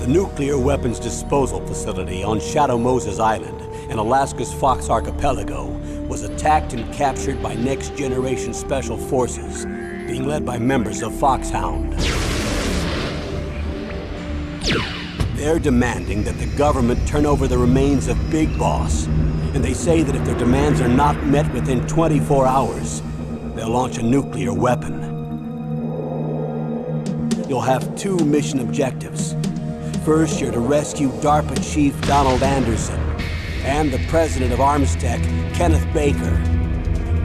The nuclear weapons disposal facility on Shadow Moses Island in Alaska's Fox Archipelago was attacked and captured by next-generation special forces, being led by members of Foxhound. They're demanding that the government turn over the remains of Big Boss, and they say that if their demands are not met within 24 hours, they'll launch a nuclear weapon. You'll have two mission objectives. First, you're to rescue DARPA Chief Donald Anderson and the President of Arms Tech, Kenneth Baker.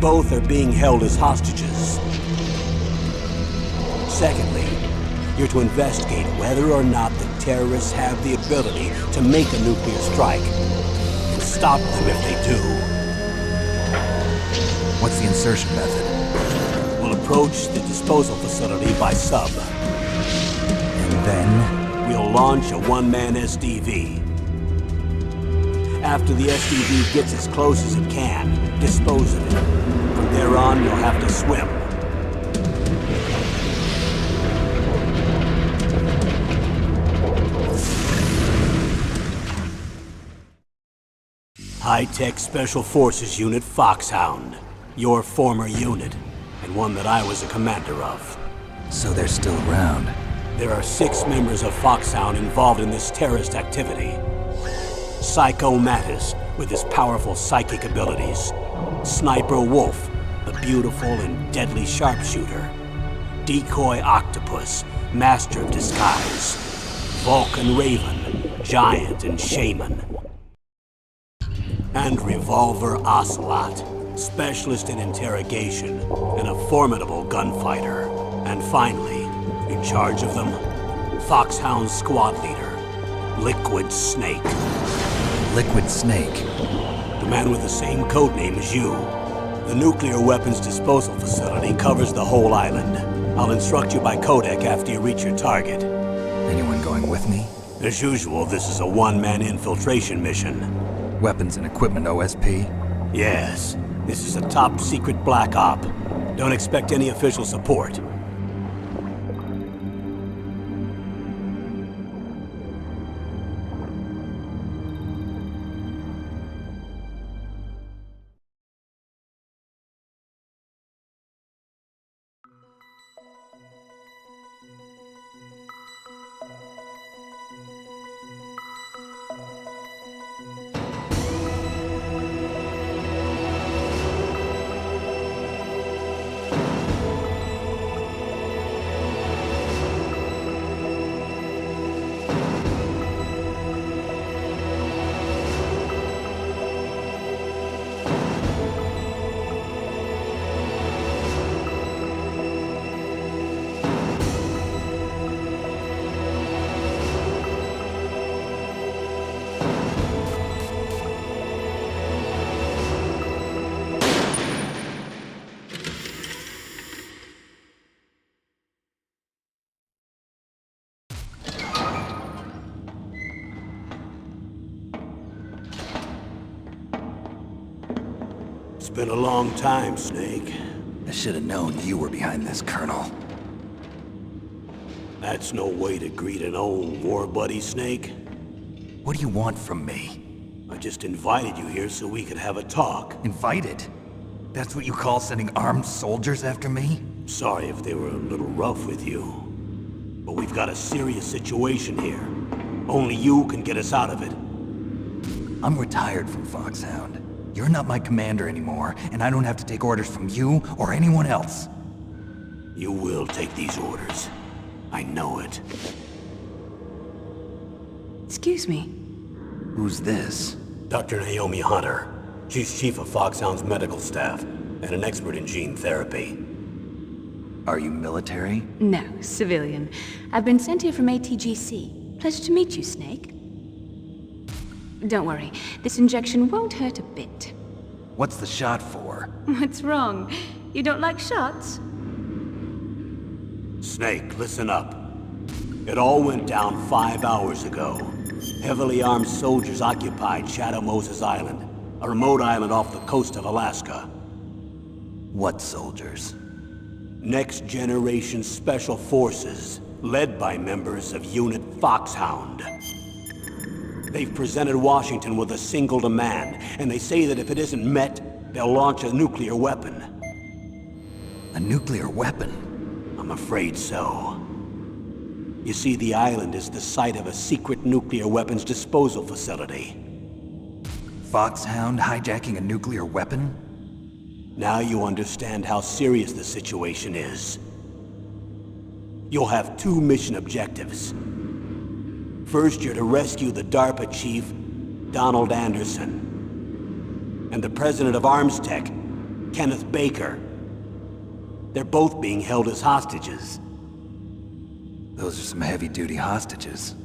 Both are being held as hostages. Secondly, you're to investigate whether or not the terrorists have the ability to make a nuclear strike, and stop them if they do. What's the insertion method? We'll approach the disposal facility by sub. And then? We'll launch a one-man SDV. After the SDV gets as close as it can, dispose of it. From there on, you'll have to swim. High-Tech Special Forces Unit Foxhound. Your former unit, and one that I was a commander of. So they're still around. There are 6 members of Foxhound involved in this terrorist activity. Psycho Mantis, with his powerful psychic abilities. Sniper Wolf, the beautiful and deadly sharpshooter. Decoy Octopus, master of disguise. Vulcan Raven, giant and shaman. And Revolver Ocelot, specialist in interrogation and a formidable gunfighter. And finally, in charge of them, Foxhound's squad leader, Liquid Snake. Liquid Snake? The man with the same codename as you. The nuclear weapons disposal facility covers the whole island. I'll instruct you by CODEC after you reach your target. Anyone going with me? As usual, this is a one-man infiltration mission. Weapons and equipment OSP? Yes. This is a top-secret black op. Don't expect any official support. It's been a long time, Snake. I should have known you were behind this, Colonel. That's no way to greet an old war buddy, Snake. What do you want from me? I just invited you here so we could have a talk. Invited? That's what you call sending armed soldiers after me? Sorry if they were a little rough with you. But we've got a serious situation here. Only you can get us out of it. I'm retired from Foxhound. You're not my commander anymore, and I don't have to take orders from you or anyone else. You will take these orders. I know it. Excuse me. Who's this? Dr. Naomi Hunter. She's chief of Foxhound's medical staff, and an expert in gene therapy. Are you military? No, civilian. I've been sent here from ATGC. Pleasure to meet you, Snake. Don't worry, this injection won't hurt a bit. What's the shot for? What's wrong? You don't like shots? Snake, listen up. It all went down 5 hours ago. Heavily armed soldiers occupied Shadow Moses Island, a remote island off the coast of Alaska. What soldiers? Next generation special forces. led by members of Unit Foxhound. They've presented Washington with a single demand, and they say that if it isn't met, they'll launch a nuclear weapon. A nuclear weapon? I'm afraid so. You see, the island is the site of a secret nuclear weapons disposal facility. Foxhound hijacking a nuclear weapon? Now you understand how serious the situation is. You'll have two mission objectives. First, you're to rescue the DARPA chief, Donald Anderson, and the president of Arms Tech, Kenneth Baker. They're both being held as hostages. Those are some heavy-duty hostages.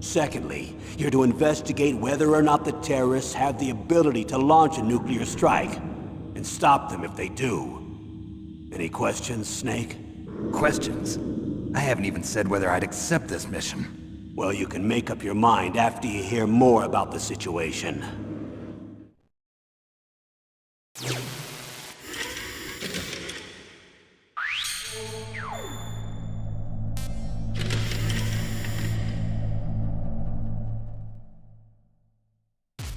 Secondly, you're to investigate whether or not the terrorists have the ability to launch a nuclear strike, and stop them if they do. Any questions, Snake? Questions? I haven't even said whether I'd accept this mission. Well, you can make up your mind after you hear more about the situation.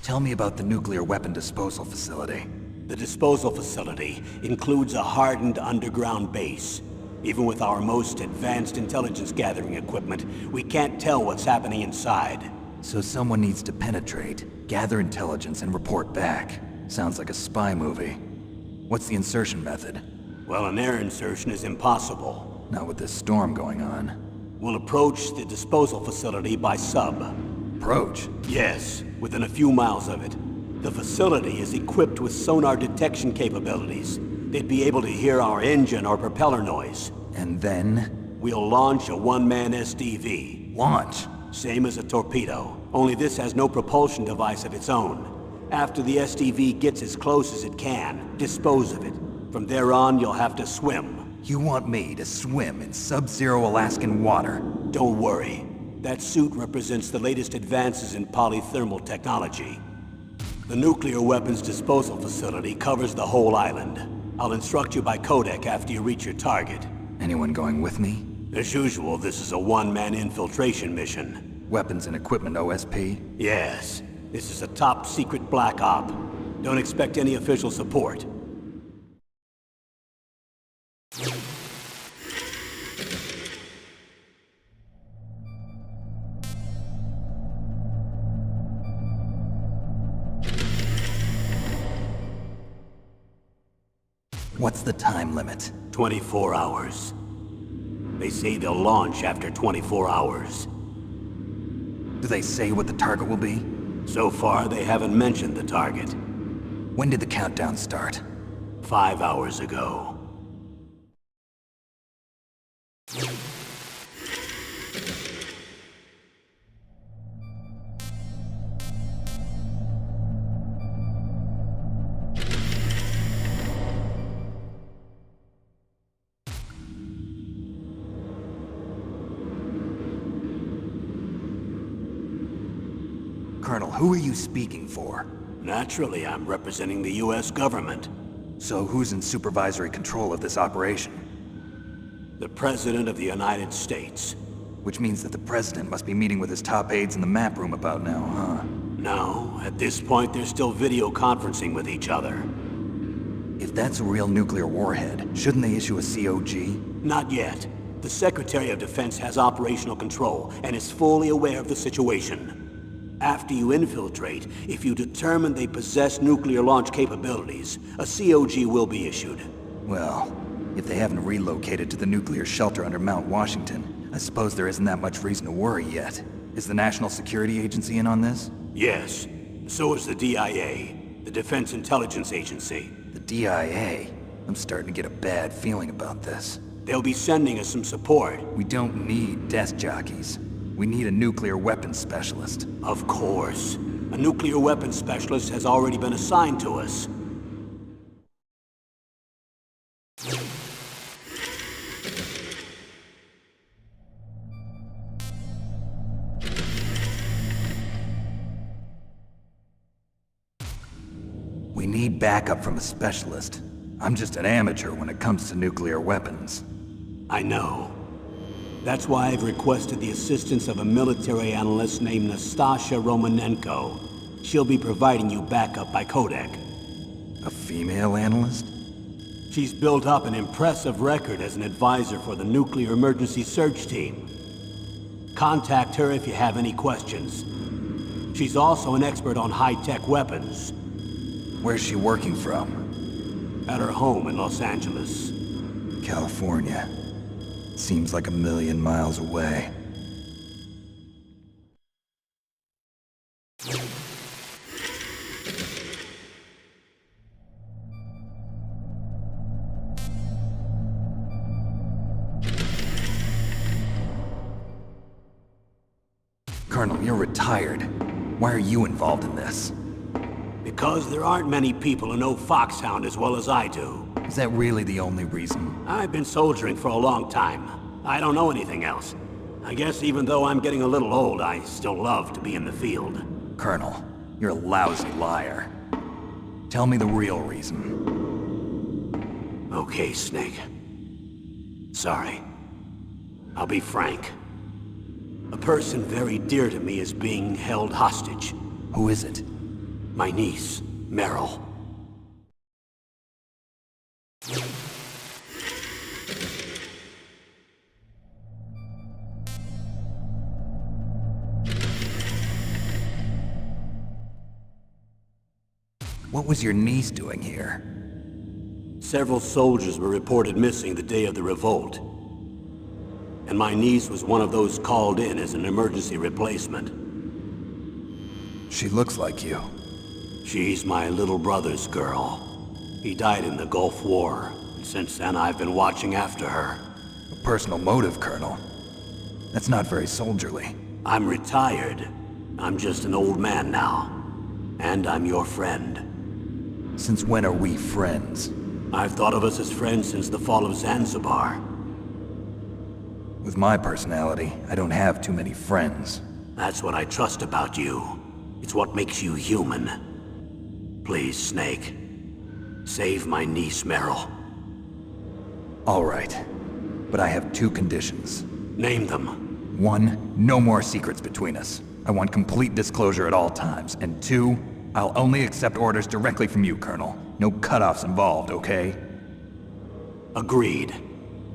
Tell me about the nuclear weapon disposal facility. The disposal facility includes a hardened underground base. Even with our most advanced intelligence gathering equipment, we can't tell what's happening inside. So someone needs to penetrate, gather intelligence, and report back. Sounds like a spy movie. What's the insertion method? Well, an air insertion is impossible. Not with this storm going on. We'll approach the disposal facility by sub. Approach? Yes, within a few miles of it. The facility is equipped with sonar detection capabilities. They'd be able to hear our engine or propeller noise. And then? We'll launch a one-man SDV. Launch? Same as a torpedo, only this has no propulsion device of its own. After the SDV gets as close as it can, dispose of it. From there on, you'll have to swim. You want me to swim in sub-zero Alaskan water? Don't worry. That suit represents the latest advances in polythermal technology. The nuclear weapons disposal facility covers the whole island. I'll instruct you by CODEC after you reach your target. Anyone going with me? As usual, this is a one-man infiltration mission. Weapons and equipment OSP? Yes. This is a top-secret black op. Don't expect any official support. What's the time limit? 24 hours. They say they'll launch after 24 hours. Do they say what the target will be? So far, they haven't mentioned the target. When did the countdown start? 5 hours ago. Colonel, who are you speaking for? Naturally, I'm representing the U.S. government. So who's in supervisory control of this operation? The President of the United States. Which means that the President must be meeting with his top aides in the map room about now, huh? No, at this point they're still video conferencing with each other. If that's a real nuclear warhead, shouldn't they issue a COG? Not yet. The Secretary of Defense has operational control and is fully aware of the situation. After you infiltrate, if you determine they possess nuclear launch capabilities, a COG will be issued. Well, if they haven't relocated to the nuclear shelter under Mount Washington, I suppose there isn't that much reason to worry yet. Is the National Security Agency in on this? Yes. So is the DIA, the Defense Intelligence Agency. The DIA? I'm starting to get a bad feeling about this. They'll be sending us some support. We don't need desk jockeys. We need a nuclear weapons specialist. Of course. A nuclear weapons specialist has already been assigned to us. We need backup from a specialist. I'm just an amateur when it comes to nuclear weapons. I know. That's why I've requested the assistance of a military analyst named Nastasha Romanenko. She'll be providing you backup by CODEC. A female analyst? She's built up an impressive record as an advisor for the Nuclear Emergency Search Team. Contact her if you have any questions. She's also an expert on high-tech weapons. Where's she working from? At her home in Los Angeles. California. Seems like 1,000,000 miles away. Colonel, you're retired. Why are you involved in this? Because there aren't many people who know Foxhound as well as I do. Is that really the only reason? I've been soldiering for a long time. I don't know anything else. I guess even though I'm getting a little old, I still love to be in the field. Colonel, you're a lousy liar. Tell me the real reason. Okay, Snake. Sorry. I'll be frank. A person very dear to me is being held hostage. Who is it? My niece, Meryl. What was your niece doing here? Several soldiers were reported missing the day of the revolt. And my niece was one of those called in as an emergency replacement. She looks like you. She's my little brother's girl. He died in the Gulf War, and since then I've been watching after her. A personal motive, Colonel. That's not very soldierly. I'm retired. I'm just an old man now. And I'm your friend. Since when are we friends? I've thought of us as friends since the fall of Zanzibar. With my personality, I don't have too many friends. That's what I trust about you. It's what makes you human. Please, Snake. Save my niece, Meryl. All right. But I have 2 conditions. Name them. 1, no more secrets between us. I want complete disclosure at all times. And 2, I'll only accept orders directly from you, Colonel. No cutoffs involved, okay? Agreed.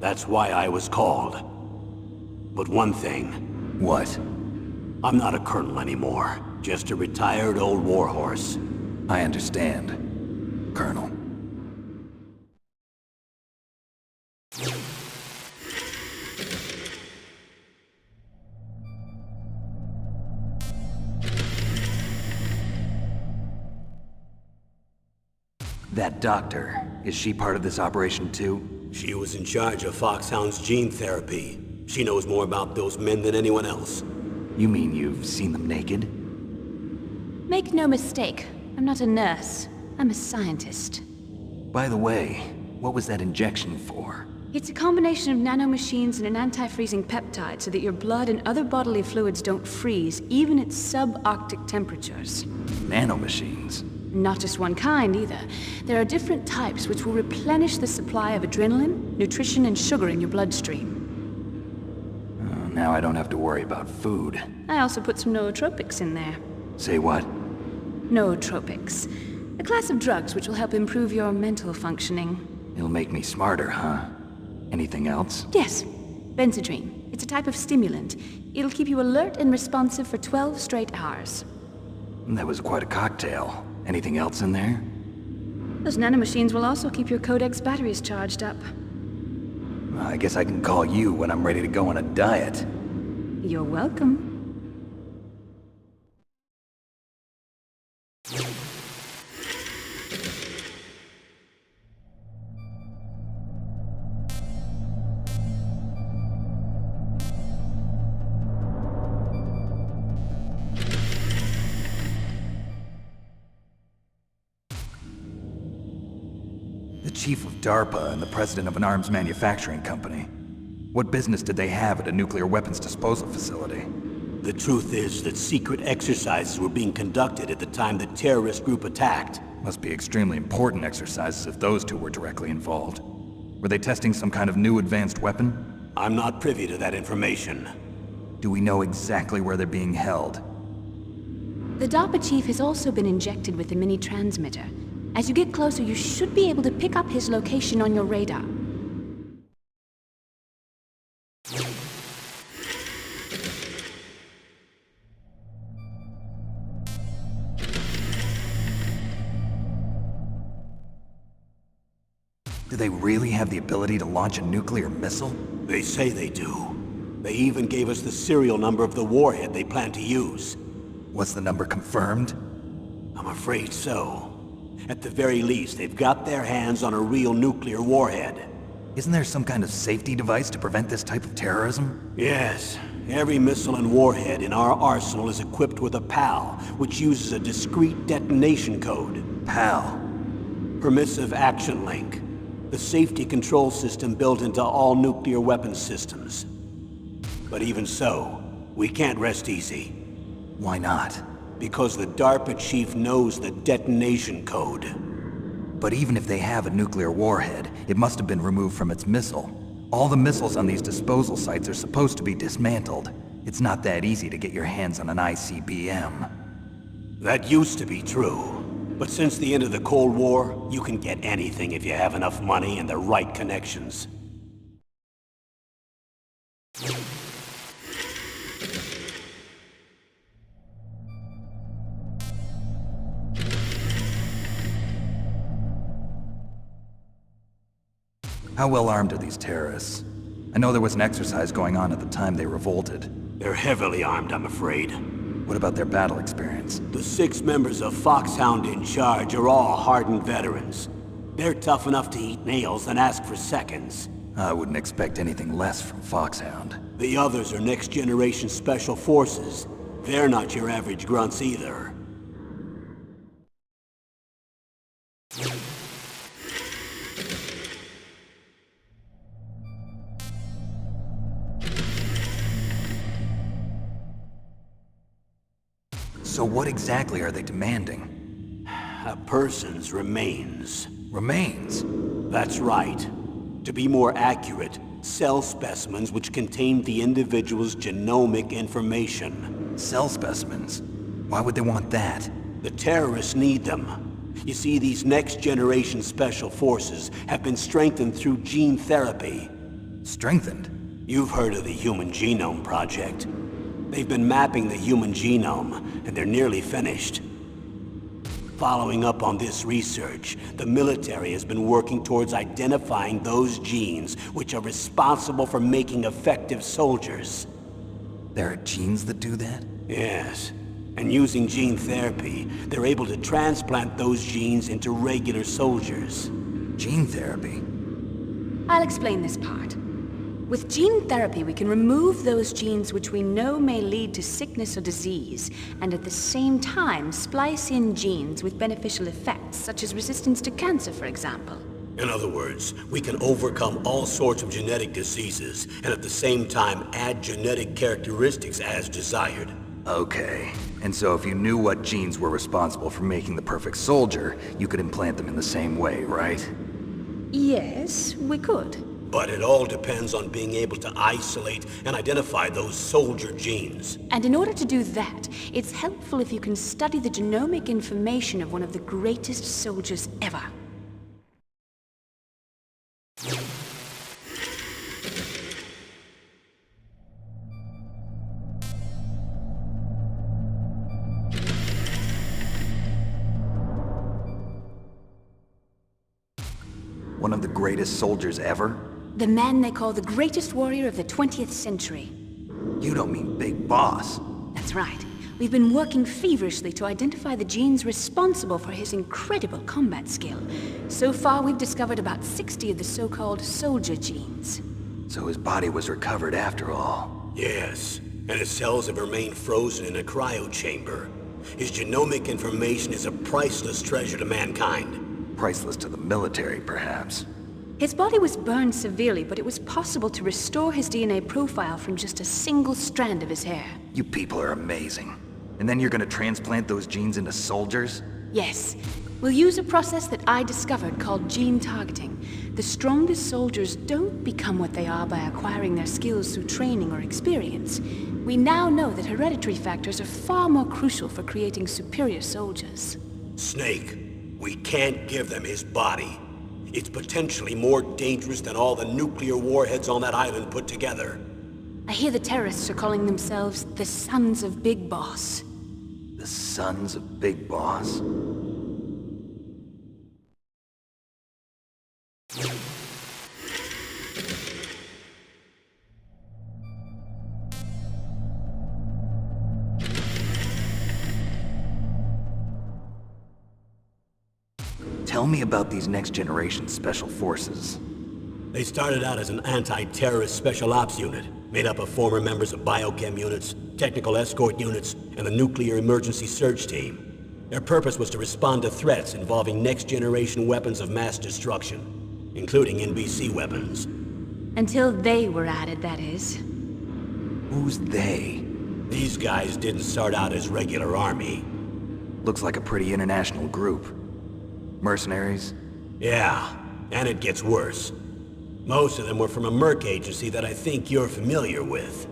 That's why I was called. But one thing. What? I'm not a colonel anymore. Just a retired old warhorse. I understand, Colonel. That doctor, is she part of this operation too? She was in charge of Foxhound's gene therapy. She knows more about those men than anyone else. You mean you've seen them naked? Make no mistake, I'm not a nurse. I'm a scientist. By the way, what was that injection for? It's a combination of nanomachines and an anti-freezing peptide so that your blood and other bodily fluids don't freeze, even at subarctic temperatures. Nanomachines? Not just one kind, either. There are different types which will replenish the supply of adrenaline, nutrition, and sugar in your bloodstream. Now I don't have to worry about food. I also put some nootropics in there. Say what? Nootropics. A class of drugs which will help improve your mental functioning. It'll make me smarter, huh? Anything else? Yes. Benzedrine. It's a type of stimulant. It'll keep you alert and responsive for 12 straight hours. That was quite a cocktail. Anything else in there? Those nanomachines will also keep your CODEC's batteries charged up. Well, I guess I can call you when I'm ready to go on a diet. You're welcome. The chief of DARPA and the president of an arms manufacturing company. What business did they have at a nuclear weapons disposal facility? The truth is that secret exercises were being conducted at the time the terrorist group attacked. Must be extremely important exercises if those two were directly involved. Were they testing some kind of new advanced weapon? I'm not privy to that information. Do we know exactly where they're being held? The DARPA chief has also been injected with a mini transmitter. As you get closer, you should be able to pick up his location on your radar. Do they really have the ability to launch a nuclear missile? They say they do. They even gave us the serial number of the warhead they plan to use. Was the number confirmed? I'm afraid so. At the very least, they've got their hands on a real nuclear warhead. Isn't there some kind of safety device to prevent this type of terrorism? Yes. Every missile and warhead in our arsenal is equipped with a PAL, which uses a discrete detonation code. PAL. Permissive Action Link. The safety control system built into all nuclear weapons systems. But even so, we can't rest easy. Why not? Because the DARPA chief knows the detonation code. But even if they have a nuclear warhead, it must have been removed from its missile. All the missiles on these disposal sites are supposed to be dismantled. It's not that easy to get your hands on an ICBM. That used to be true. But since the end of the Cold War, you can get anything if you have enough money and the right connections. How well armed are these terrorists? I know there was an exercise going on at the time they revolted. They're heavily armed, I'm afraid. What about their battle experience? The 6 members of Foxhound in charge are all hardened veterans. They're tough enough to eat nails and ask for seconds. I wouldn't expect anything less from Foxhound. The others are next-generation special forces. They're not your average grunts either. So what exactly are they demanding? A person's remains. Remains? That's right. To be more accurate, cell specimens which contain the individual's genomic information. Cell specimens? Why would they want that? The terrorists need them. You see, these next-generation special forces have been strengthened through gene therapy. Strengthened? You've heard of the Human Genome Project. They've been mapping the human genome, and they're nearly finished. Following up on this research, the military has been working towards identifying those genes which are responsible for making effective soldiers. There are genes that do that? Yes. And using gene therapy, they're able to transplant those genes into regular soldiers. Gene therapy? I'll explain this part. With gene therapy, we can remove those genes which we know may lead to sickness or disease, and at the same time splice in genes with beneficial effects, such as resistance to cancer, for example. In other words, we can overcome all sorts of genetic diseases, and at the same time add genetic characteristics as desired. Okay. And so if you knew what genes were responsible for making the perfect soldier, you could implant them in the same way, right? Yes, we could. But it all depends on being able to isolate and identify those soldier genes. And in order to do that, it's helpful if you can study the genomic information of one of the greatest soldiers ever. One of the greatest soldiers ever? The man they call the greatest warrior of the 20th century. You don't mean Big Boss. That's right. We've been working feverishly to identify the genes responsible for his incredible combat skill. So far, we've discovered about 60 of the so-called soldier genes. So his body was recovered after all. Yes, and his cells have remained frozen in a cryo chamber. His genomic information is a priceless treasure to mankind. Priceless to the military, perhaps. His body was burned severely, but it was possible to restore his DNA profile from just a single strand of his hair. You people are amazing. And then you're gonna transplant those genes into soldiers? Yes. We'll use a process that I discovered called gene targeting. The strongest soldiers don't become what they are by acquiring their skills through training or experience. We now know that hereditary factors are far more crucial for creating superior soldiers. Snake, we can't give them his body. It's potentially more dangerous than all the nuclear warheads on that island put together. I hear the terrorists are calling themselves the Sons of Big Boss. The Sons of Big Boss? Tell me about these next-generation special forces. They started out as an anti-terrorist special ops unit, made up of former members of biochem units, technical escort units, and the nuclear emergency search team. Their purpose was to respond to threats involving next-generation weapons of mass destruction, including NBC weapons. Until they were added, that is. Who's they? These guys didn't start out as regular army. Looks like a pretty international group. Mercenaries? Yeah, and it gets worse. Most of them were from a merc agency that I think you're familiar with.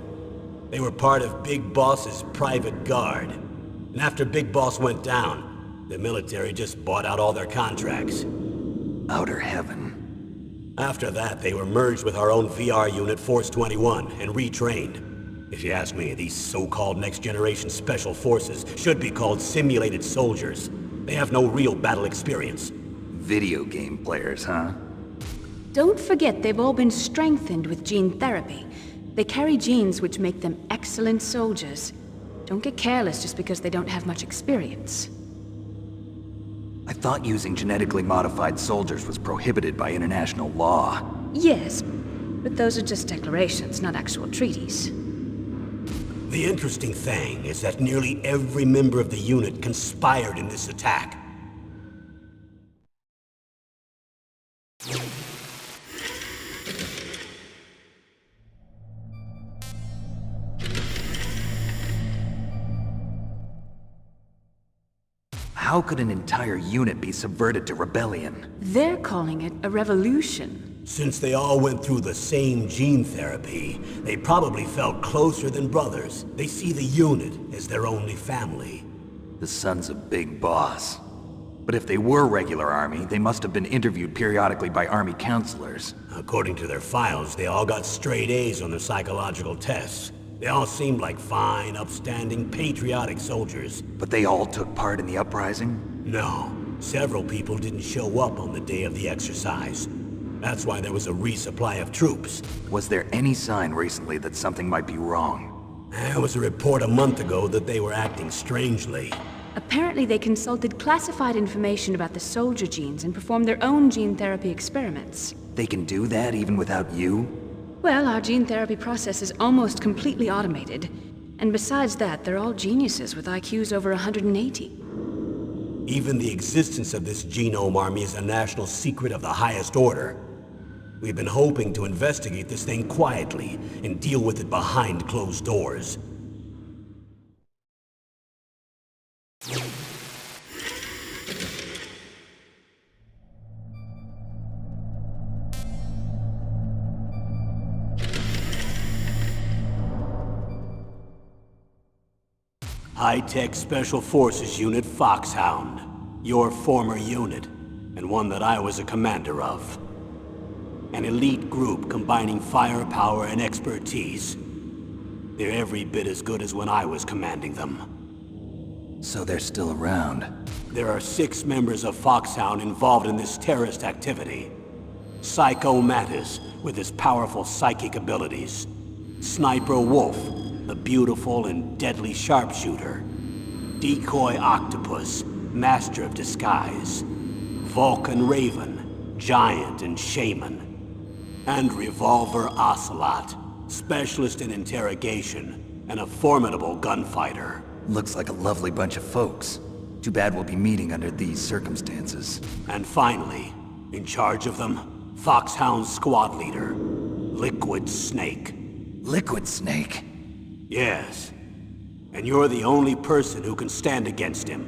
They were part of Big Boss's private guard. And after Big Boss went down, the military just bought out all their contracts. Outer heaven. After that, they were merged with our own VR unit, Force 21, and retrained. If you ask me, these so-called next-generation special forces should be called simulated soldiers. They have no real battle experience. Video game players, huh? Don't forget they've all been strengthened with gene therapy. They carry genes which make them excellent soldiers. Don't get careless just because they don't have much experience. I thought using genetically modified soldiers was prohibited by international law. Yes, but those are just declarations, not actual treaties. The interesting thing is that nearly every member of the unit conspired in this attack. How could an entire unit be subverted to rebellion? They're calling it a revolution. Since they all went through the same gene therapy, they probably felt closer than brothers. They see the unit as their only family. The Sons of Big Boss. But if they were regular army, they must have been interviewed periodically by army counselors. According to their files, they all got straight A's on their psychological tests. They all seemed like fine, upstanding, patriotic soldiers. But they all took part in the uprising? No. Several people didn't show up on the day of the exercise. That's why there was a resupply of troops. Was there any sign recently that something might be wrong? There was a report a month ago that they were acting strangely. Apparently they consulted classified information about the soldier genes and performed their own gene therapy experiments. They can do that even without you? Well, our gene therapy process is almost completely automated. And besides that, they're all geniuses with IQs over 180. Even the existence of this genome army is a national secret of the highest order. We've been hoping to investigate this thing quietly and deal with it behind closed doors. High-Tech Special Forces Unit Foxhound. Your former unit, and one that I was a commander of. An elite group combining firepower and expertise. They're every bit as good as when I was commanding them. So they're still around. There are 6 members of Foxhound involved in this terrorist activity. Psycho Mantis, with his powerful psychic abilities. Sniper Wolf, the beautiful and deadly sharpshooter. Decoy Octopus, master of disguise. Vulcan Raven, giant and shaman. And Revolver Ocelot, specialist in interrogation and a formidable gunfighter. Looks like a lovely bunch of folks. Too bad we'll be meeting under these circumstances. And finally, in charge of them, Foxhound's squad leader, Liquid Snake. Liquid Snake? Yes. And you're the only person who can stand against him.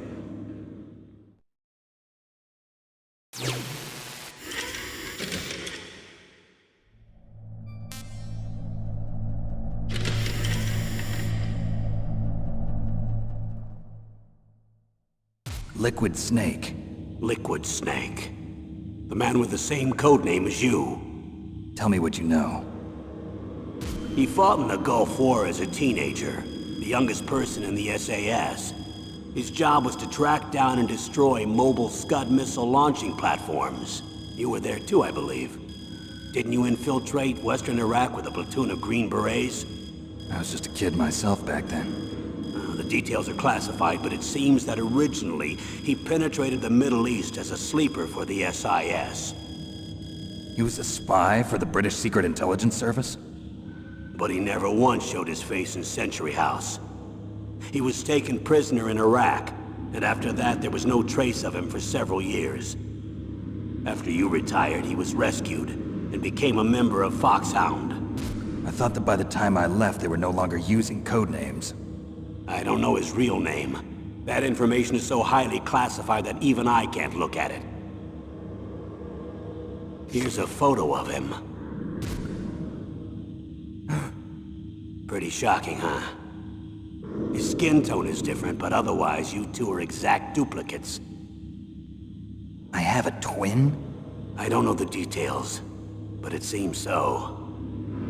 Liquid Snake. Liquid Snake. The man with the same code name as you. Tell me what you know. He fought in the Gulf War as a teenager, the youngest person in the SAS. His job was to track down and destroy mobile Scud missile launching platforms. You were there too, I believe. Didn't you infiltrate Western Iraq with a platoon of Green Berets? I was just a kid myself back then. The details are classified, but it seems that originally he penetrated the Middle East as a sleeper for the SIS. He was a spy for the British Secret Intelligence Service? But he never once showed his face in Century House. He was taken prisoner in Iraq, and after that there was no trace of him for several years. After you retired, he was rescued and became a member of Foxhound. I thought that by the time I left, they were no longer using code names. I don't know his real name. That information is so highly classified that even I can't look at it. Here's a photo of him. Pretty shocking, huh? His skin tone is different, but otherwise you two are exact duplicates. I have a twin? I don't know the details, but it seems so.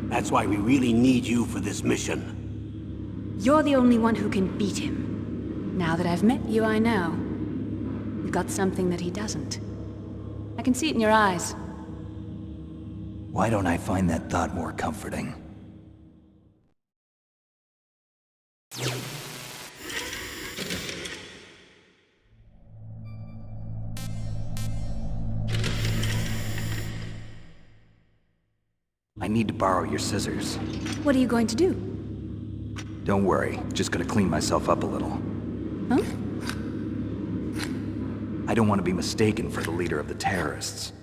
That's why we really need you for this mission. You're the only one who can beat him. Now that I've met you, I know. You've got something that he doesn't. I can see it in your eyes. Why don't I find that thought more comforting? I need to borrow your scissors. What are you going to do? Don't worry, just gonna clean myself up a little. Huh? I don't want to be mistaken for the leader of the terrorists.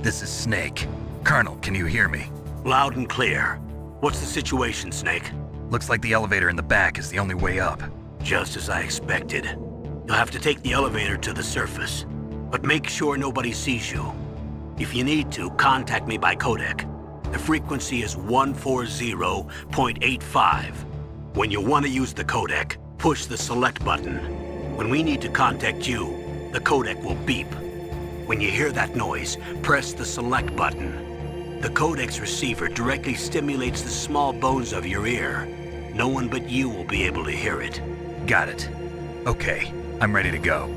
This is Snake. Colonel, can you hear me? Loud and clear. What's the situation, Snake? Looks like the elevator in the back is the only way up. Just as I expected. You'll have to take the elevator to the surface. But make sure nobody sees you. If you need to, contact me by codec. The frequency is 140.85. When you want to use the codec, push the select button. When we need to contact you, the codec will beep. When you hear that noise, press the select button. The codec's receiver directly stimulates the small bones of your ear. No one but you will be able to hear it. Got it. Okay, I'm ready to go.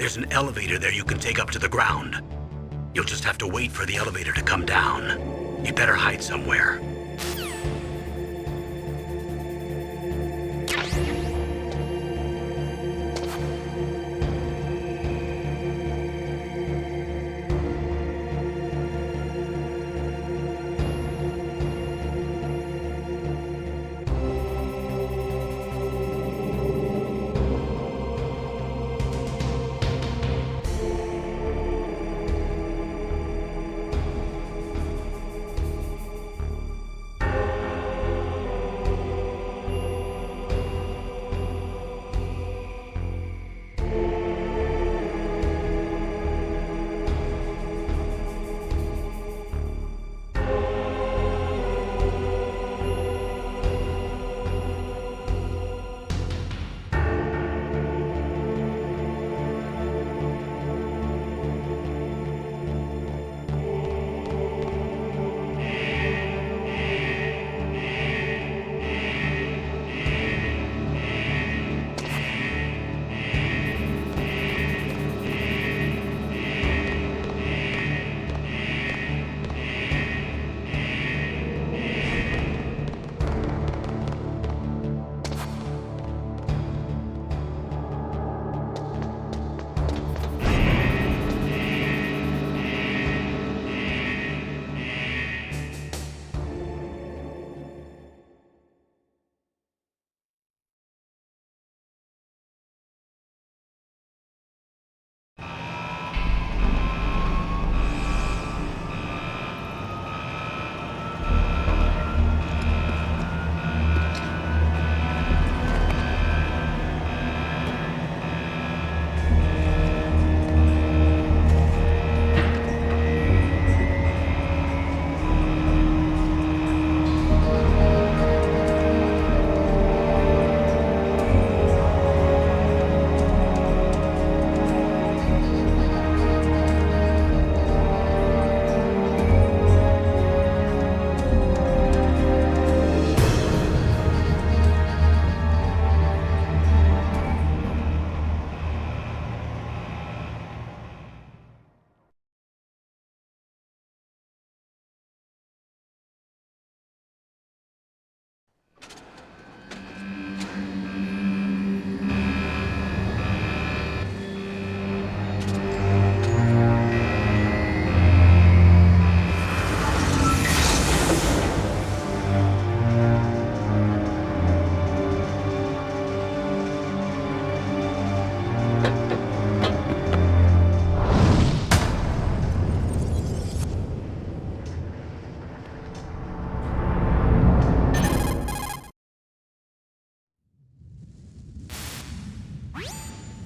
There's an elevator there you can take up to the ground. You'll just have to wait for the elevator to come down. You better hide somewhere.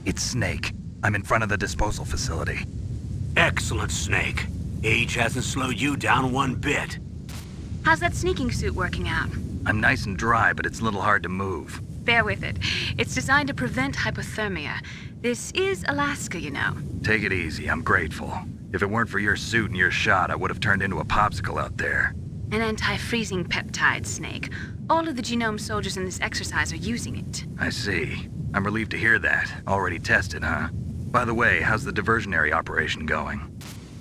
It's Snake. I'm in front of the disposal facility. Excellent, Snake. Age hasn't slowed you down one bit. How's that sneaking suit working out? I'm nice and dry, but it's a little hard to move. Bear with it. It's designed to prevent hypothermia. This is Alaska, you know. Take it easy, I'm grateful. If it weren't for your suit and your shot, I would have turned into a popsicle out there. An anti-freezing peptide, Snake. All of the genome soldiers in this exercise are using it. I see. I'm relieved to hear that. Already tested, huh? By the way, how's the diversionary operation going?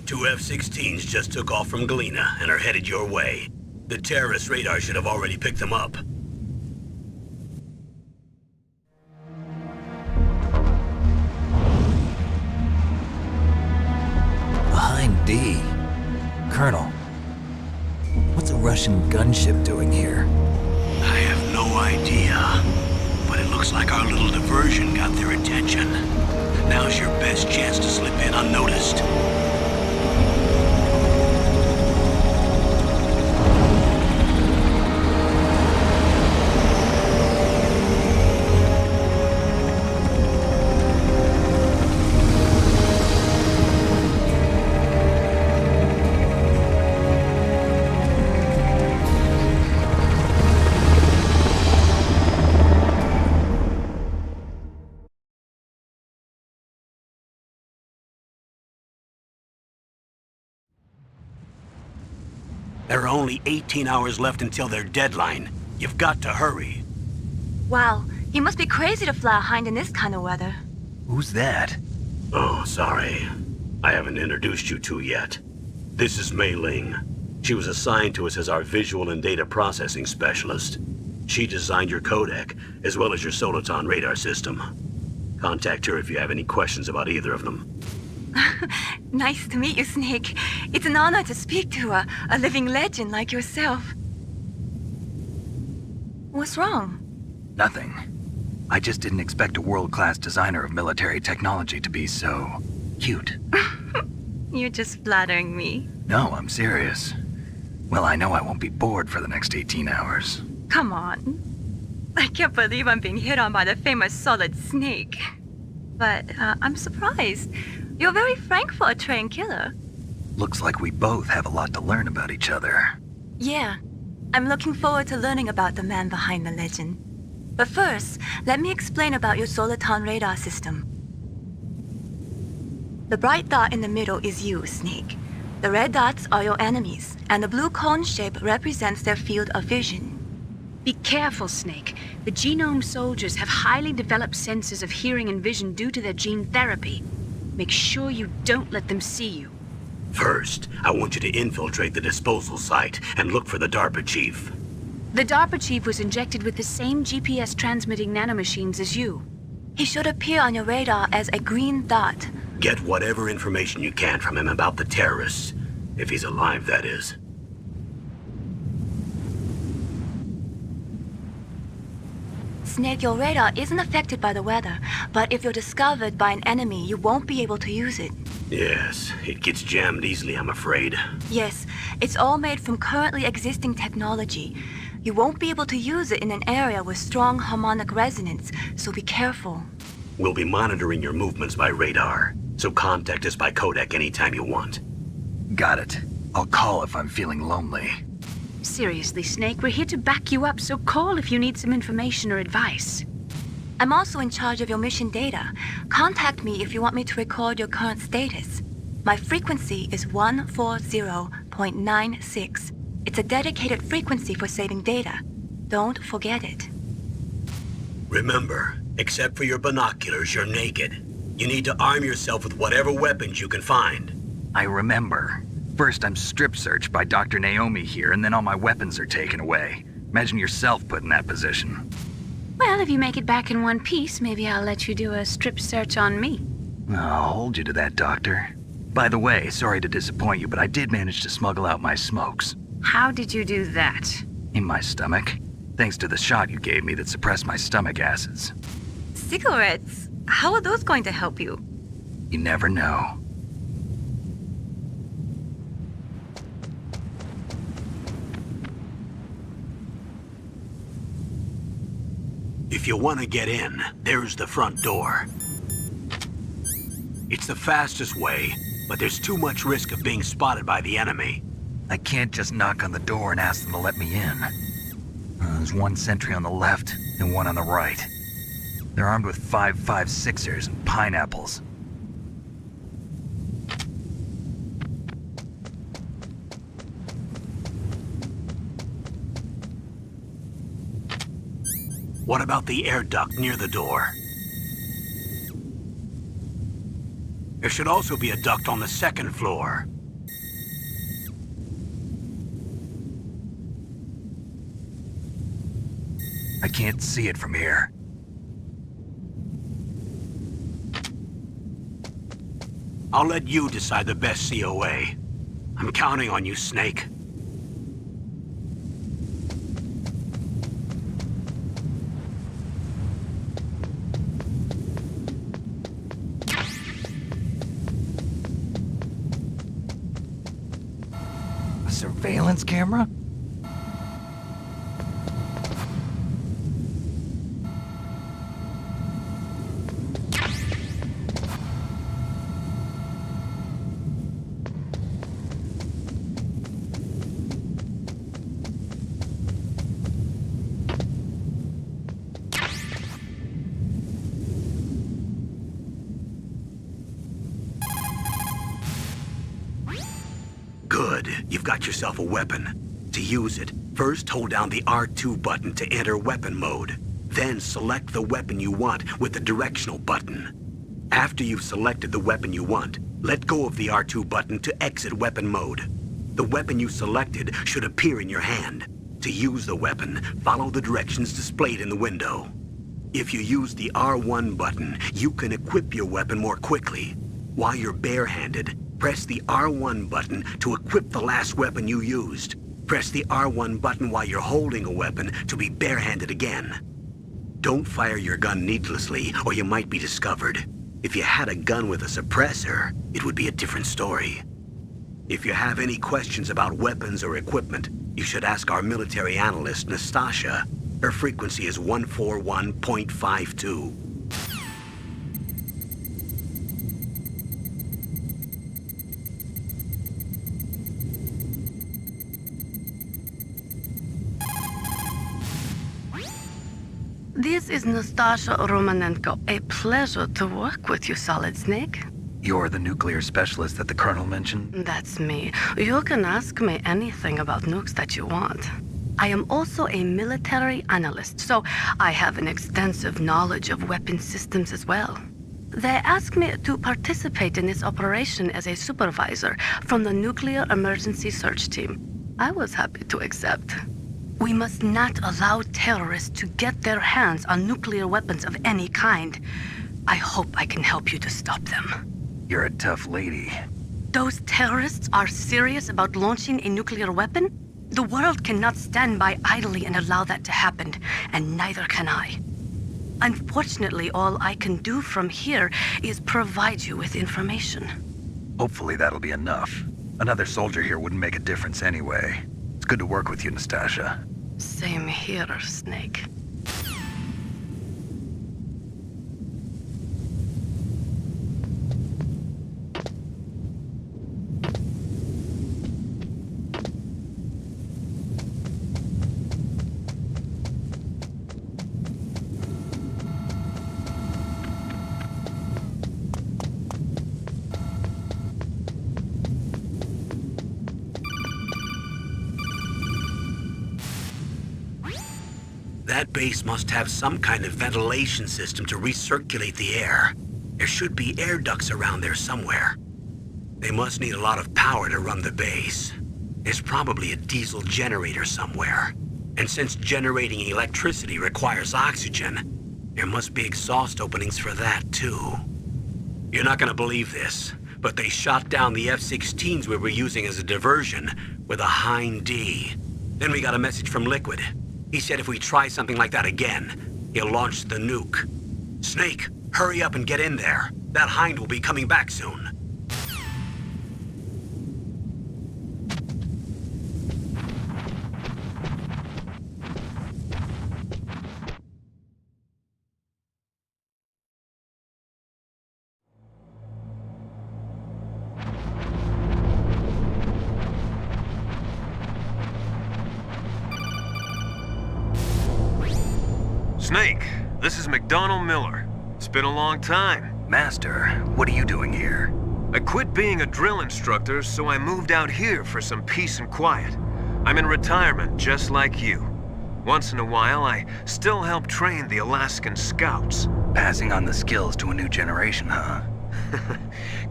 2 F-16s just took off from Galena and are headed your way. The terrorist radar should have already picked them up. Behind D. Colonel, what's a Russian gunship doing here? I have no idea. But it looks like our little diversion got their attention. Now's your best chance to slip in unnoticed. There are only 18 hours left until their deadline. You've got to hurry. Wow, you must be crazy to fly a hind in this kind of weather. Who's that? Oh, sorry. I haven't introduced you two yet. This is Mei Ling. She was assigned to us as our visual and data processing specialist. She designed your codec, as well as your Soliton radar system. Contact her if you have any questions about either of them. Nice to meet you, Snake. It's an honor to speak to a living legend like yourself. What's wrong? Nothing. I just didn't expect a world-class designer of military technology to be so... cute. You're just flattering me. No, I'm serious. Well, I know I won't be bored for the next 18 hours. Come on. I can't believe I'm being hit on by the famous Solid Snake. But I'm surprised. You're very frank for a trained killer. Looks like we both have a lot to learn about each other. Yeah. I'm looking forward to learning about the man behind the legend. But first, let me explain about your Soliton radar system. The bright dot in the middle is you, Snake. The red dots are your enemies, and the blue cone shape represents their field of vision. Be careful, Snake. The genome soldiers have highly developed senses of hearing and vision due to their gene therapy. Make sure you don't let them see you. First, I want you to infiltrate the disposal site and look for the DARPA chief. The DARPA chief was injected with the same GPS transmitting nanomachines as you. He should appear on your radar as a green dot. Get whatever information you can from him about the terrorists. If he's alive, that is. Snake, your radar isn't affected by the weather, but if you're discovered by an enemy, you won't be able to use it. Yes, it gets jammed easily, I'm afraid. Yes, it's all made from currently existing technology. You won't be able to use it in an area with strong harmonic resonance, so be careful. We'll be monitoring your movements by radar, so contact us by codec anytime you want. Got it. I'll call if I'm feeling lonely. Seriously, Snake, we're here to back you up, so call if you need some information or advice. I'm also in charge of your mission data. Contact me if you want me to record your current status. My frequency is 140.96. It's a dedicated frequency for saving data. Don't forget it. Remember, except for your binoculars, you're naked. You need to arm yourself with whatever weapons you can find. I remember. First, I'm strip-searched by Dr. Naomi here, and then all my weapons are taken away. Imagine yourself put in that position. Well, if you make it back in one piece, maybe I'll let you do a strip search on me. I'll hold you to that, Doctor. By the way, sorry to disappoint you, but I did manage to smuggle out my smokes. How did you do that? In my stomach. Thanks to the shot you gave me that suppressed my stomach acids. Cigarettes? How are those going to help you? You never know. If you want to get in, there's the front door. It's the fastest way, but there's too much risk of being spotted by the enemy. I can't just knock on the door and ask them to let me in. There's one sentry on the left and one on the right. They're armed with 5.56ers and pineapples. What about the air duct near the door? There should also be a duct on the second floor. I can't see it from here. I'll let you decide the best COA. I'm counting on you, Snake. A surveillance camera? Good. You've got yourself a weapon. To use it, first hold down the R2 button to enter weapon mode. Then select the weapon you want with the directional button. After you've selected the weapon you want, let go of the R2 button to exit weapon mode. The weapon you selected should appear in your hand. To use the weapon, follow the directions displayed in the window. If you use the R1 button, you can equip your weapon more quickly. While you're barehanded, press the R1 button to equip the last weapon you used. Press the R1 button while you're holding a weapon to be barehanded again. Don't fire your gun needlessly, or you might be discovered. If you had a gun with a suppressor, it would be a different story. If you have any questions about weapons or equipment, you should ask our military analyst, Nastasha. Her frequency is 141.52. This is Nastasha Romanenko. A pleasure to work with you, Solid Snake. You're the nuclear specialist that the Colonel mentioned? That's me. You can ask me anything about nukes that you want. I am also a military analyst, so I have an extensive knowledge of weapon systems as well. They asked me to participate in this operation as a supervisor from the Nuclear Emergency Search Team. I was happy to accept. We must not allow terrorists to get their hands on nuclear weapons of any kind. I hope I can help you to stop them. You're a tough lady. Those terrorists are serious about launching a nuclear weapon? The world cannot stand by idly and allow that to happen, and neither can I. Unfortunately, all I can do from here is provide you with information. Hopefully that'll be enough. Another soldier here wouldn't make a difference anyway. It's good to work with you, Nastasha. Same here, Snake. That base must have some kind of ventilation system to recirculate the air. There should be air ducts around there somewhere. They must need a lot of power to run the base. There's probably a diesel generator somewhere. And since generating electricity requires oxygen, there must be exhaust openings for that too. You're not gonna believe this, but they shot down the F-16s we were using as a diversion with a Hind D. Then we got a message from Liquid. He said if we try something like that again, he'll launch the nuke. Snake, hurry up and get in there. That Hind will be coming back soon. Snake, this is McDonald Miller. It's been a long time. Master, what are you doing here? I quit being a drill instructor, so I moved out here for some peace and quiet. I'm in retirement, just like you. Once in a while, I still help train the Alaskan Scouts. Passing on the skills to a new generation, huh?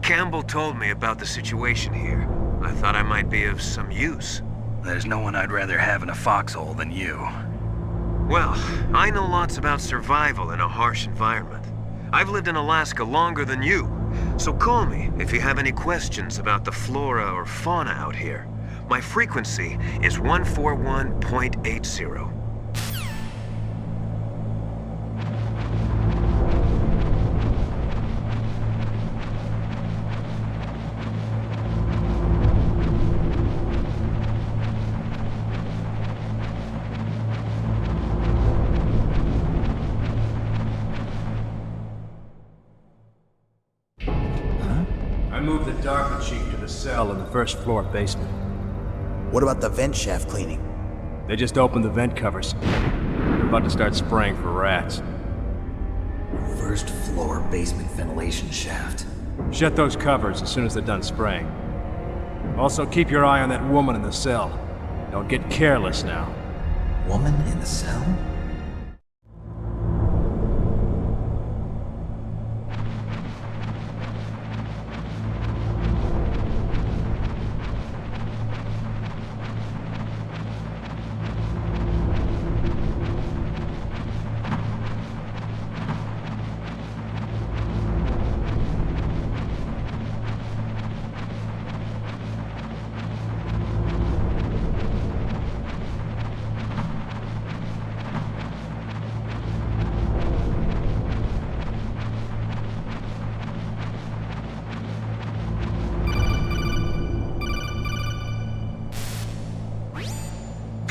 Campbell told me about the situation here. I thought I might be of some use. There's no one I'd rather have in a foxhole than you. Well, I know lots about survival in a harsh environment. I've lived in Alaska longer than you, so call me if you have any questions about the flora or fauna out here. My frequency is 141.80. I moved the DARPA chief to the cell in the first floor basement. What about the vent shaft cleaning? They just opened the vent covers. They're about to start spraying for rats. First floor basement ventilation shaft. Shut those covers as soon as they're done spraying. Also, keep your eye on that woman in the cell. Don't get careless now. Woman in the cell?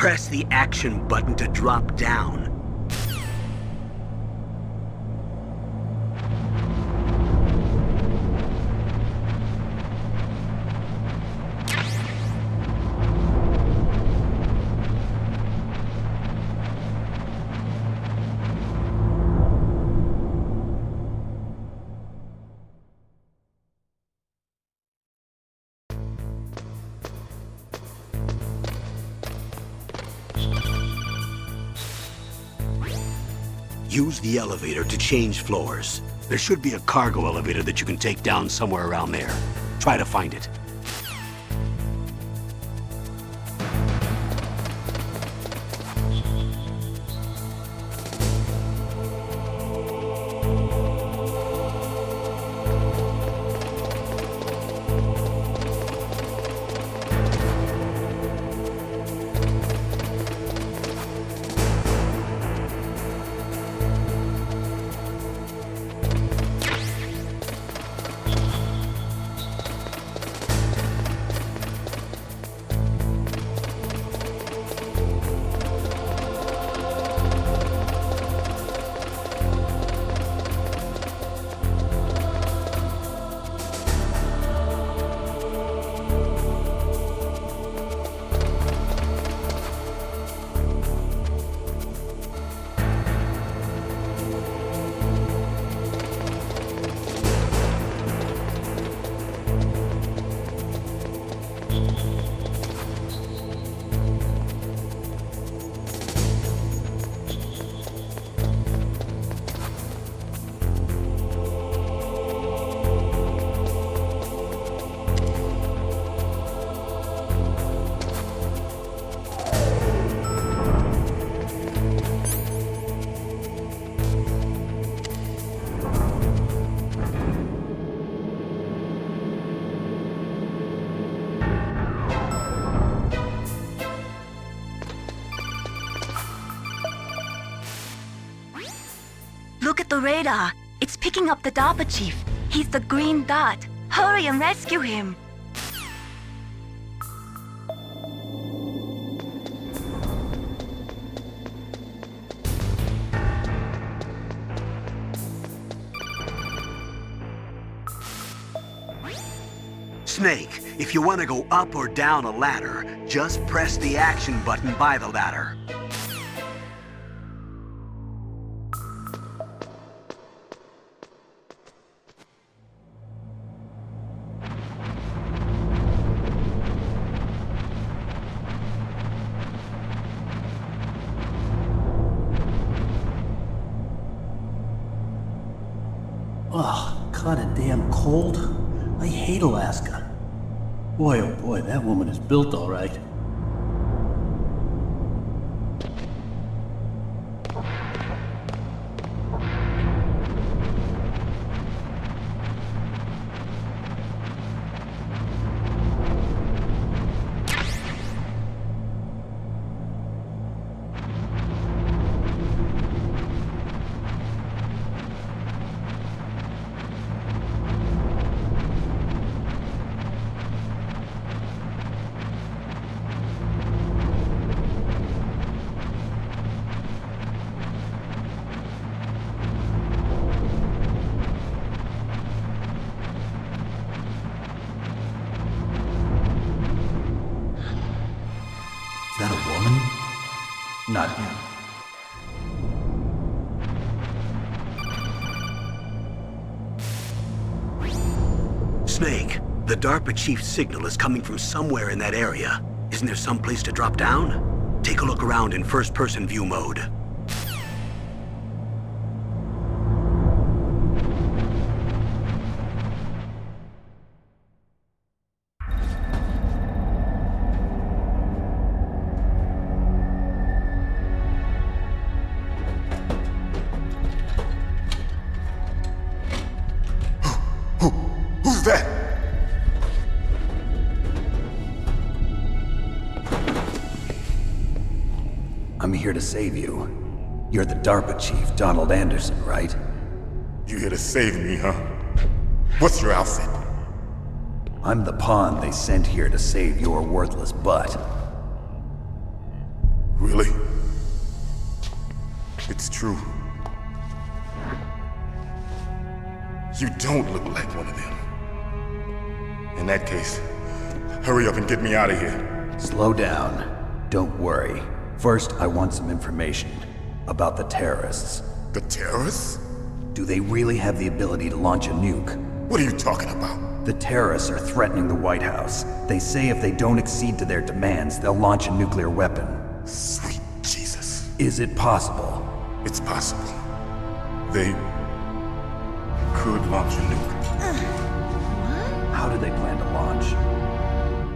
press the action button to drop down. Use the elevator to change floors. There should be a cargo elevator that you can take down somewhere around there. Try to find it. Look at the radar. It's picking up the DARPA chief. He's the green dot. Hurry and rescue him. Snake, if you want to go up or down a ladder, just press the action button by the ladder. Ugh, kinda damn cold. I hate Alaska. Boy, oh boy, that woman is built all right. Is that a woman? Not him. Snake, the DARPA chief's signal is coming from somewhere in that area. Isn't there some place to drop down? Take a look around in first-person view mode. Who's that? I'm here to save you. You're the DARPA chief, Donald Anderson, right? You here to save me, huh? What's your outfit? I'm the pawn they sent here to save your worthless butt. Really? It's true. You don't look like one of them. In that case, hurry up and get me out of here. Slow down. Don't worry. First, I want some information about the terrorists. The terrorists? Do they really have the ability to launch a nuke? What are you talking about? The terrorists are threatening the White House. They say if they don't accede to their demands, they'll launch a nuclear weapon. Sweet Jesus. Is it possible? It's possible. They could launch a nuke. How do they plan to launch?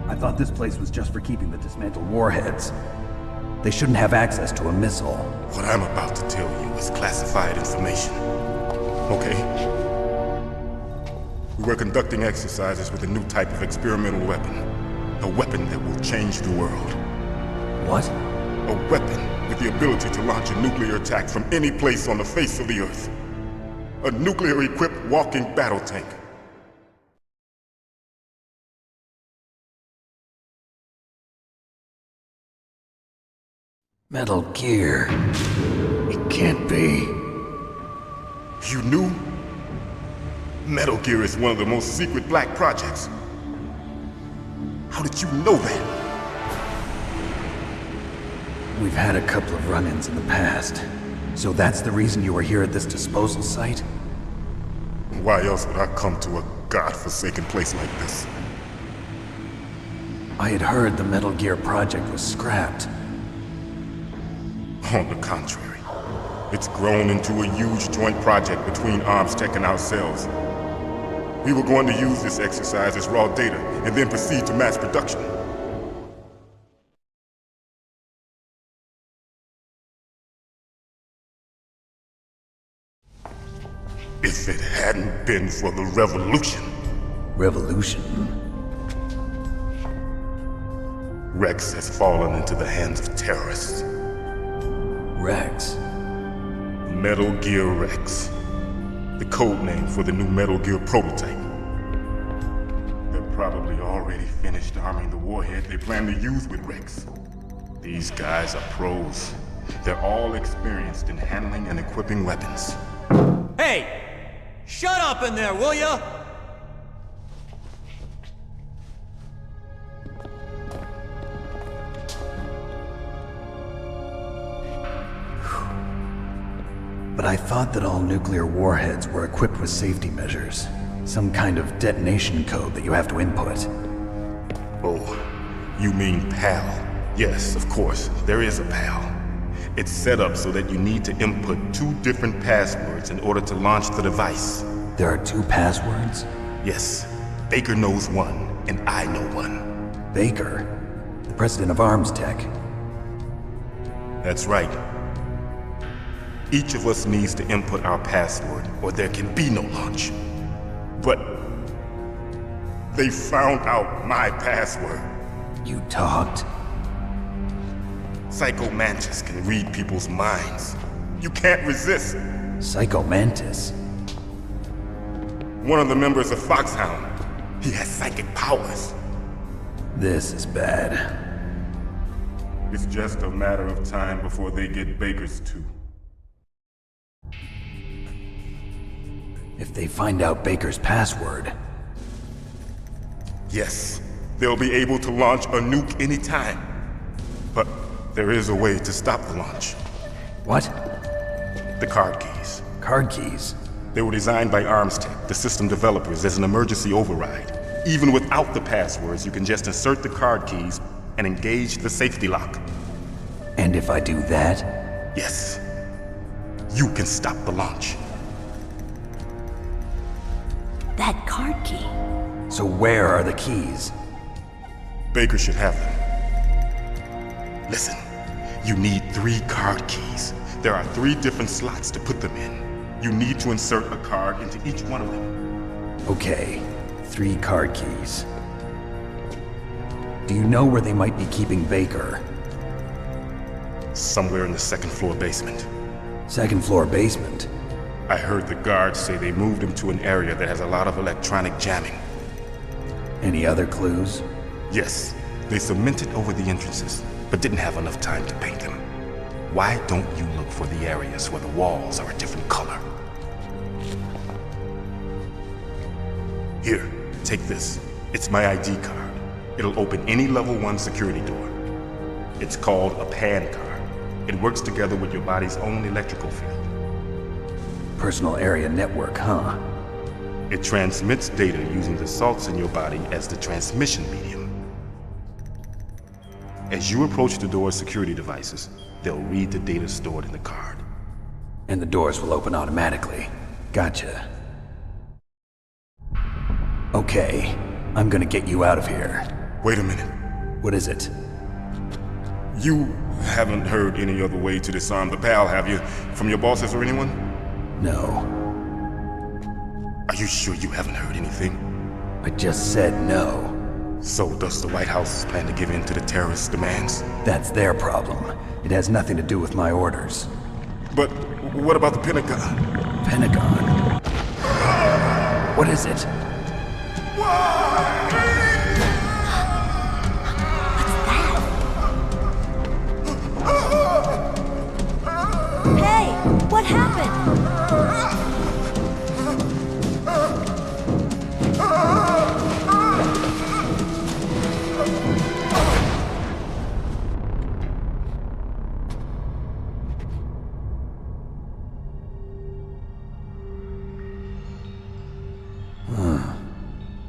I thought this place was just for keeping the dismantled warheads. They shouldn't have access to a missile. What I'm about to tell you is classified information. Okay? We were conducting exercises with a new type of experimental weapon. A weapon that will change the world. What? A weapon with the ability to launch a nuclear attack from any place on the face of the Earth. A nuclear-equipped walking battle tank. Metal Gear. It can't be. You knew? Metal Gear is one of the most secret black projects. How did you know that? We've had a couple of run-ins in the past. So that's the reason you were here at this disposal site? Why else would I come to a godforsaken place like this? I had heard the Metal Gear project was scrapped. On the contrary, it's grown into a huge joint project between ArmsTech and ourselves. We were going to use this exercise as raw data and then proceed to mass production. If it hadn't been for the revolution. Revolution? Rex has fallen into the hands of terrorists. Rex? Metal Gear Rex. The code name for the new Metal Gear prototype. They're probably already finished arming the warhead they plan to use with Rex. These guys are pros. They're all experienced in handling and equipping weapons. Hey! Shut up in there, will ya? But I thought that all nuclear warheads were equipped with safety measures. Some kind of detonation code that you have to input. Oh, you mean PAL? Yes, of course, there is a PAL. It's set up so that you need to input 2 different passwords in order to launch the device. There are 2 passwords? Yes. Baker knows one, and I know one. Baker? The president of ArmsTech? That's right. Each of us needs to input our password, or there can be no launch. But they found out my password. You talked? Psycho Mantis can read people's minds. You can't resist. Psycho Mantis? One of the members of Foxhound. He has psychic powers. This is bad. It's just a matter of time before they get Baker's too. If they find out Baker's password... Yes, they'll be able to launch a nuke anytime. But there is a way to stop the launch. What? The card keys. Card keys? They were designed by ArmsTech, the system developers, as an emergency override. Even without the passwords, you can just insert the card keys and engage the safety lock. And if I do that? Yes. You can stop the launch. That card key. So where are the keys? Baker should have them. Listen, you need 3 card keys. There are 3 different slots to put them in. You need to insert a card into each one of them. Okay, 3 card keys. Do you know where they might be keeping Baker? Somewhere in the 2nd floor basement. 2nd floor basement? I heard the guards say they moved him to an area that has a lot of electronic jamming. Any other clues? Yes, they cemented over the entrances, but didn't have enough time to paint them. Why don't you look for the areas where the walls are a different color? Here, take this. It's my ID card. It'll open any level 1 security door. It's called a PAN card. It works together with your body's own electrical field. Personal area network, huh? It transmits data using the salts in your body as the transmission medium. As you approach the door's security devices, they'll read the data stored in the card. And the doors will open automatically. Gotcha. Okay, I'm gonna get you out of here. Wait a minute. What is it? You haven't heard any other way to disarm the PAL, have you? From your bosses or anyone? No. Are you sure you haven't heard anything? I just said no. So does the White House plan to give in to the terrorists' demands? That's their problem. It has nothing to do with my orders. But what about the Pentagon? Pentagon? What is it? Hey, what happened?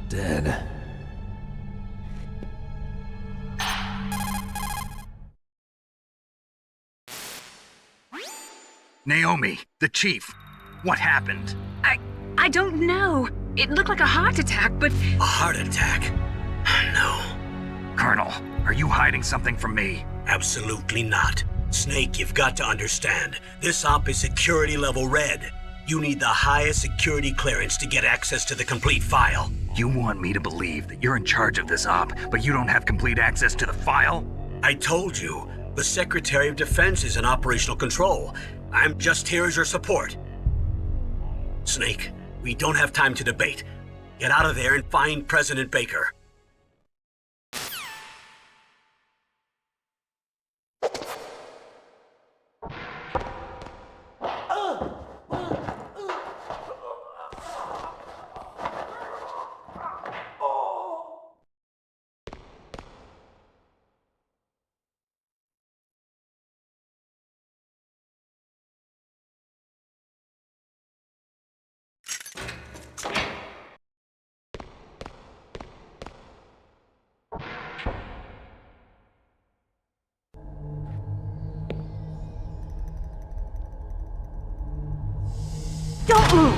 Dead. Naomi, the chief. What happened? I don't know. It looked like a heart attack, but... A heart attack? No. Colonel, are you hiding something from me? Absolutely not. Snake, you've got to understand. This op is security level red. You need the highest security clearance to get access to the complete file. You want me to believe that you're in charge of this op, but you don't have complete access to the file? I told you, the Secretary of Defense is in operational control. I'm just here as your support. Snake, we don't have time to debate. Get out of there and find President Baker. Don't move!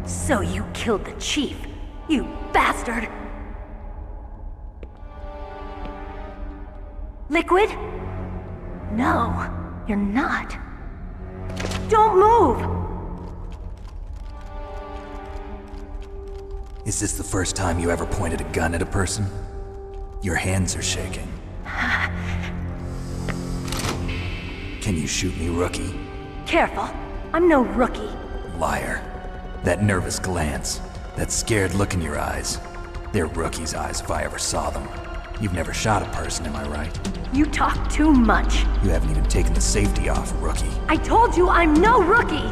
So you killed the chief, you bastard! Liquid? No, you're not. Don't move! Is this the first time you ever pointed a gun at a person? Your hands are shaking. Can you shoot me, rookie? Careful, I'm no rookie. Liar. That nervous glance, that scared look in your eyes. They're rookie's eyes if I ever saw them. You've never shot a person, am I right? You talk too much. You haven't even taken the safety off, rookie. I told you I'm no rookie!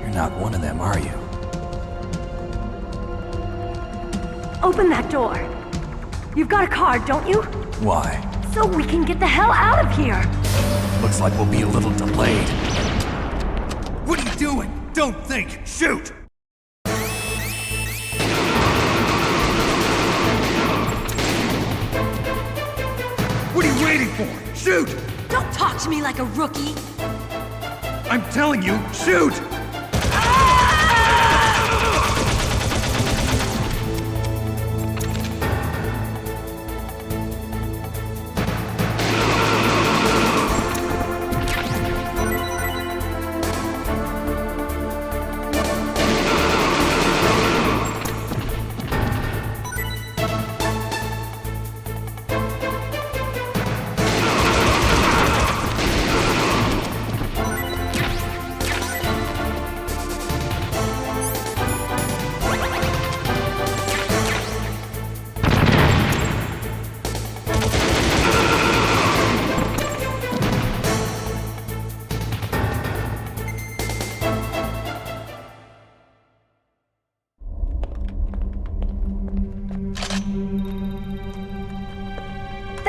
You're not one of them, are you? Open that door. You've got a card, don't you? Why? So we can get the hell out of here! Looks like we'll be a little delayed. What are you doing? Don't think! Shoot! What are you waiting for? Shoot! Don't talk to me like a rookie! I'm telling you, shoot!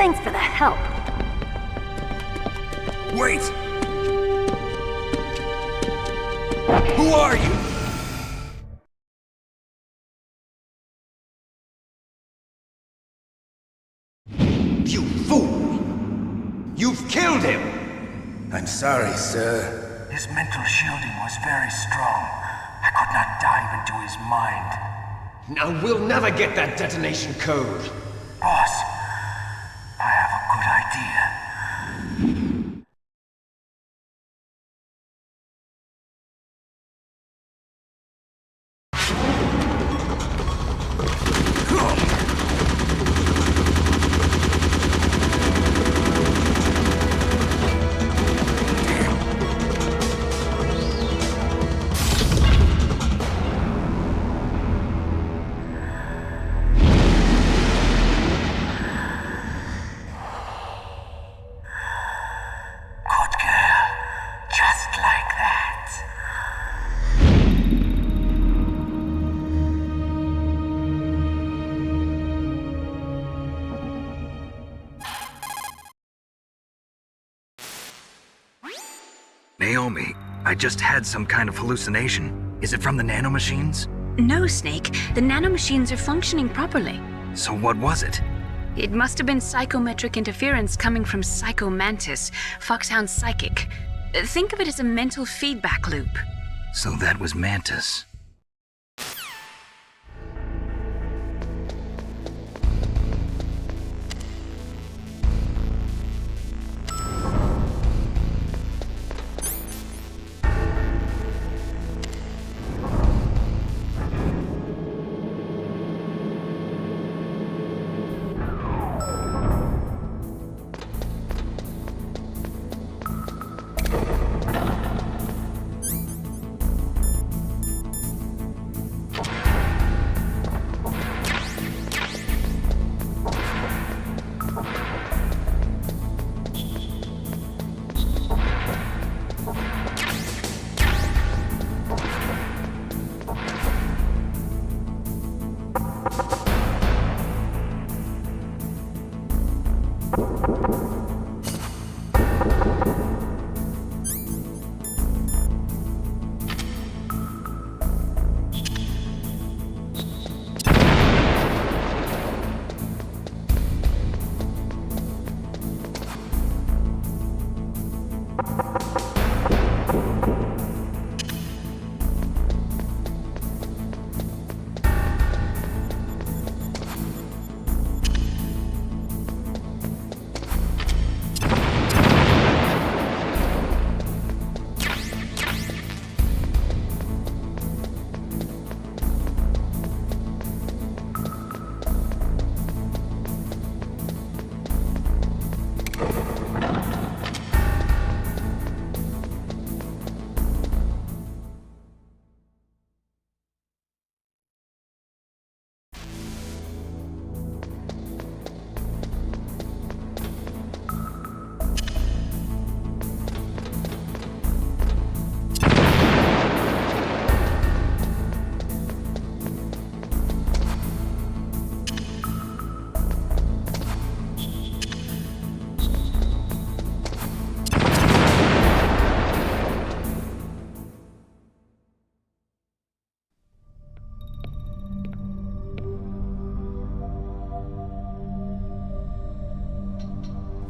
Thanks for the help. Wait! Who are you? You fool! You've killed him! I'm sorry, sir. His mental shielding was very strong. I could not dive into his mind. Now we'll never get that detonation code. Boss, I have a good idea. Naomi, I just had some kind of hallucination. Is it from the nanomachines? No, Snake. The nanomachines are functioning properly. So what was it? It must have been psychometric interference coming from Psycho Mantis, Foxhound's psychic. Think of it as a mental feedback loop. So that was Mantis.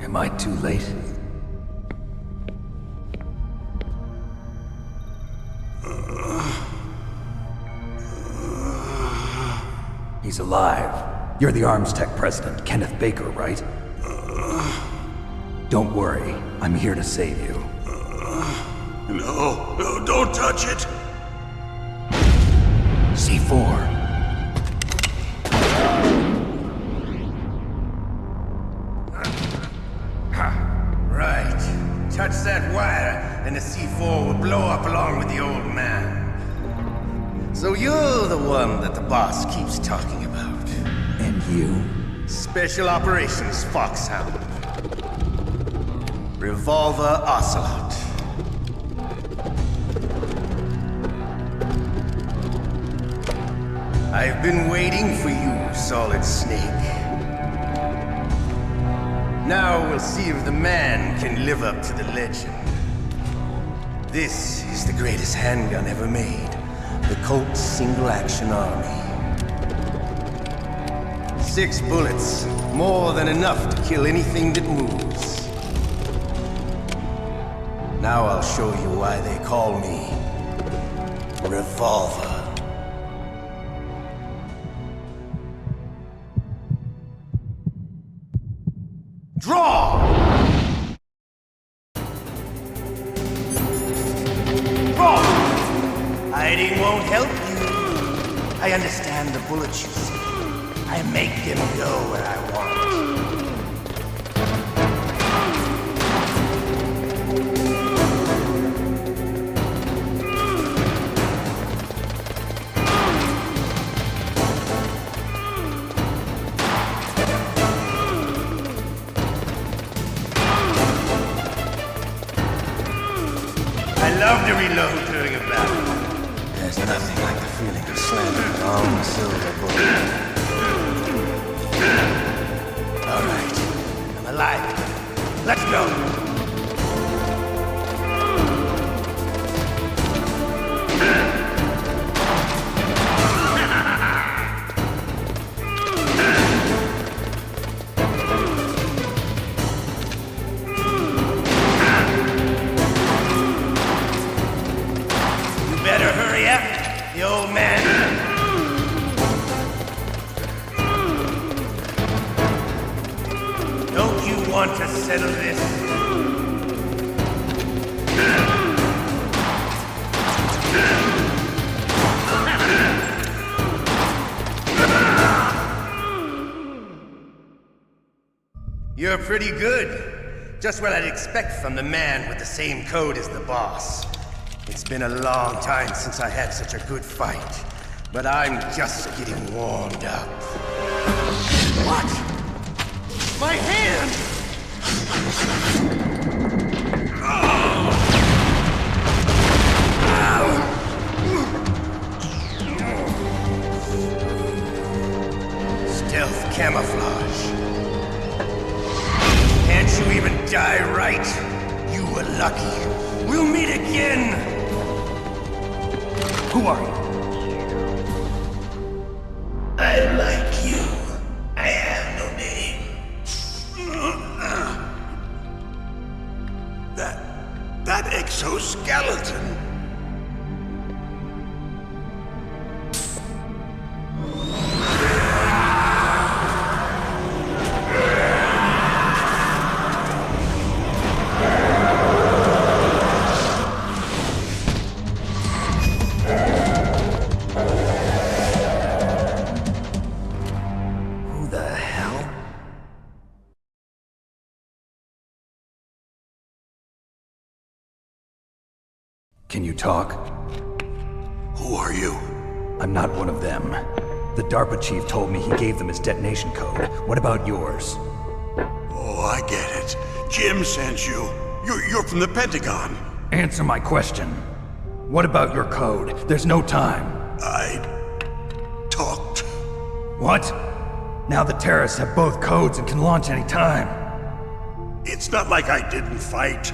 Am I too late? He's alive. You're the Arms Tech president, Kenneth Baker, right? Don't worry. I'm here to save you. No, don't touch it! C4. Right. Touch that wire, and the C4 will blow up along with the old man. So you're the one that the boss keeps talking about. And you? Special Operations Foxhound. Revolver Ocelot. I've been waiting for you, Solid Snake. Now we'll see if the man can live up to the legend. This is the greatest handgun ever made. The Colt Single-Action Army. 6 bullets, more than enough to kill anything that moves. Now I'll show you why they call me Revolver. Draw! Draw! Hiding won't help you. I understand the bullets you see. I make them go where I want. I love to reload during a battle. There's nothing like the feeling of slamming a long silver bullet. All right, I'm alive. Let's go. You better hurry up, the old man. Want to settle this? You're pretty good. Just what I'd expect from the man with the same code as the boss. It's been a long time since I had such a good fight, but I'm just getting warmed up. What? My hand! Stealth camouflage. Can't you even die right? You were lucky. We'll meet again! Who are you? I like you. I have no name. That exoskeleton. Who the hell? Can you talk? Who are you? I'm not one of them. The DARPA chief told me he gave them his detonation code. What about yours? Oh, I get it. Jim sent you. You're from the Pentagon. Answer my question. What about your code? There's no time. I talked. What? Now the terrorists have both codes and can launch any time. It's not like I didn't fight.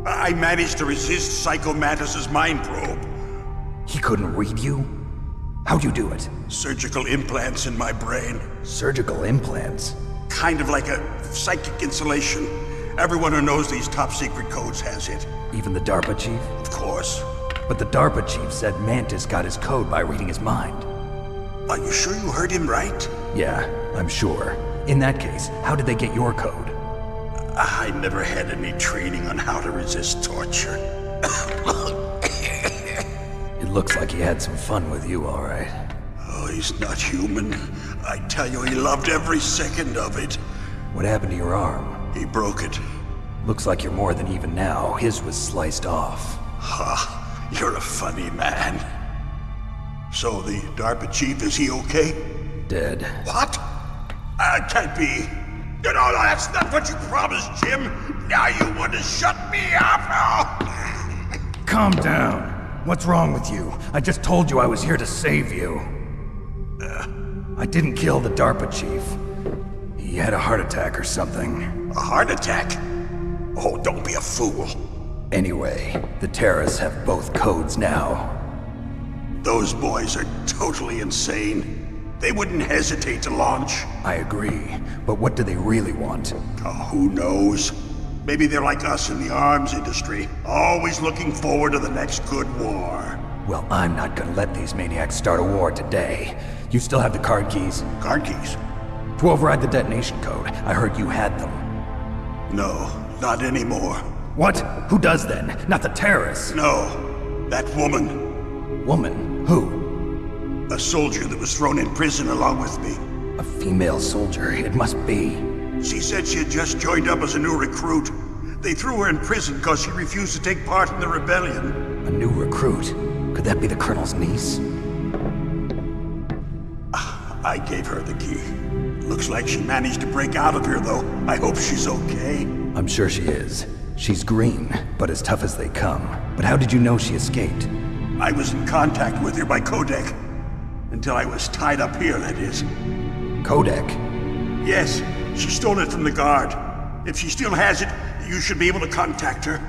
I managed to resist Psycho Mantis' mind probe. He couldn't read you? How'd you do it? Surgical implants in my brain. Surgical implants? Kind of like a psychic insulation. Everyone who knows these top secret codes has it. Even the DARPA chief? Of course. But the DARPA chief said Mantis got his code by reading his mind. Are you sure you heard him right? Yeah, I'm sure. In that case, how did they get your code? I never had any training on how to resist torture. It looks like he had some fun with you, all right. Oh, he's not human. I tell you, he loved every second of it. What happened to your arm? He broke it. Looks like you're more than even now. His was sliced off. Ha, you're a funny man. So the DARPA chief, is he okay? Dead. What? Can't be. No, that's not what you promised, Jim. Now you want to shut me up? Calm down. What's wrong with you? I just told you I was here to save you. I didn't kill the DARPA chief. He had a heart attack or something. A heart attack? Oh, don't be a fool. Anyway, the terrorists have both codes now. Those boys are totally insane. They wouldn't hesitate to launch. I agree, but what do they really want? Oh, who knows? Maybe they're like us in the arms industry, always looking forward to the next good war. Well, I'm not gonna let these maniacs start a war today. You still have the card keys? Card keys? To override the detonation code. I heard you had them. No, not anymore. What? Who does then? Not the terrorists? No, that woman. Woman? Who? A soldier that was thrown in prison along with me. A female soldier, it must be. She said she had just joined up as a new recruit. They threw her in prison because she refused to take part in the rebellion. A new recruit? Could that be the Colonel's niece? I gave her the key. Looks like she managed to break out of here, though. I hope she's okay. I'm sure she is. She's green, but as tough as they come. But how did you know she escaped? I was in contact with her by CODEC. Until I was tied up here, that is. CODEC? Yes, she stole it from the guard. If she still has it, you should be able to contact her.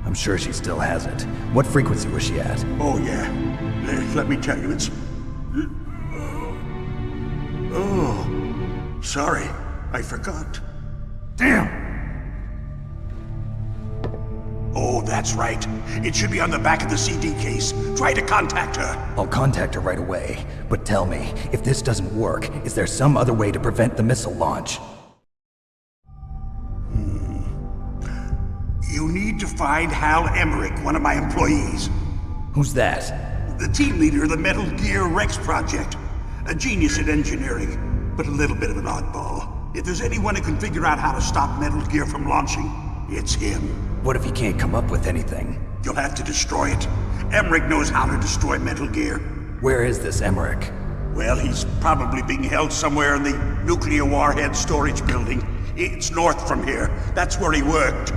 I'm sure she still has it. What frequency was she at? Oh, yeah. Let me tell you, it's... Oh, sorry. I forgot. Damn! Oh, that's right. It should be on the back of the CD case. Try to contact her. I'll contact her right away. But tell me, if this doesn't work, is there some other way to prevent the missile launch? You need to find Hal Emmerich, one of my employees. Who's that? The team leader of the Metal Gear Rex project. A genius at engineering, but a little bit of an oddball. If there's anyone who can figure out how to stop Metal Gear from launching, it's him. What if he can't come up with anything? You'll have to destroy it. Emmerich knows how to destroy Metal Gear. Where is this Emmerich? Well, he's probably being held somewhere in the nuclear warhead storage building. It's north from here. That's where he worked.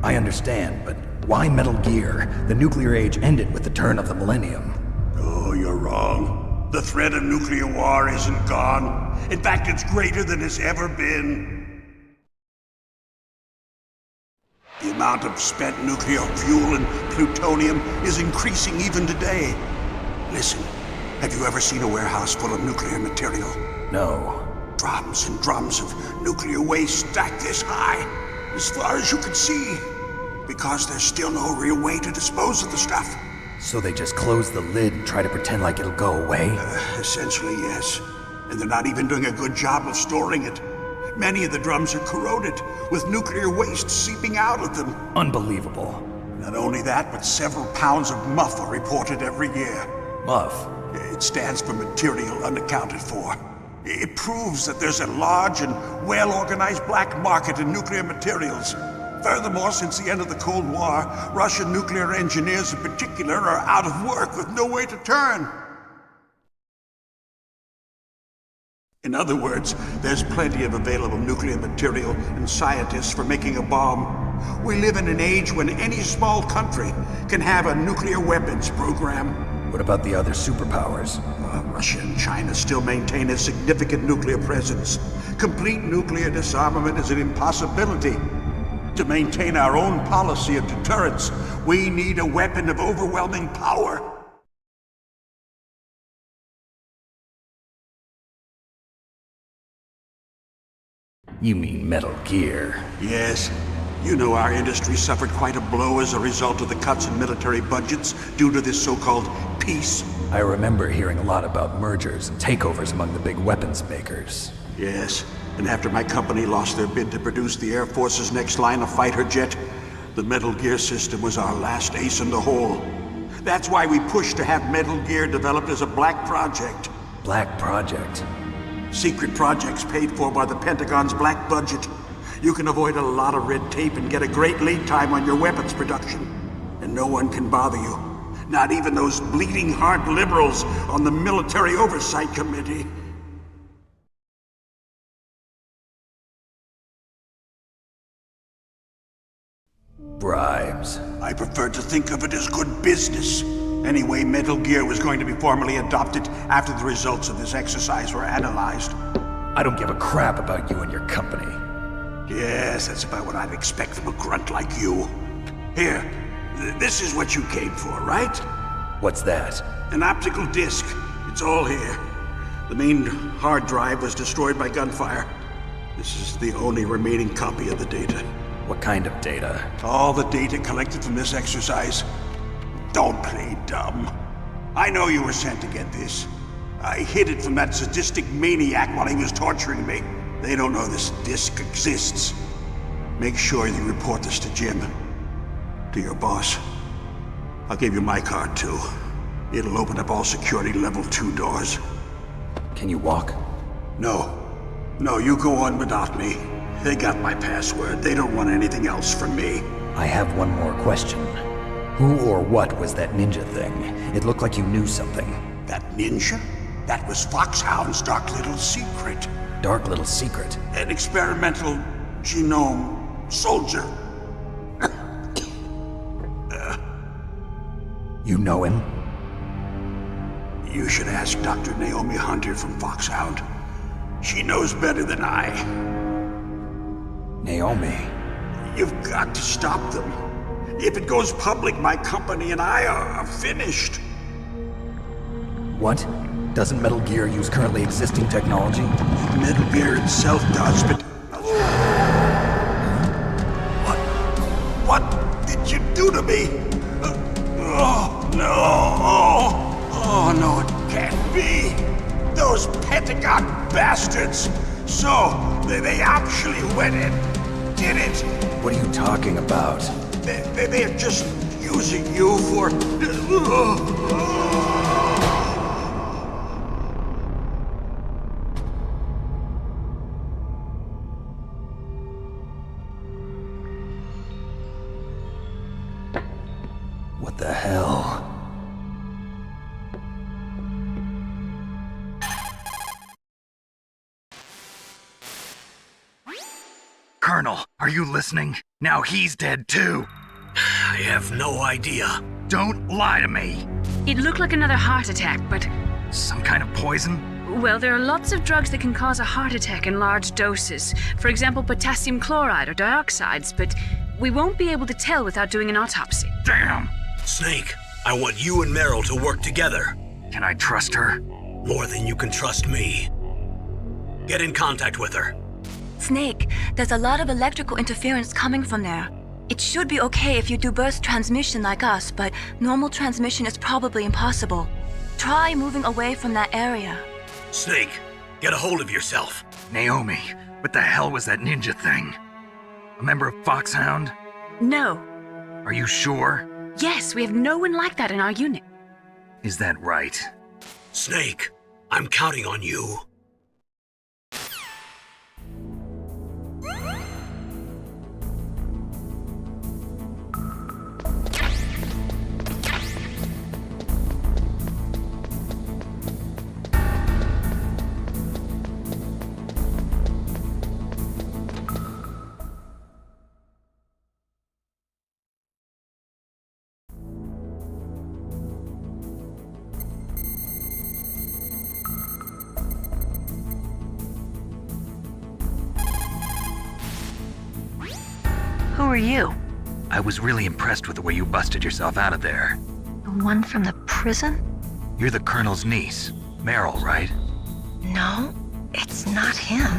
I understand, but why Metal Gear? The nuclear age ended with the turn of the millennium. Oh, you're wrong. The threat of nuclear war isn't gone. In fact, it's greater than it's ever been. The amount of spent nuclear fuel and plutonium is increasing even today. Listen, have you ever seen a warehouse full of nuclear material? No. Drums and drums of nuclear waste stacked this high, as far as you can see. Because there's still no real way to dispose of the stuff. So they just close the lid and try to pretend like it'll go away? Essentially, yes. And they're not even doing a good job of storing it. Many of the drums are corroded, with nuclear waste seeping out of them. Unbelievable. Not only that, but several pounds of MUF are reported every year. MUF? It stands for material unaccounted for. It proves that there's a large and well-organized black market in nuclear materials. Furthermore, since the end of the Cold War, Russian nuclear engineers in particular are out of work with no way to turn. In other words, there's plenty of available nuclear material and scientists for making a bomb. We live in an age when any small country can have a nuclear weapons program. What about the other superpowers? Russia and China still maintain a significant nuclear presence. Complete nuclear disarmament is an impossibility. To maintain our own policy of deterrence, we need a weapon of overwhelming power. You mean Metal Gear? Yes. You know our industry suffered quite a blow as a result of the cuts in military budgets due to this so-called peace. I remember hearing a lot about mergers and takeovers among the big weapons makers. Yes, and after my company lost their bid to produce the Air Force's next line of fighter jet, the Metal Gear system was our last ace in the hole. That's why we pushed to have Metal Gear developed as a black project. Black project? Secret projects paid for by the Pentagon's black budget. You can avoid a lot of red tape and get a great lead time on your weapons production. And no one can bother you. Not even those bleeding heart liberals on the Military Oversight Committee. Bribes. I prefer to think of it as good business. Anyway, Metal Gear was going to be formally adopted after the results of this exercise were analyzed. I don't give a crap about you and your company. Yes, that's about what I'd expect from a grunt like you. Here, this is what you came for, right? What's that? An optical disc. It's all here. The main hard drive was destroyed by gunfire. This is the only remaining copy of the data. What kind of data? All the data collected from this exercise. Don't play dumb. I know you were sent to get this. I hid it from that sadistic maniac while he was torturing me. They don't know this disc exists. Make sure you report this to Jim. To your boss. I'll give you my card too. It'll open up all security level 2 doors. Can you walk? No. No, you go on without me. They got my password. They don't want anything else from me. I have one more question. Who or what was that ninja thing? It looked like you knew something. That ninja? That was Foxhound's dark little secret. Dark little secret? An experimental genome soldier. You know him? You should ask Dr. Naomi Hunter from Foxhound. She knows better than I. Naomi? You've got to stop them. If it goes public, my company and I are finished. What? Doesn't Metal Gear use currently existing technology? Metal Gear itself does, but... What did you do to me? Oh, no! Oh, no, it can't be! Those Pentagon bastards! So, they actually went and did it! What are you talking about? They're just using you for... What the hell? Colonel, are you listening? Now he's dead too. I have no idea. Don't lie to me. It looked like another heart attack, but... Some kind of poison? Well, there are lots of drugs that can cause a heart attack in large doses. For example, potassium chloride or dioxides, but we won't be able to tell without doing an autopsy. Damn! Snake, I want you and Meryl to work together. Can I trust her? More than you can trust me. Get in contact with her. Snake, there's a lot of electrical interference coming from there. It should be okay if you do burst transmission like us, but normal transmission is probably impossible. Try moving away from that area. Snake, get a hold of yourself. Naomi, what the hell was that ninja thing? A member of Foxhound? No. Are you sure? Yes, we have no one like that in our unit. Is that right? Snake, I'm counting on you. Who are you? I was really impressed with the way you busted yourself out of there. The one from the prison? You're the Colonel's niece, Meryl, right? No, it's not him.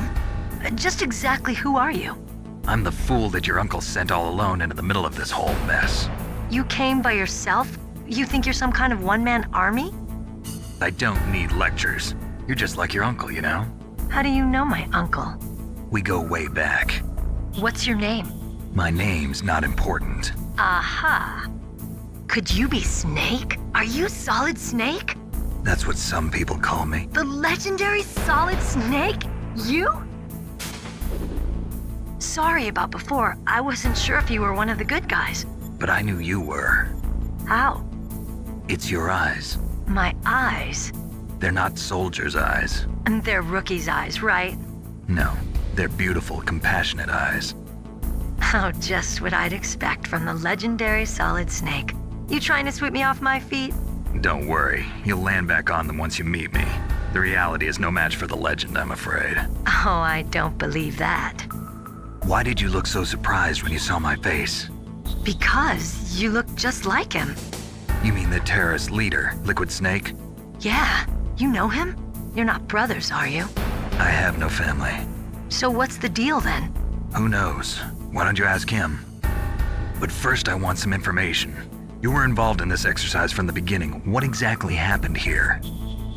Just exactly who are you? I'm the fool that your uncle sent all alone into the middle of this whole mess. You came by yourself? You think you're some kind of one-man army? I don't need lectures. You're just like your uncle, you know? How do you know my uncle? We go way back. What's your name? My name's not important. Aha. Could you be Snake? Are you Solid Snake? That's what some people call me. The legendary Solid Snake? You? Sorry about before. I wasn't sure if you were one of the good guys. But I knew you were. How? It's your eyes. My eyes? They're not soldiers' eyes. And they're rookies' eyes, right? No, they're beautiful, compassionate eyes. Oh, just what I'd expect from the legendary Solid Snake. You trying to sweep me off my feet? Don't worry, you'll land back on them once you meet me. The reality is no match for the legend, I'm afraid. Oh, I don't believe that. Why did you look so surprised when you saw my face? Because you look just like him. You mean the terrorist leader, Liquid Snake? Yeah, you know him? You're not brothers, are you? I have no family. So what's the deal then? Who knows? Why don't you ask him? But first I want some information. You were involved in this exercise from the beginning. What exactly happened here?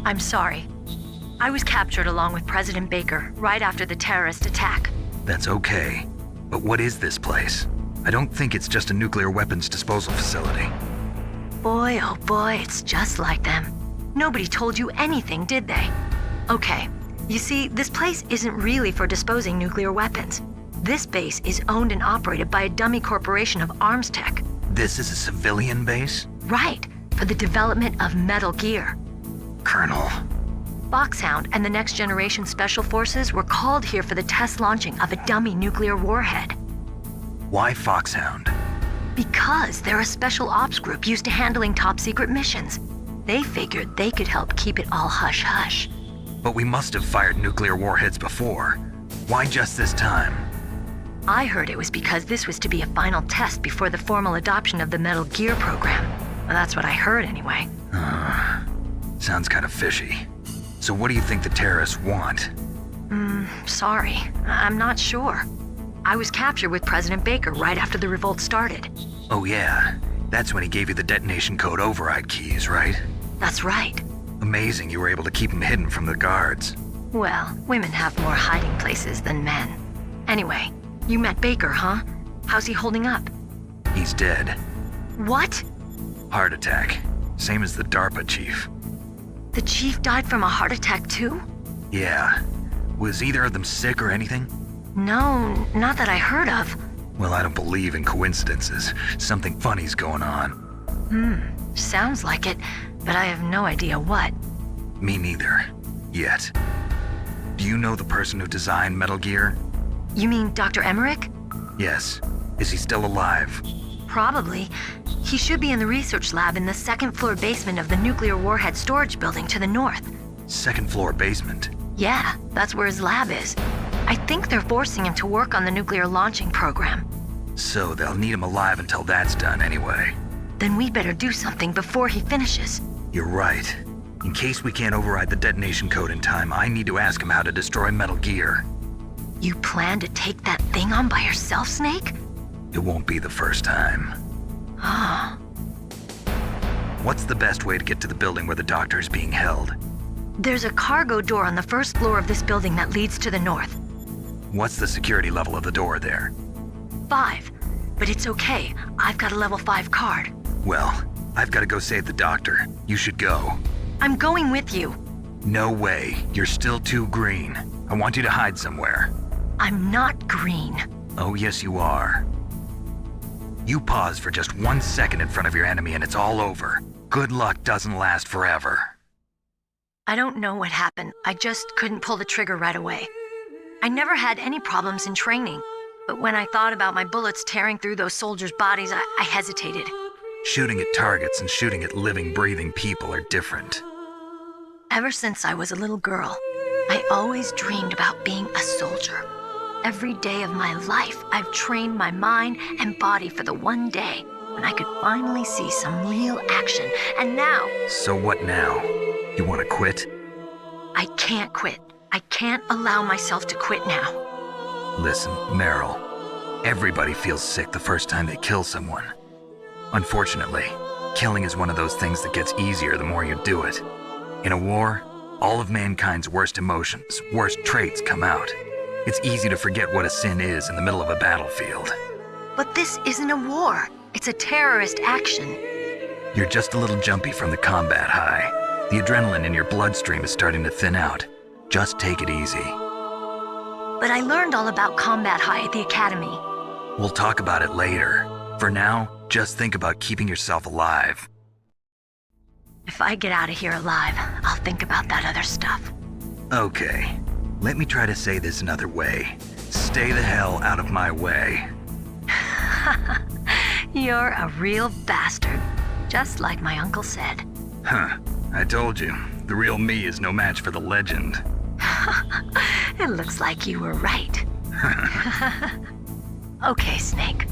I'm sorry. I was captured along with President Baker right after the terrorist attack. That's okay. But what is this place? I don't think it's just a nuclear weapons disposal facility. Boy, oh boy, it's just like them. Nobody told you anything, did they? Okay, you see, this place isn't really for disposing nuclear weapons. This base is owned and operated by a dummy corporation of arms tech. This is a civilian base? Right, for the development of Metal Gear. Colonel. Foxhound and the Next Generation Special Forces were called here for the test launching of a dummy nuclear warhead. Why Foxhound? Because they're a special ops group used to handling top secret missions. They figured they could help keep it all hush-hush. But we must have fired nuclear warheads before. Why just this time? I heard it was because this was to be a final test before the formal adoption of the Metal Gear program. Well, that's what I heard anyway. Sounds kind of fishy. So what do you think the terrorists want? Sorry. I'm not sure. I was captured with President Baker right after the revolt started. Oh yeah, that's when he gave you the detonation code override keys, right? That's right. Amazing you were able to keep him hidden from the guards. Well, women have more hiding places than men. Anyway, you met Baker, huh? How's he holding up? He's dead. What? Heart attack. Same as the DARPA chief. The chief died from a heart attack too? Yeah. Was either of them sick or anything? No, not that I heard of. Well, I don't believe in coincidences. Something funny's going on. Sounds like it, but I have no idea what. Me neither. Yet. Do you know the person who designed Metal Gear? You mean Dr. Emmerich? Yes. Is he still alive? Probably. He should be in the research lab in the second floor basement of the nuclear warhead storage building to the north. Second floor basement? Yeah, that's where his lab is. I think they're forcing him to work on the nuclear launching program. So they'll need him alive until that's done anyway. Then we better do something before he finishes. You're right. In case we can't override the detonation code in time, I need to ask him how to destroy Metal Gear. You plan to take that thing on by yourself, Snake? It won't be the first time. Ah. What's the best way to get to the building where the doctor is being held? There's a cargo door on the first floor of this building that leads to the north. What's the security level of the door there? 5. But it's okay. I've got a level 5 card. Well, I've got to go save the doctor. You should go. I'm going with you. No way. You're still too green. I want you to hide somewhere. I'm not green. Oh, yes, you are. You pause for just 1 second in front of your enemy and it's all over. Good luck doesn't last forever. I don't know what happened. I just couldn't pull the trigger right away. I never had any problems in training, but when I thought about my bullets tearing through those soldiers' bodies, I hesitated. Shooting at targets and shooting at living, breathing people are different. Ever since I was a little girl, I always dreamed about being a soldier. Every day of my life, I've trained my mind and body for the one day when I could finally see some real action, and now... So what now? You want to quit? I can't quit. I can't allow myself to quit now. Listen, Meryl. Everybody feels sick the first time they kill someone. Unfortunately, killing is one of those things that gets easier the more you do it. In a war, all of mankind's worst emotions, worst traits come out. It's easy to forget what a sin is in the middle of a battlefield. But this isn't a war. It's a terrorist action. You're just a little jumpy from the combat high. The adrenaline in your bloodstream is starting to thin out. Just take it easy. But I learned all about combat high at the academy. We'll talk about it later. For now, just think about keeping yourself alive. If I get out of here alive, I'll think about that other stuff. Okay. Let me try to say this another way. Stay the hell out of my way. You're a real bastard. Just like my uncle said. Huh. I told you. The real me is no match for the legend. It looks like you were right. Okay, Snake.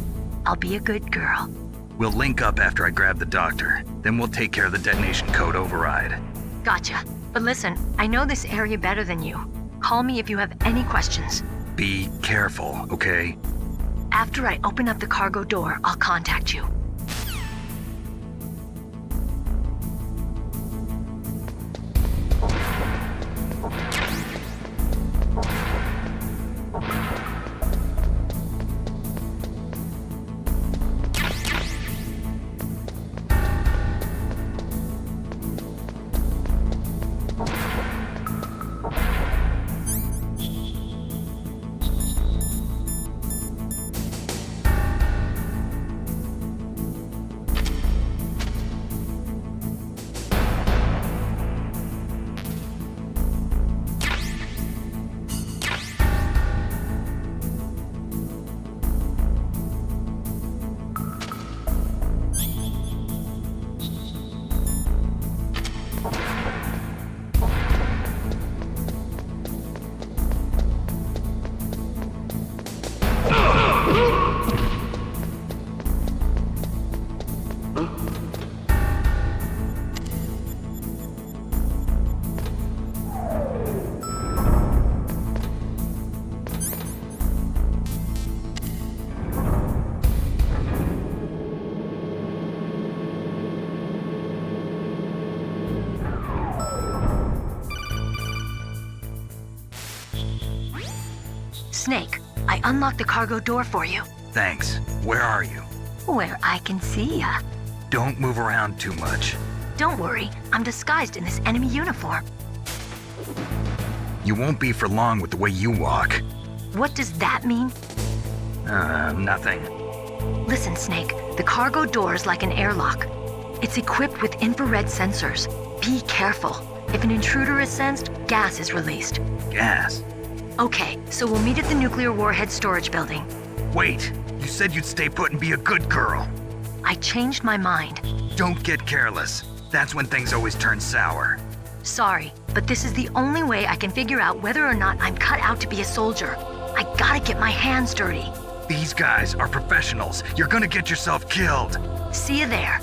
I'll be a good girl. We'll link up after I grab the doctor. Then we'll take care of the detonation code override. Gotcha. But listen, I know this area better than you. Call me if you have any questions. Be careful, okay? After I open up the cargo door, I'll contact you. Snake, I unlocked the cargo door for you. Thanks. Where are you? Where I can see ya. Don't move around too much. Don't worry, I'm disguised in this enemy uniform. You won't be for long with the way you walk. What does that mean? Nothing. Listen, Snake, the cargo door is like an airlock. It's equipped with infrared sensors. Be careful. If an intruder is sensed, gas is released. Gas? Okay, so we'll meet at the nuclear warhead storage building. Wait, you said you'd stay put and be a good girl. I changed my mind. Don't get careless. That's when things always turn sour. Sorry, but this is the only way I can figure out whether or not I'm cut out to be a soldier. I gotta get my hands dirty. These guys are professionals. You're gonna get yourself killed. See you there.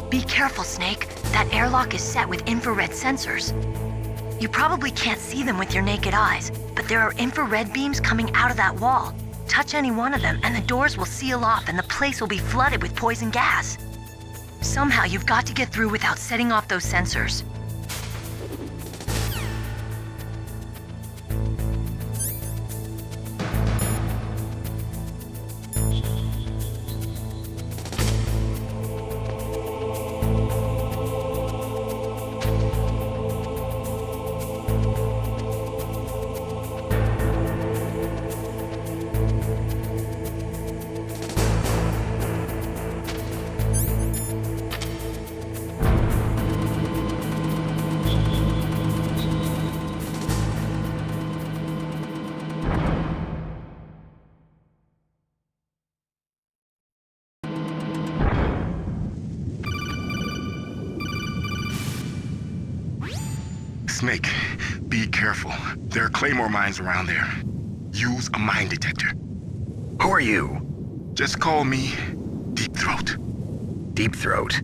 Be careful, Snake. That airlock is set with infrared sensors. You probably can't see them with your naked eyes, but there are infrared beams coming out of that wall. Touch any one of them and the doors will seal off and the place will be flooded with poison gas. Somehow you've got to get through without setting off those sensors. Snake, be careful. There are claymore mines around there. Use a mine detector. Who are you? Just call me Deep Throat. Deep Throat?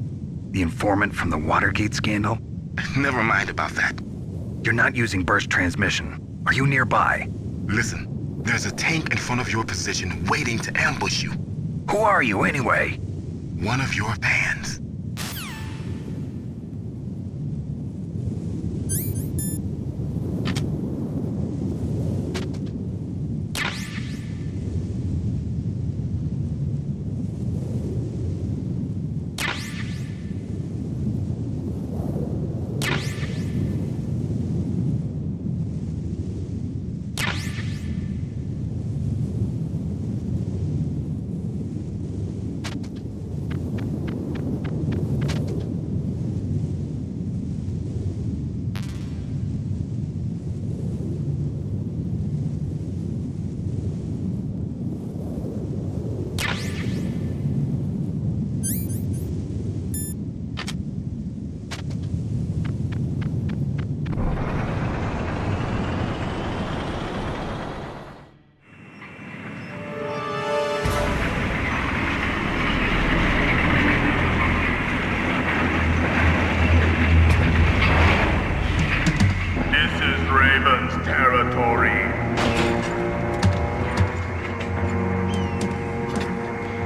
The informant from the Watergate scandal? Never mind about that. You're not using burst transmission. Are you nearby? Listen, there's a tank in front of your position waiting to ambush you. Who are you anyway? One of your fans.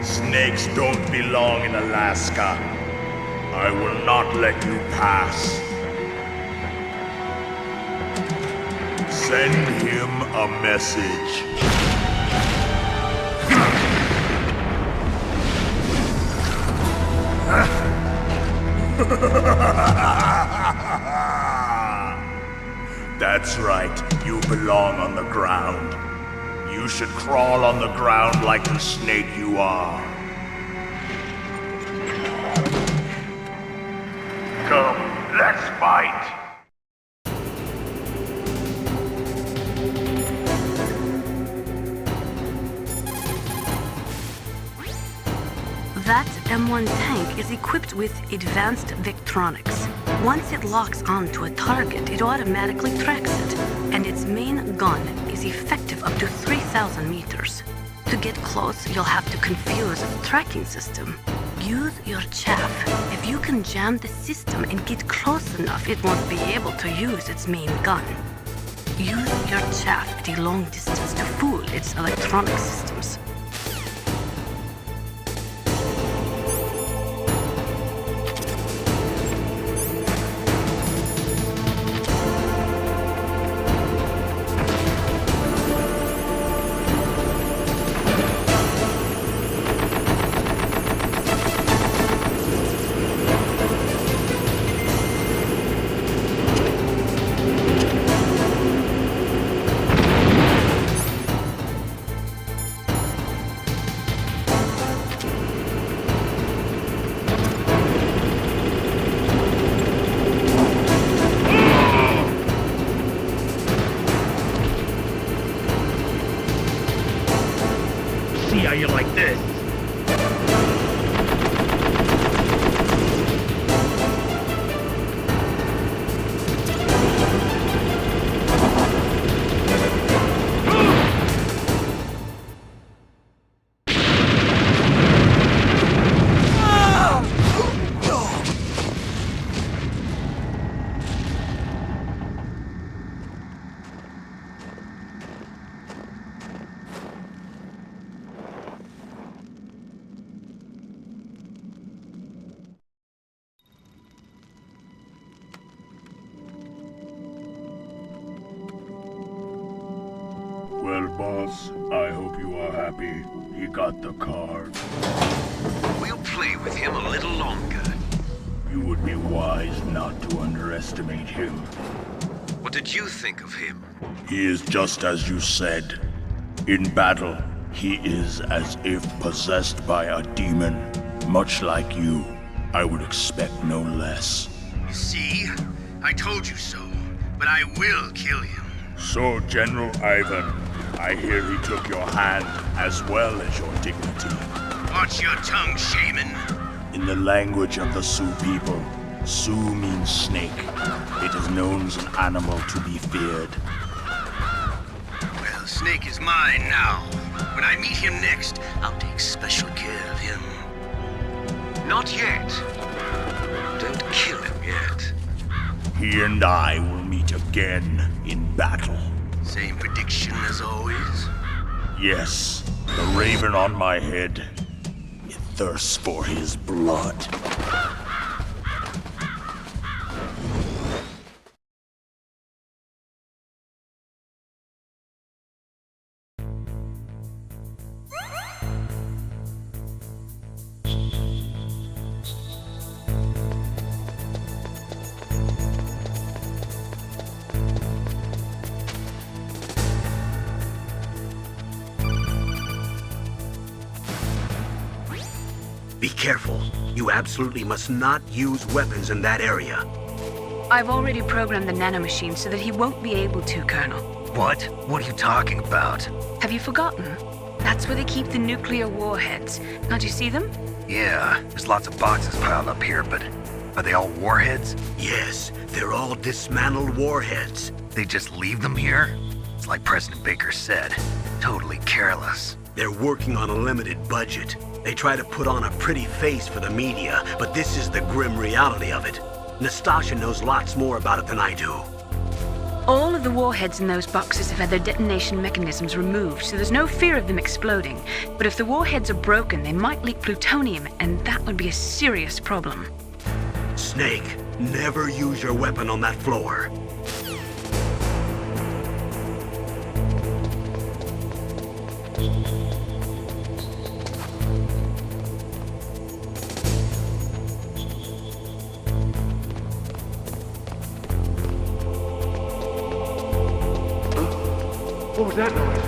Snakes don't belong in Alaska. I will not let you pass. Send him a message. That's right, you belong on the ground. You should crawl on the ground like the snake you are. Come, let's fight! That M1 tank is equipped with advanced Victronics. Once it locks onto a target, it automatically tracks it, and its main gun is effective up to 3,000 meters. To get close, you'll have to confuse the tracking system. Use your chaff. If you can jam the system and get close enough, it won't be able to use its main gun. Use your chaff at a long distance to fool its electronic systems. Well, boss, I hope you are happy. He got the card. We'll play with him a little longer. You would be wise not to underestimate him. What did you think of him? He is just as you said. In battle, he is as if possessed by a demon. Much like you, I would expect no less. You see? I told you so, but I will kill him. So, General Ivan, I hear he took your hand as well as your dignity. Watch your tongue, shaman. In the language of the Sioux people, Sioux means snake. It is known as an animal to be feared. Well, Snake is mine now. When I meet him next, I'll take special care of him. Not yet. Don't kill him yet. He and I will meet again in battle. Same prediction as always? Yes, the raven on my head. It thirsts for his blood. Be careful. You absolutely must not use weapons in that area. I've already programmed the nanomachine so that he won't be able to, Colonel. What? What are you talking about? Have you forgotten? That's where they keep the nuclear warheads. Can't you see them? Yeah, there's lots of boxes piled up here, but are they all warheads? Yes, they're all dismantled warheads. They just leave them here? It's like President Baker said, totally careless. They're working on a limited budget. They try to put on a pretty face for the media, but this is the grim reality of it. Nastasha knows lots more about it than I do. All of the warheads in those boxes have had their detonation mechanisms removed, so there's no fear of them exploding. But if the warheads are broken, they might leak plutonium, and that would be a serious problem. Snake, never use your weapon on that floor. What was that noise?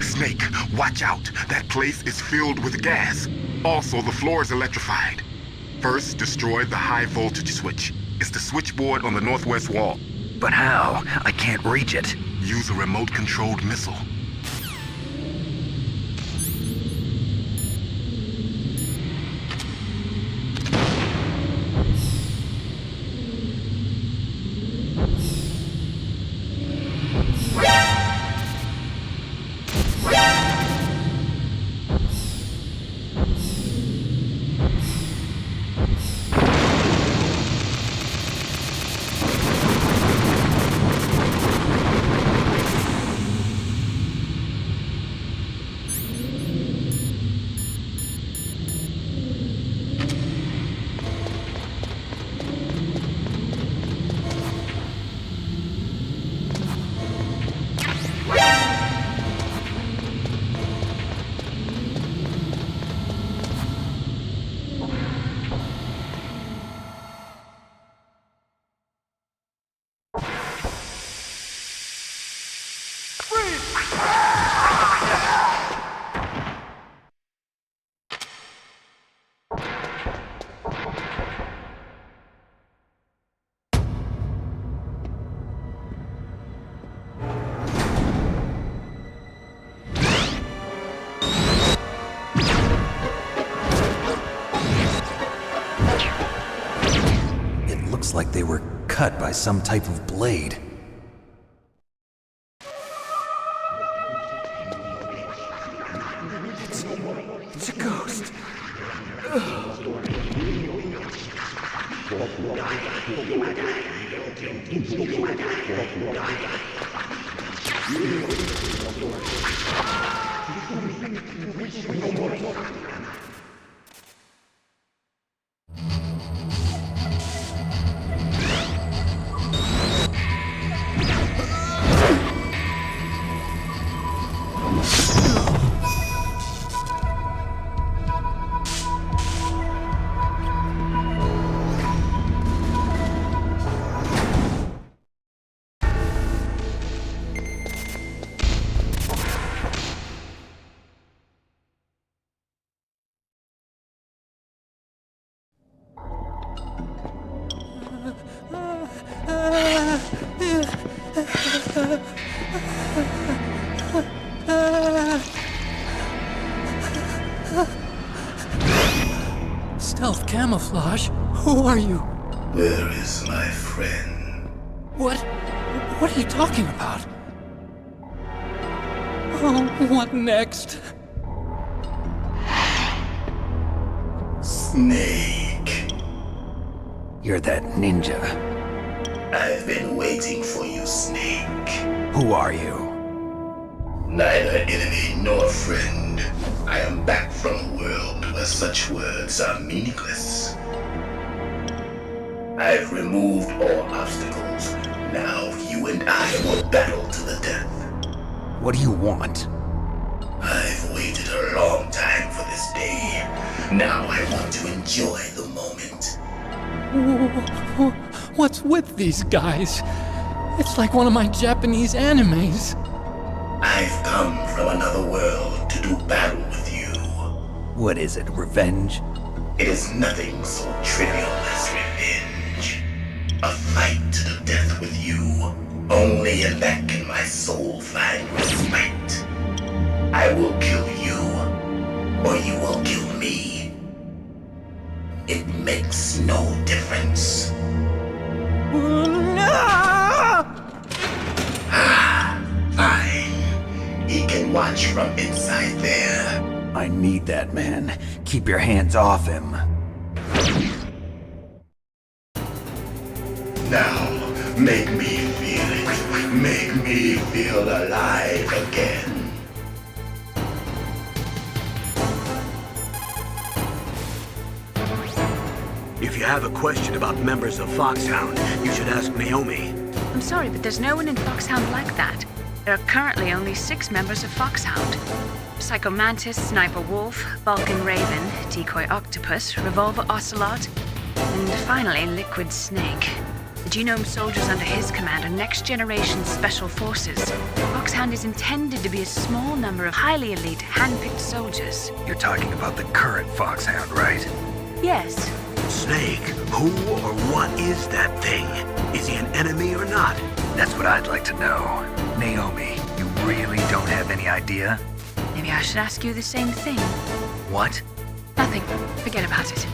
Snake, watch out. That place is filled with gas. Also, the floor is electrified. First, destroy the high voltage switch. It's the switchboard on the northwest wall. But how? I can't reach it. Use a remote-controlled missile. Like they were cut by some type of blade. It's a ghost. Stealth camouflage? Who are you? Where is my friend? What are you talking about? Oh, what next? Snake. You're that ninja. I've been waiting for you, Snake. Who are you? Neither enemy nor friend. I am back from a world where such words are meaningless. I've removed all obstacles. Now you and I will battle to the death. What do you want? I've waited a long time for this day. Now I want to enjoy the moment. What's with these guys? It's like one of my Japanese animes. I've come from another world to do battle with you. What is it, revenge? It is nothing so trivial as revenge. A fight to the death with you. Only in that can my soul find respite. I will kill you, or you will kill me. It makes no difference. Fine. He can watch from inside there. I need that man. Keep your hands off him. Now, make me feel it. Make me feel alive again. If you have a question about members of Foxhound, you should ask Naomi. I'm sorry, but there's no one in Foxhound like that. There are currently only 6 members of Foxhound. Psycho Mantis, Sniper Wolf, Vulcan Raven, Decoy Octopus, Revolver Ocelot, and finally Liquid Snake. The genome soldiers under his command are next-generation special forces. Foxhound is intended to be a small number of highly elite, hand-picked soldiers. You're talking about the current Foxhound, right? Yes. Snake, who or what is that thing? Is he an enemy or not? That's what I'd like to know. Naomi, you really don't have any idea? Maybe I should ask you the same thing. What? Nothing. Forget about it.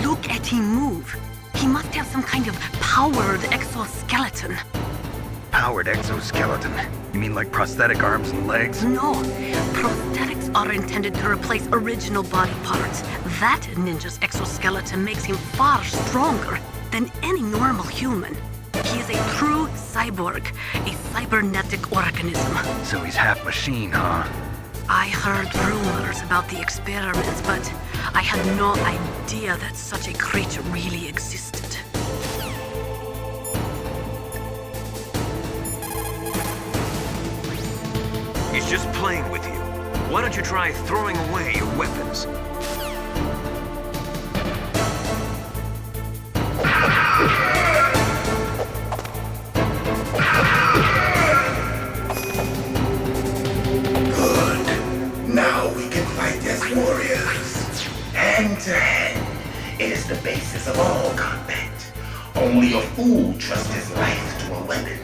Look at him move. He must have some kind of powered exoskeleton. Powered exoskeleton? You mean like prosthetic arms and legs? No. Prosthetics are intended to replace original body parts. That ninja's exoskeleton makes him far stronger than any normal human. He is a true cyborg, a cybernetic organism. So he's half machine, huh? I heard rumors about the experiments, but I had no idea that such a creature really existed. He's just playing with you. Why don't you try throwing away your weapons? Hand-to-hand, it is the basis of all combat. Only a fool trusts his life to a weapon.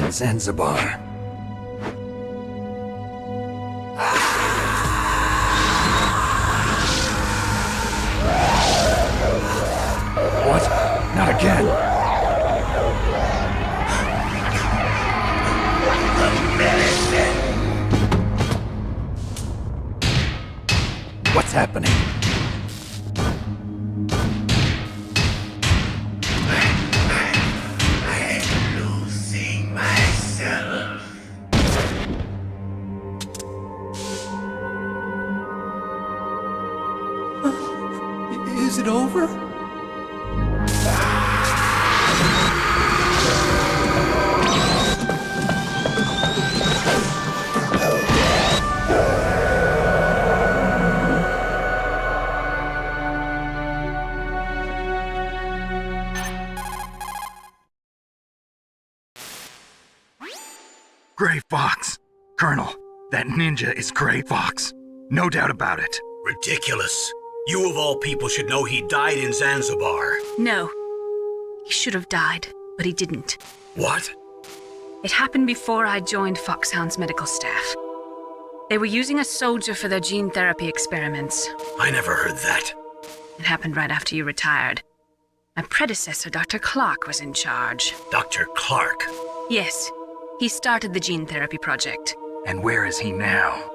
In Zanzibar. What? Not again! What's happening? Is it over? Gray Fox. Colonel, that ninja is Gray Fox. No doubt about it. Ridiculous. You of all people should know he died in Zanzibar. No. He should have died, but he didn't. What? It happened before I joined Foxhound's medical staff. They were using a soldier for their gene therapy experiments. I never heard that. It happened right after you retired. My predecessor, Dr. Clark, was in charge. Dr. Clark? Yes. He started the gene therapy project. And where is he now?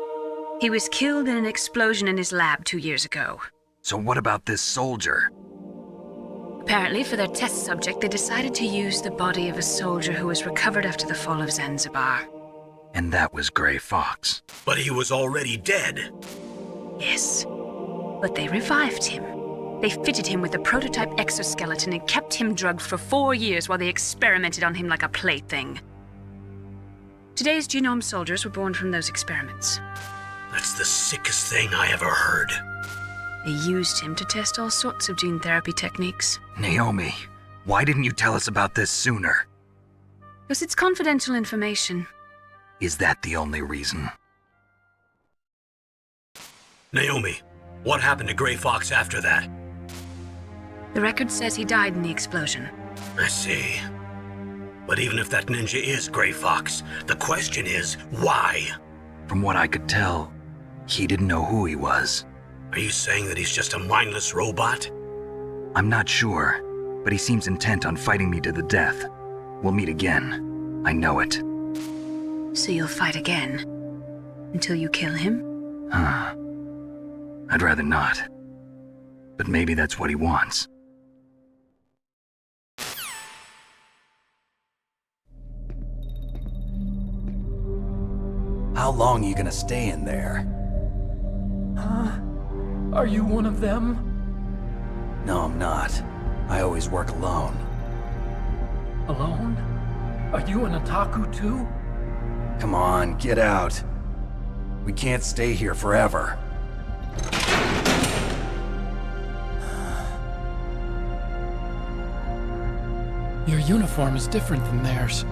He was killed in an explosion in his lab 2 years ago. So what about this soldier? Apparently, for their test subject, they decided to use the body of a soldier who was recovered after the fall of Zanzibar. And that was Gray Fox. But he was already dead. Yes. But they revived him. They fitted him with a prototype exoskeleton and kept him drugged for 4 years while they experimented on him like a plaything. Today's genome soldiers were born from those experiments. That's the sickest thing I ever heard. They used him to test all sorts of gene therapy techniques. Naomi, why didn't you tell us about this sooner? Because it's confidential information. Is that the only reason? Naomi, what happened to Gray Fox after that? The record says he died in the explosion. I see. But even if that ninja is Gray Fox, the question is, why? From what I could tell, he didn't know who he was. Are you saying that he's just a mindless robot? I'm not sure, but he seems intent on fighting me to the death. We'll meet again. I know it. So you'll fight again? Until you kill him? I'd rather not. But maybe that's what he wants. How long are you gonna stay in there? Huh? Are you one of them? No, I'm not. I always work alone. Alone? Are you an otaku too? Come on, get out. We can't stay here forever. Your uniform is different than theirs.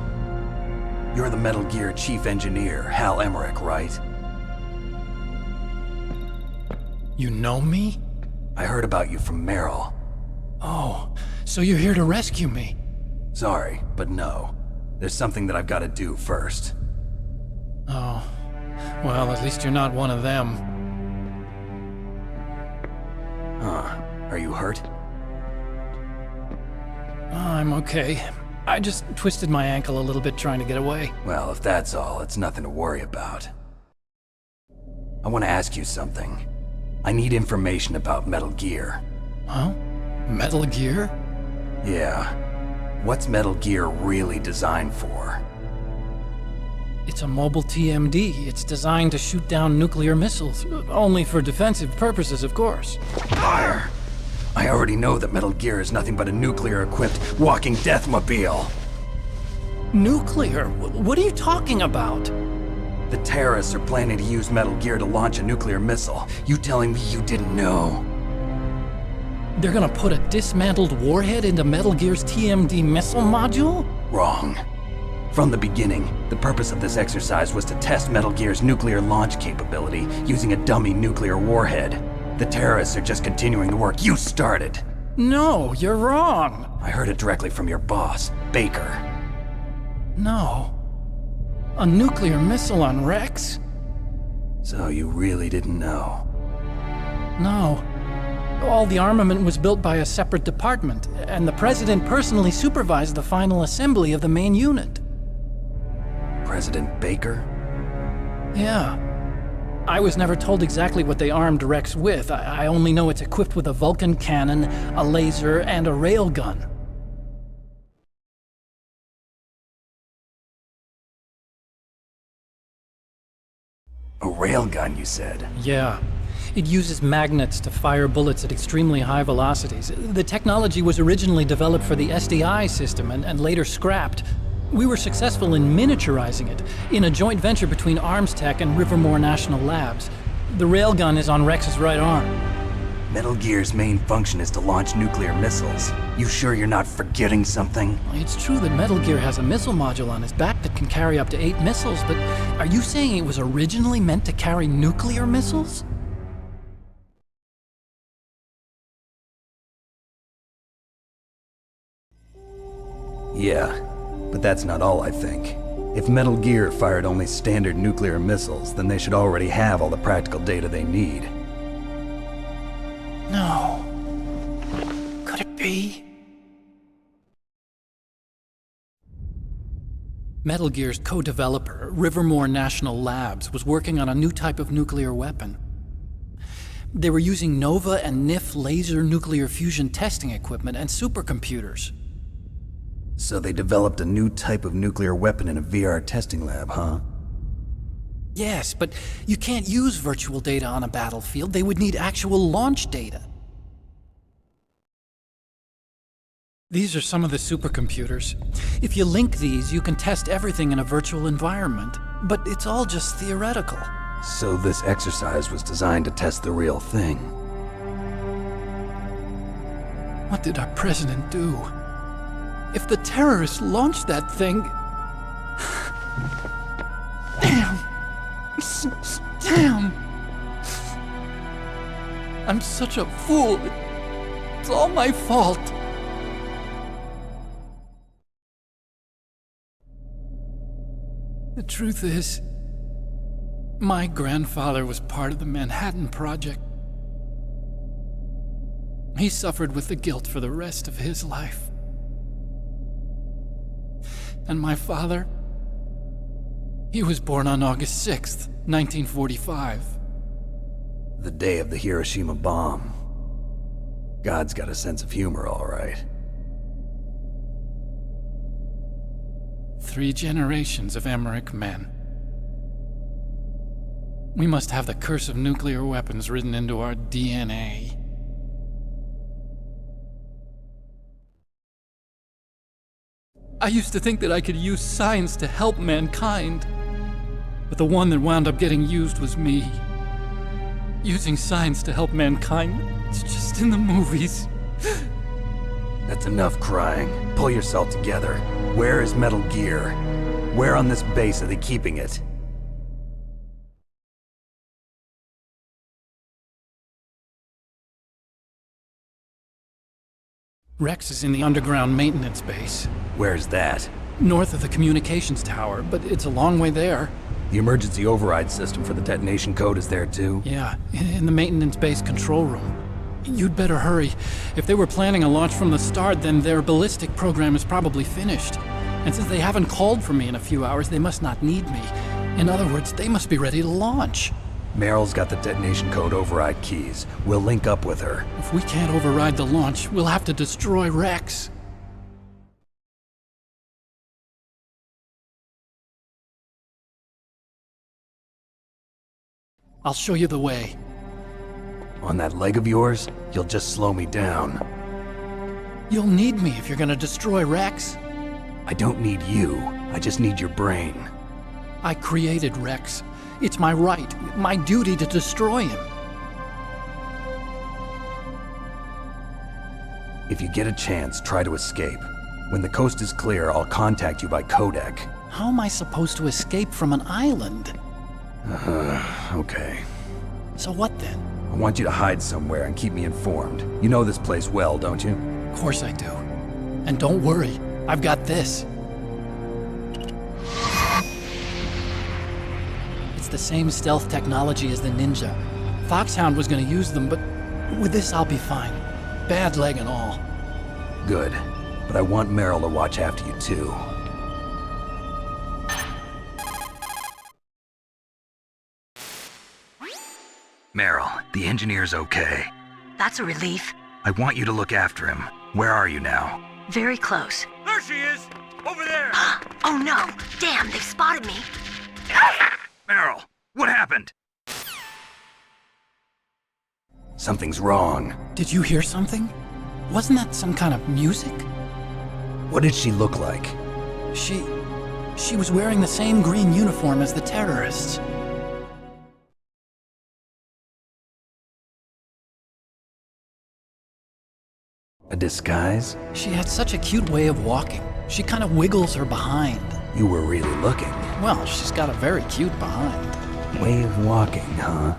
You're the Metal Gear Chief Engineer, Hal Emmerich, right? You know me? I heard about you from Meryl. Oh, so you're here to rescue me? Sorry, but no. There's something that I've got to do first. Oh. Well, at least you're not one of them. Huh. Are you hurt? I'm okay. I just twisted my ankle a little bit trying to get away. Well, if that's all, it's nothing to worry about. I want to ask you something. I need information about Metal Gear. Huh? Metal Gear? Yeah. What's Metal Gear really designed for? It's a mobile TMD. It's designed to shoot down nuclear missiles. Only for defensive purposes, of course. Fire! I already know that Metal Gear is nothing but a nuclear-equipped walking deathmobile. Nuclear? What are you talking about? The terrorists are planning to use Metal Gear to launch a nuclear missile. You telling me you didn't know? They're gonna put a dismantled warhead into Metal Gear's TMD missile module? Wrong. From the beginning, the purpose of this exercise was to test Metal Gear's nuclear launch capability using a dummy nuclear warhead. The terrorists are just continuing the work you started. No, you're wrong. I heard it directly from your boss, Baker. No. A nuclear missile on Rex? So you really didn't know? No. All the armament was built by a separate department, and the President personally supervised the final assembly of the main unit. President Baker? Yeah. I was never told exactly what they armed Rex with. I only know it's equipped with a Vulcan cannon, a laser, and a railgun. A railgun, you said? Yeah. It uses magnets to fire bullets at extremely high velocities. The technology was originally developed for the SDI system and later scrapped. We were successful in miniaturizing it, in a joint venture between Arms Tech and Rivermore National Labs. The railgun is on Rex's right arm. Metal Gear's main function is to launch nuclear missiles. You sure you're not forgetting something? It's true that Metal Gear has a missile module on his back that can carry up to 8 missiles, but are you saying it was originally meant to carry nuclear missiles? Yeah, but that's not all I think. If Metal Gear fired only standard nuclear missiles, then they should already have all the practical data they need. No. Could it be? Metal Gear's co-developer, Rivermore National Labs, was working on a new type of nuclear weapon. They were using NOVA and NIF laser nuclear fusion testing equipment and supercomputers. So they developed a new type of nuclear weapon in a VR testing lab, huh? Yes, but you can't use virtual data on a battlefield. They would need actual launch data. These are some of the supercomputers. If you link these, you can test everything in a virtual environment. But it's all just theoretical. So this exercise was designed to test the real thing. What did our president do? If the terrorists launched that thing... Damn! Damn! I'm such a fool. It's all my fault. The truth is, my grandfather was part of the Manhattan Project. He suffered with the guilt for the rest of his life. And my father, he was born on August 6th, 1945. The day of the Hiroshima bomb. God's got a sense of humor, all right. 3 generations of Emmerich men. We must have the curse of nuclear weapons written into our DNA. I used to think that I could use science to help mankind, but the one that wound up getting used was me. Using science to help mankind, it's just in the movies. That's enough crying. Pull yourself together. Where is Metal Gear? Where on this base are they keeping it? Rex is in the underground maintenance base. Where's that? North of the communications tower, but it's a long way there. The emergency override system for the detonation code is there too? Yeah, in the maintenance base control room. You'd better hurry. If they were planning a launch from the start, then their ballistic program is probably finished. And since they haven't called for me in a few hours, they must not need me. In other words, they must be ready to launch. Meryl's got the detonation code override keys. We'll link up with her. If we can't override the launch, we'll have to destroy Rex. I'll show you the way. On that leg of yours, you'll just slow me down. You'll need me if you're gonna destroy Rex. I don't need you. I just need your brain. I created Rex. It's my right, my duty to destroy him. If you get a chance, try to escape. When the coast is clear, I'll contact you by CODEC. How am I supposed to escape from an island? Okay. So what then? I want you to hide somewhere and keep me informed. You know this place well, don't you? Of course I do. And don't worry, I've got this. It's the same stealth technology as the Ninja. Foxhound was gonna use them, but with this I'll be fine. Bad leg and all. Good. But I want Meryl to watch after you too. Meryl, the engineer's okay. That's a relief. I want you to look after him. Where are you now? Very close. There she is! Over there! Oh no! Damn, they've spotted me! Meryl, what happened? Something's wrong. Did you hear something? Wasn't that some kind of music? What did she look like? She was wearing the same green uniform as the terrorists. A disguise? She had such a cute way of walking. She kind of wiggles her behind. You were really looking. Well, she's got a very cute behind. Way of walking, huh?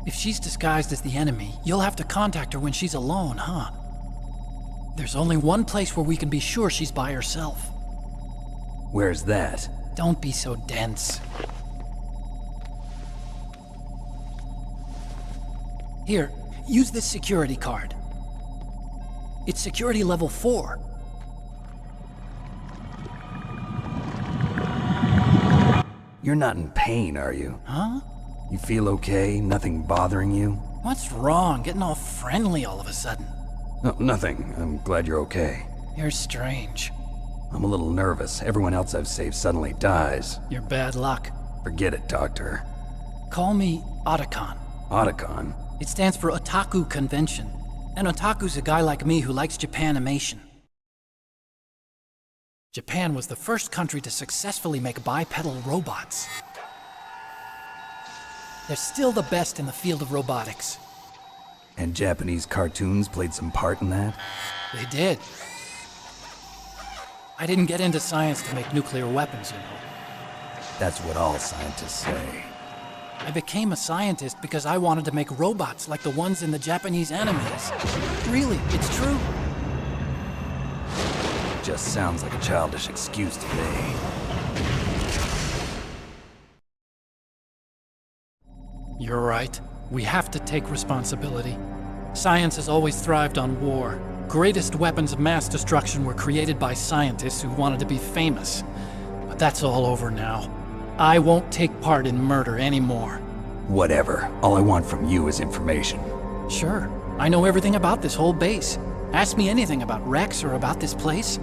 If she's disguised as the enemy, you'll have to contact her when she's alone, huh? There's only one place where we can be sure she's by herself. Where's that? Don't be so dense. Here, use this security card. It's security level 4. You're not in pain, are you? Huh? You feel okay? Nothing bothering you? What's wrong? Getting all friendly all of a sudden. No, nothing. I'm glad you're okay. You're strange. I'm a little nervous. Everyone else I've saved suddenly dies. You're bad luck. Forget it, Doctor. Call me Otacon. Otacon? It stands for Otaku Convention. An otaku's a guy like me who likes Japanimation. Japan was the first country to successfully make bipedal robots. They're still the best in the field of robotics. And Japanese cartoons played some part in that? They did. I didn't get into science to make nuclear weapons, you know. That's what all scientists say. I became a scientist because I wanted to make robots like the ones in the Japanese animes. Really, it's true. Just sounds like a childish excuse to me. You're right. We have to take responsibility. Science has always thrived on war. Greatest weapons of mass destruction were created by scientists who wanted to be famous. But that's all over now. I won't take part in murder anymore. Whatever. All I want from you is information. Sure. I know everything about this whole base. Ask me anything about Rex or about this place.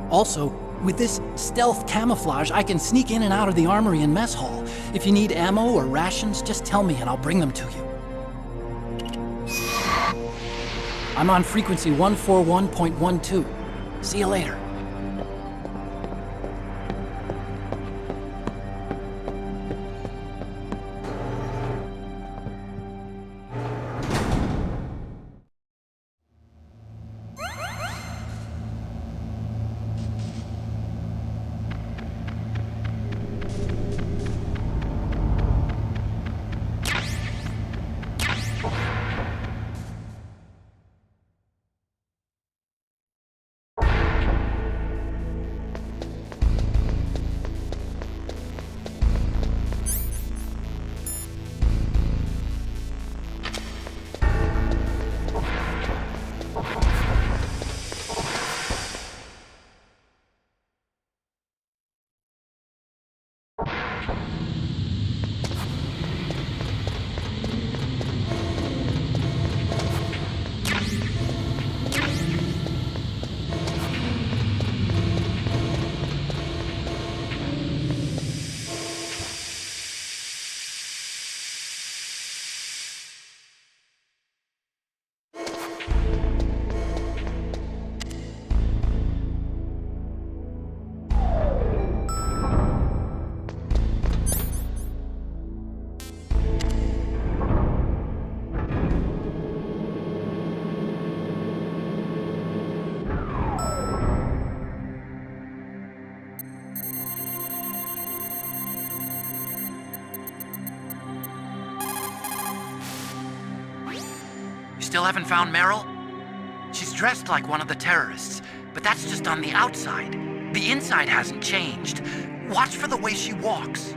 Also, with this stealth camouflage, I can sneak in and out of the armory and mess hall. If you need ammo or rations, just tell me and I'll bring them to you. I'm on frequency 141.12. See you later. Still haven't found Meryl? She's dressed like one of the terrorists, but that's just on the outside. The inside hasn't changed. Watch for the way she walks.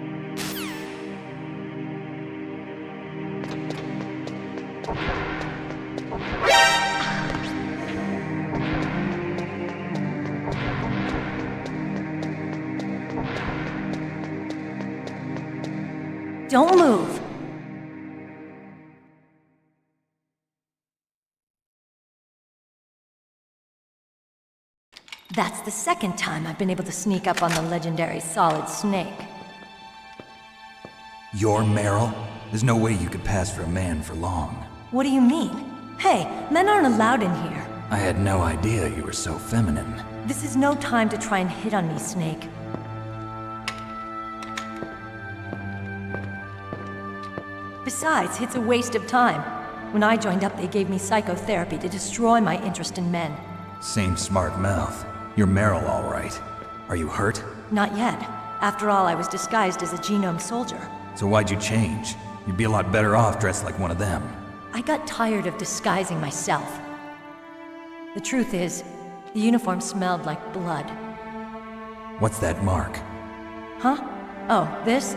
Don't move. That's the second time I've been able to sneak up on the legendary Solid Snake. You're Meryl? There's no way you could pass for a man for long. What do you mean? Hey, men aren't allowed in here. I had no idea you were so feminine. This is no time to try and hit on me, Snake. Besides, it's a waste of time. When I joined up, they gave me psychotherapy to destroy my interest in men. Same smart mouth. You're Meryl, all right. Are you hurt? Not yet. After all, I was disguised as a genome soldier. So why'd you change? You'd be a lot better off dressed like one of them. I got tired of disguising myself. The truth is, the uniform smelled like blood. What's that mark? Huh? Oh, this?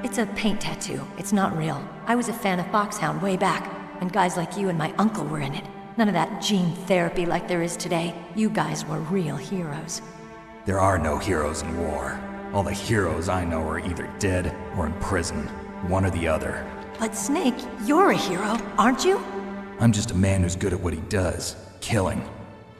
It's a paint tattoo. It's not real. I was a fan of Foxhound way back, when guys like you and my uncle were in it. None of that gene therapy like there is today. You guys were real heroes. There are no heroes in war. All the heroes I know are either dead or in prison. One or the other. But Snake, you're a hero, aren't you? I'm just a man who's good at what he does. Killing.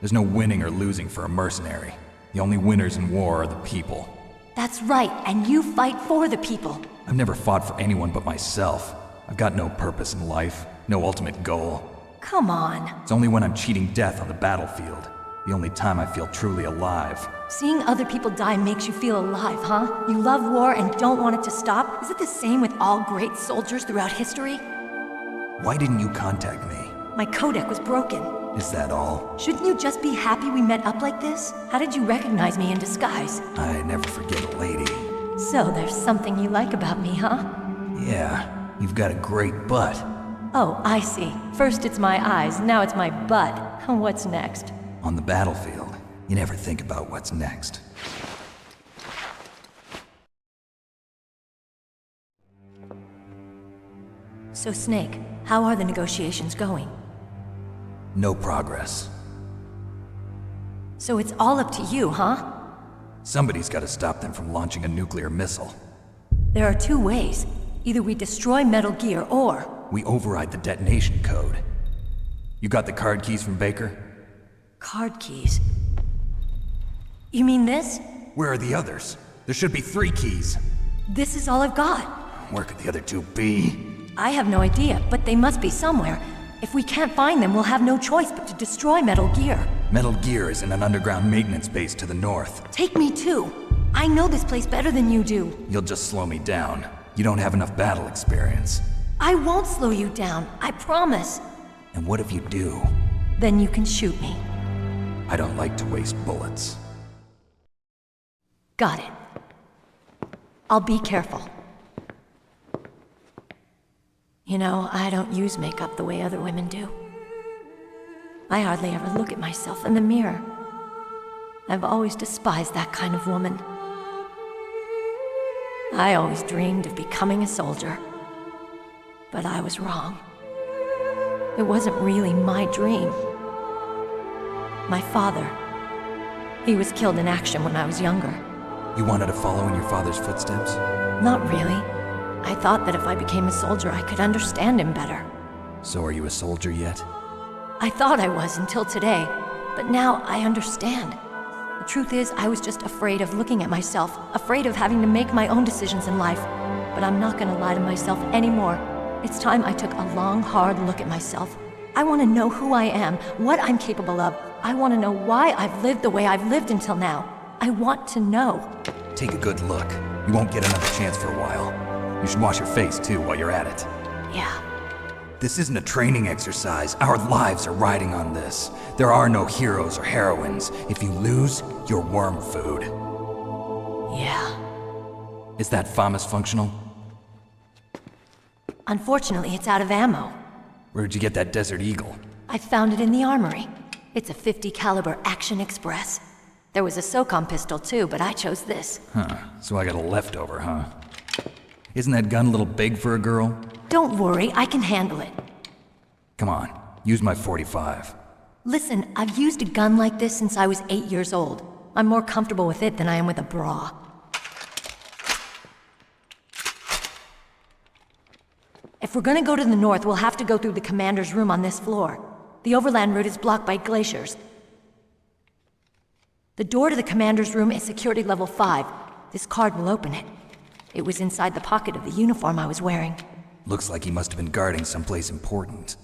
There's no winning or losing for a mercenary. The only winners in war are the people. That's right, and you fight for the people. I've never fought for anyone but myself. I've got no purpose in life, no ultimate goal. Come on. It's only when I'm cheating death on the battlefield. The only time I feel truly alive. Seeing other people die makes you feel alive, huh? You love war and don't want it to stop? Is it the same with all great soldiers throughout history? Why didn't you contact me? My codec was broken. Is that all? Shouldn't you just be happy we met up like this? How did you recognize me in disguise? I never forget a lady. So there's something you like about me, huh? Yeah, you've got a great butt. Oh, I see. First it's my eyes, now it's my butt. What's next? On the battlefield, you never think about what's next. So Snake, how are the negotiations going? No progress. So it's all up to you, huh? Somebody's got to stop them from launching a nuclear missile. There are two ways. Either we destroy Metal Gear, or... we override the detonation code. You got the card keys from Baker? Card keys? You mean this? Where are the others? There should be 3 keys. This is all I've got. Where could the other 2 be? I have no idea, but they must be somewhere. If we can't find them, we'll have no choice but to destroy Metal Gear. Metal Gear is in an underground maintenance base to the north. Take me too. I know this place better than you do. You'll just slow me down. You don't have enough battle experience. I won't slow you down, I promise. And what if you do? Then you can shoot me. I don't like to waste bullets. Got it. I'll be careful. You know, I don't use makeup the way other women do. I hardly ever look at myself in the mirror. I've always despised that kind of woman. I always dreamed of becoming a soldier. But I was wrong. It wasn't really my dream. My father, he was killed in action when I was younger. You wanted to follow in your father's footsteps? Not really. I thought that if I became a soldier, I could understand him better. So are you a soldier yet? I thought I was until today, but now I understand. The truth is, I was just afraid of looking at myself, afraid of having to make my own decisions in life. But I'm not gonna lie to myself anymore. It's time I took a long, hard look at myself. I want to know who I am, what I'm capable of. I want to know why I've lived the way I've lived until now. I want to know. Take a good look. You won't get another chance for a while. You should wash your face, too, while you're at it. Yeah. This isn't a training exercise. Our lives are riding on this. There are no heroes or heroines. If you lose, you're worm food. Yeah. Is that FAMAS functional? Unfortunately, it's out of ammo. Where'd you get that Desert Eagle? I found it in the armory. It's a .50 caliber Action Express. There was a SOCOM pistol too, but I chose this. Huh, so I got a leftover, huh? Isn't that gun a little big for a girl? Don't worry, I can handle it. Come on, use my .45. Listen, I've used a gun like this since I was 8 years old. I'm more comfortable with it than I am with a bra. If we're gonna go to the north, we'll have to go through the commander's room on this floor. The overland route is blocked by glaciers. The door to the commander's room is security level 5. This card will open it. It was inside the pocket of the uniform I was wearing. Looks like he must have been guarding someplace important.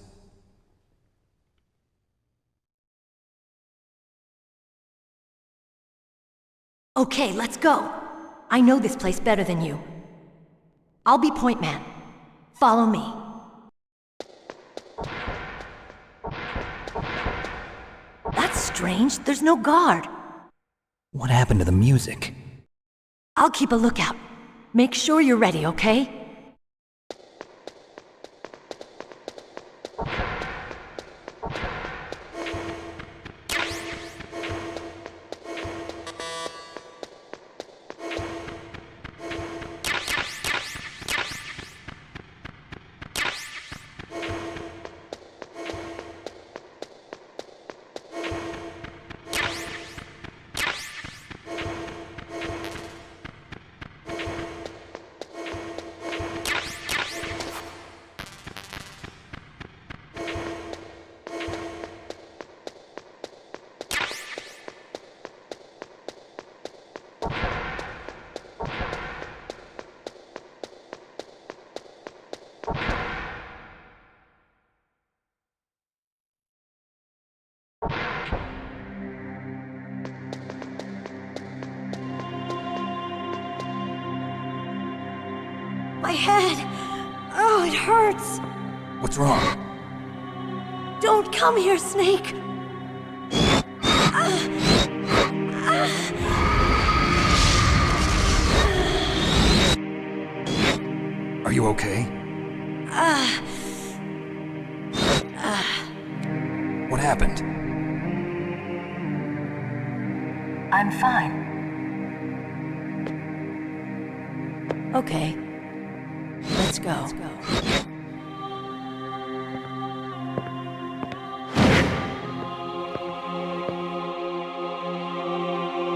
Okay, let's go. I know this place better than you. I'll be point man. Follow me. That's strange. There's no guard. What happened to the music? I'll keep a lookout. Make sure you're ready, okay? My head! Oh, it hurts! What's wrong? Don't come here, Snake! Are you okay? What happened? I'm fine. Okay. Let's go.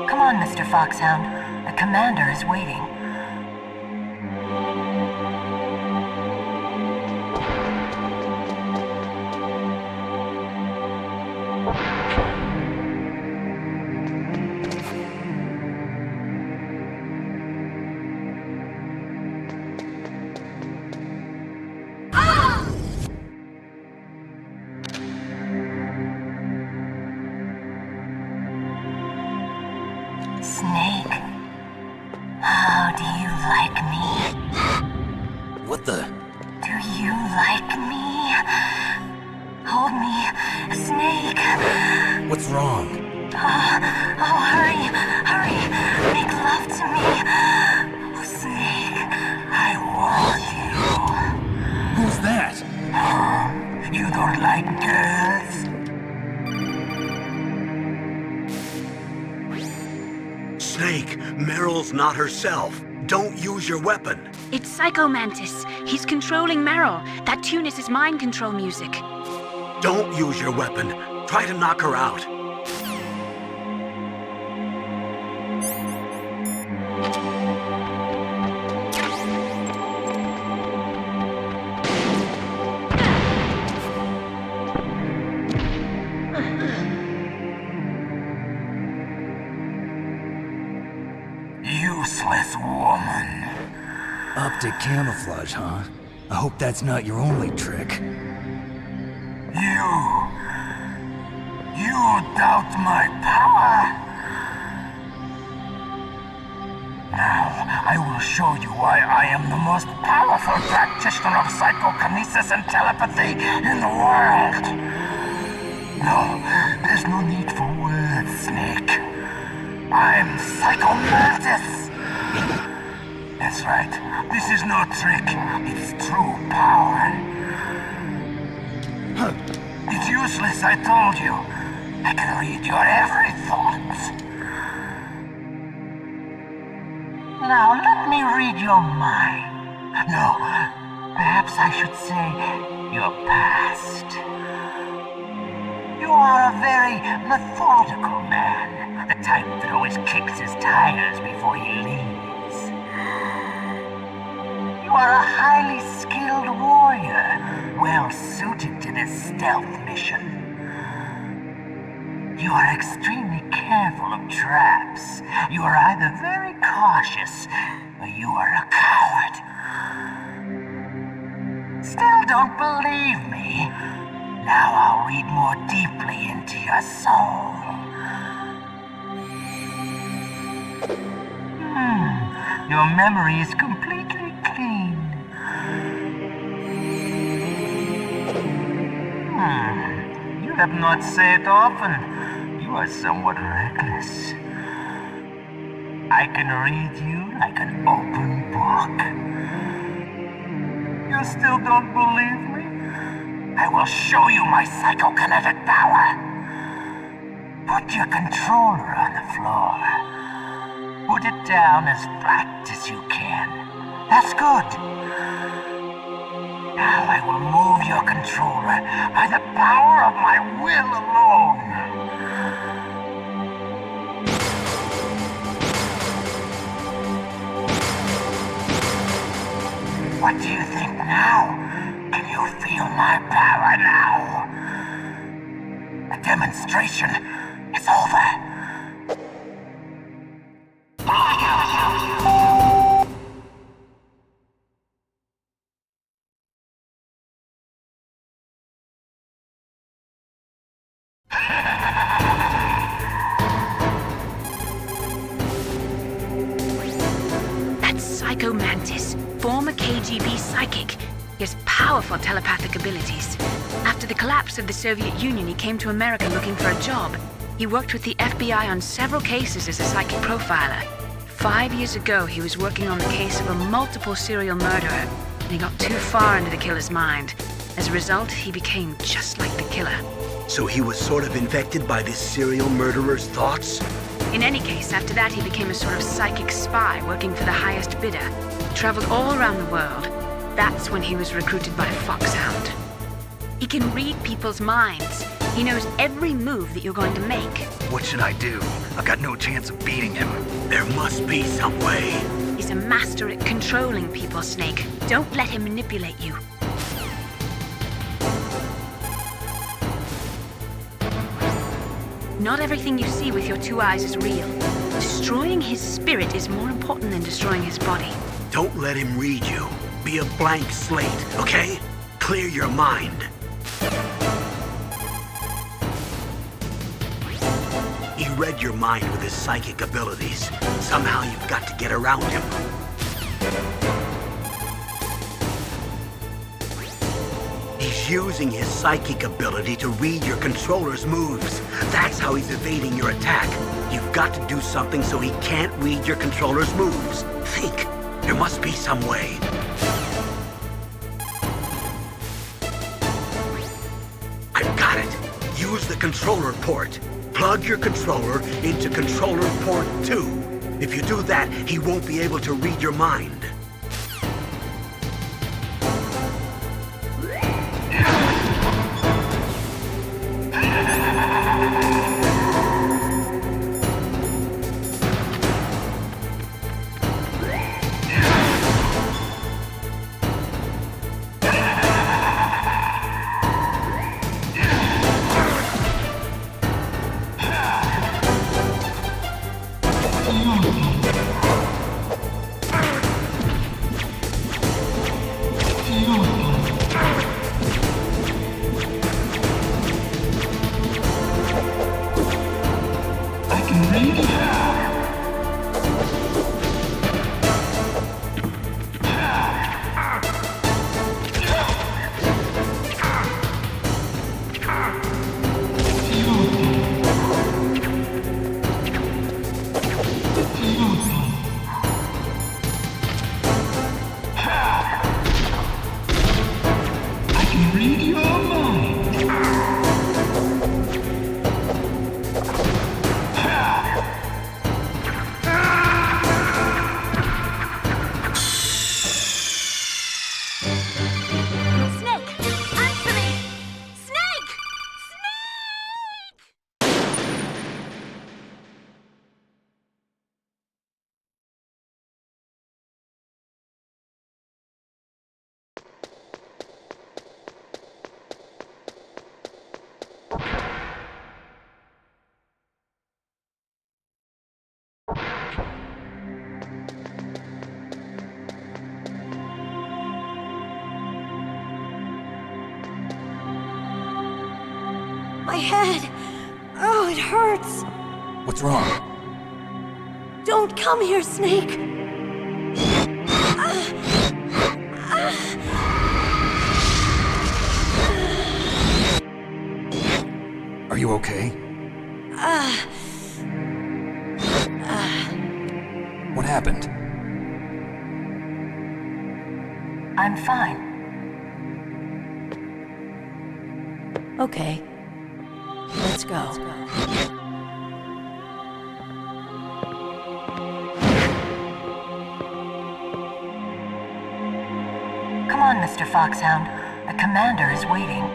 Come on, Mr. Foxhound. The commander is waiting. Snake, how do you like me? What the? Do you like me? Hold me, Snake. What's wrong? Oh, hurry, hurry. Make love to me. Oh, Snake, I want you. Who's that? Oh, you don't like girls? Snake, Meryl's not herself. Don't use your weapon. It's Psycho Mantis. He's controlling Meryl. That tune is his mind control music. Don't use your weapon. Try to knock her out. Useless woman. Optic camouflage, huh? I hope that's not your only trick. You doubt my power? Now, I will show you why I am the most powerful practitioner of psychokinesis and telepathy in the world. No, there's no need for words, Snake. I'm Psycho Mantis! That's right. This is no trick. It's true power. It's useless, I told you. I can read your every thought. Now let me read your mind. No, perhaps I should say your past. You are a very methodical man. The type that always kicks his tires before he leaves. You are a highly skilled warrior, well suited to this stealth mission. You are extremely careful of traps. You are either very cautious, or you are a coward. Still don't believe me? Now I'll read more deeply into your soul. Your memory is completely clean. You have not said it often. You are somewhat reckless. I can read you like an open book. You still don't believe me? I will show you my psychokinetic power. Put your controller on the floor. Put it down as flat as you can. That's good. Now I will move your controller by the power of my will alone. What do you think now? Can you feel my power now? The demonstration is over. That's Psycho Mantis, former KGB psychic. He has powerful telepathic abilities. After the collapse of the Soviet Union, he came to America looking for a job. He worked with the FBI on several cases as a psychic profiler. 5 years ago, he was working on the case of a multiple serial murderer, and he got too far into the killer's mind. As a result, he became just like the killer. So he was sort of infected by this serial murderer's thoughts? In any case, after that, he became a sort of psychic spy working for the highest bidder. He traveled all around the world. That's when he was recruited by Foxhound. He can read people's minds. He knows every move that you're going to make. What should I do? I've got no chance of beating him. There must be some way. He's a master at controlling people, Snake. Don't let him manipulate you. Not everything you see with your 2 eyes is real. Destroying his spirit is more important than destroying his body. Don't let him read you. Be a blank slate, okay? Clear your mind. He read your mind with his psychic abilities. Somehow you've got to get around him. He's using his psychic ability to read your controller's moves. That's how he's evading your attack. You've got to do something so he can't read your controller's moves. Think. There must be some way. I've got it. Use the controller port. Plug your controller into controller port 2. If you do that, he won't be able to read your mind. My head! Oh, it hurts! What's wrong? Don't come here, Snake! Are you okay? What happened? I'm fine. Okay. Let's go. Come on, Mr. Foxhound. The commander is waiting.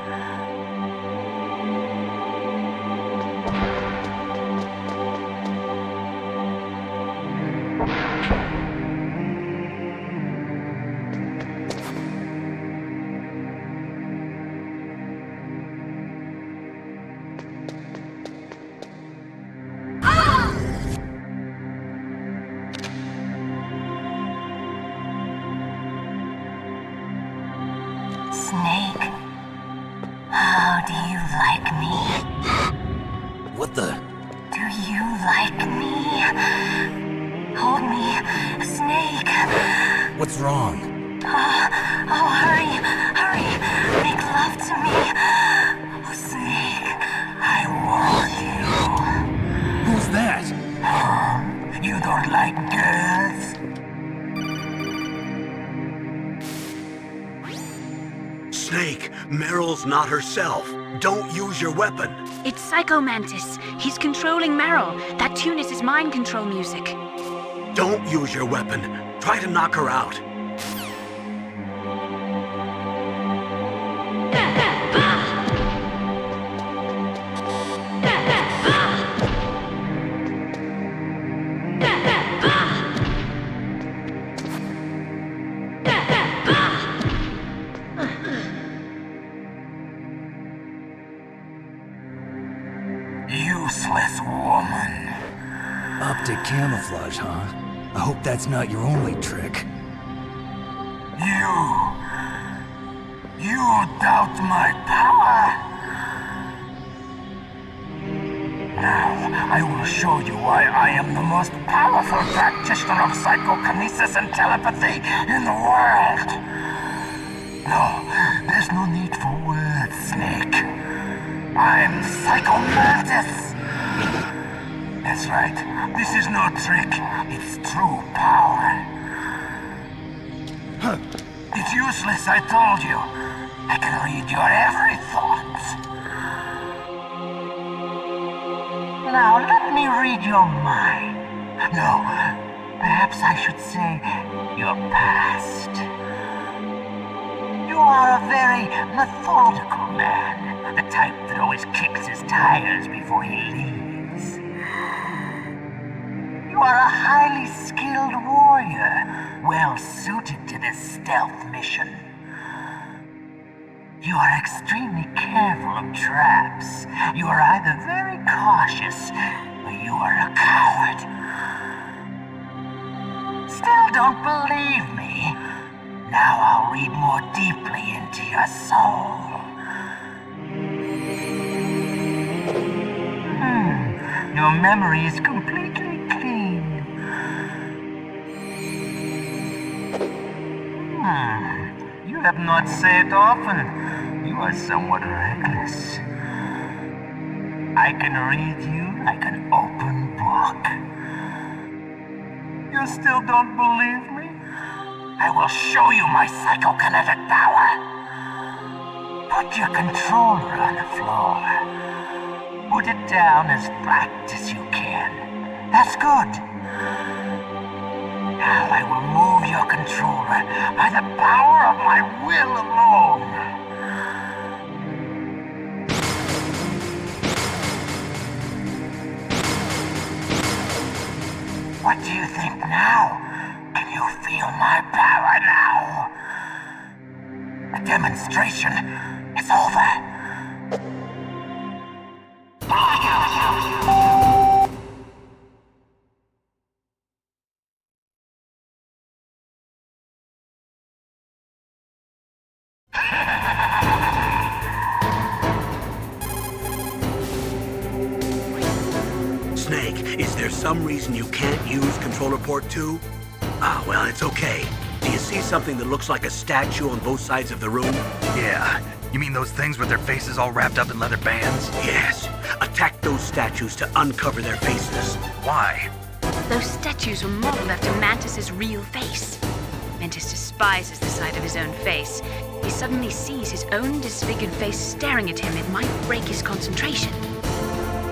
Snake, how do you like me? What the? Do you like me? Hold me, Snake. What's wrong? Oh, hurry, hurry. Make love to me. Oh, Snake, I want you. Who's that? You don't like girls? Snake, Meryl's not herself. Don't use your weapon. It's Psycho Mantis. He's controlling Meryl. That tune is his mind control music. Don't use your weapon. Try to knock her out. Useless woman. Optic camouflage, huh? I hope that's not your only trick. You doubt my power? Now, I will show you why I am the most powerful practitioner of psychokinesis and telepathy in the world. No, there's no need for words, Snake. I'm Psycho Mantis! That's right. This is no trick. It's true power. It's useless, I told you. I can read your every thought. Now, let me read your mind. No, perhaps I should say your past. You are a very methodical man. The type that always kicks his tires before he leaves. You are a highly skilled warrior, well suited to this stealth mission. You are extremely careful of traps. You are either very cautious, or you are a coward. Still don't believe me? Now I'll read more deeply into your soul. Your memory is completely clean. You have not said often. You are somewhat reckless. I can read you like an open book. You still don't believe me? I will show you my psychokinetic power. Put your controller on the floor. Put it down as flat as you can. That's good. Now I will move your controller by the power of my will alone. What do you think now? Can you feel my power now? The demonstration is over. Snake, is there some reason you can't use controller port 2? Ah, well, it's okay. Do you see something that looks like a statue on both sides of the room? Yeah. You mean those things with their faces all wrapped up in leather bands? Yes. Attack those statues to uncover their faces. Why? Those statues were modeled after Mantis's real face. Mantis despises the sight of his own face. He suddenly sees his own disfigured face staring at him. It might break his concentration.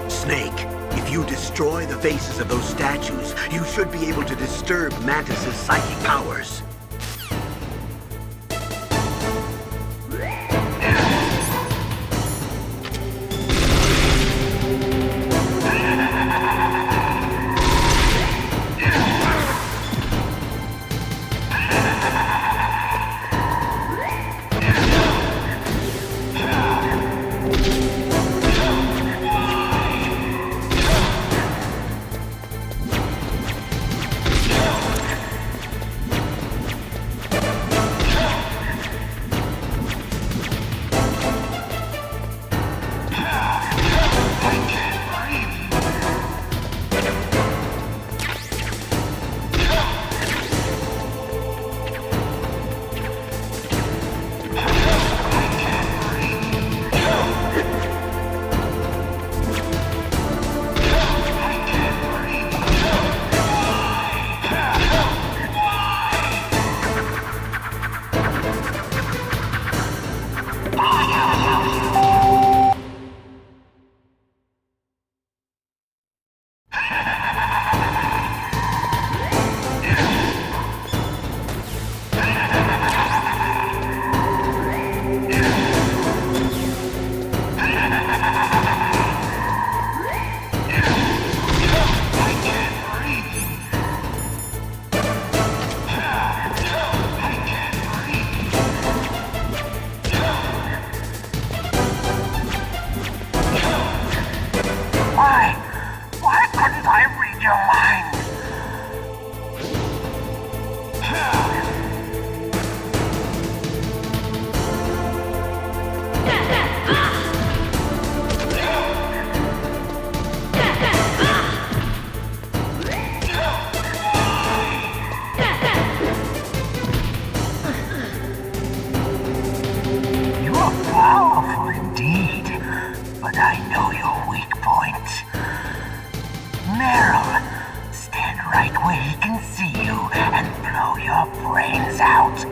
Snake, if you destroy the faces of those statues, you should be able to disturb Mantis's psychic powers. Why couldn't I read your mind? You are powerful indeed, but I know your weak point. Meryl, stand right where he can see you and blow your brains out.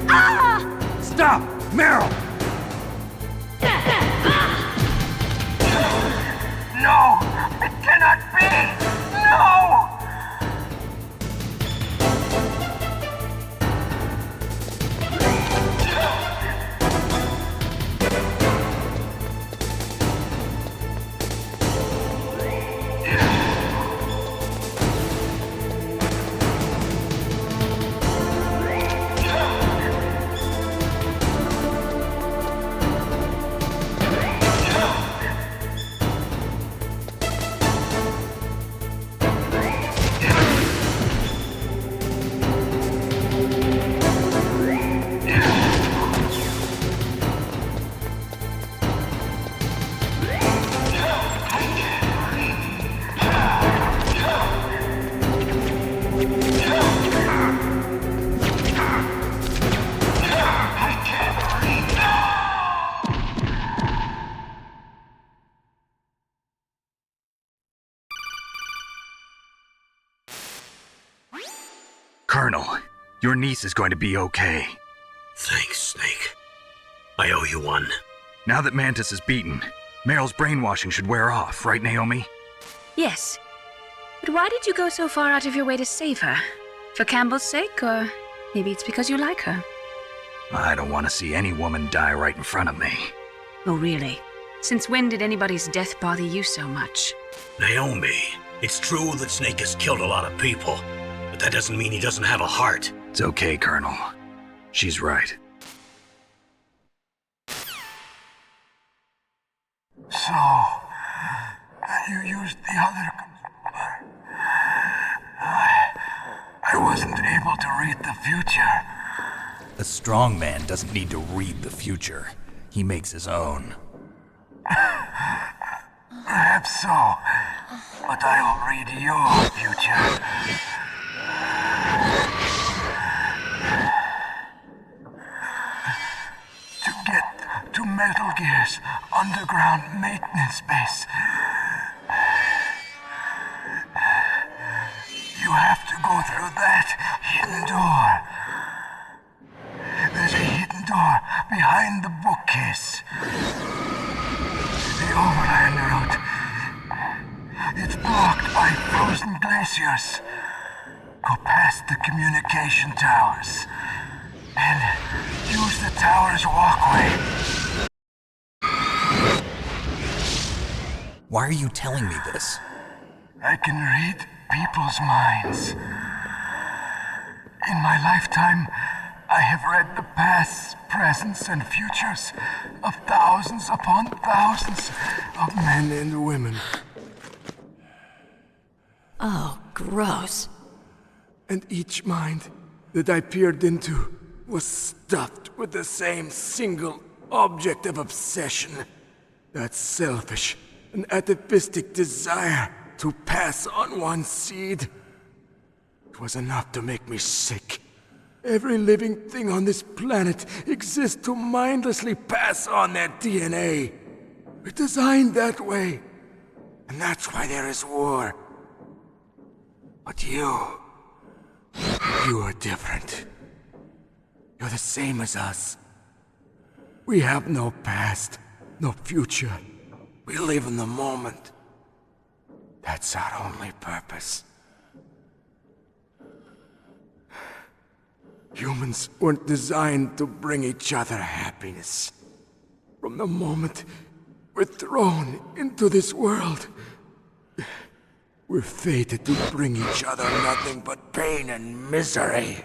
Ah! Stop! Meryl! No! It cannot be! No! Colonel, your niece is going to be okay. Thanks, Snake. I owe you one. Now that Mantis is beaten, Meryl's brainwashing should wear off, right, Naomi? Yes. But why did you go so far out of your way to save her? For Campbell's sake, or maybe it's because you like her? I don't want to see any woman die right in front of me. Oh, really? Since when did anybody's death bother you so much? Naomi, it's true that Snake has killed a lot of people, but that doesn't mean he doesn't have a heart. It's okay, Colonel. She's right. So, you used the other... I wasn't able to read the future. A strong man doesn't need to read the future. He makes his own. Perhaps so, but I'll read your future. To get to Metal Gear's underground maintenance base, you have to go through that hidden door. There's a hidden door behind the bookcase. The overland route. It's blocked by frozen glaciers. Go past the communication towers and use the tower's walkway. Why are you telling me this? I can read people's minds. In my lifetime, I have read the pasts, presents, and futures of thousands upon thousands of men and women. Oh, gross. And each mind that I peered into was stuffed with the same single object of obsession. That selfish and atavistic desire to pass on one's seed. It was enough to make me sick. Every living thing on this planet exists to mindlessly pass on their DNA. We're designed that way. And that's why there is war. But you are different. You're the same as us. We have no past, no future. We live in the moment. That's our only purpose. Humans weren't designed to bring each other happiness. From the moment we're thrown into this world, we're fated to bring each other nothing but pain and misery.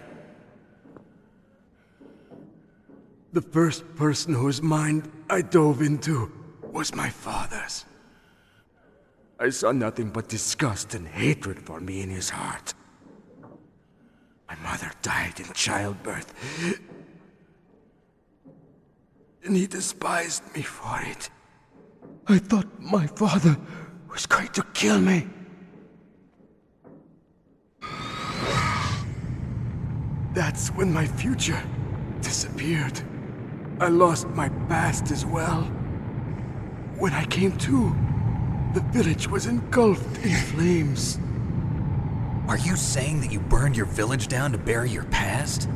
The first person whose mind I dove into was my father's. I saw nothing but disgust and hatred for me in his heart. My mother died in childbirth, and he despised me for it. I thought my father was going to kill me. That's when my future disappeared. I lost my past as well. When I came to, the village was engulfed in flames. Are you saying that you burned your village down to bury your past?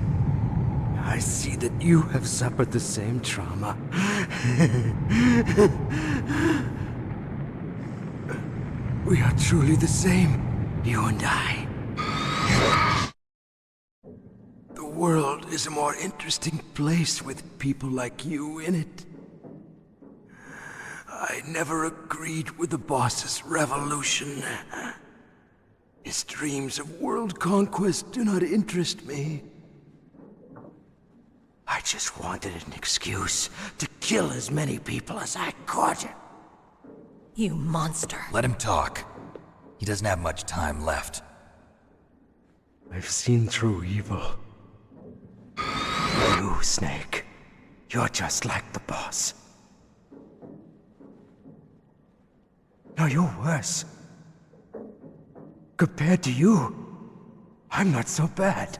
I see that you have suffered the same trauma. We are truly the same, you and I. The world is a more interesting place with people like you in it. I never agreed with the boss's revolution. His dreams of world conquest do not interest me. I just wanted an excuse to kill as many people as I could. You monster. Let him talk. He doesn't have much time left. I've seen through evil. You, Snake. You're just like the boss. No, you're worse. Compared to you, I'm not so bad.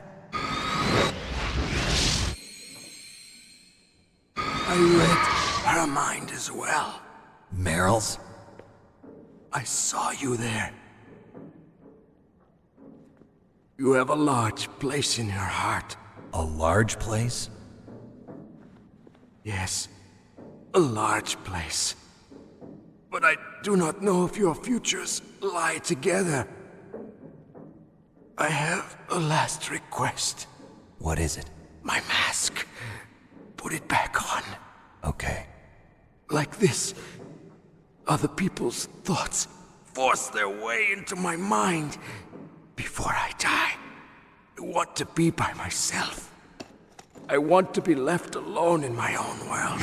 I read her mind as well. Meryl's? I saw you there. You have a large place in her heart. A large place? Yes, a large place. But I do not know if your futures lie together. I have a last request. What is it? My mask. Put it back on. Okay. Like this, other people's thoughts force their way into my mind. Before I die, I want to be by myself. I want to be left alone in my own world.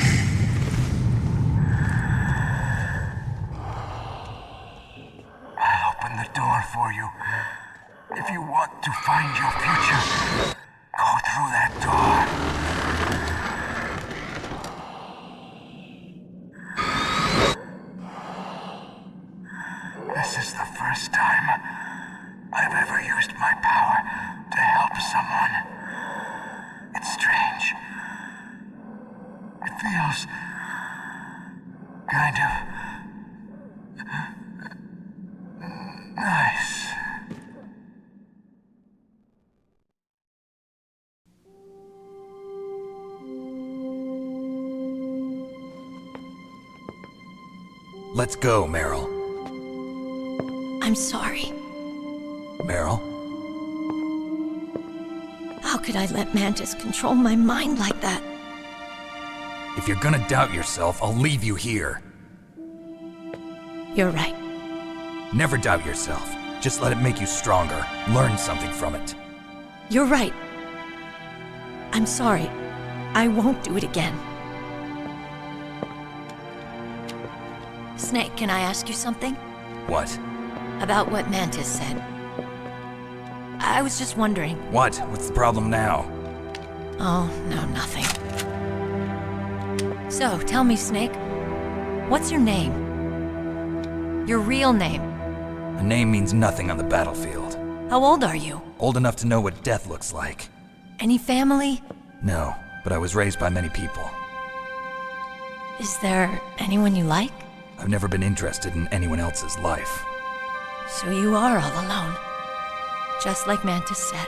I'll open the door for you. If you want to find your future, go through that door. This is the first time I've ever used my power to help someone. It's strange. It feels kind of nice. Let's go, Meryl. I'm sorry. Meryl? How could I let Mantis control my mind like that? If you're gonna doubt yourself, I'll leave you here. You're right. Never doubt yourself. Just let it make you stronger. Learn something from it. You're right. I'm sorry. I won't do it again. Snake, can I ask you something? What? About what Mantis said. I was just wondering. What? What's the problem now? Oh, no, nothing. So, tell me, Snake. What's your name? Your real name? A name means nothing on the battlefield. How old are you? Old enough to know what death looks like. Any family? No, but I was raised by many people. Is there anyone you like? I've never been interested in anyone else's life. So you are all alone. Just like Mantis said.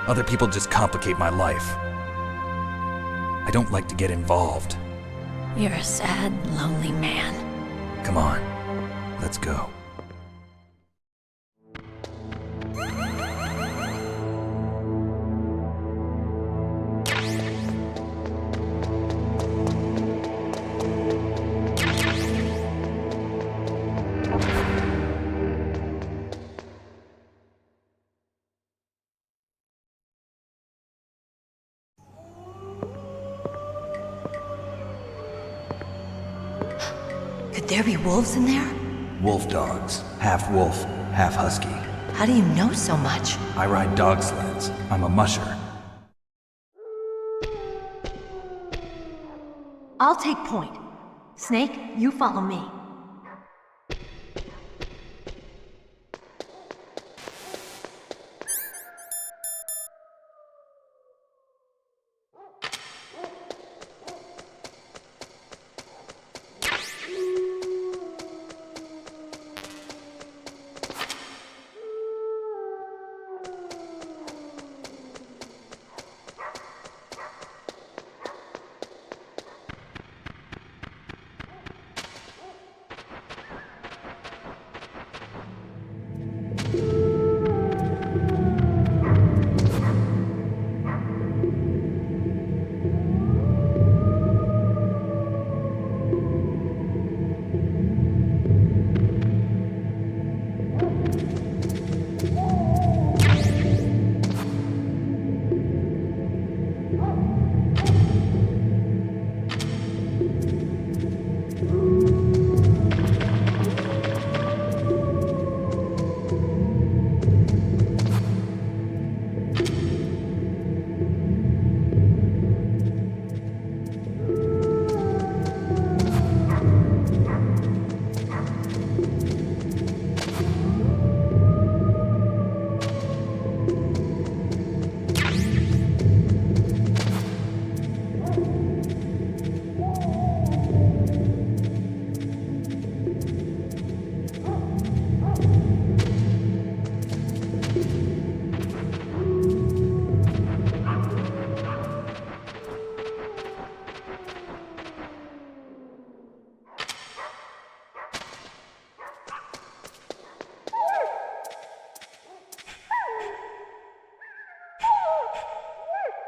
Other people just complicate my life. I don't like to get involved. You're a sad, lonely man. Come on, let's go. Could there be wolves in there? Wolf dogs. Half wolf, half husky. How do you know so much? I ride dog sleds. I'm a musher. I'll take point. Snake, you follow me.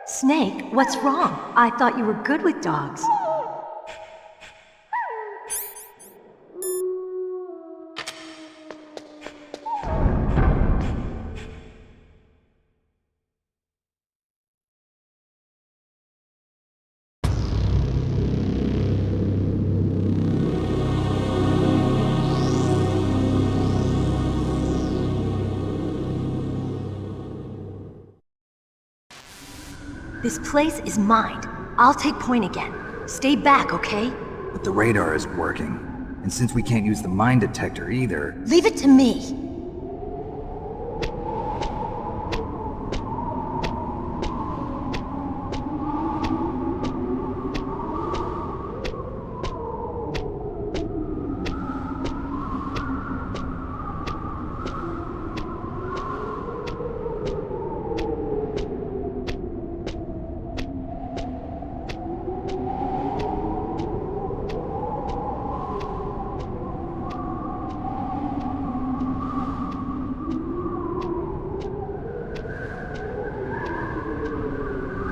Snake, what's wrong? I thought you were good with dogs. This place is mined. I'll take point again. Stay back, okay? But the radar isn't working. And since we can't use the mine detector either... Leave it to me!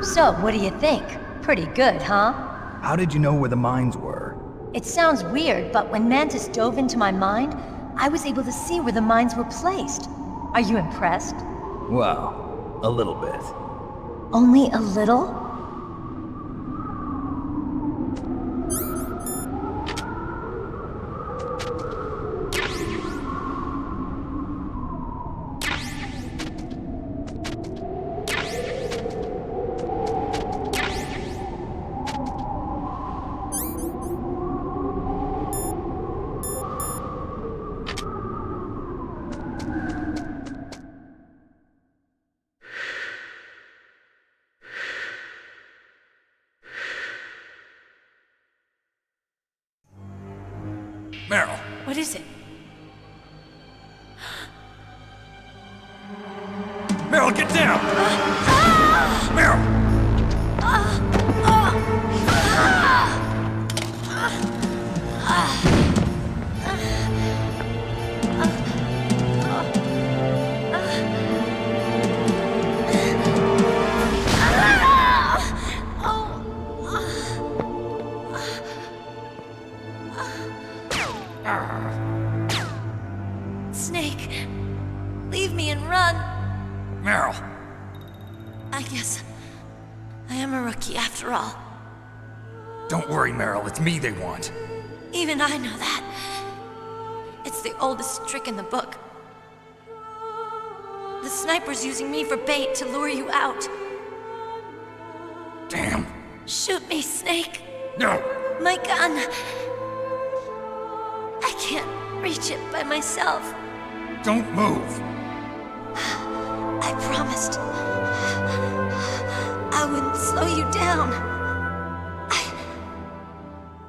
So, what do you think? Pretty good, huh? How did you know where the mines were? It sounds weird, but when Mantis dove into my mind, I was able to see where the mines were placed. Are you impressed? Well, a little bit. Only a little? Meryl. What is it? Meryl, get down! Meryl! Snake, leave me and run. Meryl. I guess I am a rookie after all. Don't worry, Meryl. It's me they want. Even I know that. It's the oldest trick in the book. The sniper's using me for bait to lure you out. Damn. Shoot me, Snake. No. My gun. I can't reach it by myself. Don't move. I promised I wouldn't slow you down.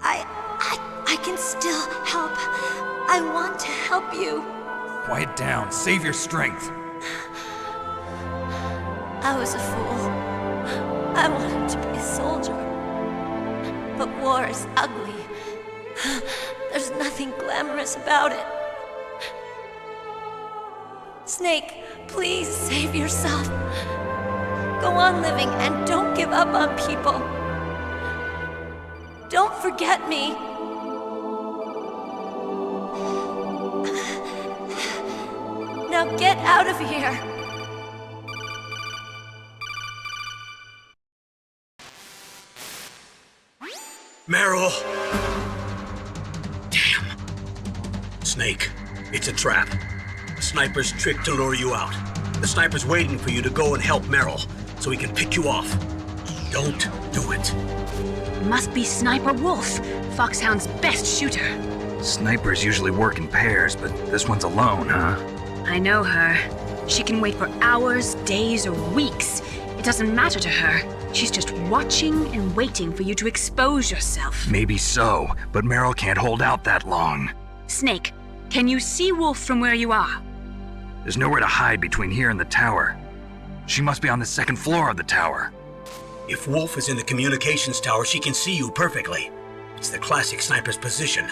I can still help. I want to help you. Quiet down. Save your strength. I was a fool. I wanted to be a soldier. But war is ugly. There's nothing glamorous about it. Snake, please save yourself. Go on living and don't give up on people. Don't forget me. Now get out of here. Meryl! Damn. Snake, it's a trap. The sniper's trick to lure you out. The sniper's waiting for you to go and help Meryl, so he can pick you off. Don't do it. Must be Sniper Wolf, Foxhound's best shooter. Snipers usually work in pairs, but this one's alone, huh? I know her. She can wait for hours, days, or weeks. It doesn't matter to her. She's just watching and waiting for you to expose yourself. Maybe so, but Meryl can't hold out that long. Snake, can you see Wolf from where you are? There's nowhere to hide between here and the tower. She must be on the second floor of the tower. If Wolf is in the communications tower, she can see you perfectly. It's the classic sniper's position.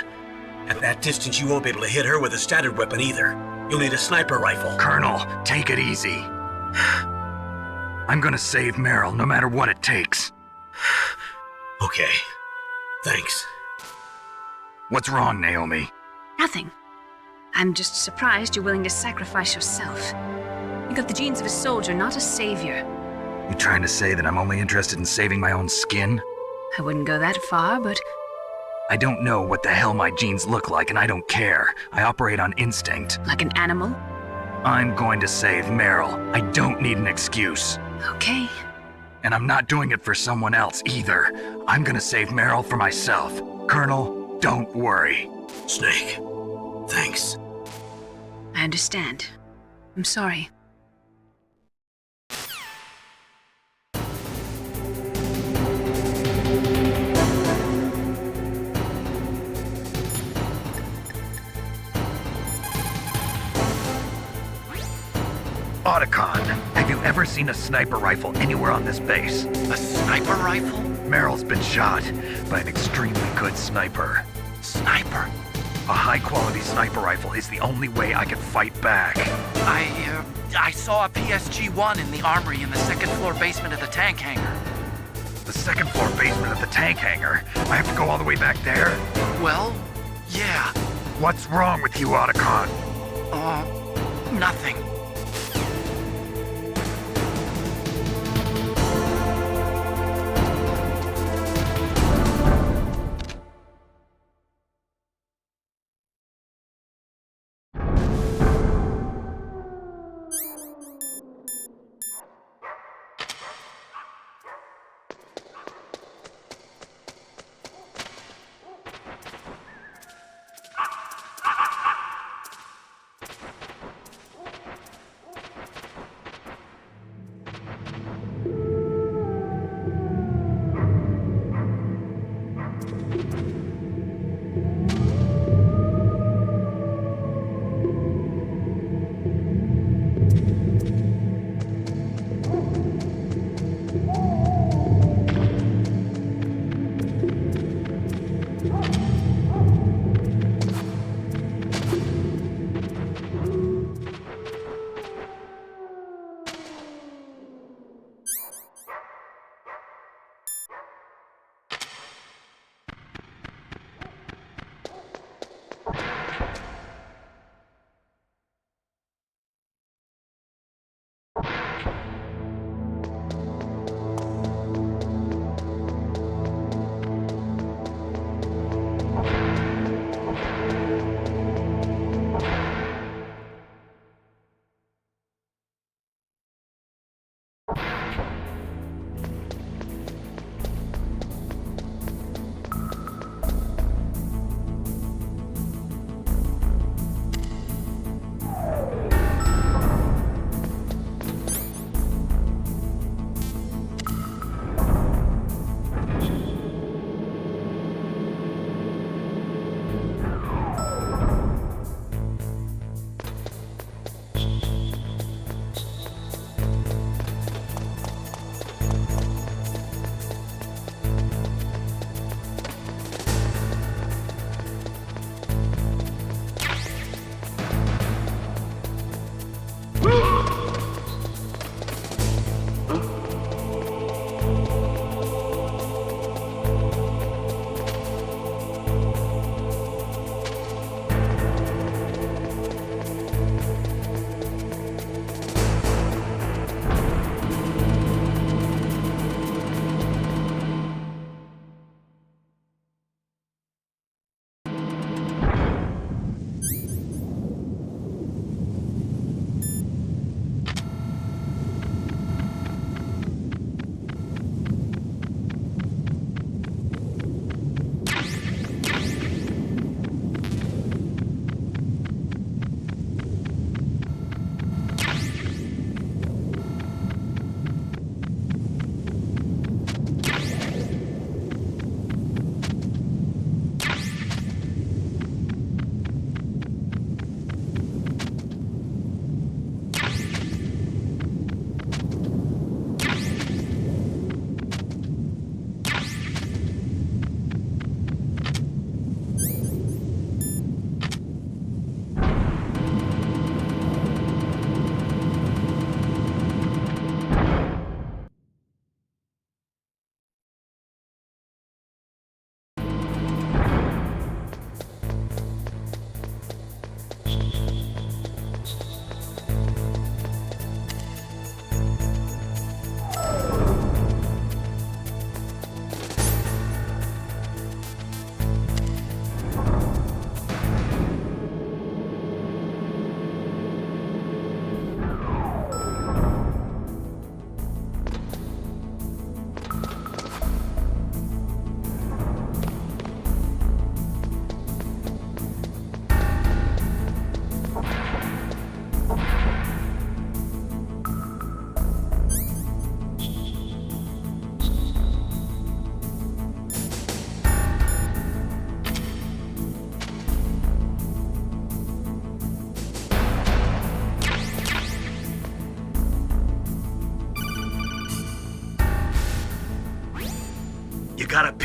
At that distance, you won't be able to hit her with a standard weapon either. You'll need a sniper rifle. Colonel, take it easy. I'm gonna save Meryl, no matter what it takes. Okay. Thanks. What's wrong, Naomi? Nothing. I'm just surprised you're willing to sacrifice yourself. You got the genes of a soldier, not a savior. You trying to say that I'm only interested in saving my own skin? I wouldn't go that far, but... I don't know what the hell my genes look like, and I don't care. I operate on instinct. Like an animal? I'm going to save Meryl. I don't need an excuse. Okay. And I'm not doing it for someone else either. I'm gonna save Meryl for myself. Colonel, don't worry. Snake, thanks. I understand. I'm sorry. Otacon, have you ever seen a sniper rifle anywhere on this base? A sniper rifle? Meryl's been shot by an extremely good sniper. Sniper? A high-quality sniper rifle is the only way I can fight back. I saw a PSG-1 in the armory in the second-floor basement of the tank hangar. The second-floor basement of the tank hangar? I have to go all the way back there? Well, yeah. What's wrong with you, Otacon? Nothing.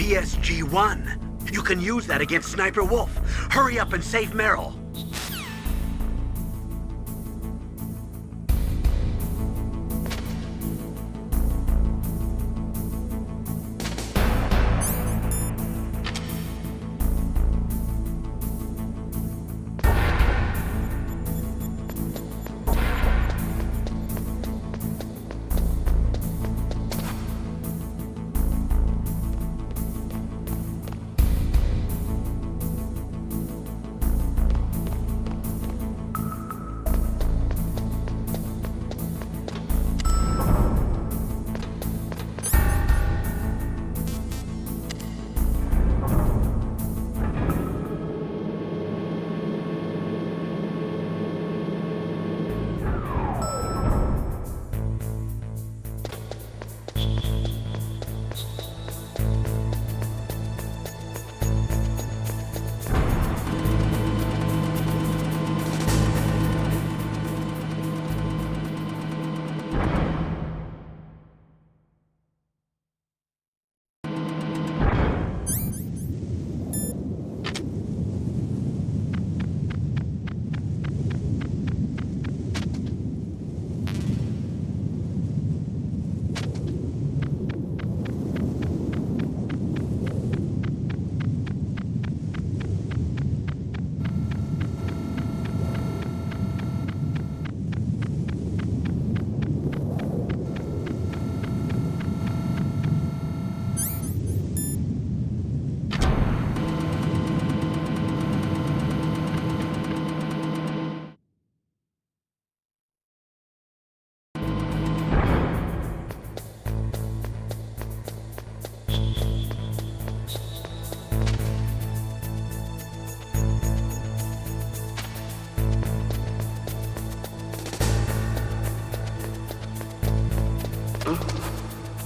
PSG-1. You can use that against Sniper Wolf. Hurry up and save Meryl.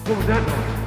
What was that noise?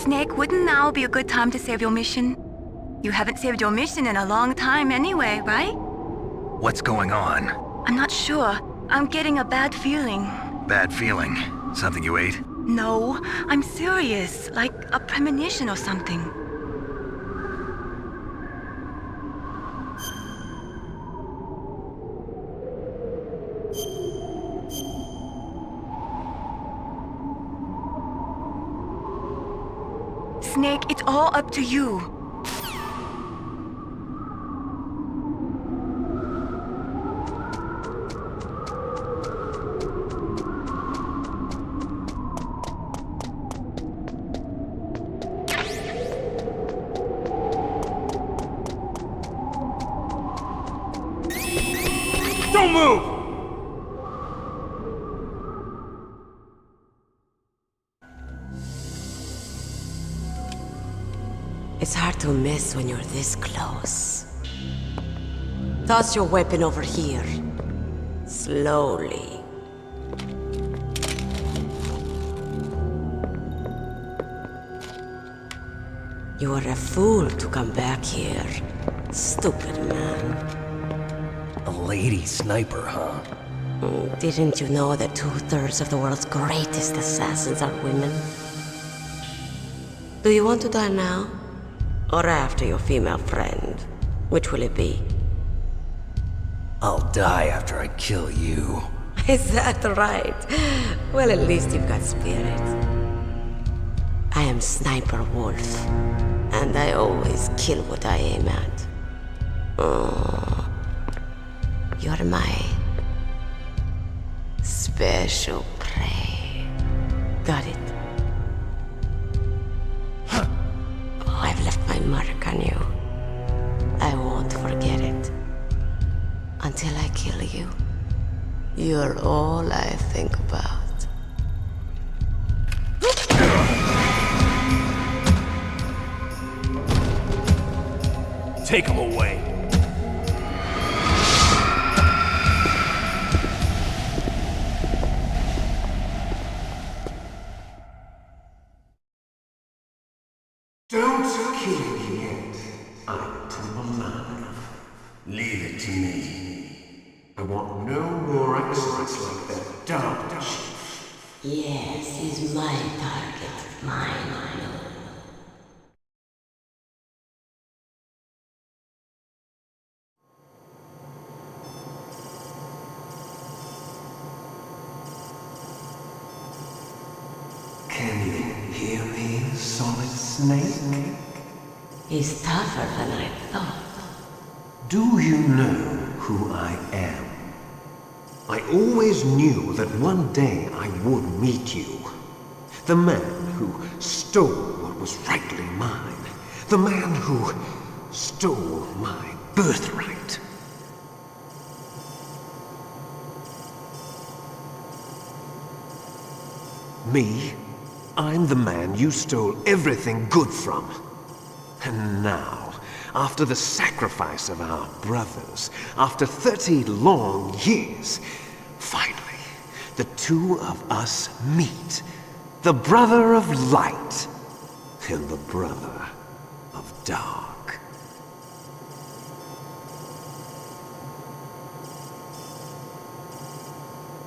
Snake, wouldn't now be a good time to save your mission? You haven't saved your mission in a long time anyway, right? What's going on? I'm not sure. I'm getting a bad feeling. Bad feeling? Something you ate? No, I'm serious. Like a premonition or something. Snake, it's all up to you. Don't move! It's hard to miss when you're this close. Toss your weapon over here. Slowly. You were a fool to come back here. Stupid man. A lady sniper, huh? Didn't you know that 2/3 of the world's greatest assassins are women? Do you want to die now? Or after your female friend? Which will it be? I'll die after I kill you. Is that right? Well, at least you've got spirit. I am Sniper Wolf, and I always kill what I aim at. Oh, you're my special prey. Got it. Oh, I've left my mark on you. I won't forget it. Until I kill you. You're all I think about. Take him away. Don't kill me yet. I'm too alive. Leave it to me. I want no more accidents like that DARPA chief. Yes, he's my target. Mine. Can you hear me, Solid Snake? He's tougher than I thought. Do you know who I am? I always knew that one day I would meet you. The man who stole what was rightly mine. The man who stole my birthright. Me? I'm the man you stole everything good from. And now, after the sacrifice of our brothers, after 30 long years, finally, the two of us meet. The brother of light and the brother of dark.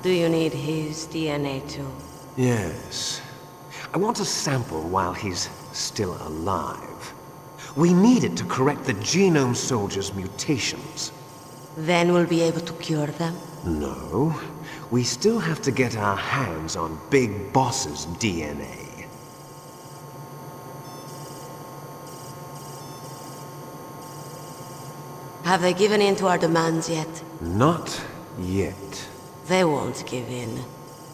Do you need his DNA too? Yes. I want a sample while he's still alive. We need it to correct the Genome Soldier's mutations. Then we'll be able to cure them? No. We still have to get our hands on Big Boss's DNA. Have they given in to our demands yet? Not yet. They won't give in.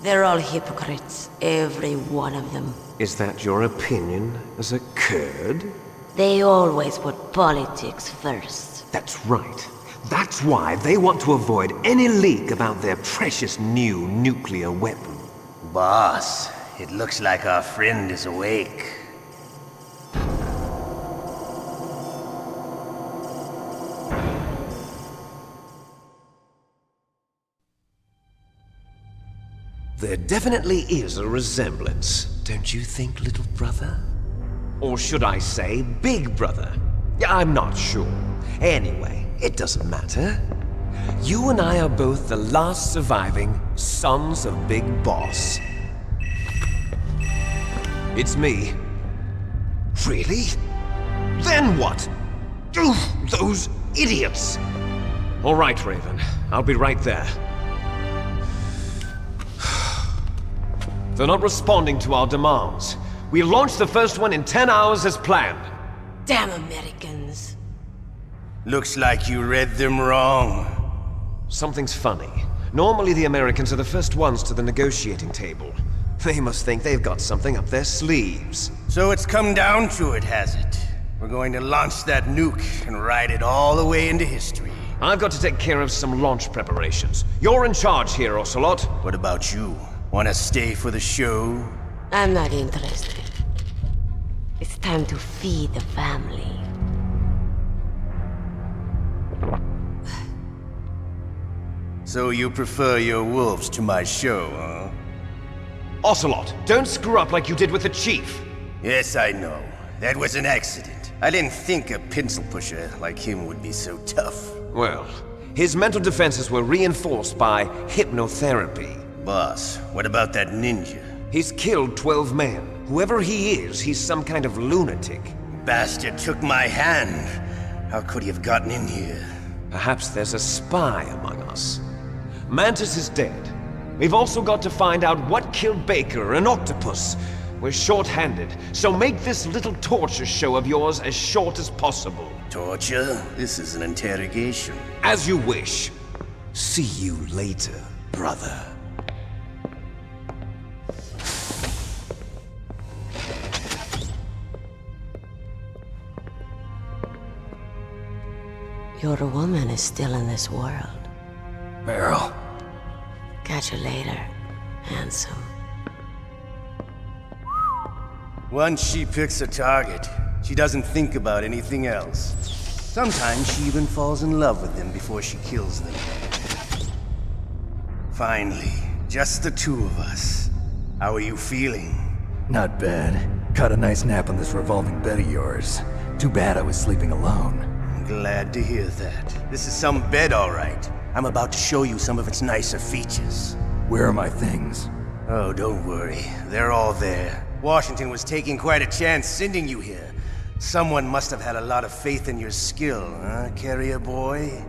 They're all hypocrites, every one of them. Is that your opinion as a Kurd? They always put politics first. That's right. That's why they want to avoid any leak about their precious new nuclear weapon. Boss, it looks like our friend is awake. There definitely is a resemblance, don't you think, little brother? Or should I say, Big Brother? I'm not sure. Anyway, it doesn't matter. You and I are both the last surviving sons of Big Boss. It's me. Really? Then what? Oof, those idiots! All right, Raven. I'll be right there. They're not responding to our demands. We launched the first one in 10 hours as planned. Damn Americans. Looks like you read them wrong. Something's funny. Normally the Americans are the first ones to the negotiating table. They must think they've got something up their sleeves. So it's come down to it, has it? We're going to launch that nuke and ride it all the way into history. I've got to take care of some launch preparations. You're in charge here, Ocelot. What about you? Wanna stay for the show? I'm not interested. It's time to feed the family. So you prefer your wolves to my show, huh? Ocelot, don't screw up like you did with the Chief. Yes, I know. That was an accident. I didn't think a pencil pusher like him would be so tough. Well, his mental defenses were reinforced by hypnotherapy. Boss, what about that ninja? He's killed 12 men. Whoever he is, he's some kind of lunatic. Bastard took my hand. How could he have gotten in here? Perhaps there's a spy among us. Mantis is dead. We've also got to find out what killed Baker and Octopus. We're short-handed, so make this little torture show of yours as short as possible. Torture? This is an interrogation. As you wish. See you later, brother. Your woman is still in this world. Meryl. Catch you later, handsome. Once she picks a target, she doesn't think about anything else. Sometimes she even falls in love with them before she kills them. Finally, just the two of us. How are you feeling? Not bad. Caught a nice nap on this revolving bed of yours. Too bad I was sleeping alone. I'm glad to hear that. This is some bed, all right. I'm about to show you some of its nicer features. Where are my things? Oh, don't worry. They're all there. Washington was taking quite a chance sending you here. Someone must have had a lot of faith in your skill, huh, carrier boy?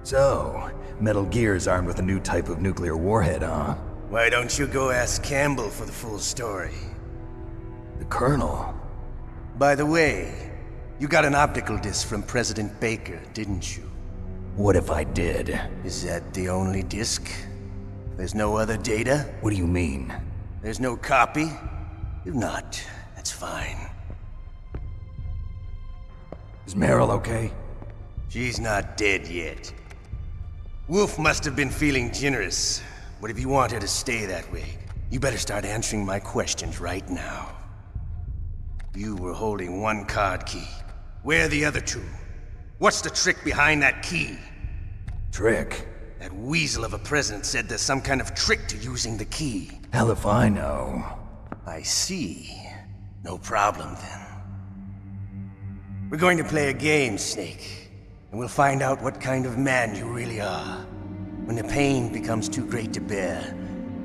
So, Metal Gear's armed with a new type of nuclear warhead, huh? Why don't you go ask Campbell for the full story? The Colonel? By the way, you got an optical disc from President Baker, didn't you? What if I did? Is that the only disc? There's no other data? What do you mean? There's no copy? If not, that's fine. Is Meryl okay? She's not dead yet. Wolf must have been feeling generous, but if you want her to stay that way, you better start answering my questions right now. You were holding one card key. Where are the other two? What's the trick behind that key? Trick? That weasel of a president said there's some kind of trick to using the key. Hell if I know. I see. No problem then. We're going to play a game, Snake. And we'll find out what kind of man you really are. When the pain becomes too great to bear,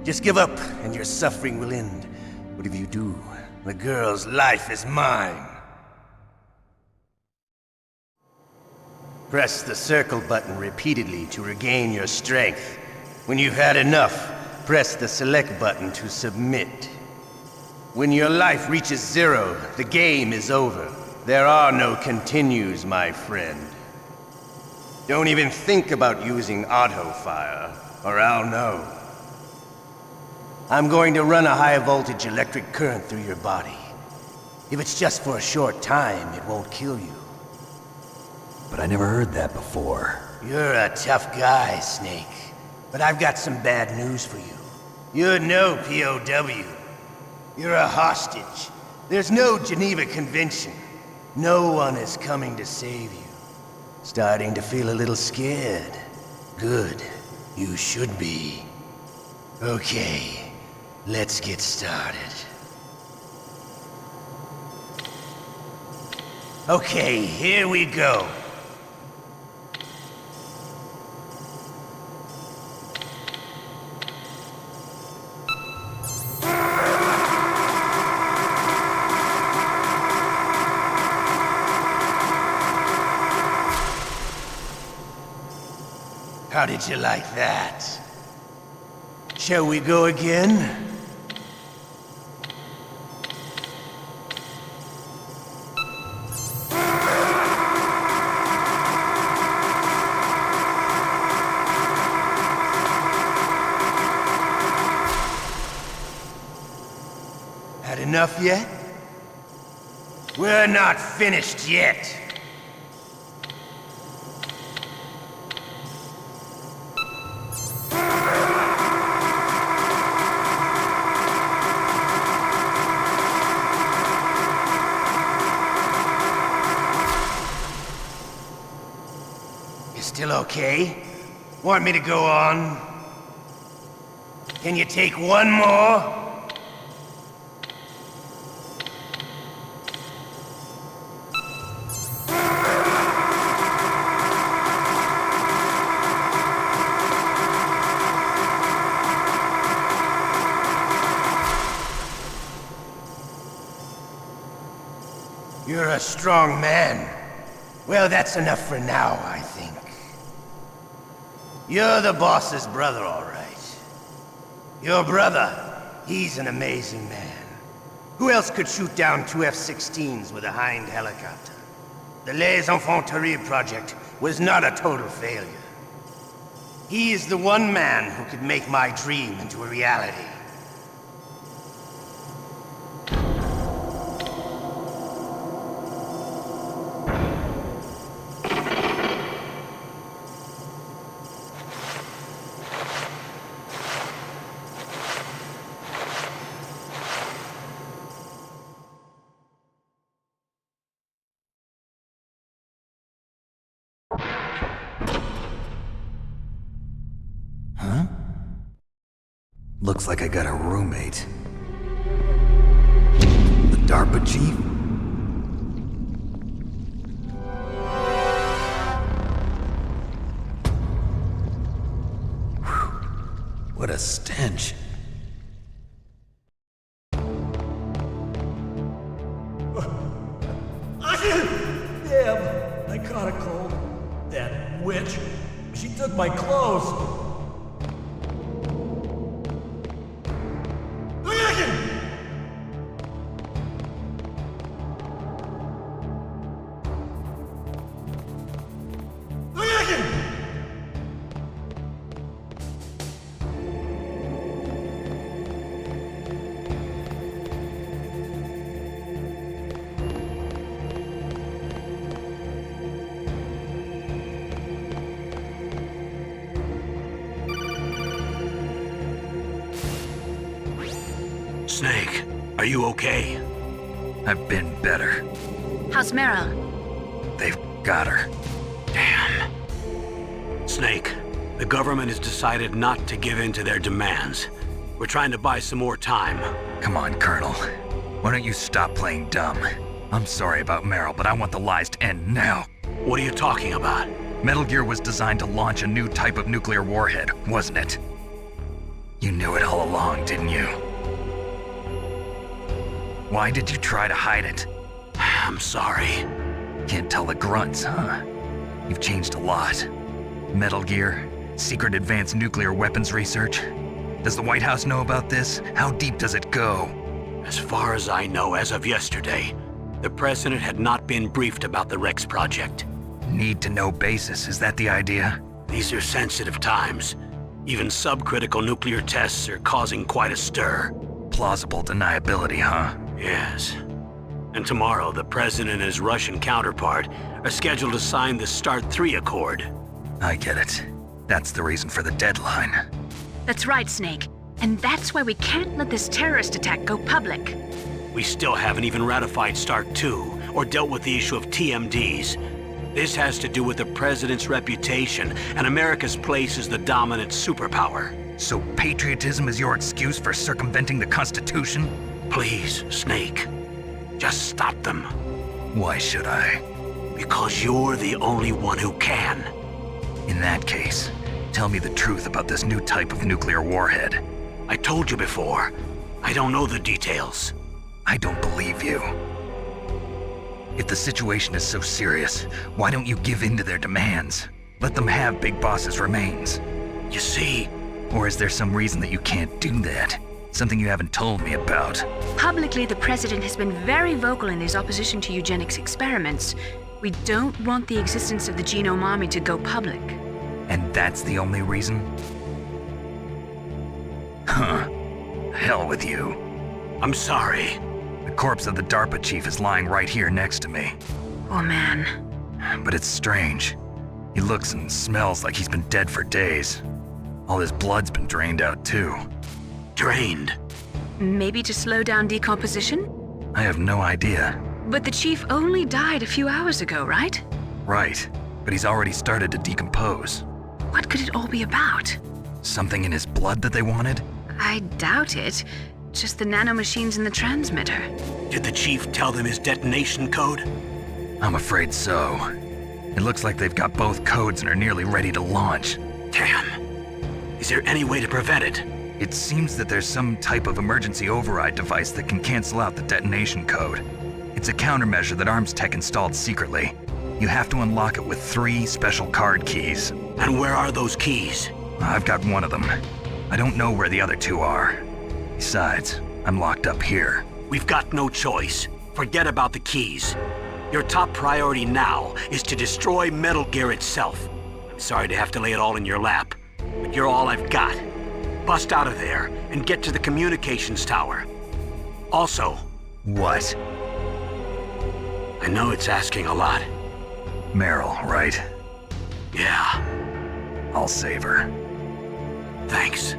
just give up and your suffering will end. But if you do, the girl's life is mine. Press the circle button repeatedly to regain your strength. When you've had enough, press the select button to submit. When your life reaches 0, the game is over. There are no continues, my friend. Don't even think about using auto-fire, or I'll know. I'm going to run a high-voltage electric current through your body. If it's just for a short time, it won't kill you. But I never heard that before. You're a tough guy, Snake. But I've got some bad news for you. You're no POW. You're a hostage. There's no Geneva Convention. No one is coming to save you. Starting to feel a little scared. Good. You should be. Okay. Let's get started. Okay, here we go. How did you like that? Shall we go again? Had enough yet? We're not finished yet. Still okay? Want me to go on? Can you take one more? You're a strong man. Well, that's enough for now, I think. You're the boss's brother, all right. Your brother, he's an amazing man. Who else could shoot down 2 F-16s with a Hind helicopter? The Les Infiltrates project was not a total failure. He is the one man who could make my dream into a reality. Huh? Looks like I got a roommate. The DARPA chief? Whew. What a stench. Damn, I caught a cold. That witch. She took my clothes. Snake, are you okay? I've been better. How's Meryl? They've got her. Damn. Snake, the government has decided not to give in to their demands. We're trying to buy some more time. Come on, Colonel. Why don't you stop playing dumb? I'm sorry about Meryl, but I want the lies to end now. What are you talking about? Metal Gear was designed to launch a new type of nuclear warhead, wasn't it? You knew it all along, didn't you? Why did you try to hide it? I'm sorry. Can't tell the grunts, huh? You've changed a lot. Metal Gear, secret advanced nuclear weapons research. Does the White House know about this? How deep does it go? As far as I know, as of yesterday, the President had not been briefed about the Rex project. Need-to-know basis, is that the idea? These are sensitive times. Even subcritical nuclear tests are causing quite a stir. Plausible deniability, huh? Yes. And tomorrow, the President and his Russian counterpart are scheduled to sign the START 3 Accord. I get it. That's the reason for the deadline. That's right, Snake. And that's why we can't let this terrorist attack go public. We still haven't even ratified START 2 or dealt with the issue of TMDs. This has to do with the President's reputation and America's place as the dominant superpower. So patriotism is your excuse for circumventing the Constitution? Please, Snake. Just stop them. Why should I? Because you're the only one who can. In that case, tell me the truth about this new type of nuclear warhead. I told you before. I don't know the details. I don't believe you. If the situation is so serious, why don't you give in to their demands? Let them have Big Boss's remains. You see... Or is there some reason that you can't do that? Something you haven't told me about. Publicly, the President has been very vocal in his opposition to eugenics experiments. We don't want the existence of the Genome Army to go public. And that's the only reason? Huh. Hell with you. I'm sorry. The corpse of the DARPA chief is lying right here next to me. Oh man. But it's strange. He looks and smells like he's been dead for days. All his blood's been drained out too. Drained? Maybe to slow down decomposition? I have no idea. But the chief only died a few hours ago, right? Right, but he's already started to decompose. What could it all be about? Something in his blood that they wanted? I doubt it. Just the nanomachines in the transmitter. Did the chief tell them his detonation code? I'm afraid so. It looks like they've got both codes and are nearly ready to launch. Damn. Is there any way to prevent it? It seems that there's some type of emergency override device that can cancel out the detonation code. It's a countermeasure that Arms Tech installed secretly. You have to unlock it with 3 special card keys. And where are those keys? I've got one of them. I don't know where the other 2 are. Besides, I'm locked up here. We've got no choice. Forget about the keys. Your top priority now is to destroy Metal Gear itself. I'm sorry to have to lay it all in your lap, but you're all I've got. Bust out of there and get to the communications tower. Also... What? I know it's asking a lot. Meryl, right? Yeah. I'll save her. Thanks.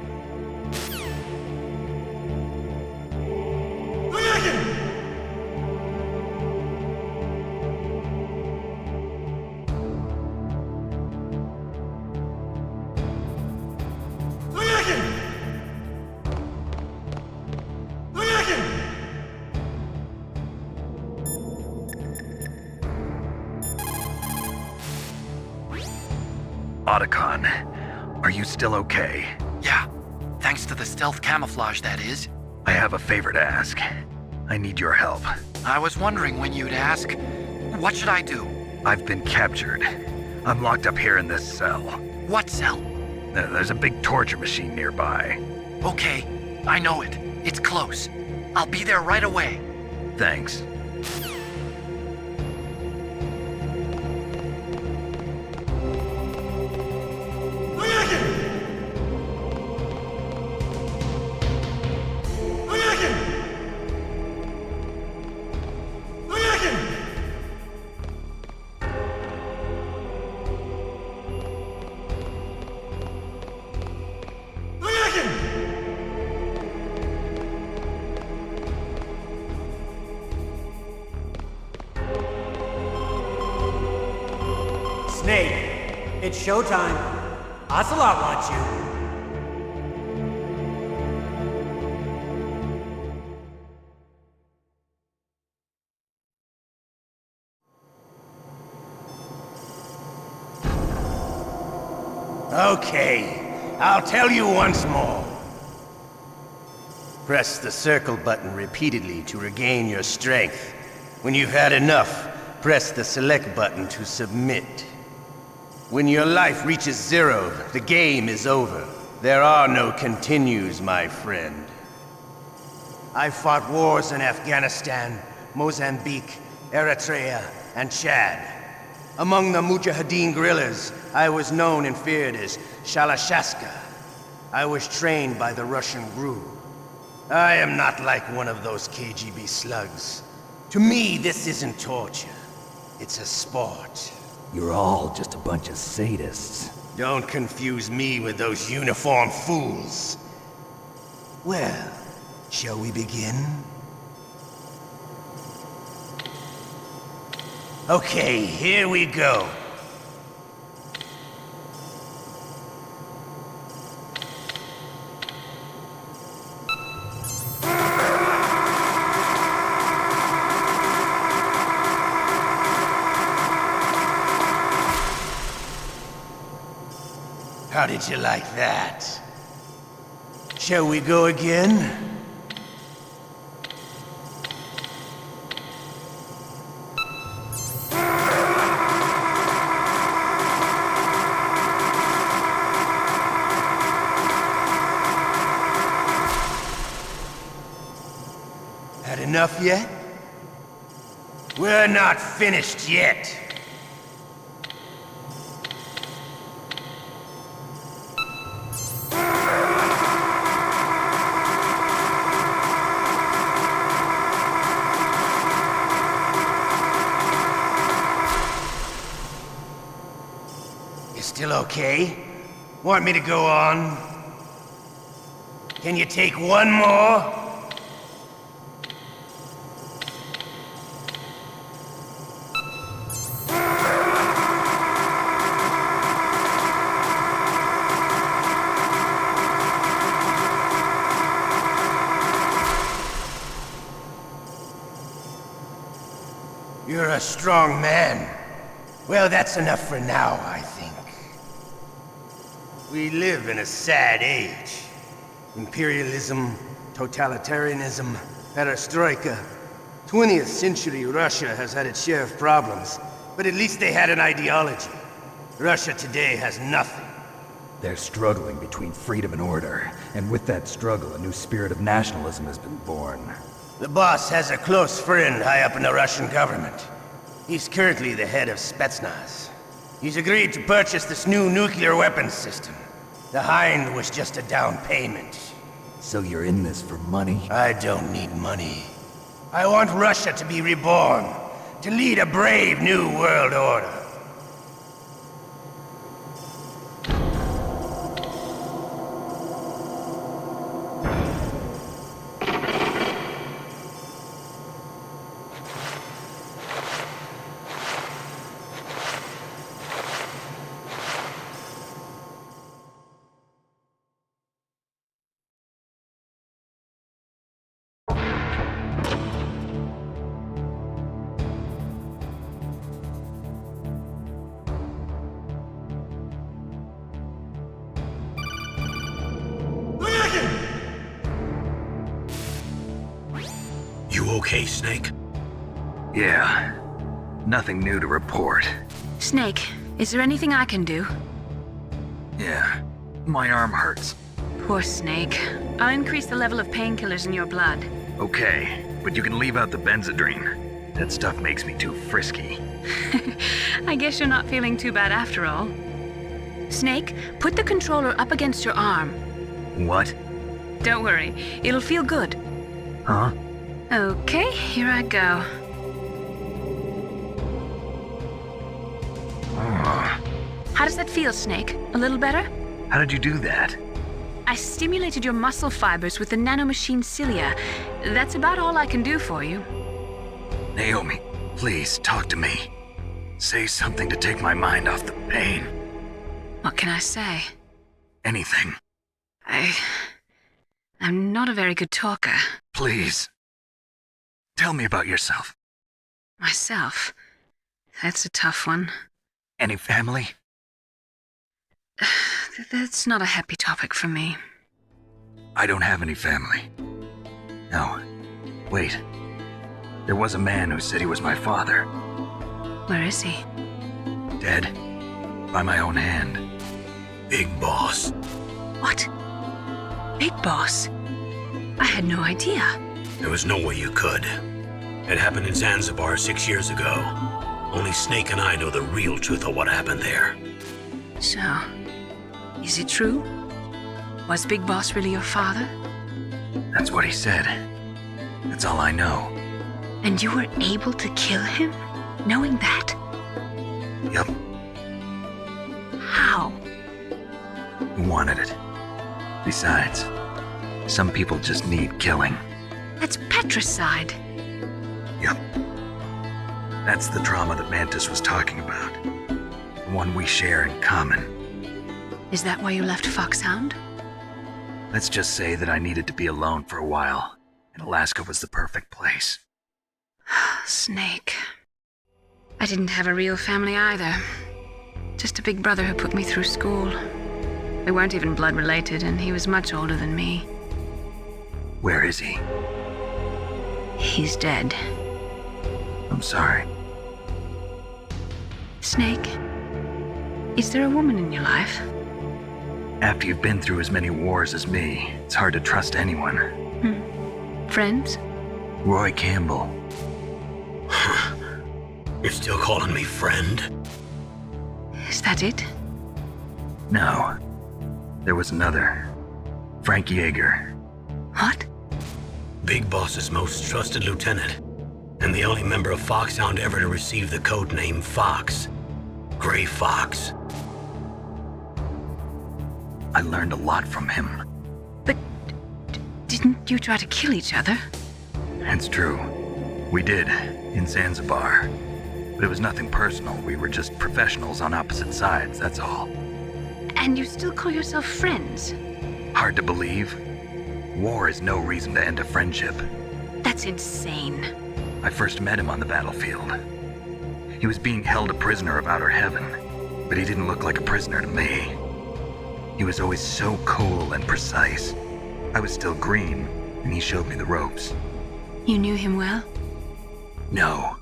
Otacon, are you still okay? Yeah, thanks to the stealth camouflage, that is. I have a favor to ask. I need your help. I was wondering when you'd ask. What should I do? I've been captured. I'm locked up here in this cell. What cell? There's a big torture machine nearby. Okay, I know it. It's close. I'll be there right away. Thanks. Snake, it's showtime. Ocelot wants you. Okay, I'll tell you once more. Press the circle button repeatedly to regain your strength. When you've had enough, press the select button to submit. When your life reaches 0, the game is over. There are no continues, my friend. I fought wars in Afghanistan, Mozambique, Eritrea, and Chad. Among the Mujahideen guerrillas, I was known and feared as Shalashaska. I was trained by the Russian GRU. I am not like one of those KGB slugs. To me, this isn't torture. It's a sport. You're all just a bunch of sadists. Don't confuse me with those uniformed fools. Well, shall we begin? Okay, here we go. How did you like that? Shall we go again? Had enough yet? We're not finished yet. You still okay? Want me to go on? Can you take one more? You're a strong man. Well, that's enough for now, I think. We live in a sad age. Imperialism, totalitarianism, perestroika. 20th century Russia has had its share of problems, but at least they had an ideology. Russia today has nothing. They're struggling between freedom and order, and with that struggle, a new spirit of nationalism has been born. The boss has a close friend high up in the Russian government. He's currently the head of Spetsnaz. He's agreed to purchase this new nuclear weapons system. The Hind was just a down payment. So you're in this for money? I don't need money. I want Russia to be reborn, to lead a brave new world order. You okay, Snake? Yeah. Nothing new to report. Snake, is there anything I can do? Yeah. My arm hurts. Poor Snake. I'll increase the level of painkillers in your blood. Okay, but you can leave out the Benzedrine. That stuff makes me too frisky. I guess you're not feeling too bad after all. Snake, put the controller up against your arm. What? Don't worry, it'll feel good. Huh? Okay, here I go. How does that feel, Snake? A little better? How did you do that? I stimulated your muscle fibers with the nanomachine cilia. That's about all I can do for you. Naomi, please talk to me. Say something to take my mind off the pain. What can I say? Anything. I'm not a very good talker. Please. Tell me about yourself. Myself? That's a tough one. Any family? That's not a happy topic for me. I don't have any family. No. Wait. There was a man who said he was my father. Where is he? Dead. By my own hand. Big Boss. What? Big Boss? I had no idea. There was no way you could. It happened in Zanzibar 6 years ago. Only Snake and I know the real truth of what happened there. So, is it true? Was Big Boss really your father? That's what he said. That's all I know. And you were able to kill him, knowing that? Yup. How? He wanted it. Besides, some people just need killing. That's patricide. Yup. That's the trauma that Mantis was talking about. The one we share in common. Is that why you left Foxhound? Let's just say that I needed to be alone for a while, and Alaska was the perfect place. Snake. I didn't have a real family either. Just a big brother who put me through school. We weren't even blood related, and he was much older than me. Where is he? He's dead. I'm sorry. Snake, is there a woman in your life? After you've been through as many wars as me, it's hard to trust anyone. Friends? Roy Campbell. You're still calling me friend? Is that it? No. There was another. Frank Yeager. What? Big Boss's most trusted lieutenant, and the only member of Foxhound ever to receive the code name Fox. Gray Fox. I learned a lot from him. But didn't you try to kill each other? It's true. We did, in Zanzibar. But it was nothing personal. We were just professionals on opposite sides, that's all. And you still call yourself friends? Hard to believe. War is no reason to end a friendship. That's insane. I first met him on the battlefield. He was being held a prisoner of outer heaven, but he didn't look like a prisoner to me. He was always so cool and precise. I was still green, and he showed me the ropes. You knew him well? No.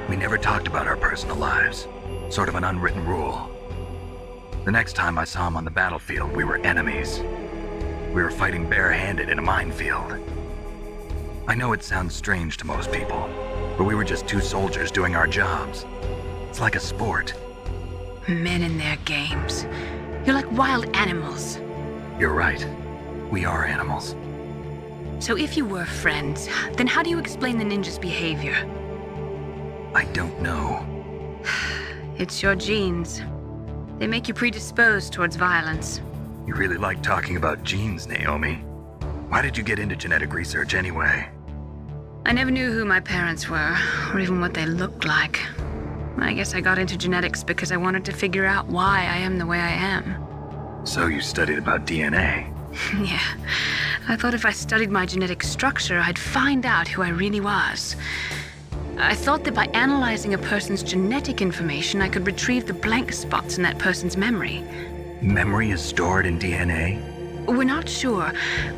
We never talked about our personal lives. Sort of an unwritten rule. The next time I saw him on the battlefield, we were enemies. We were fighting barehanded in a minefield. I know it sounds strange to most people, but we were just two soldiers doing our jobs. It's like a sport. Men and their games. You're like wild animals. You're right. We are animals. So if you were friends, then how do you explain the ninja's behavior? I don't know. It's your genes. They make you predisposed towards violence. You really like talking about genes, Naomi. Why did you get into genetic research anyway? I never knew who my parents were, or even what they looked like. I guess I got into genetics because I wanted to figure out why I am the way I am. So you studied about DNA? Yeah. I thought if I studied my genetic structure, I'd find out who I really was. I thought that by analyzing a person's genetic information, I could retrieve the blank spots in that person's memory. Memory is stored in DNA? We're not sure,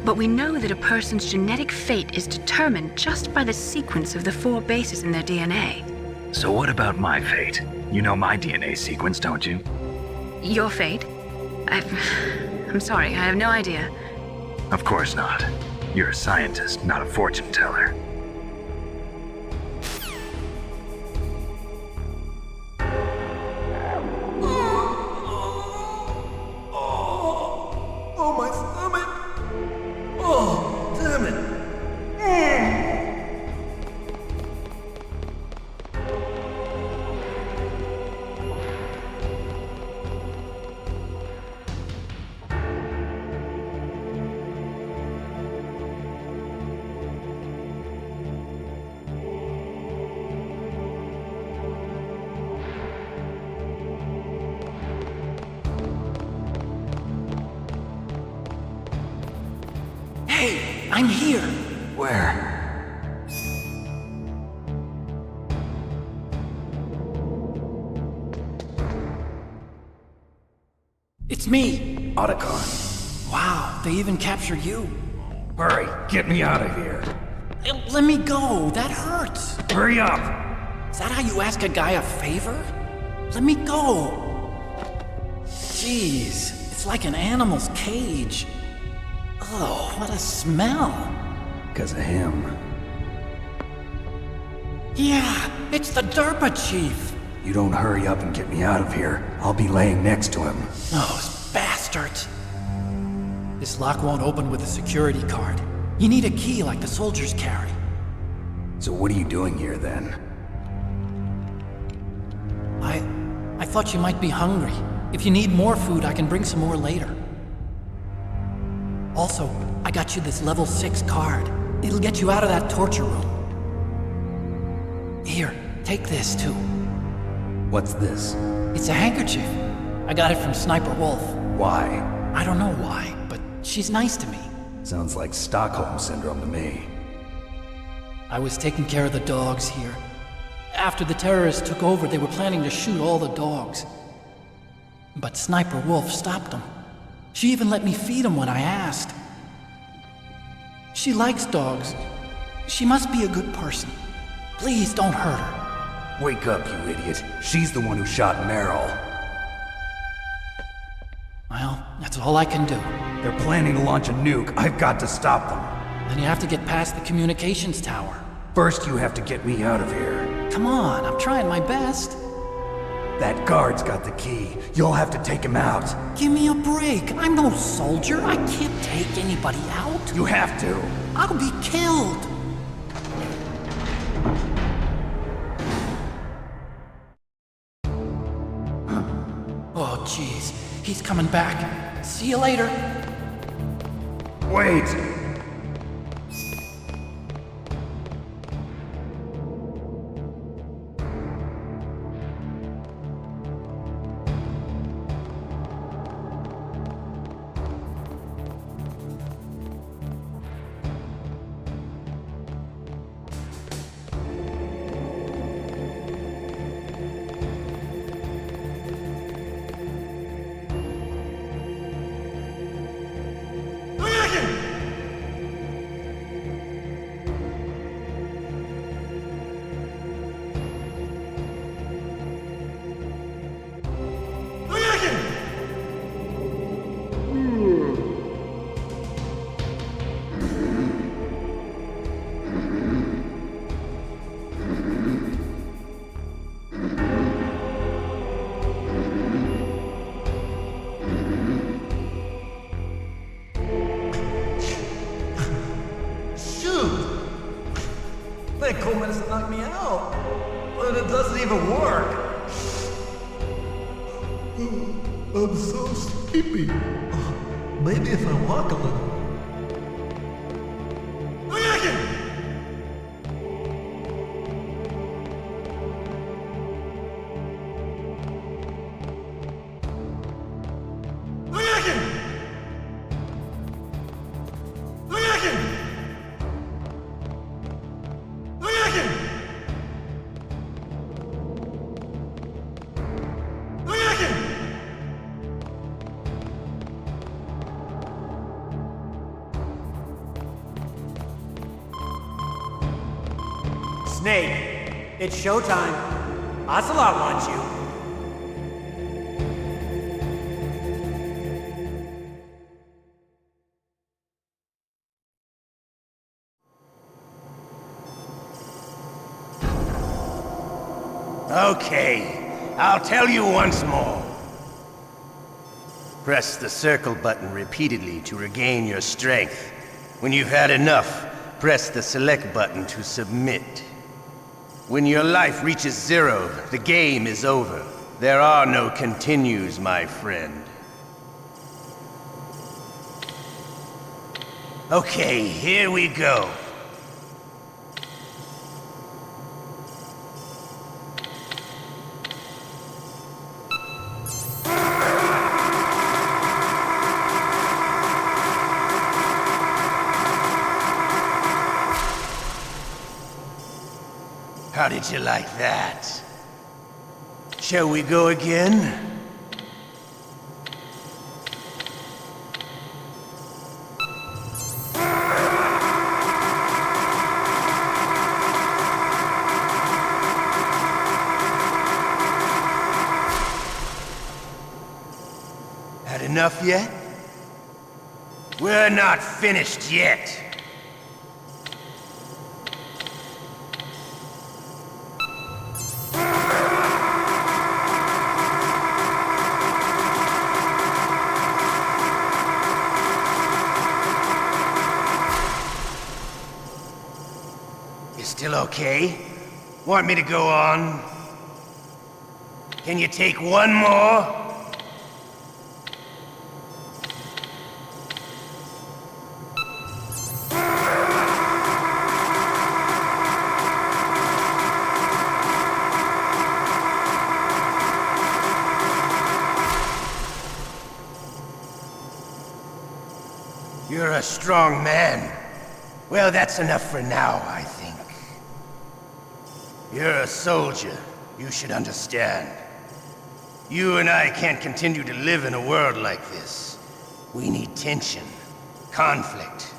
but we know that a person's genetic fate is determined just by the sequence of the 4 bases in their DNA. So what about my fate? You know my DNA sequence, don't you? Your fate? I'm sorry, I have no idea. Of course not. You're a scientist, not a fortune teller. Oh, my stomach! Oh, damn it! Hey, I'm here. Where? It's me. Otacon. Wow, they even captured you. Hurry, get me out of here. Let me go, that hurts. Hurry up! Is that how you ask a guy a favor? Let me go. Jeez, it's like an animal's cage. Oh, what a smell. Because of him. Yeah, it's the DARPA chief. You don't hurry up and get me out of here, I'll be laying next to him. Those bastards. This lock won't open with a security card. You need a key like the soldiers carry. So what are you doing here then? I thought you might be hungry. If you need more food, I can bring some more later. Also, I got you this level 6 card. It'll get you out of that torture room. Here, take this too. What's this? It's a handkerchief. I got it from Sniper Wolf. Why? I don't know why, but she's nice to me. Sounds like Stockholm Syndrome to me. I was taking care of the dogs here. After the terrorists took over, they were planning to shoot all the dogs. But Sniper Wolf stopped them. She even let me feed him when I asked. She likes dogs. She must be a good person. Please don't hurt her. Wake up, you idiot. She's the one who shot Meryl. Well, that's all I can do. They're planning to launch a nuke. I've got to stop them. Then you have to get past the communications tower. First, you have to get me out of here. Come on, I'm trying my best. That guard's got the key. You'll have to take him out. Give me a break. I'm no soldier. I can't take anybody out. You have to. I'll be killed. Oh, jeez. He's coming back. See you later. Wait! That coal medicine knocked me out, but it doesn't even work. I'm so sleepy. Maybe if I walk a little. Snake, it's showtime. Ocelot wants you. Okay, I'll tell you once more. Press the circle button repeatedly to regain your strength. When you've had enough, press the select button to submit. When your life reaches 0, the game is over. There are no continues, my friend. Okay, here we go. How did you like that? Shall we go again? Had enough yet? We're not finished yet. Still okay? Want me to go on? Can you take one more? You're a strong man. Well, that's enough for now, I think. You're a soldier. You should understand. You and I can't continue to live in a world like this. We need tension, conflict.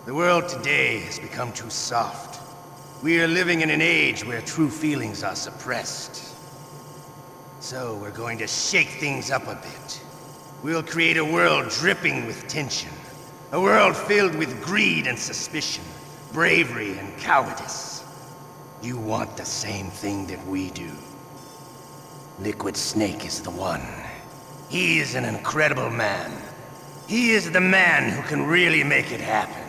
The world today has become too soft. We are living in an age where true feelings are suppressed. So we're going to shake things up a bit. We'll create a world dripping with tension. A world filled with greed and suspicion, bravery and cowardice. You want the same thing that we do. Liquid Snake is the one. He is an incredible man. He is the man who can really make it happen.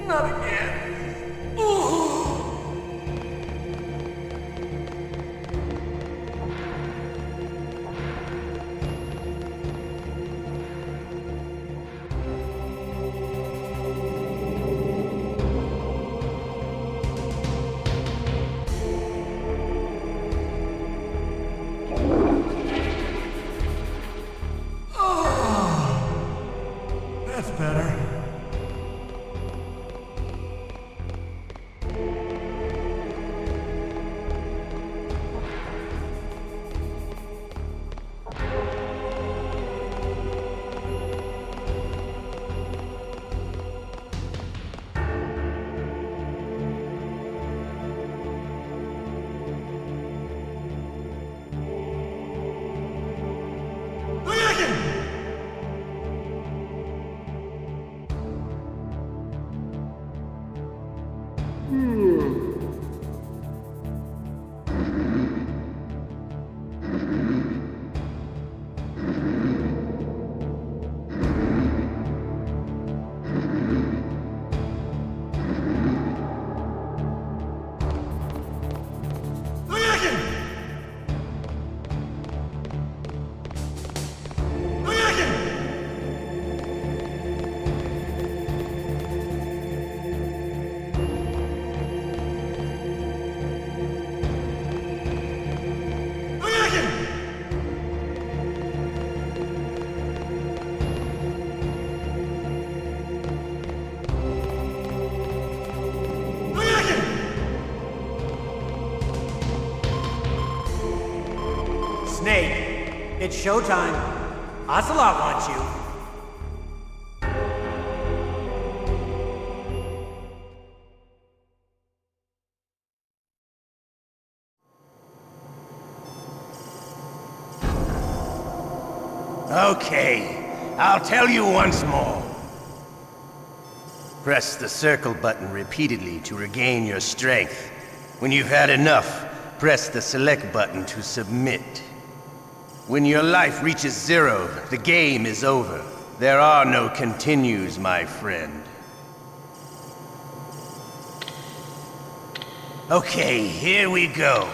Not again. That's better. Snake, it's showtime. Ocelot wants you. Okay, I'll tell you once more. Press the circle button repeatedly to regain your strength. When you've had enough, press the select button to submit. When your life reaches 0, the game is over. There are no continues, my friend. Okay, here we go.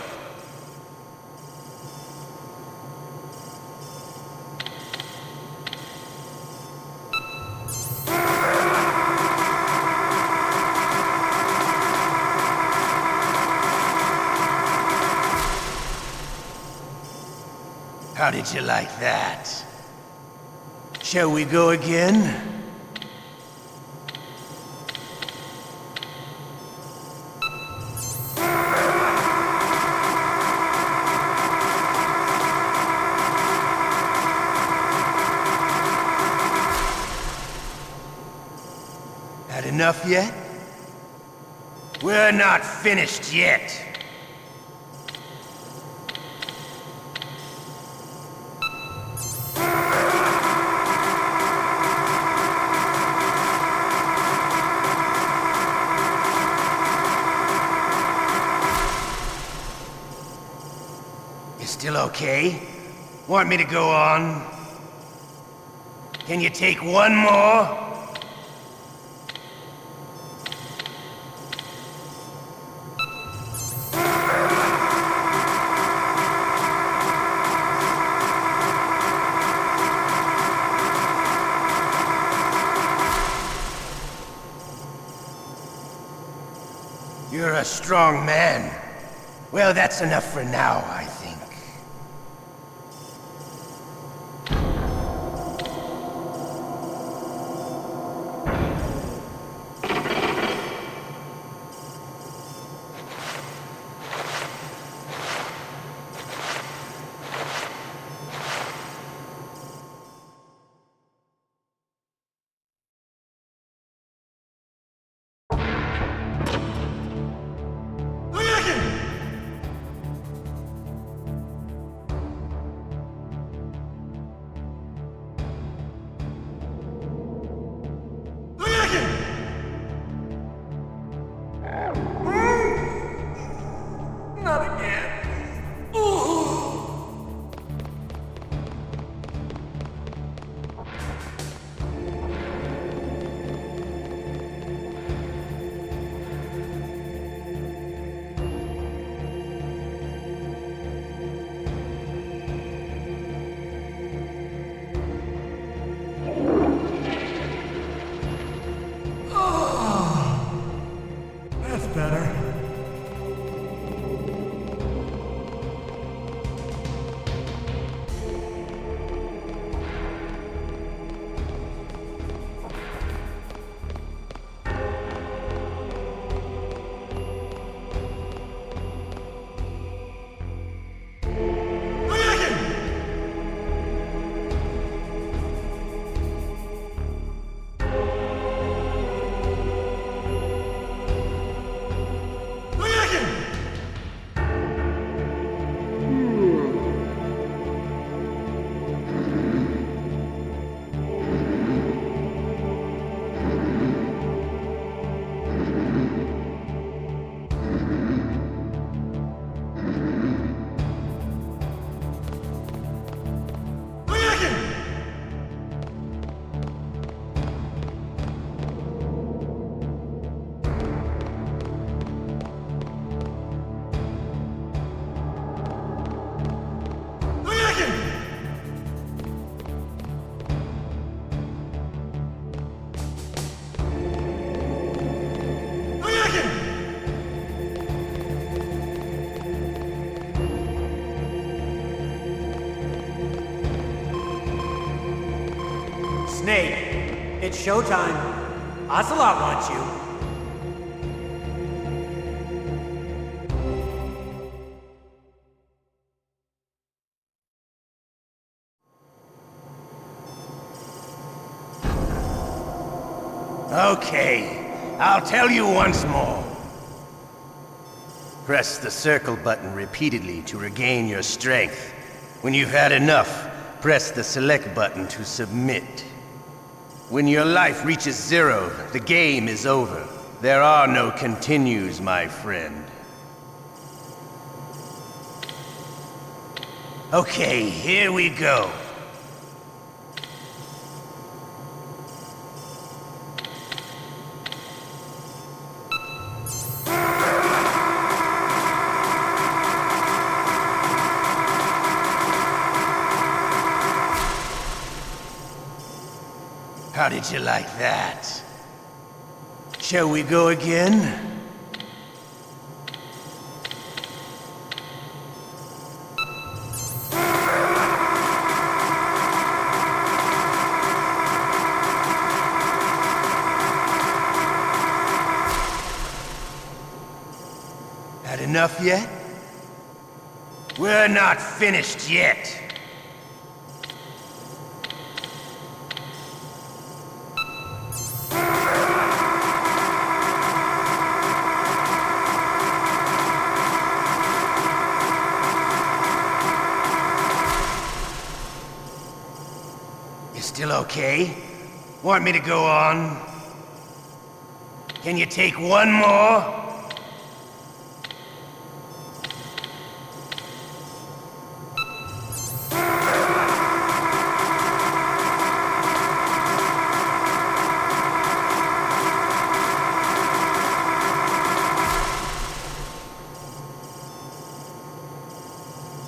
How did you like that? Shall we go again? Had enough yet? We're not finished yet. still okay? Want me to go on? Can you take one more? You're a strong man. Well, that's enough for now, I think. Not again. That's better. Snake, it's showtime. Ocelot wants you. Okay, I'll tell you once more. Press the circle button repeatedly to regain your strength. When you've had enough, press the select button to submit. When your life reaches 0, the game is over. There are no continues, my friend. Okay, here we go. How did you like that? Shall we go again? Had enough yet? We're not finished yet. Still okay? Want me to go on? Can you take one more?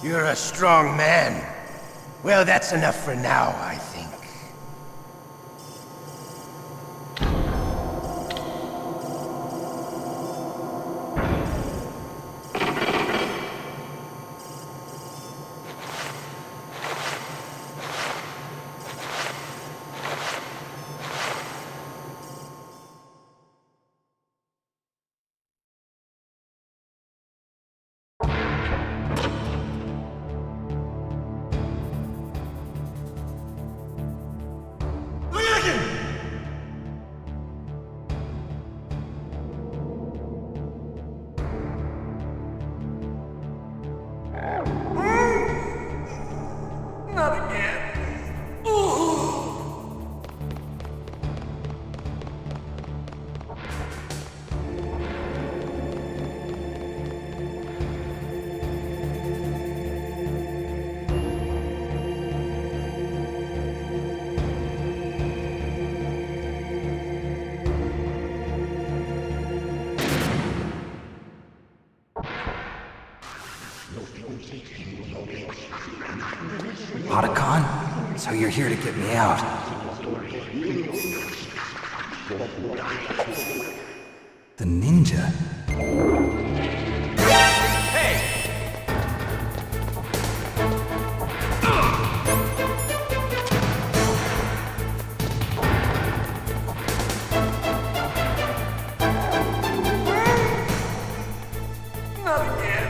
You're a strong man. Well, that's enough for now, I think. Not again. Otacon? So you're here to get me out. The ninja? Not again.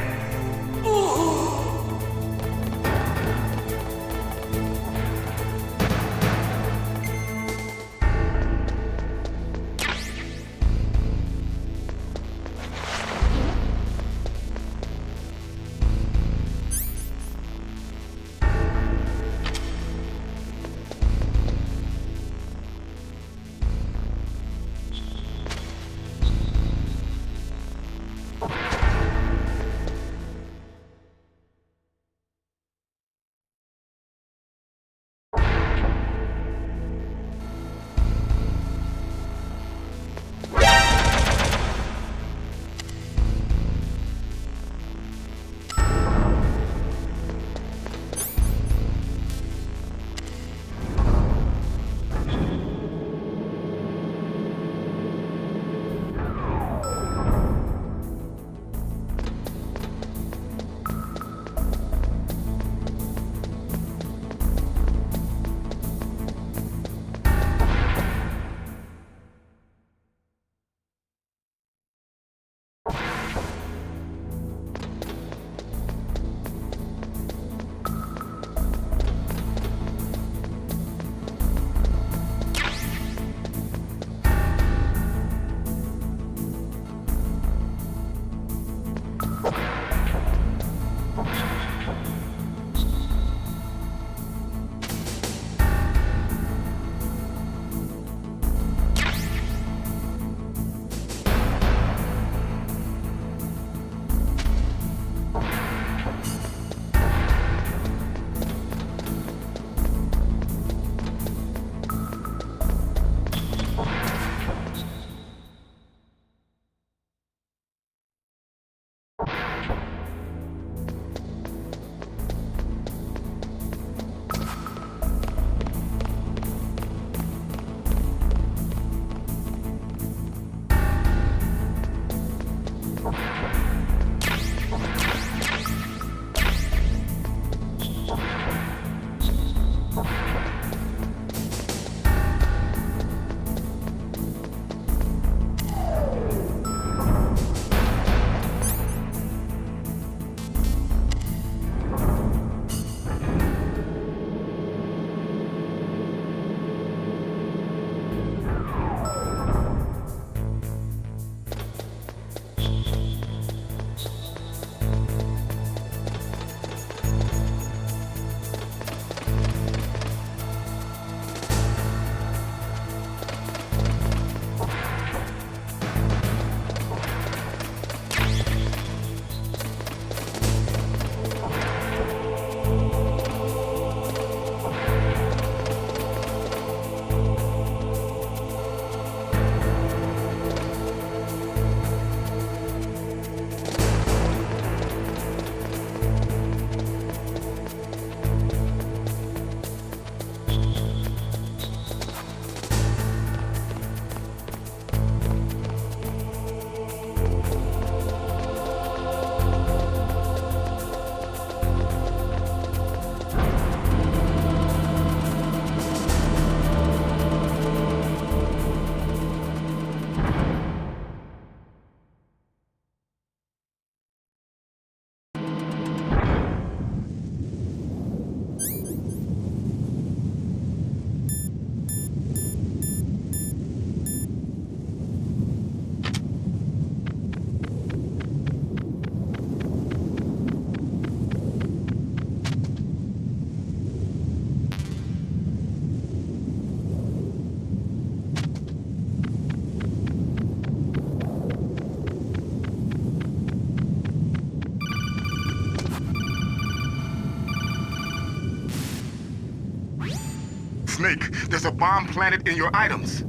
Snake, there's a bomb planted in your items.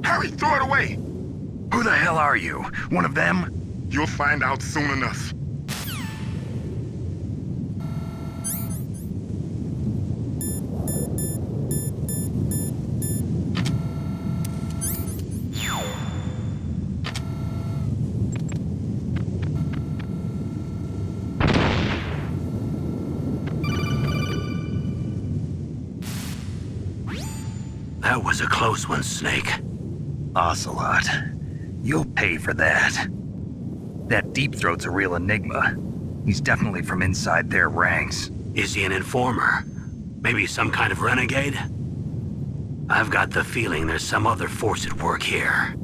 Hurry, throw it away! Who the hell are you? One of them? You'll find out soon enough. That was a close one, Snake. Ocelot. You'll pay for that. That Deep Throat's a real enigma. He's definitely from inside their ranks. Is he an informer? Maybe some kind of renegade? I've got the feeling there's some other force at work here.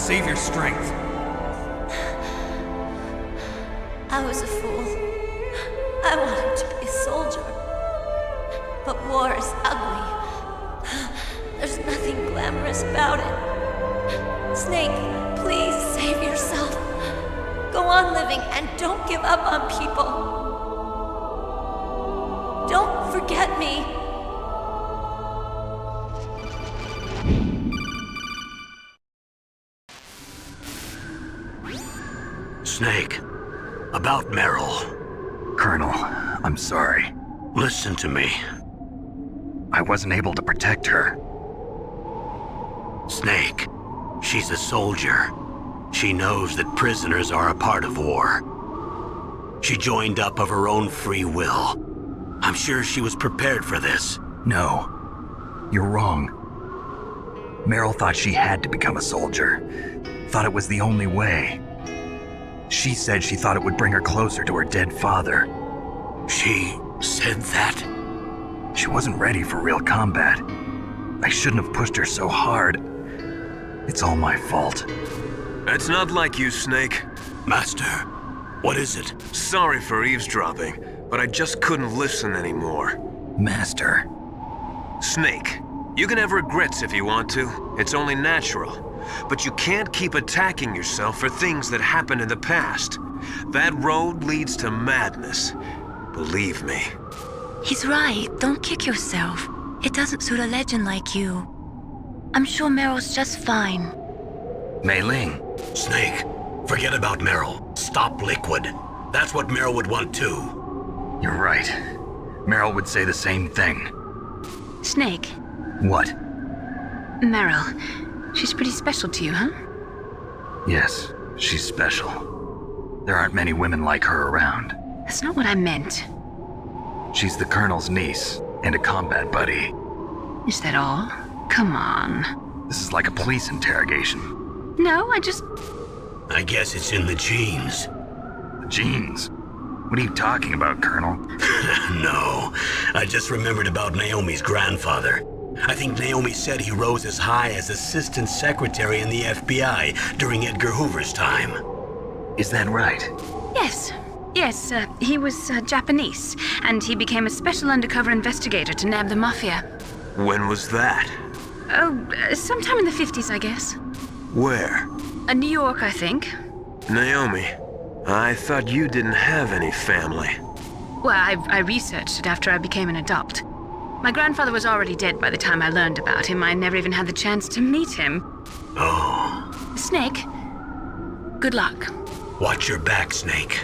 Save your strength. I was a fool. I wanted to be a soldier. But war is ugly. There's nothing glamorous about it. Snake, please save yourself. Go on living and don't give up on people. Don't forget me. Snake, about Meryl. Colonel, I'm sorry. Listen to me. I wasn't able to protect her. Snake, she's a soldier. She knows that prisoners are a part of war. She joined up of her own free will. I'm sure she was prepared for this. No, you're wrong. Meryl thought she had to become a soldier. Thought it was the only way. She said she thought it would bring her closer to her dead father. She said that? She wasn't ready for real combat. I shouldn't have pushed her so hard. It's all my fault. That's not like you, Snake. Master, what is it? Sorry for eavesdropping, but I just couldn't listen anymore. Master. Snake, you can have regrets if you want to. It's only natural. But you can't keep attacking yourself for things that happened in the past. That road leads to madness. Believe me. He's right. Don't kick yourself. It doesn't suit a legend like you. I'm sure Meryl's just fine. Mei Ling. Snake, forget about Meryl. Stop Liquid. That's what Meryl would want too. You're right. Meryl would say the same thing. Snake. What? Meryl. She's pretty special to you, huh? Yes, she's special. There aren't many women like her around. That's not what I meant. She's the Colonel's niece and a combat buddy. Is that all? Come on. This is like a police interrogation. No, I guess it's in the genes. Genes? What are you talking about, Colonel? No, I just remembered about Naomi's grandfather. I think Naomi said he rose as high as assistant secretary in the FBI during Edgar Hoover's time. Is that right? Yes. Yes, he was Japanese, and he became a special undercover investigator to nab the mafia. When was that? Oh, sometime in the 50s, I guess. Where? New York, I think. Naomi, I thought you didn't have any family. Well, I researched it after I became an adopt. My grandfather was already dead by the time I learned about him. I never even had the chance to meet him. Oh. Snake, good luck. Watch your back, Snake.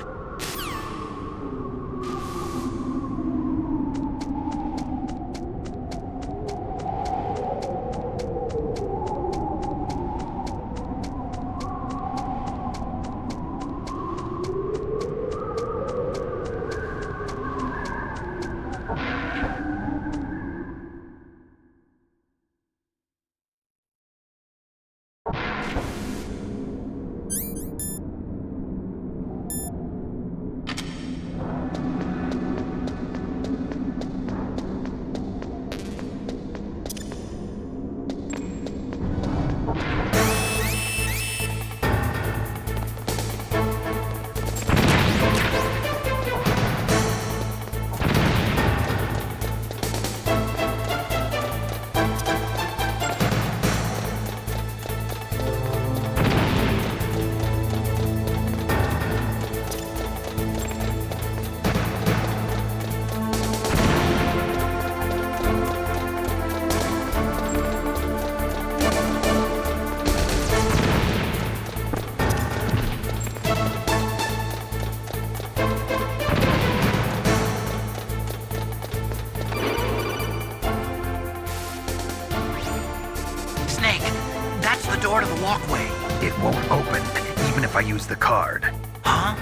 door to the walkway. It won't open, even if I use the card. Huh?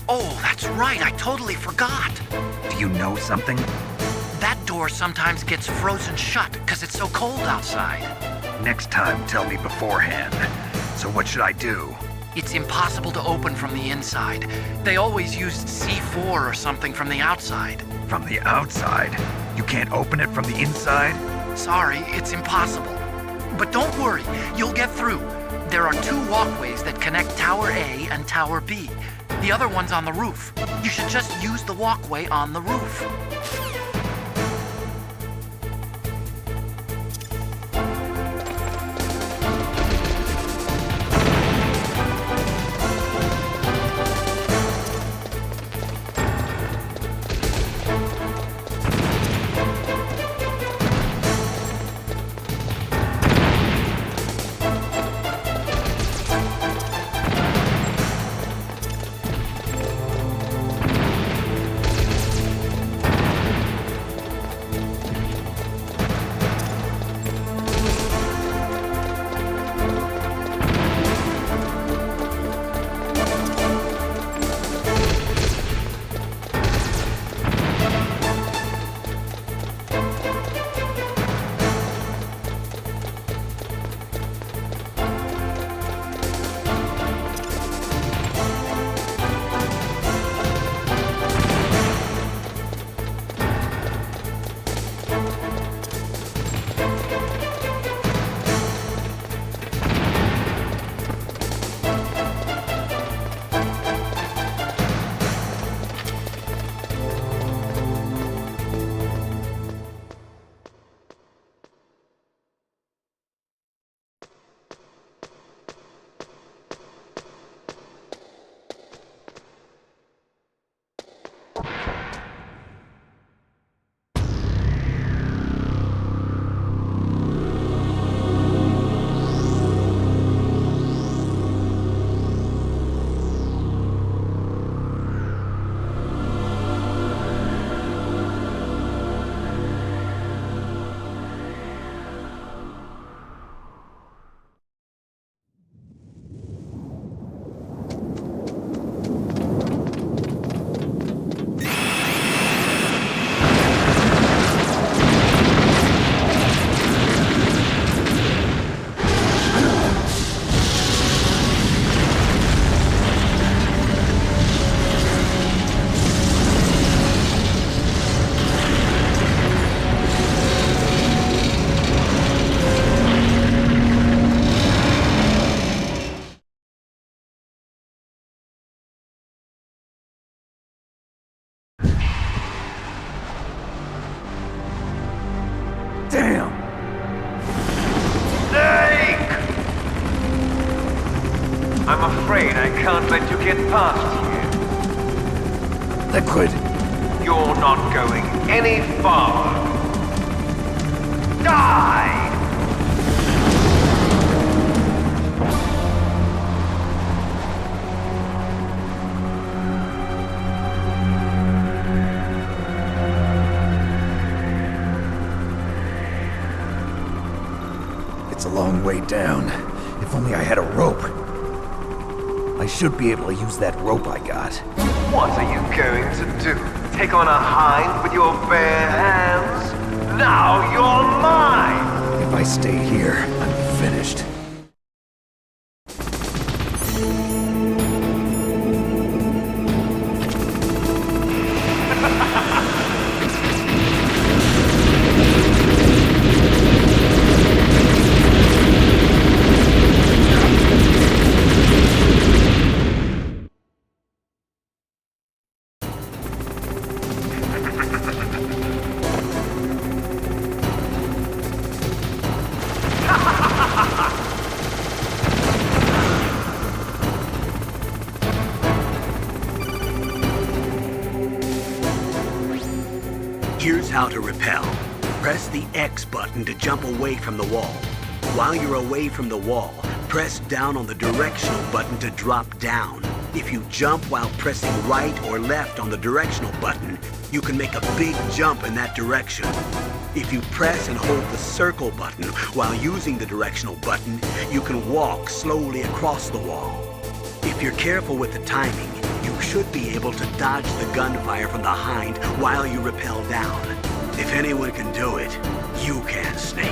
Oh, that's right, I totally forgot. Do you know something? That door sometimes gets frozen shut because it's so cold outside. Next time, tell me beforehand. So what should I do? It's impossible to open from the inside. They always used C4 or something from the outside. From the outside? You can't open it from the inside? Sorry, it's impossible. But don't worry, you'll get through. There are 2 walkways that connect Tower A and Tower B. The other one's on the roof. You should just use the walkway on the roof. I'm afraid I can't let you get past here. Liquid. You're not going any farther. Die! It's a long way down. If only I had a rope. I should be able to use that rope I got. What are you going to do? Take on a hind with your bare hands? Now you're mine! If I stay here, I'm finished. Here's how to repel. Press the X button to jump away from the wall. While you're away from the wall, press down on the directional button to drop down. If you jump while pressing right or left on the directional button, you can make a big jump in that direction. If you press and hold the circle button while using the directional button, you can walk slowly across the wall. If you're careful with the timing, you should be able to dodge the gunfire from the hind while you rappel down. If anyone can do it, you can, Snake.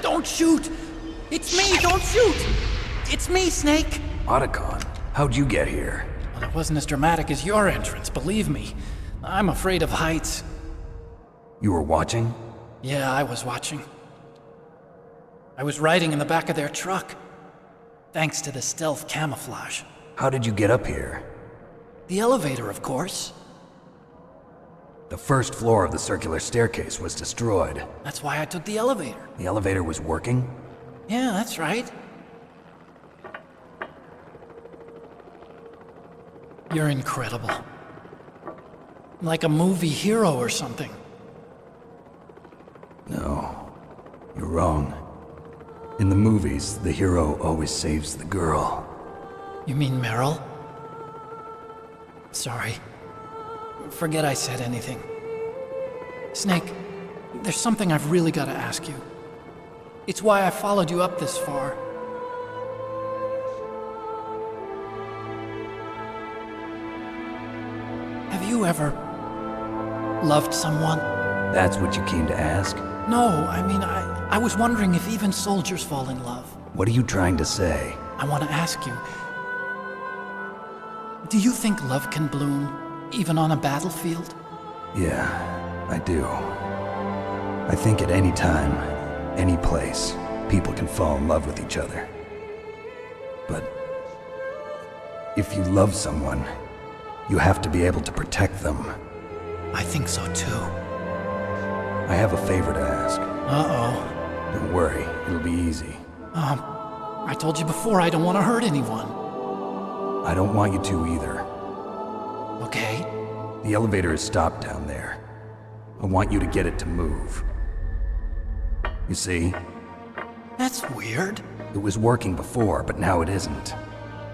Don't shoot! It's me, don't shoot! It's me, Snake! Otacon, how'd you get here? Well, it wasn't as dramatic as your entrance, believe me. I'm afraid of heights. You were watching? Yeah, I was watching. I was riding in the back of their truck. Thanks to the stealth camouflage. How did you get up here? The elevator, of course. The first floor of the circular staircase was destroyed. That's why I took the elevator. The elevator was working? Yeah, that's right. You're incredible. Like a movie hero or something. No, you're wrong. In the movies, the hero always saves the girl. You mean Meryl? Sorry. Forget I said anything. Snake, there's something I've really got to ask you. It's why I followed you up this far. Have you ever loved someone? That's what you came to ask? No, I mean, I was wondering if even soldiers fall in love. What are you trying to say? I want to ask you, do you think love can bloom, even on a battlefield? Yeah, I do. I think at any time, any place, people can fall in love with each other. But if you love someone, you have to be able to protect them. I think so too. I have a favor to ask. Uh-oh. Don't worry, it'll be easy. I told you before I don't want to hurt anyone. I don't want you to either. Okay. The elevator is stopped down there. I want you to get it to move. You see? That's weird. It was working before, but now it isn't.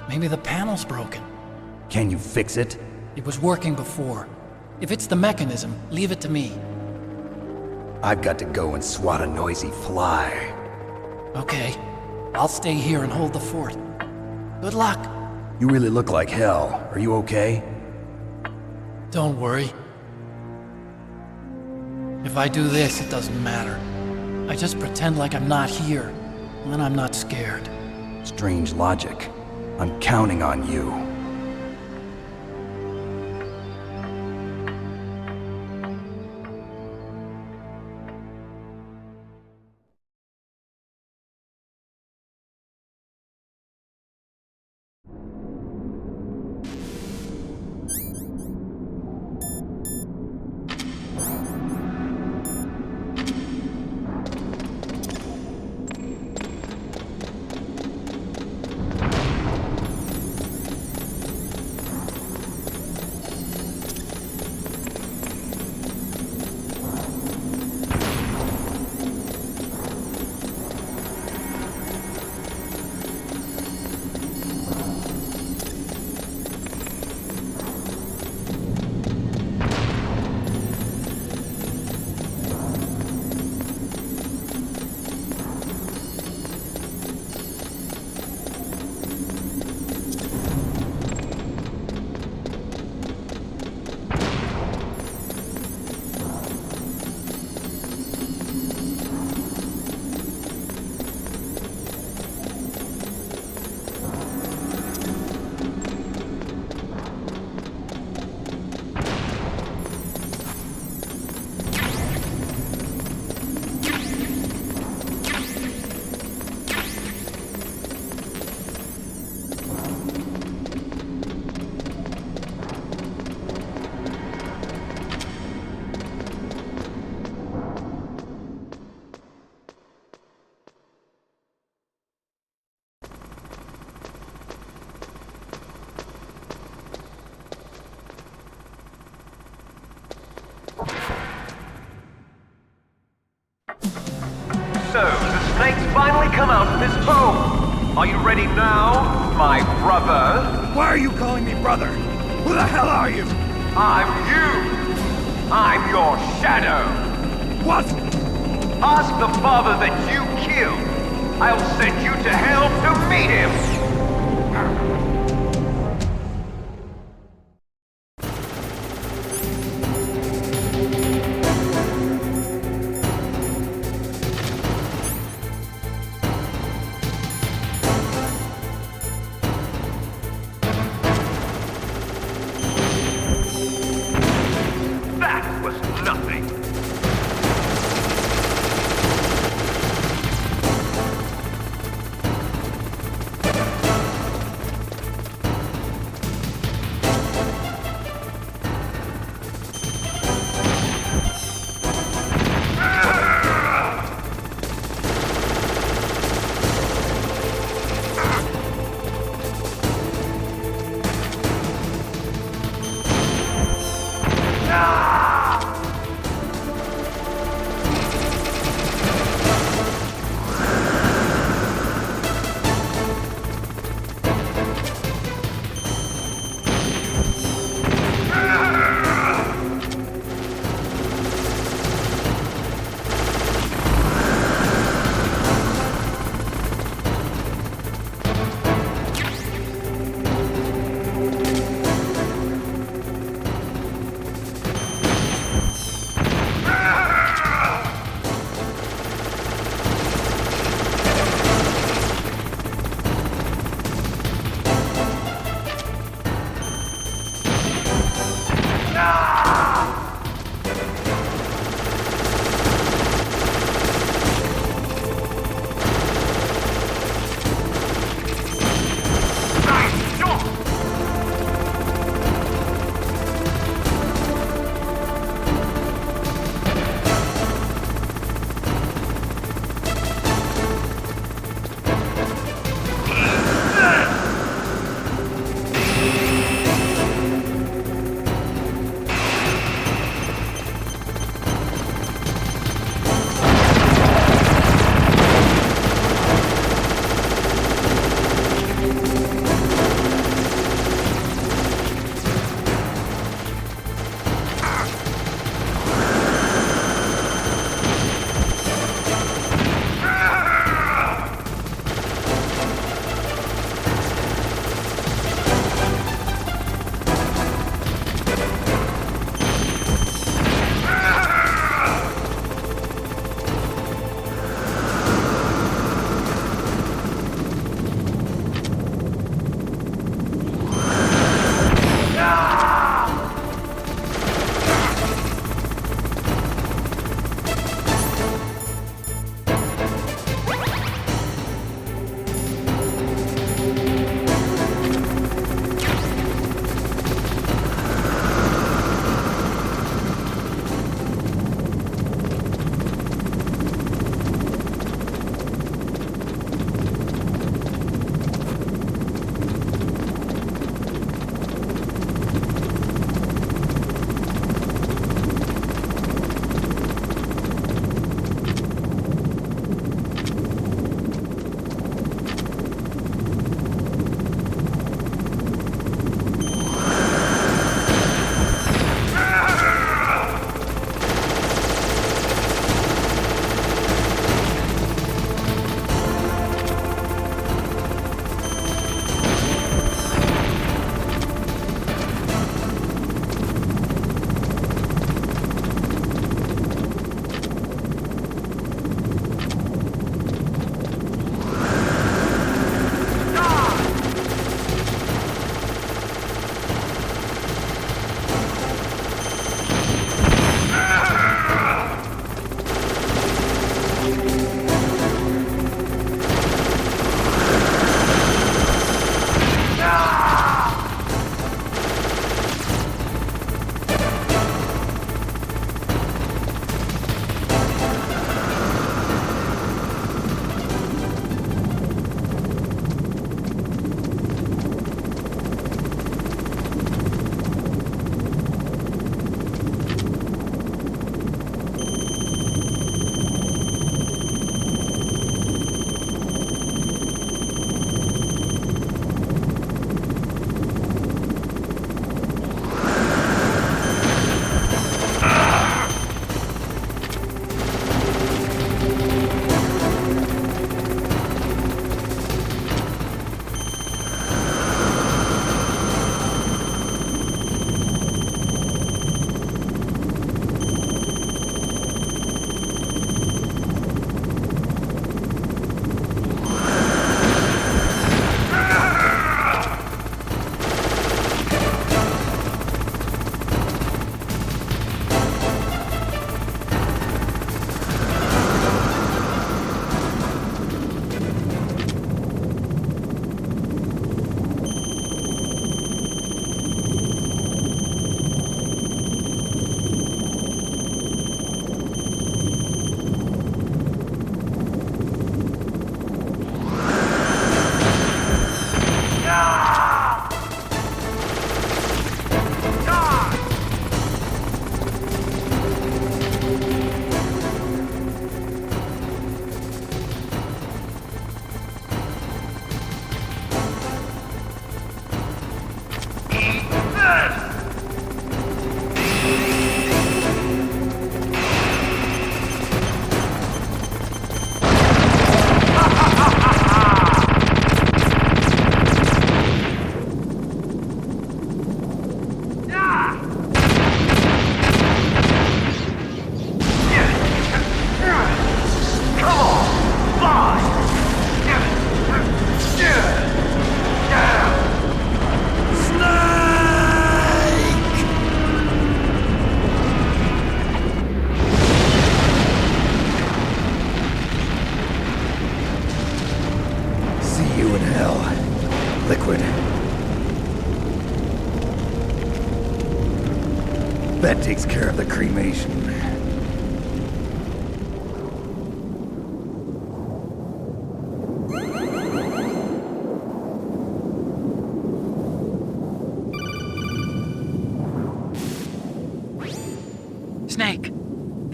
Maybe the panel's broken. Can you fix it? It was working before. If it's the mechanism, leave it to me. I've got to go and swat a noisy fly. Okay. I'll stay here and hold the fort. Good luck. You really look like hell. Are you okay? Don't worry. If I do this, it doesn't matter. I just pretend like I'm not here, and then I'm not scared. Strange logic. I'm counting on you. So, the snakes finally come out of this hole. Are you ready now, my brother? Why are you calling me brother? Who the hell are you? I'm you. I'm your shadow. What? Ask the father that you killed. I'll send you to hell to meet him.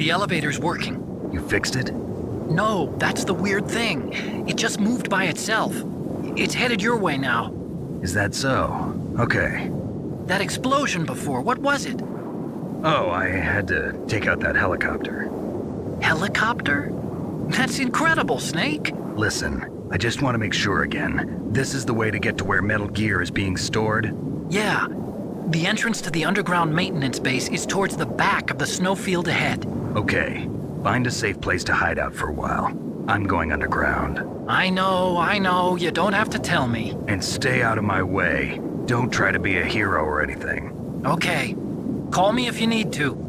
The elevator's working. You fixed it? No, that's the weird thing. It just moved by itself. It's headed your way now. Is that so? Okay. That explosion before, what was it? Oh, I had to take out that helicopter. Helicopter? That's incredible, Snake. Listen, I just want to make sure again. This is the way to get to where Metal Gear is being stored? Yeah. The entrance to the underground maintenance base is towards the back of the snowfield ahead. Okay. Find a safe place to hide out for a while. I'm going underground. I know. You don't have to tell me. And stay out of my way. Don't try to be a hero or anything. Okay. Call me if you need to.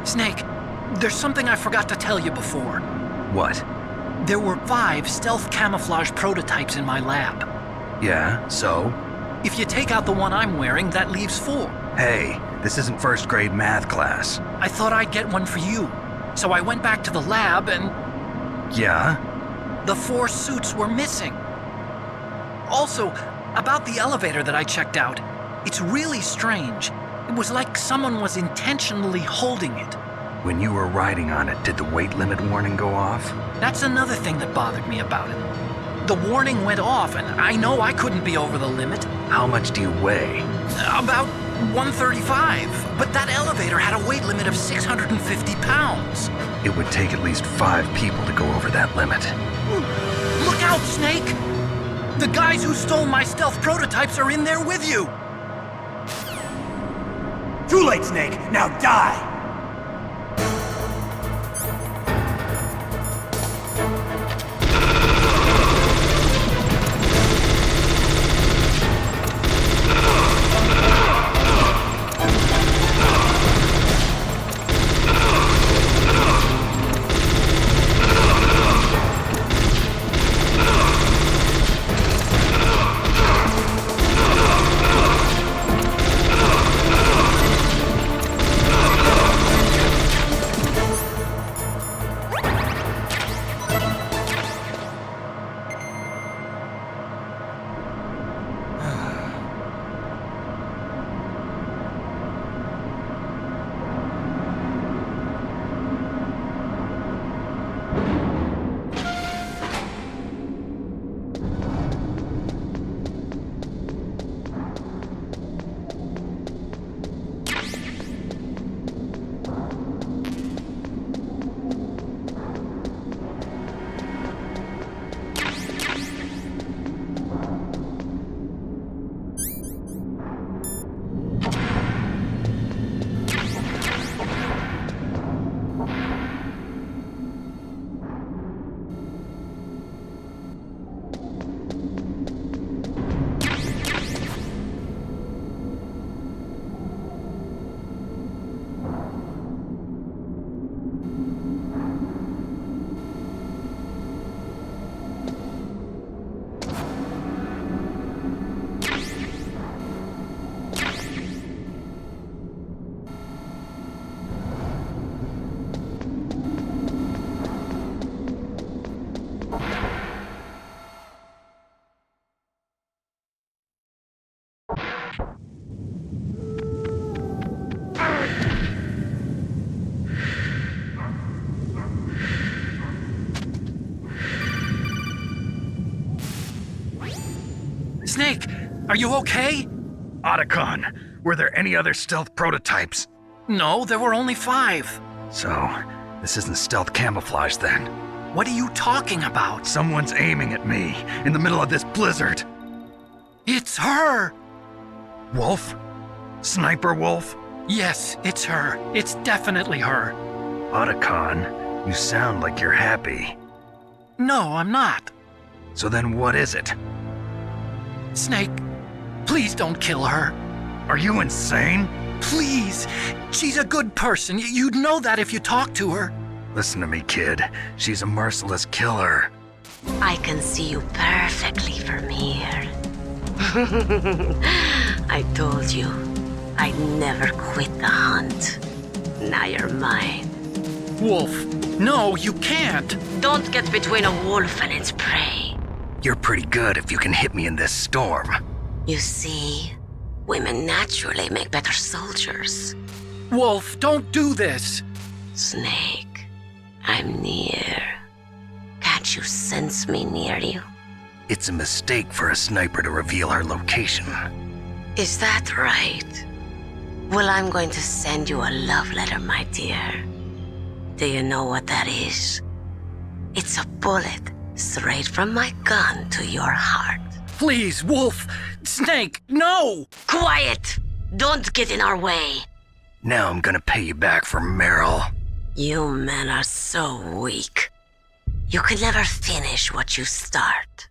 Snake, there's something I forgot to tell you before. What? There were 5 stealth camouflage prototypes in my lab. Yeah, so? If you take out the one I'm wearing, that leaves 4. Hey, this isn't first grade math class. I thought I'd get one for you. So I went back to the lab and... Yeah? The 4 suits were missing. Also, about the elevator that I checked out, it's really strange. It was like someone was intentionally holding it. When you were riding on it, did the weight limit warning go off? That's another thing that bothered me about it. The warning went off, and I know I couldn't be over the limit. How much do you weigh? About 135, but that elevator had a weight limit of 650 pounds. It would take at least 5 people to go over that limit. Look out, Snake! The guys who stole my stealth prototypes are in there with you! Too late, Snake! Now die! Snake, are you okay? Otacon, were there any other stealth prototypes? No, there were only 5. So, this isn't stealth camouflage then? What are you talking about? Someone's aiming at me, in the middle of this blizzard. It's her! Wolf? Sniper Wolf? Yes, it's her. It's definitely her. Otacon, you sound like you're happy. No, I'm not. So then what is it? Snake, please don't kill her. Are you insane? Please! She's a good person. You'd know that if you talked to her. Listen to me, kid. She's a merciless killer. I can see you perfectly from here. I told you, I'd never quit the hunt. Now you're mine. Wolf, no, you can't. Don't get between a wolf and its prey. You're pretty good if you can hit me in this storm. You see, women naturally make better soldiers. Wolf, don't do this. Snake, I'm near. Can't you sense me near you? It's a mistake for a sniper to reveal her location. Is that right? Well, I'm going to send you a love letter, my dear. Do you know what that is? It's a bullet straight from my gun to your heart. Please, Wolf! Snake, no! Quiet! Don't get in our way! Now I'm gonna pay you back for Meryl. You men are so weak. You can never finish what you start.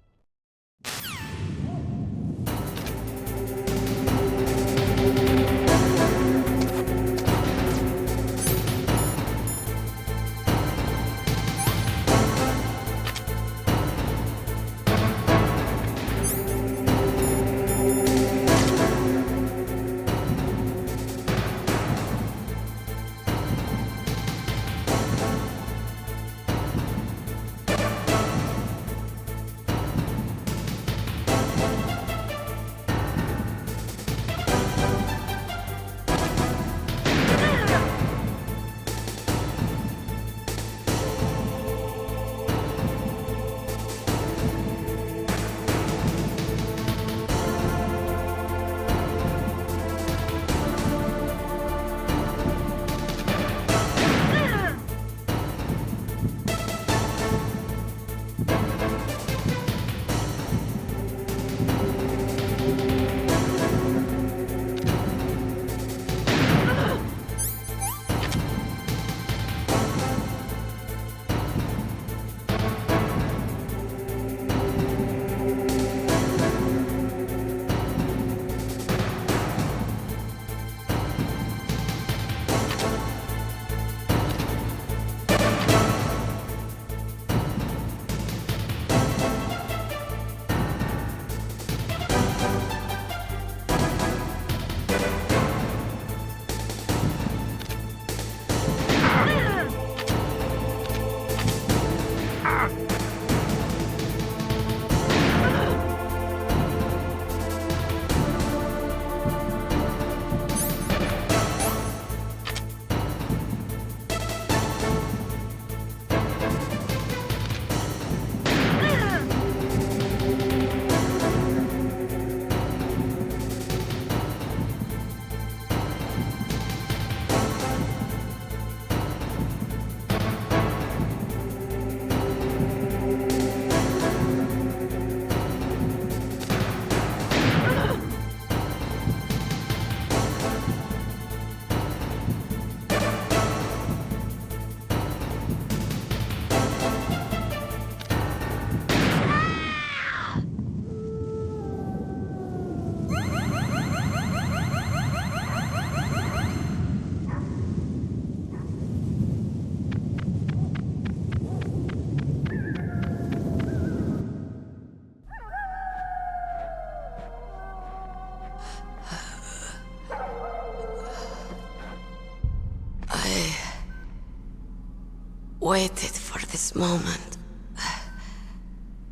Waited for this moment.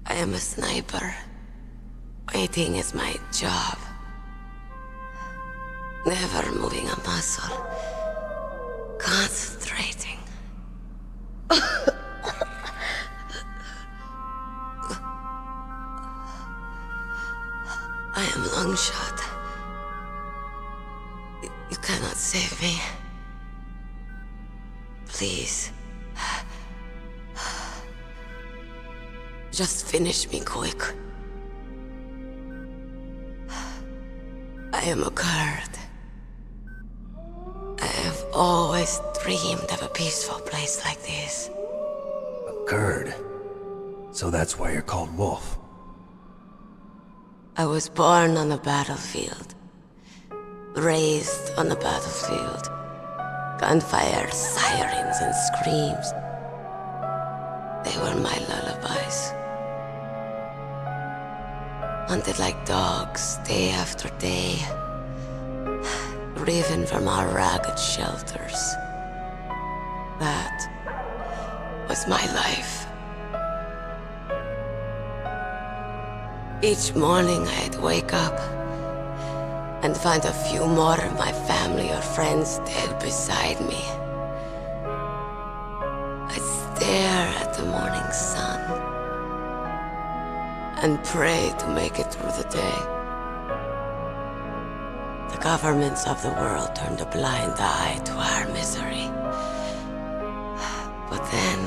I am a sniper. Waiting is my job. Never moving a muscle. Concentrating. long shot. You cannot save me. Please. Just finish me quick. I am a Kurd. I have always dreamed of a peaceful place like this. A Kurd? So that's why you're called Wolf. I was born on the battlefield. Raised on the battlefield. Gunfire, sirens, and screams. They were my lullabies. Hunted like dogs, day after day. Driven from our ragged shelters. That was my life. Each morning I'd wake up and find a few more of my family or friends dead beside me. I'd stare at the morning sun and pray to make it through the day. The governments of the world turned a blind eye to our misery. But then,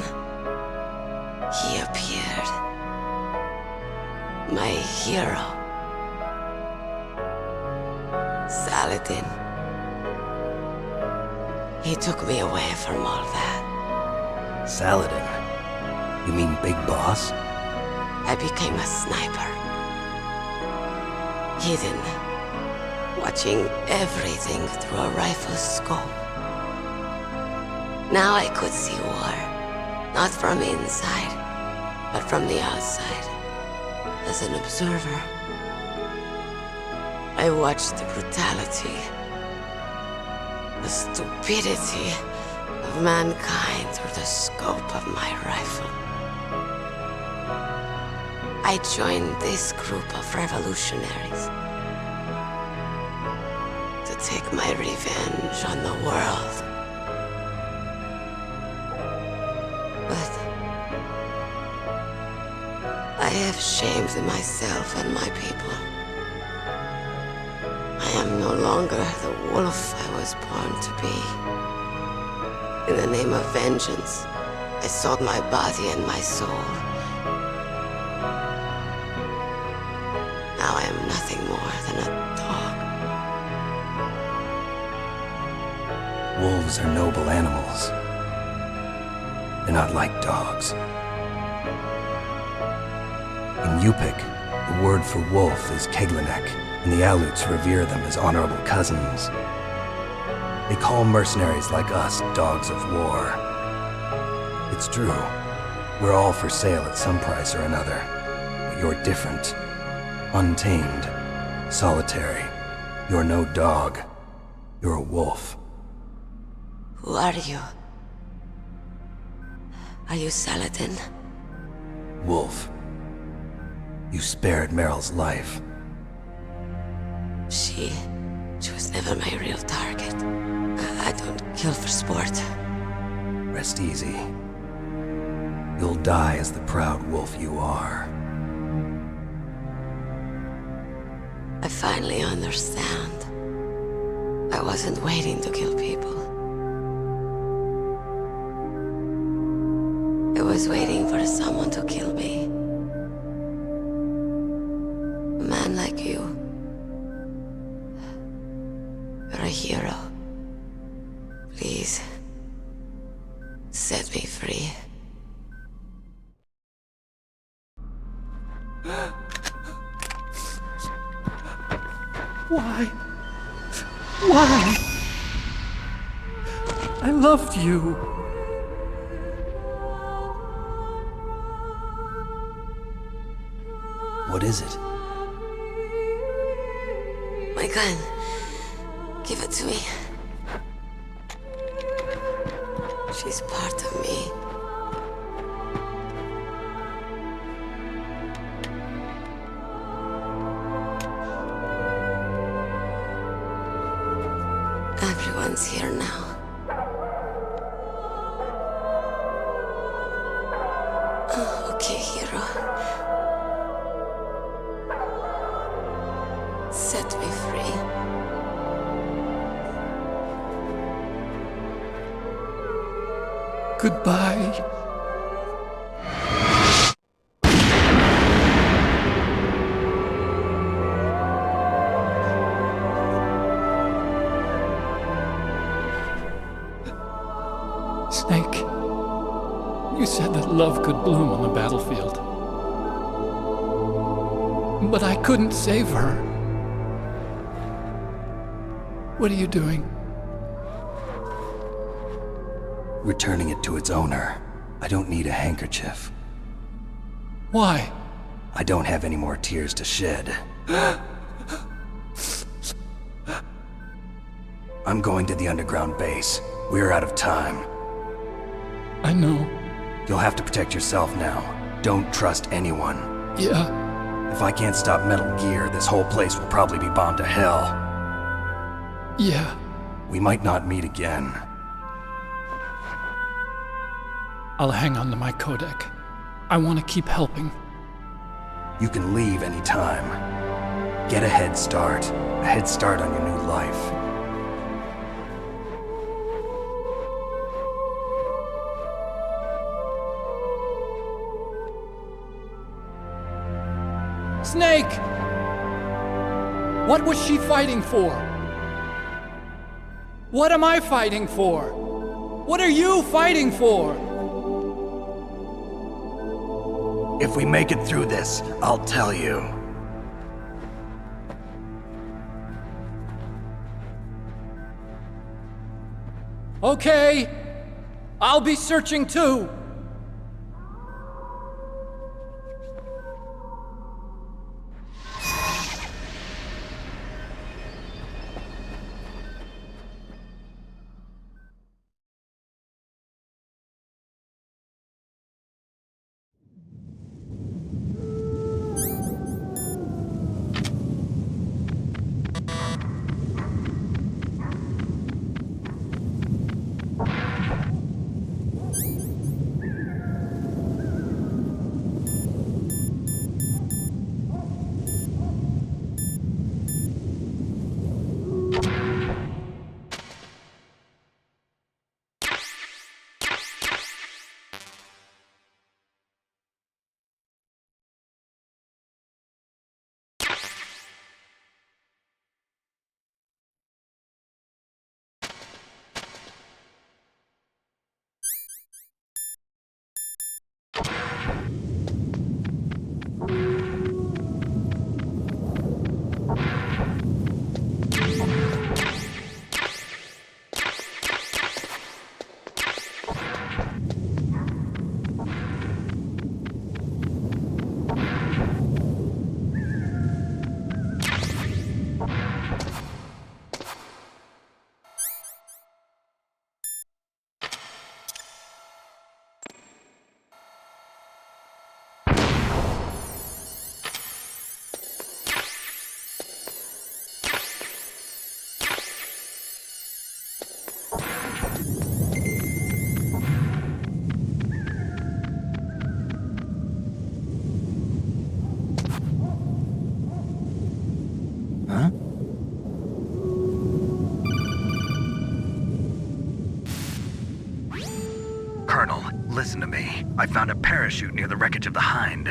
he appeared. My hero. Saladin. He took me away from all that. Saladin? You mean Big Boss? I became a sniper. Hidden. Watching everything through a rifle's scope. Now I could see war. Not from inside, but from the outside. As an observer. I watched the brutality, the stupidity of mankind through the scope of my rifle. I joined this group of revolutionaries to take my revenge on the world. But I have shamed myself and my people. I am no longer the wolf I was born to be. In the name of vengeance, I sold my body and my soul. Now I am nothing more than a dog. Wolves are noble animals. They're not like dogs. In Yupik, the word for wolf is Keglanek, and the Aleuts revere them as honorable cousins. They call mercenaries like us dogs of war. It's true. We're all for sale at some price or another. But you're different. Untamed. Solitary. You're no dog. You're a wolf. Who are you? Are you Saladin? Wolf. You spared Meryl's life. She was never my real target. I don't kill for sport. Rest easy. You'll die as the proud wolf you are. I finally understand. I wasn't waiting to kill people. I was waiting for someone to kill me. A man like you. You're a hero. Please, set me free. Why? Why? I loved you. What is it? My gun. Give it to me. She's part of me. Everyone's here now. Okay, hero. Goodbye. Snake, you said that love could bloom on the battlefield. But I couldn't save her. What are you doing? Returning it to its owner. I don't need a handkerchief. Why? I don't have any more tears to shed. I'm going to the underground base. We're out of time. I know. You'll have to protect yourself now. Don't trust anyone. Yeah. If I can't stop Metal Gear, this whole place will probably be bombed to hell. Yeah. We might not meet again. I'll hang on to my CODEC. I want to keep helping. You can leave anytime. Get a head start. A head start on your new life. Snake! What was she fighting for? What am I fighting for? What are you fighting for? If we make it through this, I'll tell you. Okay. I'll be searching too. Colonel, listen to me. I found a parachute near the wreckage of the Hind.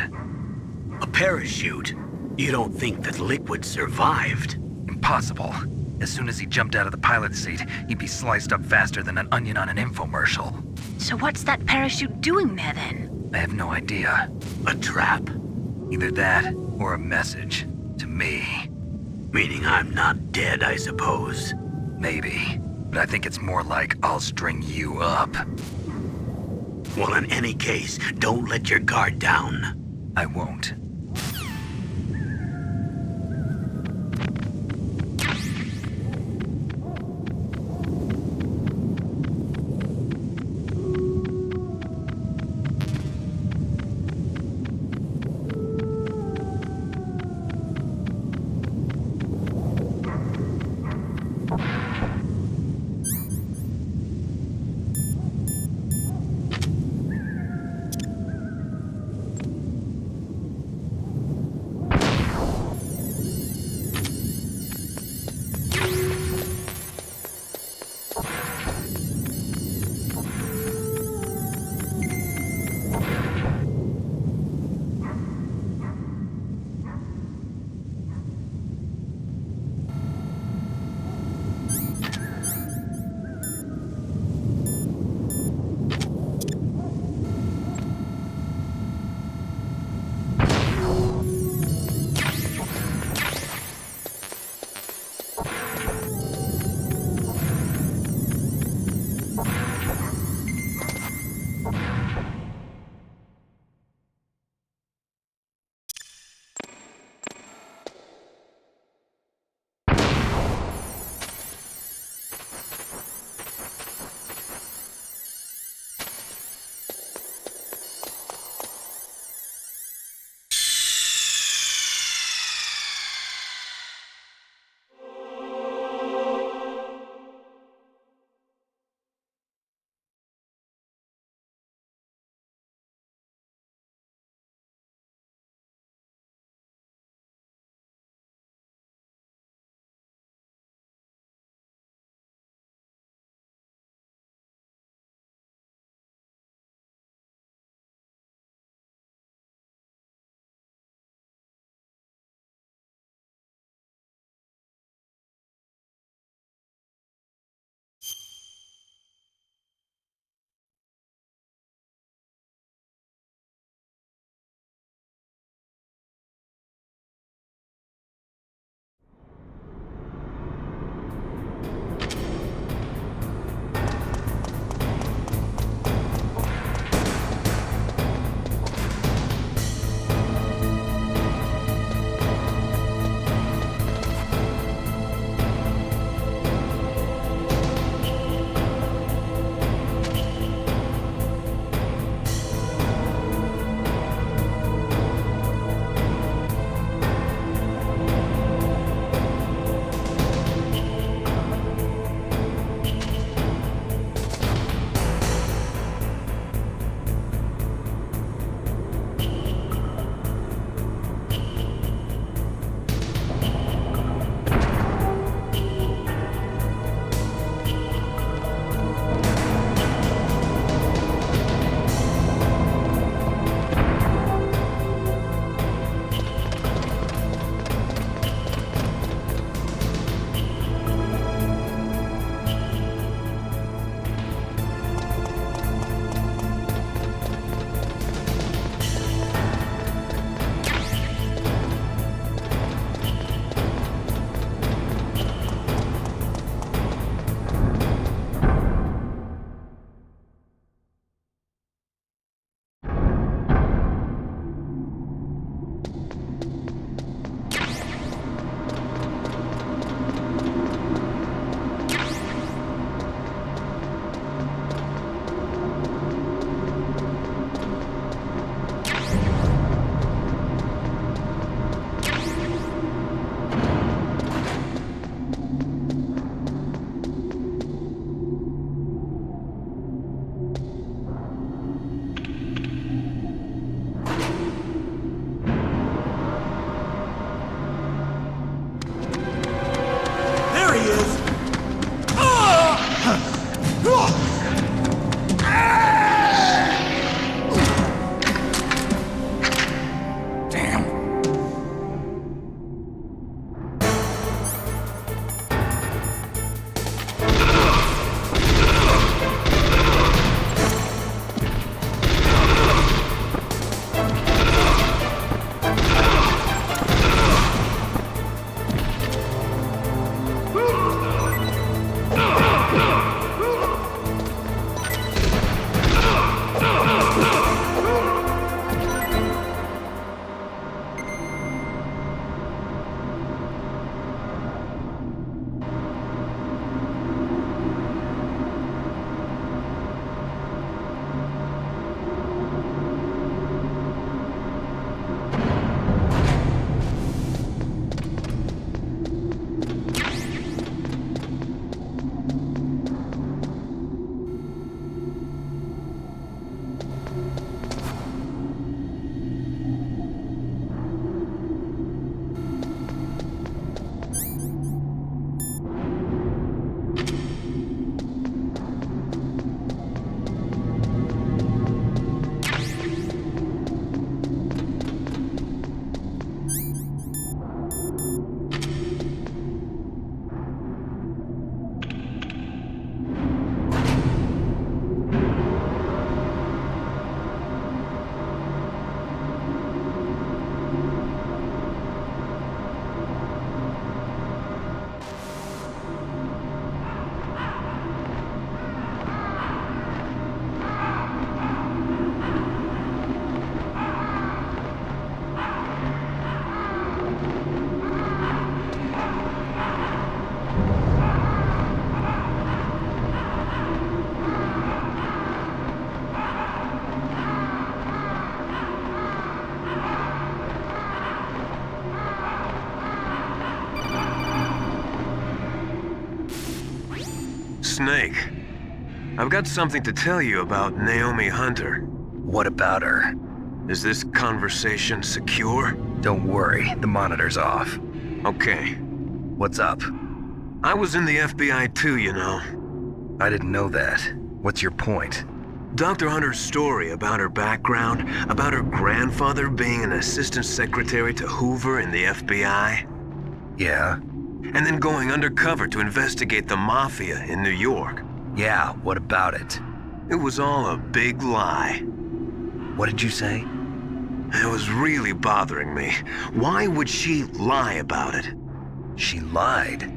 A parachute? You don't think that Liquid survived? Impossible. As soon as he jumped out of the pilot's seat, he'd be sliced up faster than an onion on an infomercial. So what's that parachute doing there then? I have no idea. A trap? Either that, or a message. To me. Meaning I'm not dead, I suppose. Maybe. But I think it's more like I'll string you up. Well, in any case, don't let your guard down. I won't. Snake. I've got something to tell you about Naomi Hunter. What about her? Is this conversation secure? Don't worry, the monitor's off. Okay. What's up? I was in the FBI too, you know. I didn't know that. What's your point? Dr. Hunter's story about her background, about her grandfather being an assistant secretary to Hoover in the FBI. Yeah? And then going undercover to investigate the Mafia in New York. Yeah, what about it? It was all a big lie. What did you say? It was really bothering me. Why would she lie about it? She lied?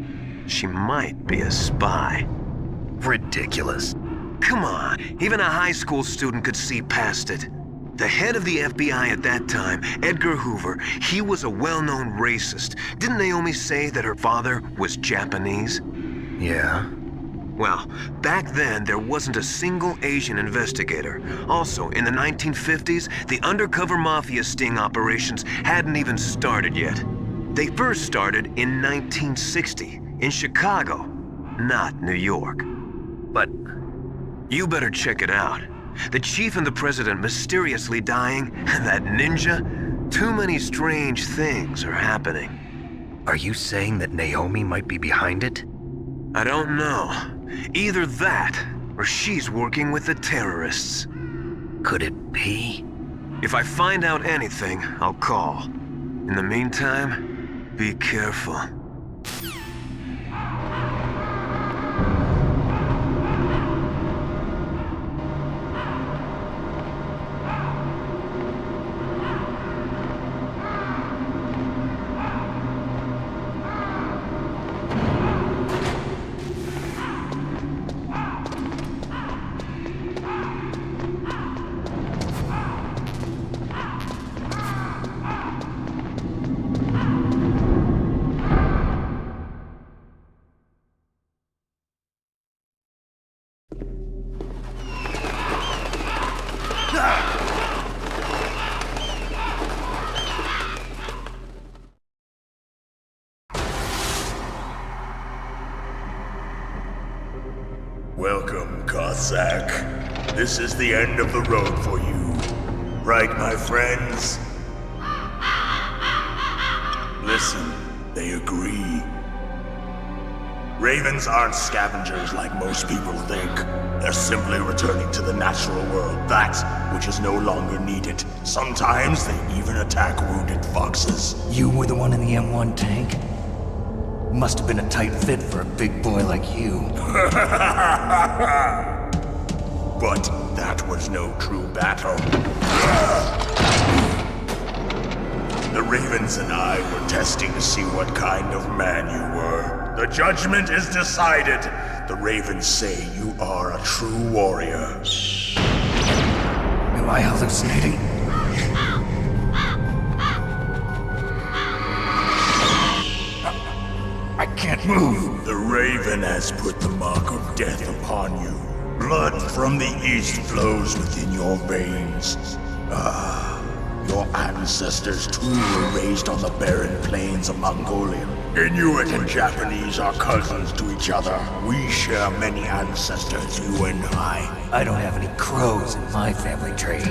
She might be a spy. Ridiculous. Come on, even a high school student could see past it. The head of the FBI at that time, Edgar Hoover, he was a well-known racist. Didn't Naomi say that her father was Japanese? Yeah. Well, back then, there wasn't a single Asian investigator. Also, in the 1950s, the undercover mafia sting operations hadn't even started yet. They first started in 1960, in Chicago, not New York. But you better check it out. The chief and the president mysteriously dying, and that ninja? Too many strange things are happening. Are you saying that Naomi might be behind it? I don't know. Either that, or she's working with the terrorists. Could it be? If I find out anything, I'll call. In the meantime, be careful. Welcome, Cossack. This is the end of the road for you. Right, my friends? Listen, they agree. Ravens aren't scavengers like most people think. They're simply returning to the natural world, that which is no longer needed. Sometimes they even attack wounded foxes. You were the one in the M1 tank? Must have been a tight fit for a big boy like you. But that was no true battle. The Ravens and I were testing to see what kind of man you were. The judgment is decided. The Ravens say you are a true warrior. Am I hallucinating? I can't move. The Raven has put the mark of death upon you. Blood from the east flows within your veins. Your ancestors too were raised on the barren plains of Mongolia. Inuit and Japanese are cousins to each other. We share many ancestors, you and I. I don't have any crows in my family tree.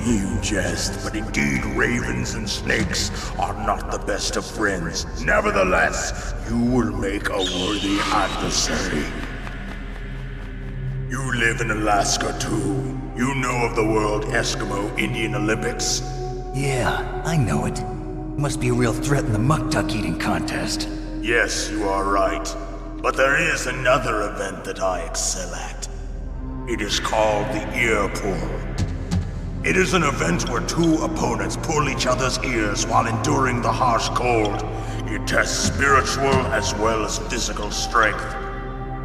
You jest, but indeed ravens and snakes are not the best of friends. Nevertheless, you will make a worthy adversary. You live in Alaska too. You know of the World Eskimo Indian Olympics? Yeah, I know it. Must be a real threat in the muck-duck eating contest. Yes, you are right. But there is another event that I excel at. It is called the ear pull. It is an event where two opponents pull each other's ears while enduring the harsh cold. It tests spiritual as well as physical strength.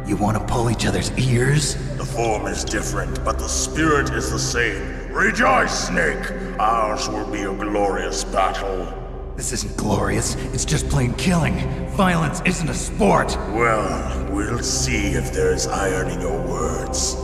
You want to pull each other's ears? The form is different, but the spirit is the same. Rejoice, Snake! Ours will be a glorious battle. This isn't glorious, it's just plain killing. Violence isn't a sport. Well, we'll see if there's iron in your words.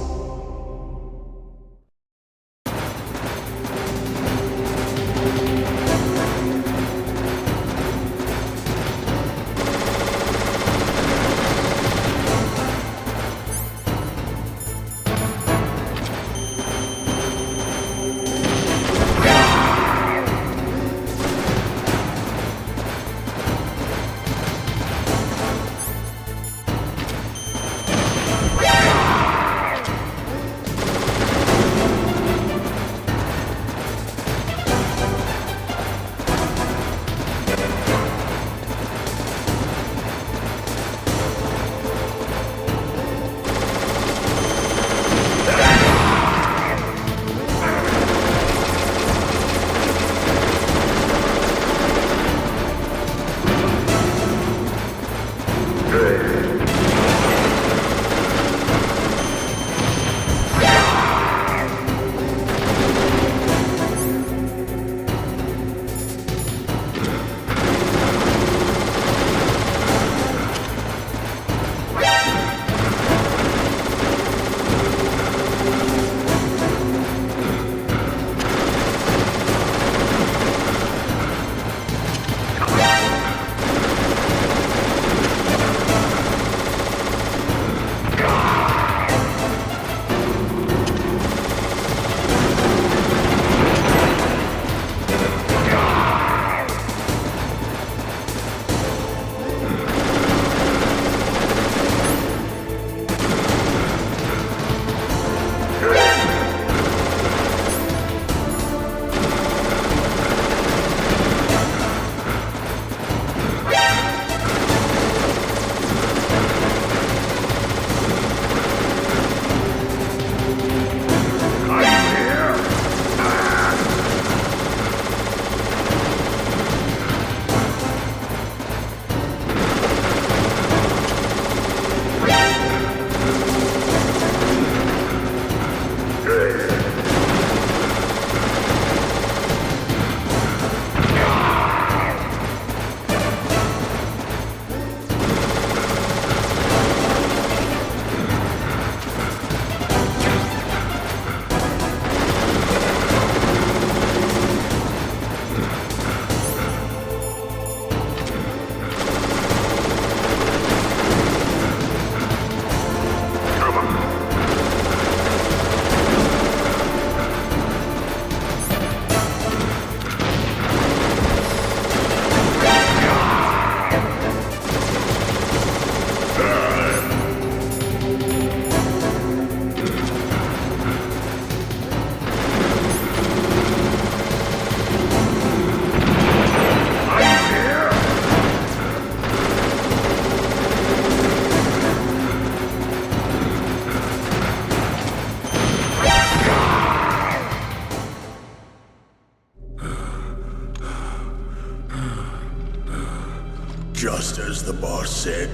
Just as the boss said,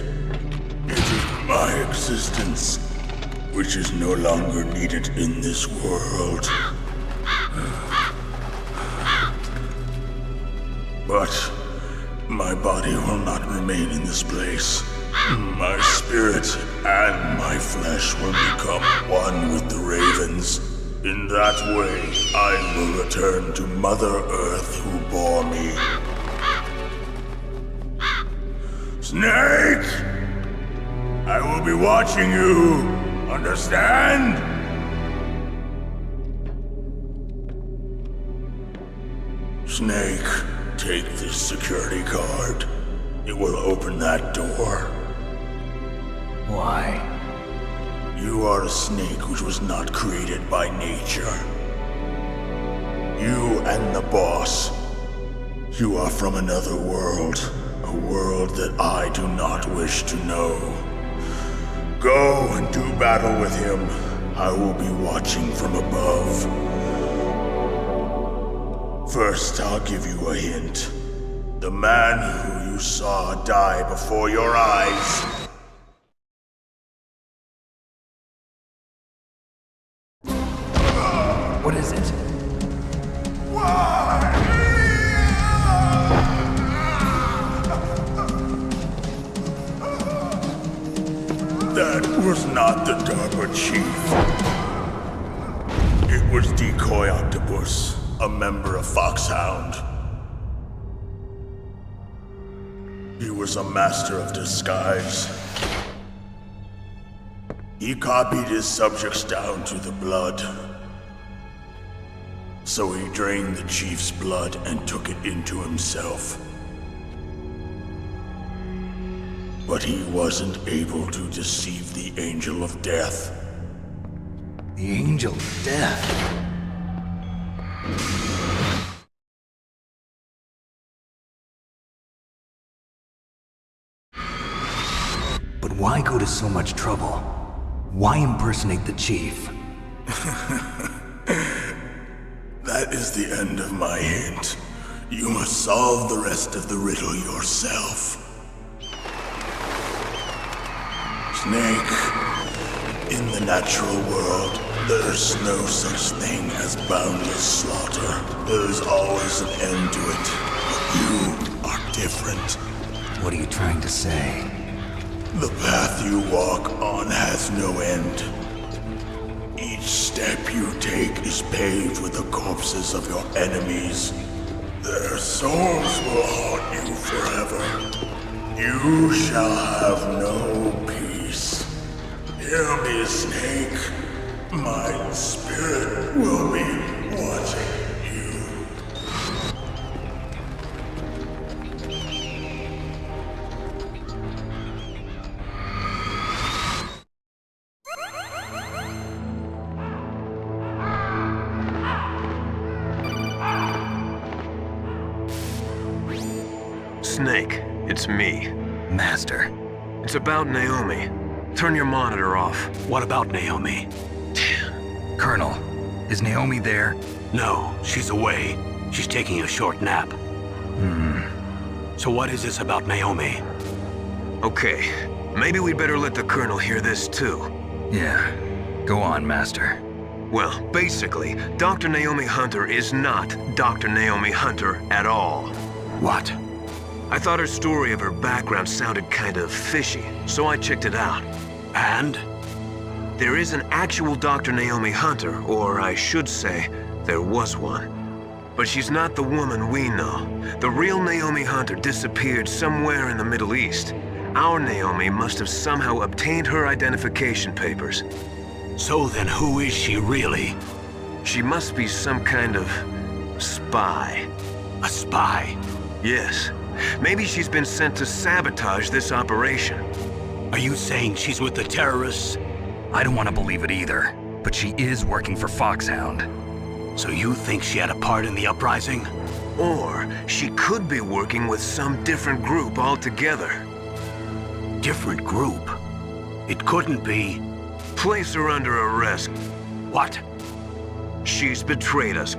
it is my existence which is no longer needed in this world. But my body will not remain in this place. My spirit and my flesh will become one with the ravens. In that way, I will return to Mother Earth who bore me. Snake! I will be watching you. Understand? Snake, take this security card. It will open that door. Why? You are a snake which was not created by nature. You and the boss. You are from another world. A world that I do not wish to know. Go and do battle with him. I will be watching from above. First, I'll give you a hint. The man who you saw die before your eyes. What is it? That was not the DARPA chief. It was Decoy Octopus, a member of Foxhound. He was a master of disguise. He copied his subjects down to the blood. So he drained the chief's blood and took it into himself. But he wasn't able to deceive the Angel of Death. The Angel of Death? But why go to so much trouble? Why impersonate the chief? That is the end of my hint. You must solve the rest of the riddle yourself. Snake, in the natural world, there's no such thing as boundless slaughter. There is always an end to it, but you are different. What are you trying to say? The path you walk on has no end. Each step you take is paved with the corpses of your enemies. Their souls will haunt you forever. You shall have no peace. Hear me, Snake. My spirit will be watching you. Snake, it's me. Master. It's about Naomi. Turn your monitor off. What about Naomi? Colonel, is Naomi there? No, she's away. She's taking a short nap. So what is this about Naomi? Okay, maybe we'd better let the Colonel hear this too. Yeah, go on, Master. Well, basically, Dr. Naomi Hunter is not Dr. Naomi Hunter at all. What? I thought her story of her background sounded kind of fishy, so I checked it out. And? There is an actual Dr. Naomi Hunter, or I should say, there was one. But she's not the woman we know. The real Naomi Hunter disappeared somewhere in the Middle East. Our Naomi must have somehow obtained her identification papers. So then who is she really? She must be some kind of spy. A spy? Yes. Maybe she's been sent to sabotage this operation. Are you saying she's with the terrorists? I don't want to believe it either, but she is working for Foxhound. So you think she had a part in the uprising? Or she could be working with some different group altogether. Different group? It couldn't be... Place her under arrest. What? She's betrayed us.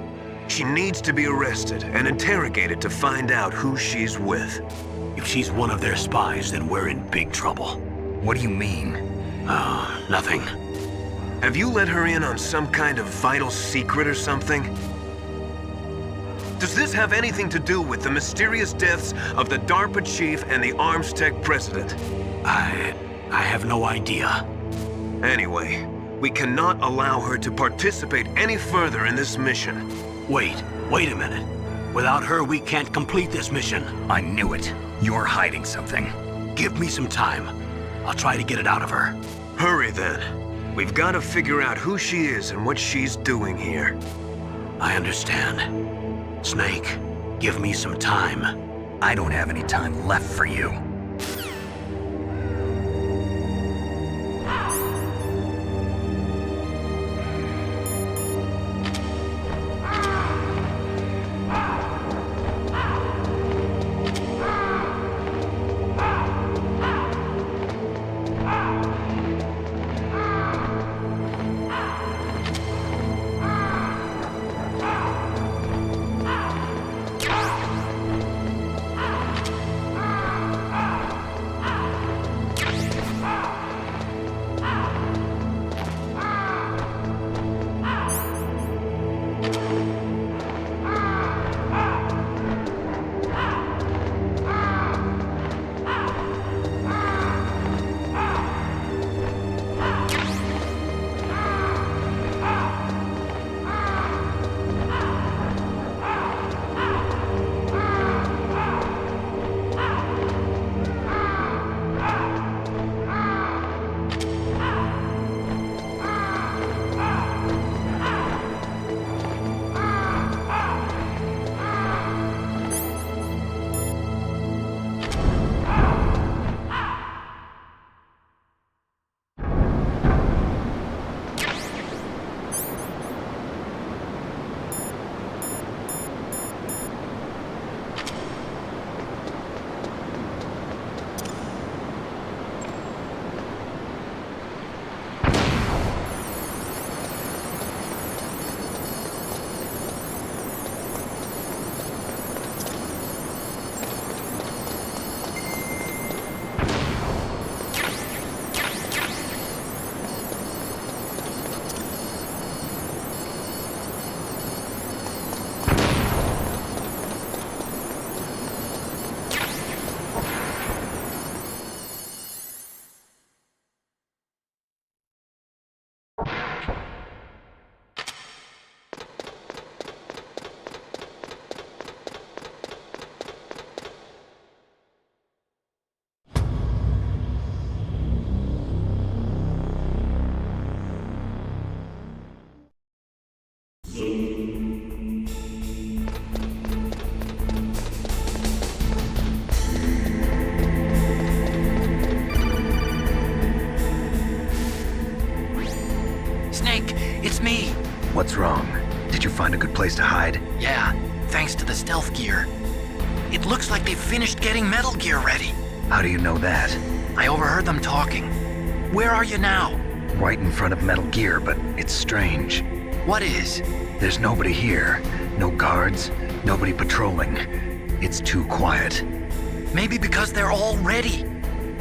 She needs to be arrested and interrogated to find out who she's with. If she's one of their spies, then we're in big trouble. What do you mean? Nothing. Have you let her in on some kind of vital secret or something? Does this have anything to do with the mysterious deaths of the DARPA chief and the Arms Tech president? I have no idea. Anyway, we cannot allow her to participate any further in this mission. Wait a minute. Without her, we can't complete this mission. I knew it. You're hiding something. Give me some time. I'll try to get it out of her. Hurry then. We've got to figure out who she is and what she's doing here. I understand. Snake, give me some time. I don't have any time left for you. What's wrong? Did you find a good place to hide? Yeah, thanks to the stealth gear. It looks like they've finished getting Metal Gear ready. How do you know that? I overheard them talking. Where are you now? Right in front of Metal Gear, but it's strange. What is? There's nobody here. No guards, nobody patrolling. It's too quiet. Maybe because they're all ready.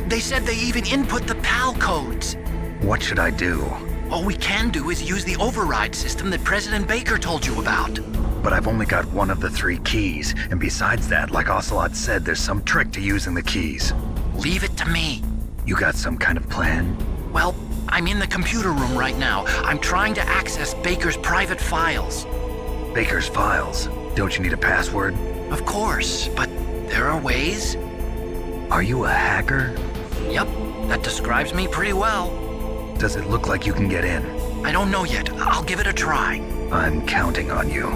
They said they even input the PAL codes. What should I do? All we can do is use the override system that President Baker told you about. But I've only got one of the 3 keys, and besides that, like Ocelot said, there's some trick to using the keys. Leave it to me. You got some kind of plan? Well, I'm in the computer room right now. I'm trying to access Baker's private files. Baker's files? Don't you need a password? Of course, but there are ways. Are you a hacker? Yep, that describes me pretty well. Does it look like you can get in? I don't know yet. I'll give it a try. I'm counting on you.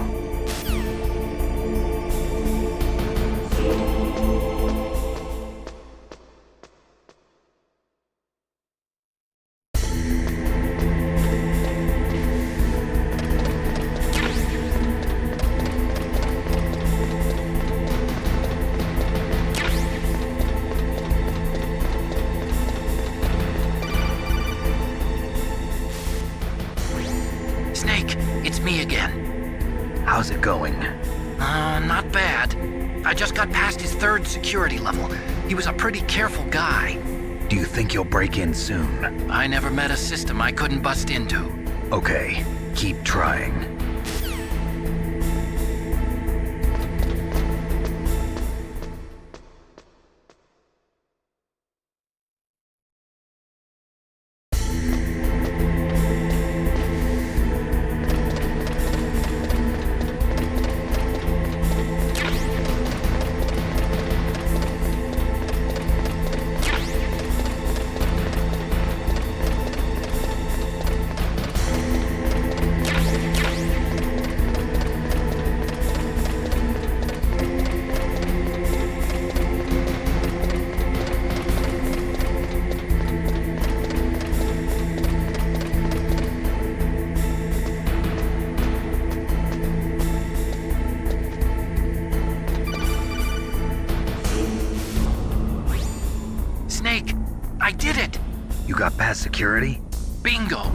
going? Not bad. I just got past his 3rd security level. He was a pretty careful guy. Do you think you'll break in soon? I never met a system I couldn't bust into. Okay, keep trying. I did it! You got past security? Bingo!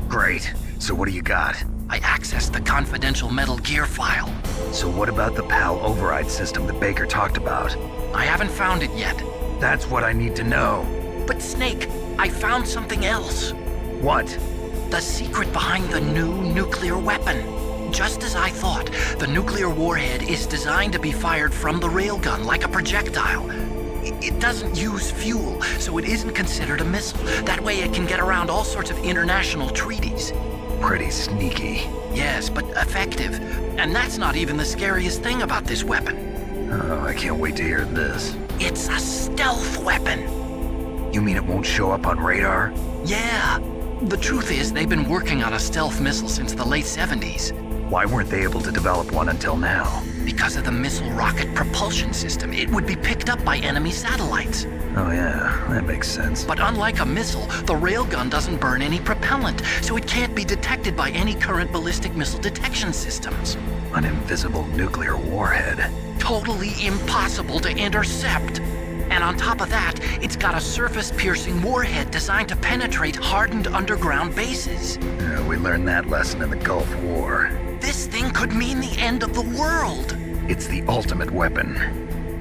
Great. So what do you got? I accessed the confidential Metal Gear file. So what about the PAL override system that Baker talked about? I haven't found it yet. That's what I need to know. But Snake, I found something else. What? The secret behind the new nuclear weapon. Just as I thought, the nuclear warhead is designed to be fired from the railgun like a projectile. It doesn't use fuel, so it isn't considered a missile. That way it can get around all sorts of international treaties. Pretty sneaky. Yes, but effective. And that's not even the scariest thing about this weapon. Oh, I can't wait to hear this. It's a stealth weapon. You mean it won't show up on radar? Yeah. The truth is, they've been working on a stealth missile since the late 70s. Why weren't they able to develop one until now? Because of the missile rocket propulsion system. It would be picked up by enemy satellites. Oh yeah, that makes sense. But unlike a missile, the railgun doesn't burn any propellant, so it can't be detected by any current ballistic missile detection systems. An invisible nuclear warhead. Totally impossible to intercept. And on top of that, it's got a surface-piercing warhead designed to penetrate hardened underground bases. Yeah, we learned that lesson in the Gulf War. This thing could mean the end of the world. It's the ultimate weapon.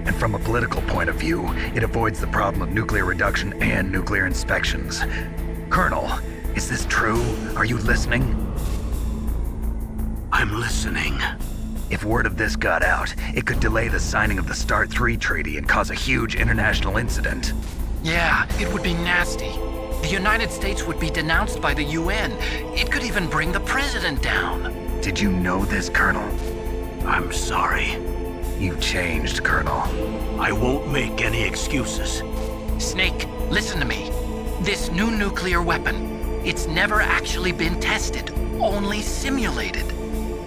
And from a political point of view, it avoids the problem of nuclear reduction and nuclear inspections. Colonel, is this true? Are you listening? I'm listening. If word of this got out, it could delay the signing of the START 3 treaty and cause a huge international incident. Yeah, it would be nasty. The United States would be denounced by the UN. It could even bring the president down. Did you know this, Colonel? I'm sorry. You've changed, Colonel. I won't make any excuses. Snake, listen to me. This new nuclear weapon, it's never actually been tested, only simulated.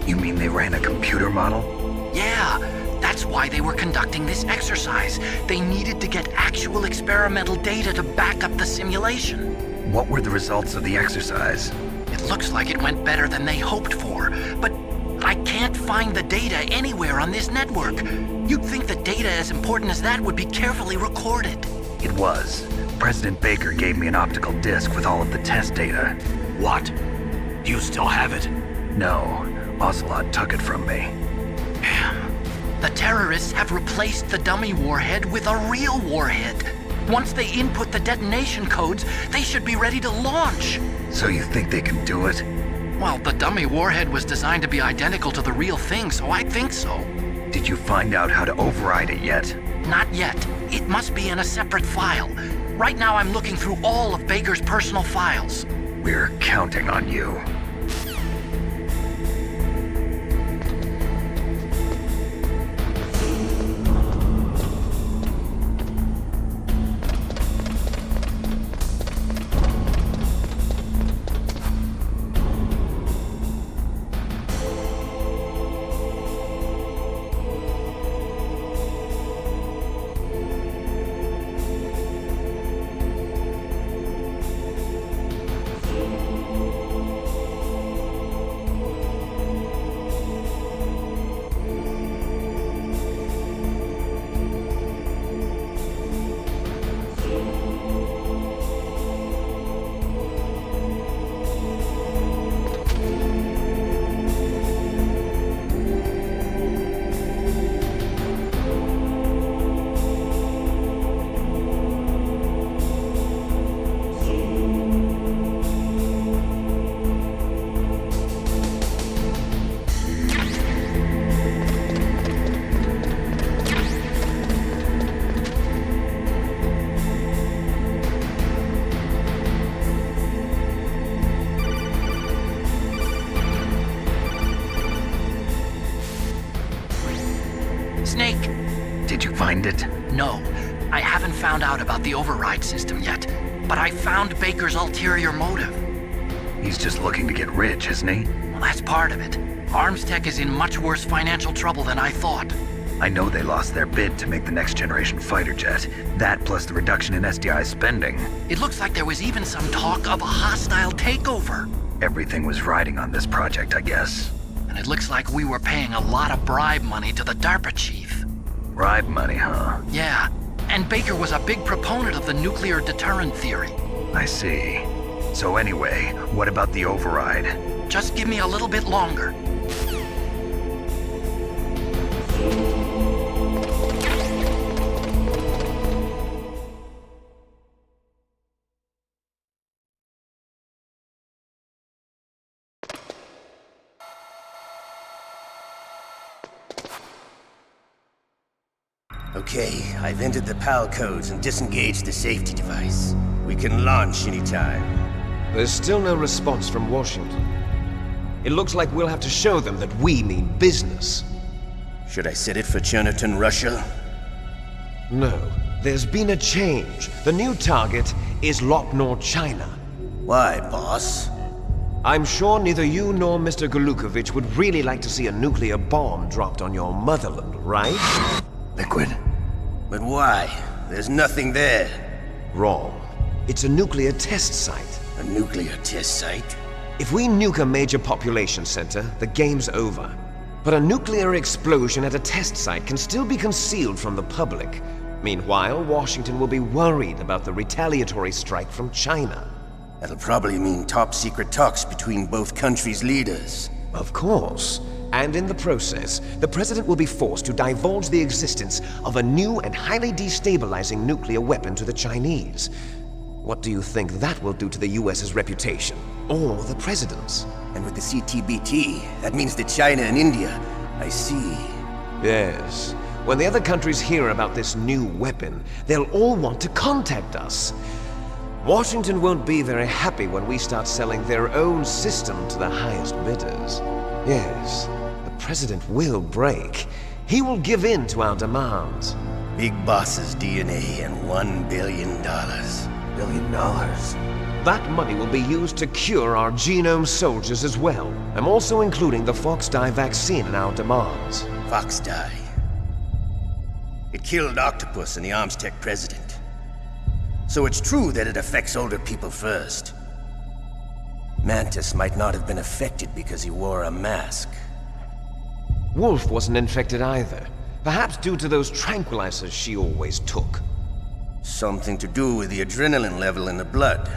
You mean they ran a computer model? Yeah, that's why they were conducting this exercise. They needed to get actual experimental data to back up the simulation. What were the results of the exercise? It looks like it went better than they hoped for, but I can't find the data anywhere on this network. You'd think the data as important as that would be carefully recorded. It was. President Baker gave me an optical disc with all of the test data. What? Do you still have it? No. Ocelot took it from me. Damn. The terrorists have replaced the dummy warhead with a real warhead. Once they input the detonation codes, they should be ready to launch. So you think they can do it? Well, the dummy warhead was designed to be identical to the real thing, so I think so. Did you find out how to override it yet? Not yet. It must be in a separate file. Right now I'm looking through all of Baker's personal files. We're counting on you. Snake! Did you find it? No, I haven't found out about the override system yet, but I found Baker's ulterior motive. He's just looking to get rich, isn't he? Well, that's part of it. Arms Tech is in much worse financial trouble than I thought. I know they lost their bid to make the next generation fighter jet. That plus the reduction in SDI spending. It looks like there was even some talk of a hostile takeover. Everything was riding on this project, I guess. And it looks like we were paying a lot of bribe money to the DARPA chief. Bribe money, huh? Yeah, and Baker was a big proponent of the nuclear deterrent theory. I see. So anyway, what about the override? Just give me a little bit longer. Okay, I've entered the PAL codes and disengaged the safety device. We can launch anytime. There's still no response from Washington. It looks like we'll have to show them that we mean business. Should I set it for Cherniton, Russia? No, there's been a change. The new target is Lopnor, China. Why, boss? I'm sure neither you nor Mr. Golukovich would really like to see a nuclear bomb dropped on your motherland, right? Liquid. But why? There's nothing there. Wrong. It's a nuclear test site. A nuclear test site? If we nuke a major population center, the game's over. But a nuclear explosion at a test site can still be concealed from the public. Meanwhile, Washington will be worried about the retaliatory strike from China. That'll probably mean top-secret talks between both countries' leaders. Of course. And in the process, the President will be forced to divulge the existence of a new and highly destabilizing nuclear weapon to the Chinese. What do you think that will do to the US's reputation? Or the President's? And with the CTBT, that means that China and India. I see. Yes. When the other countries hear about this new weapon, they'll all want to contact us. Washington won't be very happy when we start selling their own system to the highest bidders. Yes, the President will break. He will give in to our demands. Big Boss's DNA and $1 billion. $1 billion? That money will be used to cure our genome soldiers as well. I'm also including the Foxdie vaccine in our demands. Foxdie? It killed Octopus and the Arms Tech President. So it's true that it affects older people first. Mantis might not have been affected because he wore a mask. Wolf wasn't infected either. Perhaps due to those tranquilizers she always took. Something to do with the adrenaline level in the blood.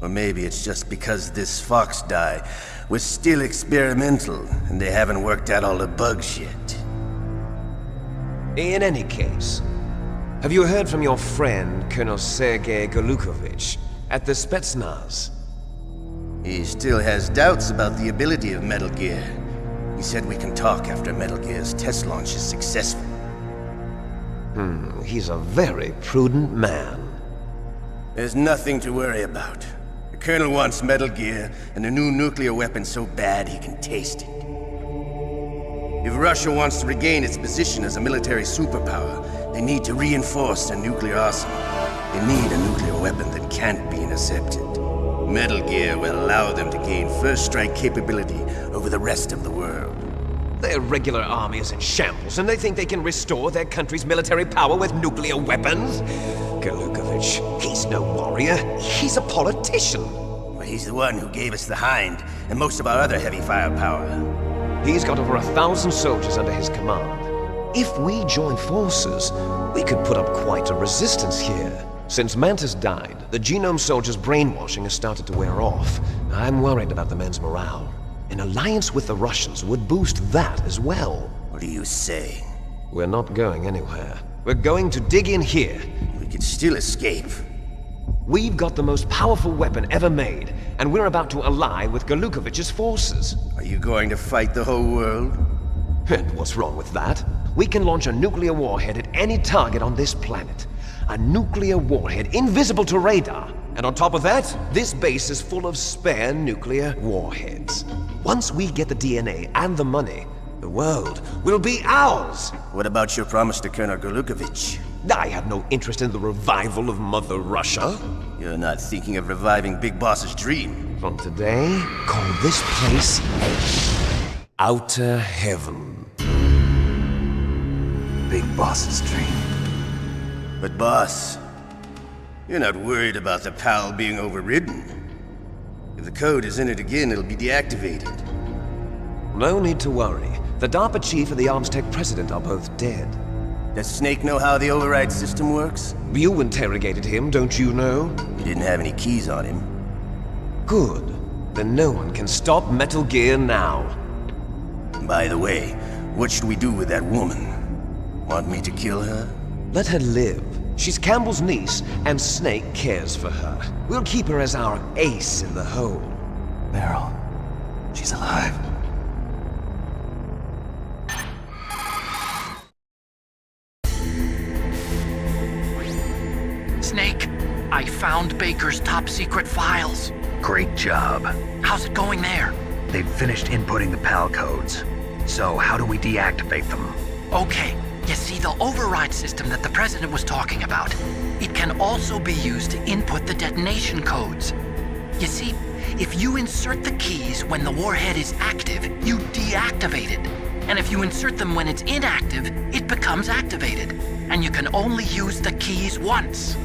Or maybe it's just because this Foxdie was still experimental and they haven't worked out all the bugs yet. In any case, have you heard from your friend, Colonel Sergei Golukovich, at the Spetsnaz? He still has doubts about the ability of Metal Gear. He said we can talk after Metal Gear's test launch is successful. He's a very prudent man. There's nothing to worry about. The Colonel wants Metal Gear and a new nuclear weapon so bad he can taste it. If Russia wants to regain its position as a military superpower, they need to reinforce their nuclear arsenal. They need a nuclear weapon that can't be intercepted. Metal Gear will allow them to gain first strike capability over the rest of the world. Their regular army is in shambles, and they think they can restore their country's military power with nuclear weapons? Golukovich, he's no warrior. He's a politician. Well, he's the one who gave us the Hind and most of our other heavy firepower. He's got over 1,000 soldiers under his command. If we join forces, we could put up quite a resistance here. Since Mantis died, the genome soldiers' brainwashing has started to wear off. I'm worried about the men's morale. An alliance with the Russians would boost that as well. What are you saying? We're not going anywhere. We're going to dig in here. We could still escape. We've got the most powerful weapon ever made, and we're about to ally with Golukovich's forces. Are you going to fight the whole world? And what's wrong with that? We can launch a nuclear warhead at any target on this planet. A nuclear warhead invisible to radar. And on top of that, this base is full of spare nuclear warheads. Once we get the DNA and the money, The world will be ours! What about your promise to Colonel Golukovich? I have no interest in the revival of Mother Russia. You're not thinking of reviving Big Boss's dream. From today, call this place Outer Heaven. Big Boss's dream. But boss, you're not worried about the PAL being overridden. If the code is in it again, it'll be deactivated. No need to worry. The DARPA chief and the Arms Tech president are both dead. Does Snake know how the override system works? You interrogated him, don't you know? He didn't have any keys on him. Good. Then no one can stop Metal Gear now. By the way, what should we do with that woman? Want me to kill her? Let her live. She's Campbell's niece, and Snake cares for her. We'll keep her as our ace in the hole. Meryl, she's alive. Snake, I found Baker's top-secret files. Great job. How's it going there? They've finished inputting the PAL codes. So how do we deactivate them? Okay, you see the override system that the President was talking about. It can also be used to input the detonation codes. You see, if you insert the keys when the warhead is active, you deactivate it. And if you insert them when it's inactive, it becomes activated. And you can only use the keys once.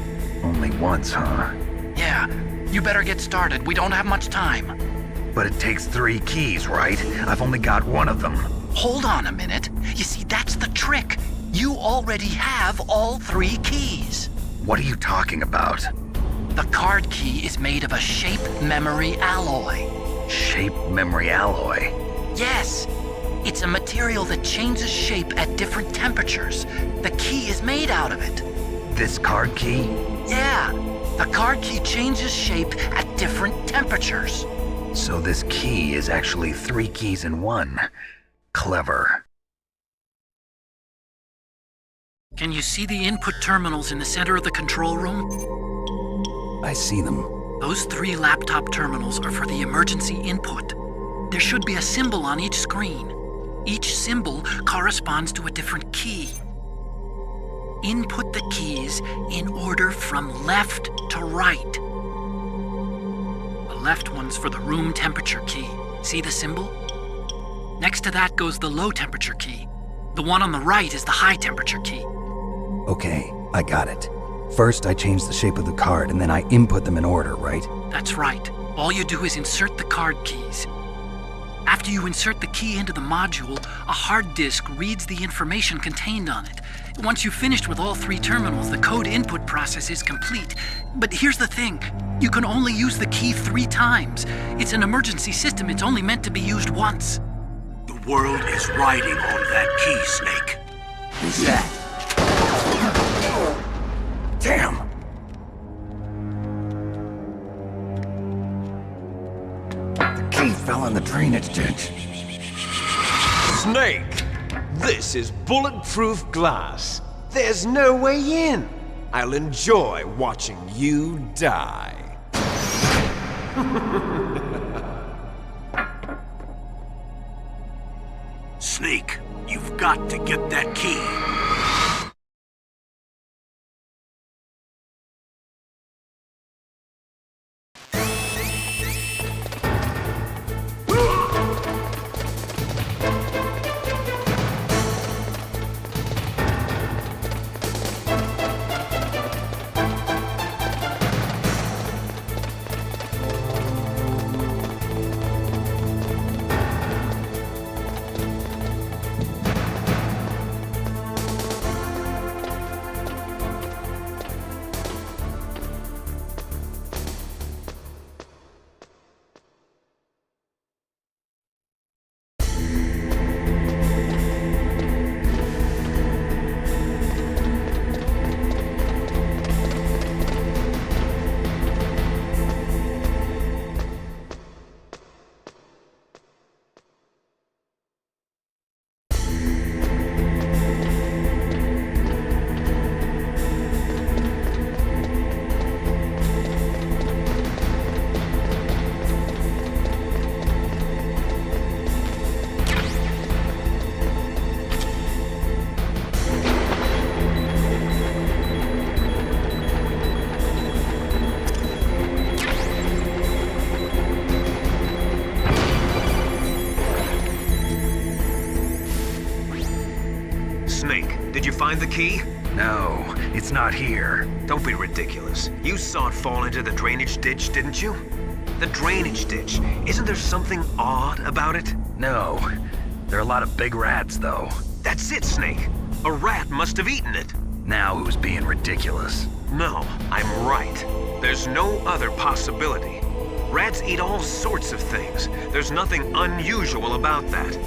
Only once, huh? Yeah, you better get started. We don't have much time. But it takes 3 keys, right? I've only got 1 of them. Hold on a minute. You see, that's the trick. You already have all 3 keys. What are you talking about? The card key is made of a shape memory alloy. Shape memory alloy? Yes. It's a material that changes shape at different temperatures. The key is made out of it. This card key? Yeah. The card key changes shape at different temperatures. So this key is actually 3 keys in 1. Clever. Can you see the input terminals in the center of the control room? I see them. Those 3 laptop terminals are for the emergency input. There should be a symbol on each screen. Each symbol corresponds to a different key. Input the keys in order from left to right. The left one's for the room temperature key. See the symbol? Next to that goes the low temperature key. The one on the right is the high temperature key. Okay, I got it. First, I change the shape of the card, and then I input them in order, right? That's right. All you do is insert the card keys. After you insert the key into the module, a hard disk reads the information contained on it. Once you've finished with all 3 terminals, the code input process is complete. But here's the thing. You can only use the key 3 times. It's an emergency system. It's only meant to be used once. The world is riding on that key, Snake. Who's that? Damn! The key fell in the drainage ditch. Snake! This is bulletproof glass. There's no way in. I'll enjoy watching you die. Snake, you've got to get that key. Snake, did you find the key? No, it's not here. Don't be ridiculous. You saw it fall into the drainage ditch, didn't you? The drainage ditch. Isn't there something odd about it? No. There are a lot of big rats, though. That's it, Snake. A rat must have eaten it. Now who's being ridiculous? No, I'm right. There's no other possibility. Rats eat all sorts of things. There's nothing unusual about that.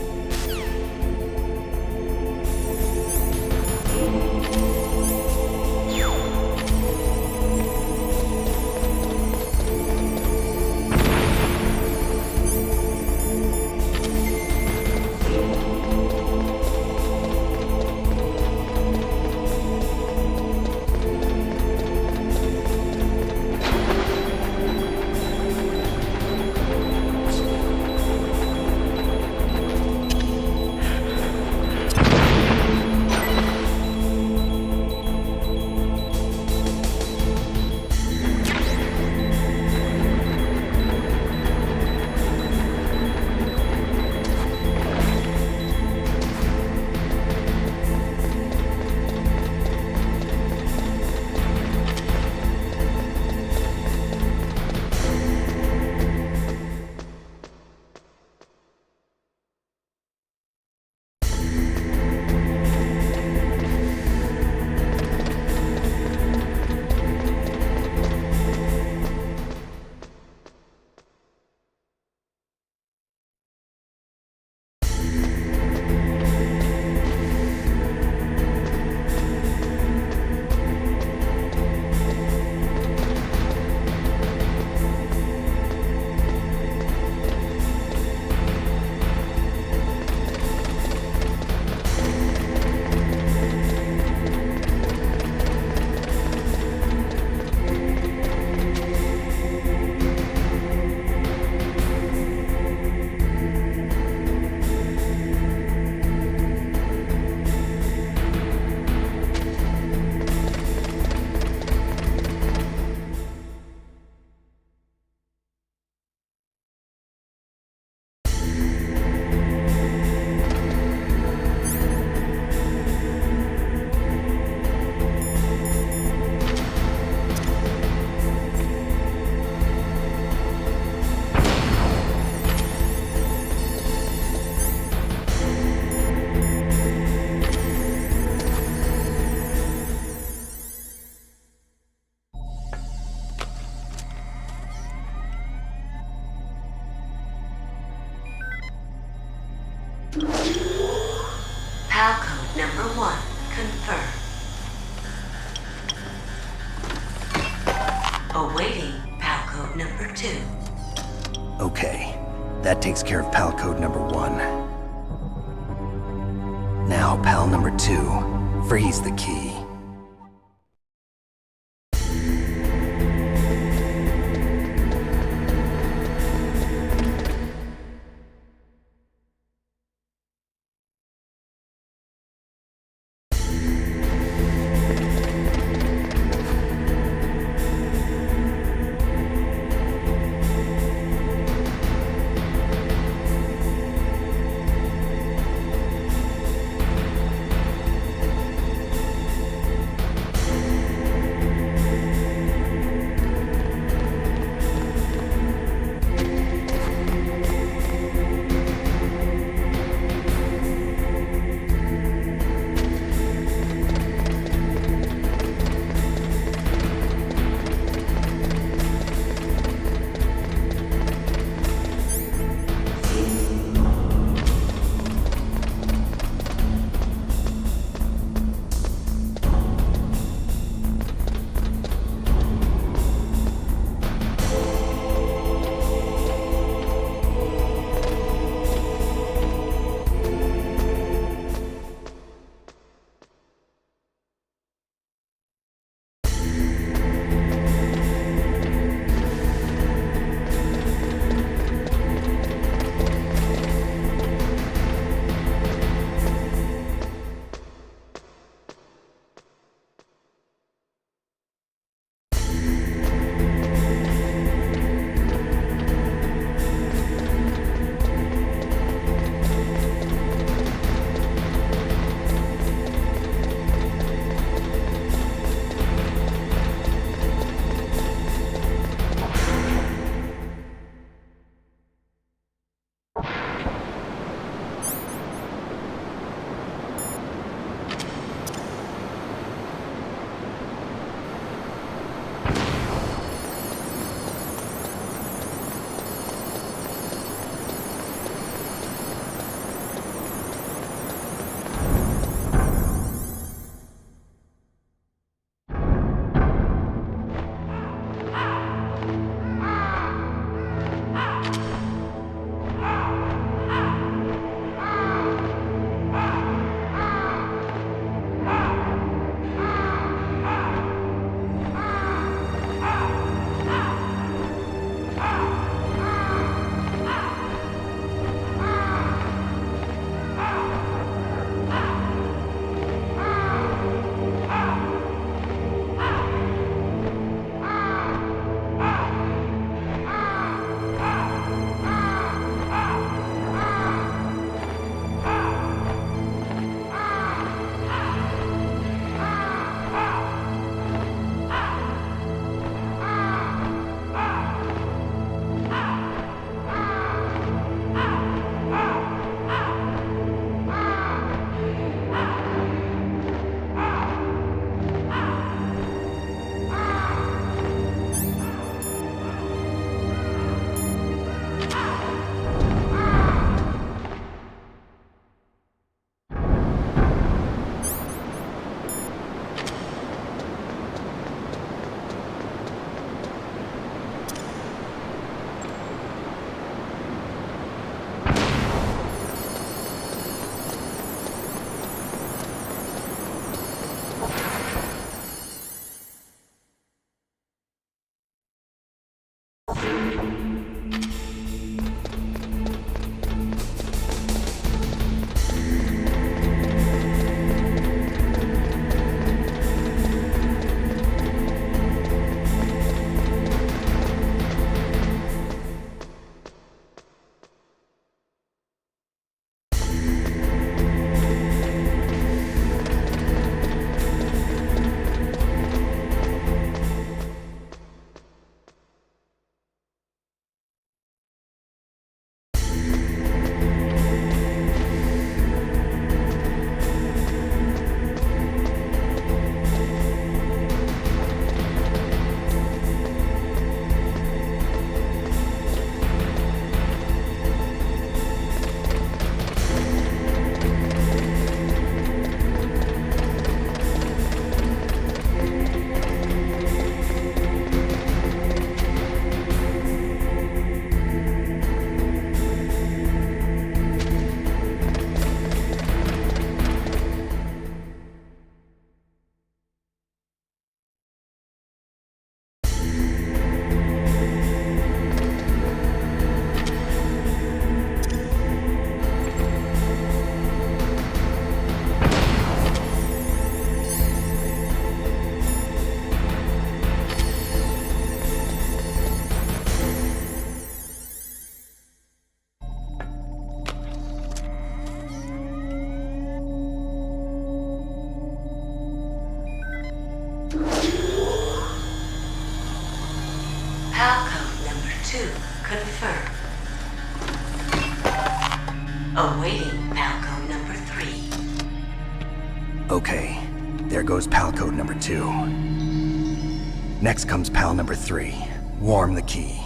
PAL code number 1 confirmed. Awaiting PAL code number 2. Okay, that takes care of PAL code number 1. Now, PAL number 2, freeze the key. Awaiting PAL code number 3. Okay, there goes PAL code number 2. Next comes PAL number 3. Warm the key.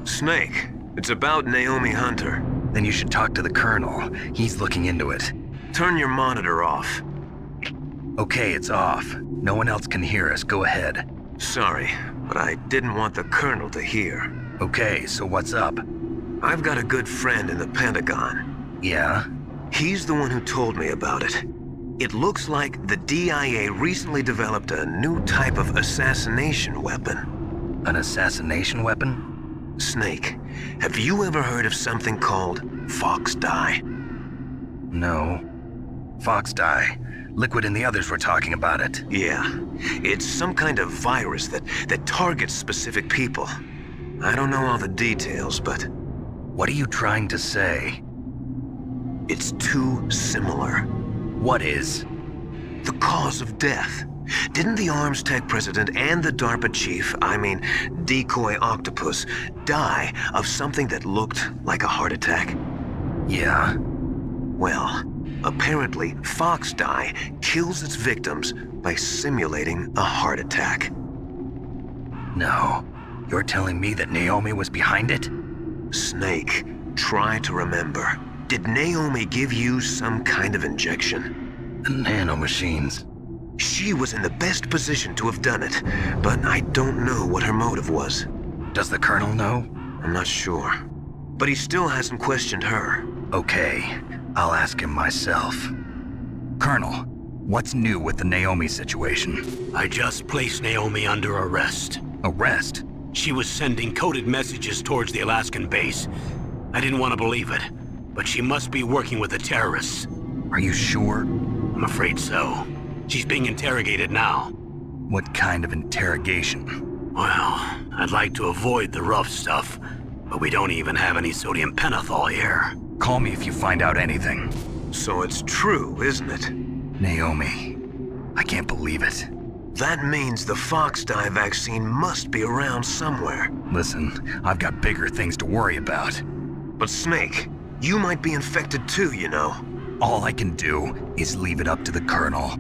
Snake, it's about Naomi Hunter. Then you should talk to the Colonel. He's looking into it. Turn your monitor off. Okay, it's off. No one else can hear us. Go ahead. Sorry, but I didn't want the Colonel to hear. Okay, so what's up? I've got a good friend in the Pentagon. Yeah? He's the one who told me about it. It looks like the DIA recently developed a new type of assassination weapon. An assassination weapon? Snake, have you ever heard of something called Fox Dye? No. Fox Dye. Liquid and the others were talking about it. Yeah. It's some kind of virus that targets specific people. I don't know all the details, but... What are you trying to say? It's too similar. What is? The cause of death. Didn't the Arms Tech president and the DARPA chief, Decoy Octopus, die of something that looked like a heart attack? Yeah. Well, apparently Fox Dye kills its victims by simulating a heart attack. No. You're telling me that Naomi was behind it? Snake, try to remember. Did Naomi give you some kind of injection? The nanomachines. She was in the best position to have done it, but I don't know what her motive was. Does the Colonel know? I'm not sure. But he still hasn't questioned her. Okay, I'll ask him myself. Colonel, what's new with the Naomi situation? I just placed Naomi under arrest. Arrest? She was sending coded messages towards the Alaskan base. I didn't want to believe it, but she must be working with the terrorists. Are you sure? I'm afraid so. She's being interrogated now. What kind of interrogation? Well, I'd like to avoid the rough stuff, but we don't even have any sodium pentothal here. Call me if you find out anything. So it's true, isn't it? Naomi, I can't believe it. That means the Fox dye vaccine must be around somewhere. Listen, I've got bigger things to worry about. But Snake, you might be infected too, you know. All I can do is leave it up to the Colonel.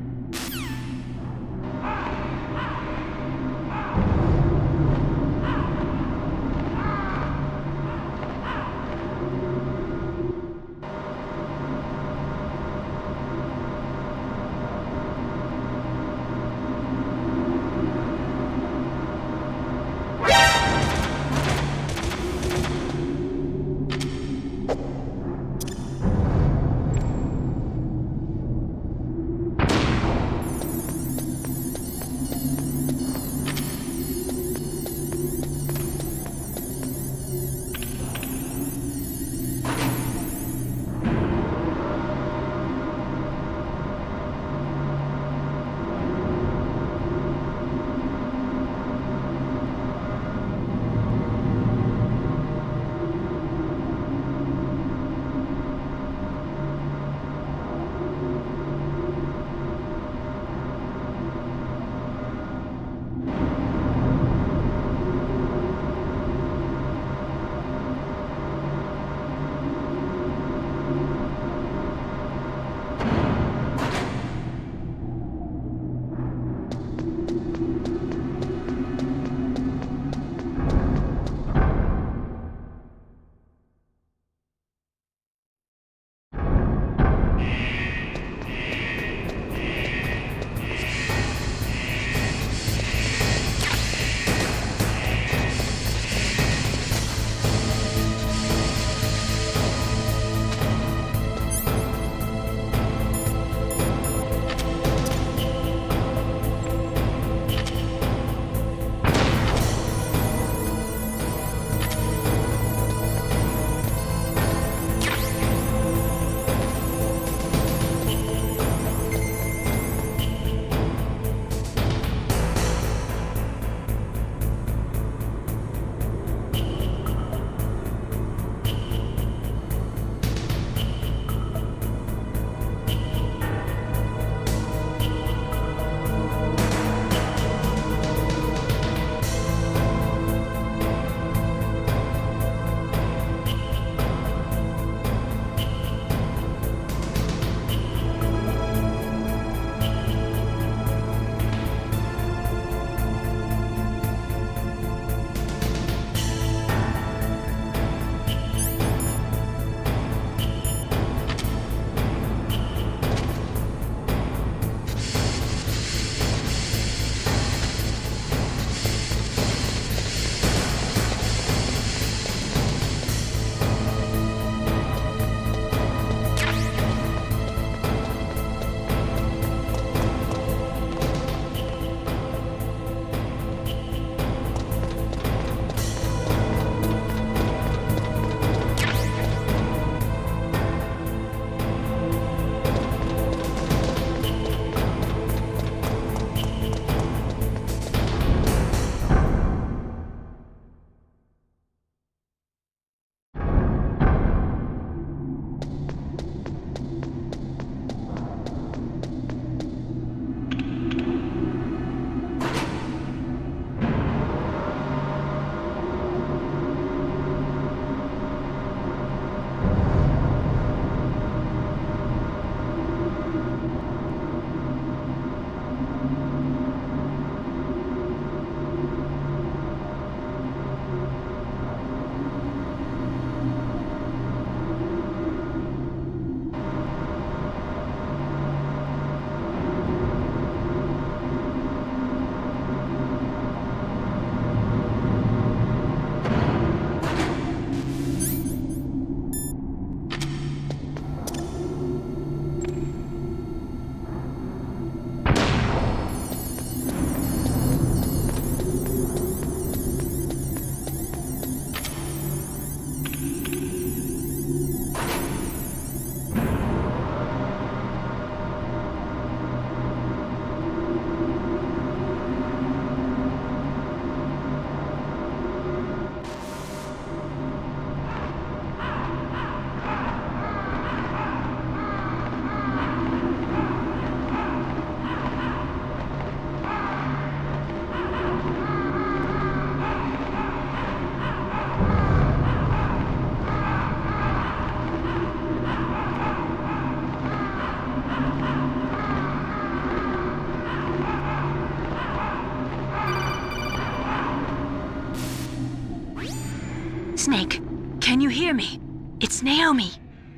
Snake, can you hear me? It's Naomi.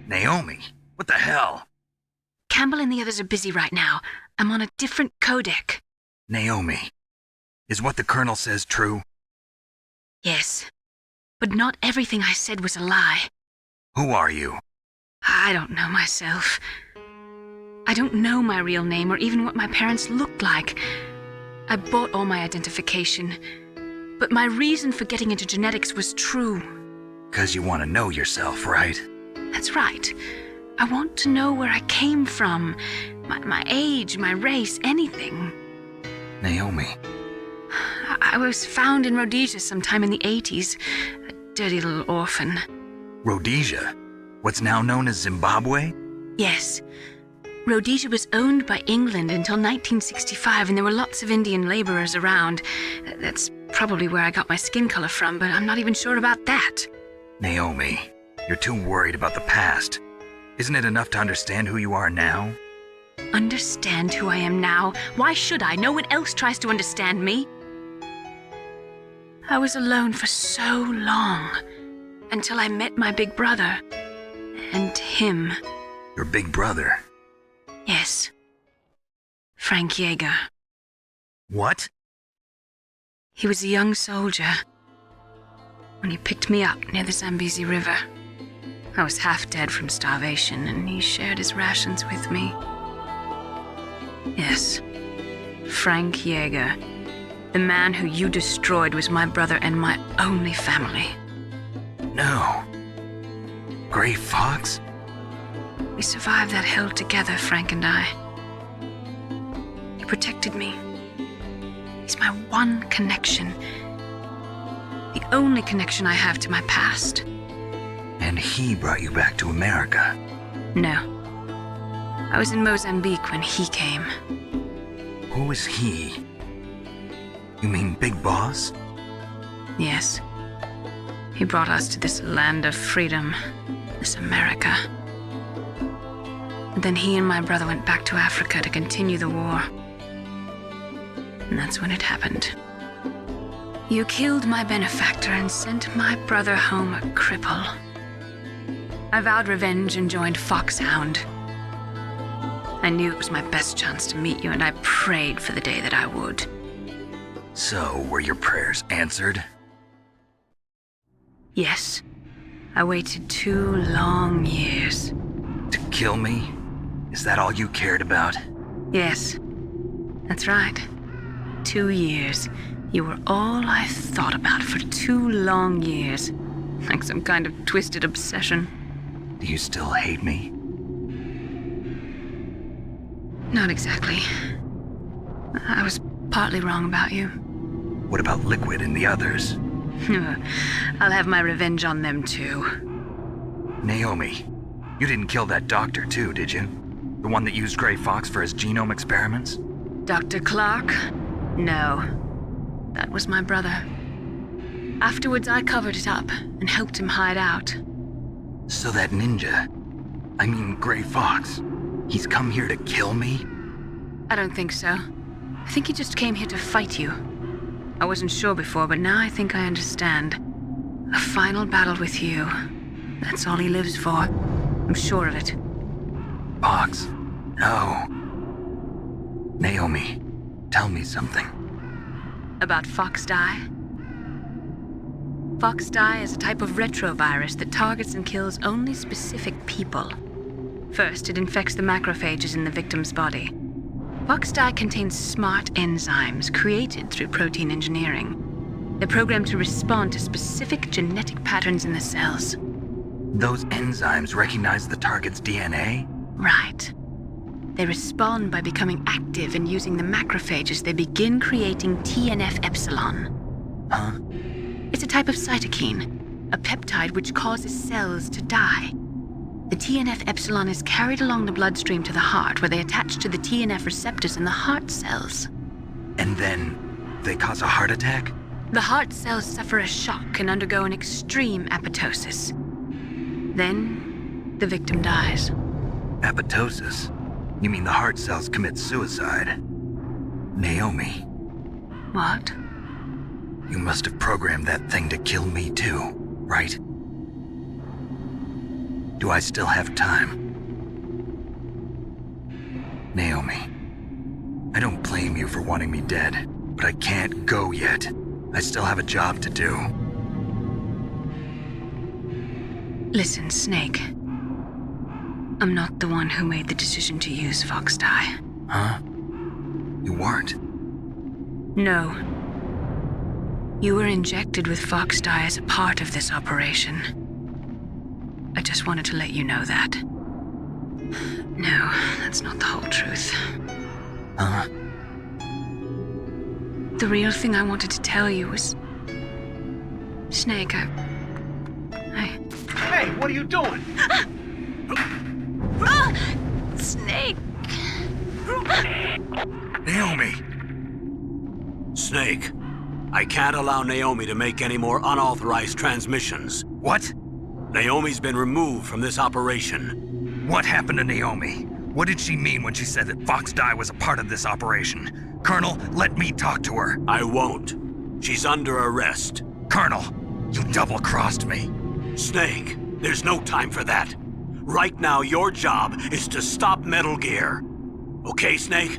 Naomi? What the hell? Campbell and the others are busy right now. I'm on a different codec. Naomi, is what the Colonel says true? Yes, but not everything I said was a lie. Who are you? I don't know myself. I don't know my real name or even what my parents looked like. I bought all my identification, but my reason for getting into genetics was true. 'Cause you want to know yourself, right? That's right. I want to know where I came from, my age, my race, anything. Naomi. I was found in Rhodesia sometime in the 80s, a dirty little orphan. Rhodesia? What's now known as Zimbabwe? Yes. Rhodesia was owned by England until 1965, and there were lots of Indian laborers around. That's probably where I got my skin color from, but I'm not even sure about that. Naomi, you're too worried about the past. Isn't it enough to understand who you are now? Understand who I am now? Why should I? No one else tries to understand me. I was alone for so long, until I met my big brother. And him. Your big brother? Yes. Frank Yeager. What? He was a young soldier when he picked me up near the Zambezi River. I was half dead from starvation, and he shared his rations with me. Yes, Frank Yeager. The man who you destroyed was my brother and my only family. No. Gray Fox? We survived that hell together, Frank and I. He protected me. He's my one connection. The only connection I have to my past. And he brought you back to America? No. I was in Mozambique when he came. Who is he? You mean Big Boss? Yes. He brought us to this land of freedom, this America. And then he and my brother went back to Africa to continue the war. And that's when it happened. You killed my benefactor and sent my brother home a cripple. I vowed revenge and joined Foxhound. I knew it was my best chance to meet you, and I prayed for the day that I would. So, were your prayers answered? Yes. I waited 2 long years. To kill me? Is that all you cared about? Yes. That's right. 2 years. You were all I thought about for 2 long years. Like some kind of twisted obsession. Do you still hate me? Not exactly. I was partly wrong about you. What about Liquid and the others? I'll have my revenge on them too. Naomi, you didn't kill that doctor too, did you? The one that used Gray Fox for his genome experiments? Dr. Clark? No. That was my brother. Afterwards, I covered it up and helped him hide out. So that ninja, I mean Gray Fox, he's come here to kill me? I don't think so. I think he just came here to fight you. I wasn't sure before, but now I think I understand. A final battle with you. That's all he lives for. I'm sure of it. Fox, no. Naomi, tell me something. About FoxDie? FoxDie is a type of retrovirus that targets and kills only specific people. First, it infects the macrophages in the victim's body. FoxDie contains smart enzymes created through protein engineering. They're programmed to respond to specific genetic patterns in the cells. Those enzymes recognize the target's DNA? Right. They respond by becoming active and using the macrophages. They begin creating TNF-epsilon. Huh? It's a type of cytokine, a peptide which causes cells to die. The TNF-epsilon is carried along the bloodstream to the heart, where they attach to the TNF receptors in the heart cells. And then they cause a heart attack? The heart cells suffer a shock and undergo an extreme apoptosis. Then, the victim dies. Apoptosis? You mean the heart cells commit suicide? Naomi. What? You must have programmed that thing to kill me too. right? Do I still have time? Naomi, I don't blame you for wanting me dead, but I can't go yet. I still have a job to do. Listen, Snake. I'm not the one who made the decision to use Fox Dye. Huh? You weren't? No. You were injected with Fox Dye as a part of this operation. I just wanted to let you know that. No, that's not the whole truth. Huh? The real thing I wanted to tell you was... Snake, Hey, what are you doing? Snake! Naomi! Snake, I can't allow Naomi to make any more unauthorized transmissions. What? Naomi's been removed from this operation. What happened to Naomi? What did she mean when she said that Fox Dye was a part of this operation? Colonel, let me talk to her. I won't. She's under arrest. Colonel, you double-crossed me. Snake, there's no time for that. Right now, your job is to stop Metal Gear. Okay, Snake?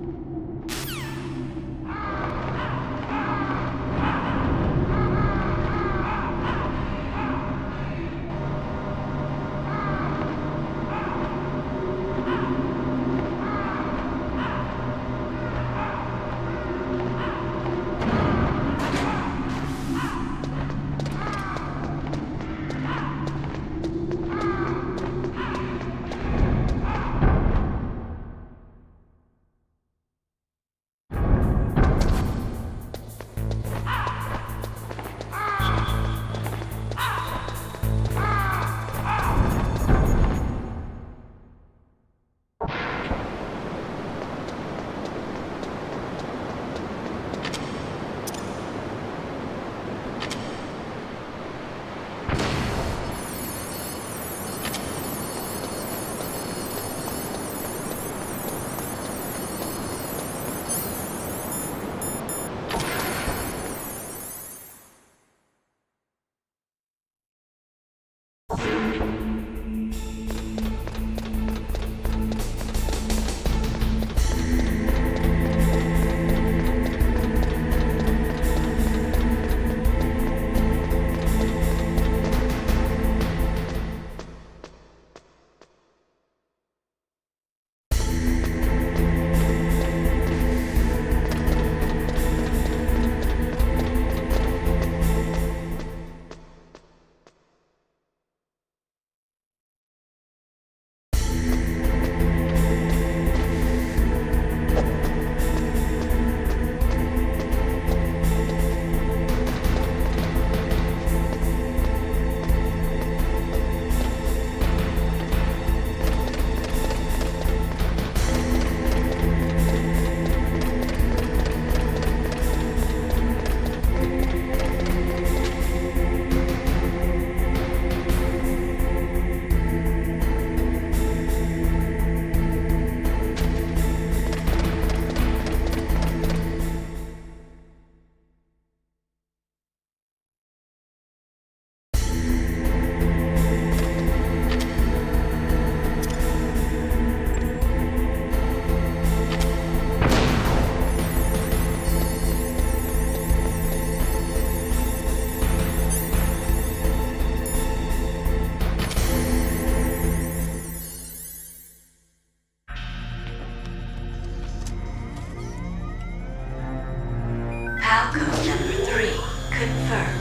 Code number 3 confirmed.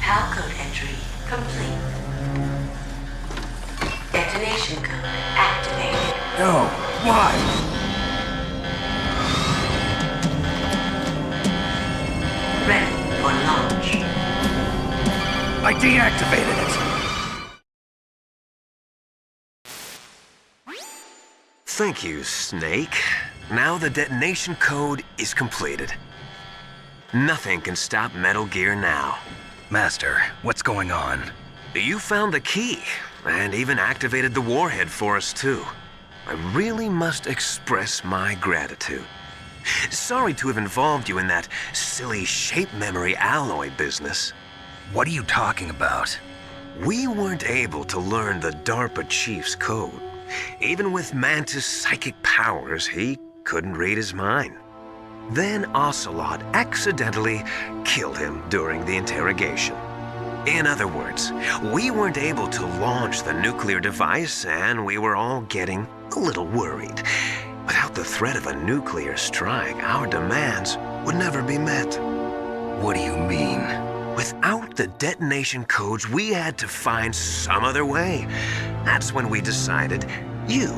PAL code entry complete. Detonation code activated. No, why? Ready for launch. I deactivated it. Thank you, Snake. Now the detonation code is completed. Nothing can stop Metal Gear now. Master, what's going on? You found the key, and even activated the warhead for us, too. I really must express my gratitude. Sorry to have involved you in that silly shape memory alloy business. What are you talking about? We weren't able to learn the DARPA chief's code. Even with Mantis' psychic powers, he couldn't read his mind. Then Ocelot accidentally killed him during the interrogation. In other words, we weren't able to launch the nuclear device, and we were all getting a little worried. Without the threat of a nuclear strike, our demands would never be met. What do you mean? Without the detonation codes, we had to find some other way. That's when we decided you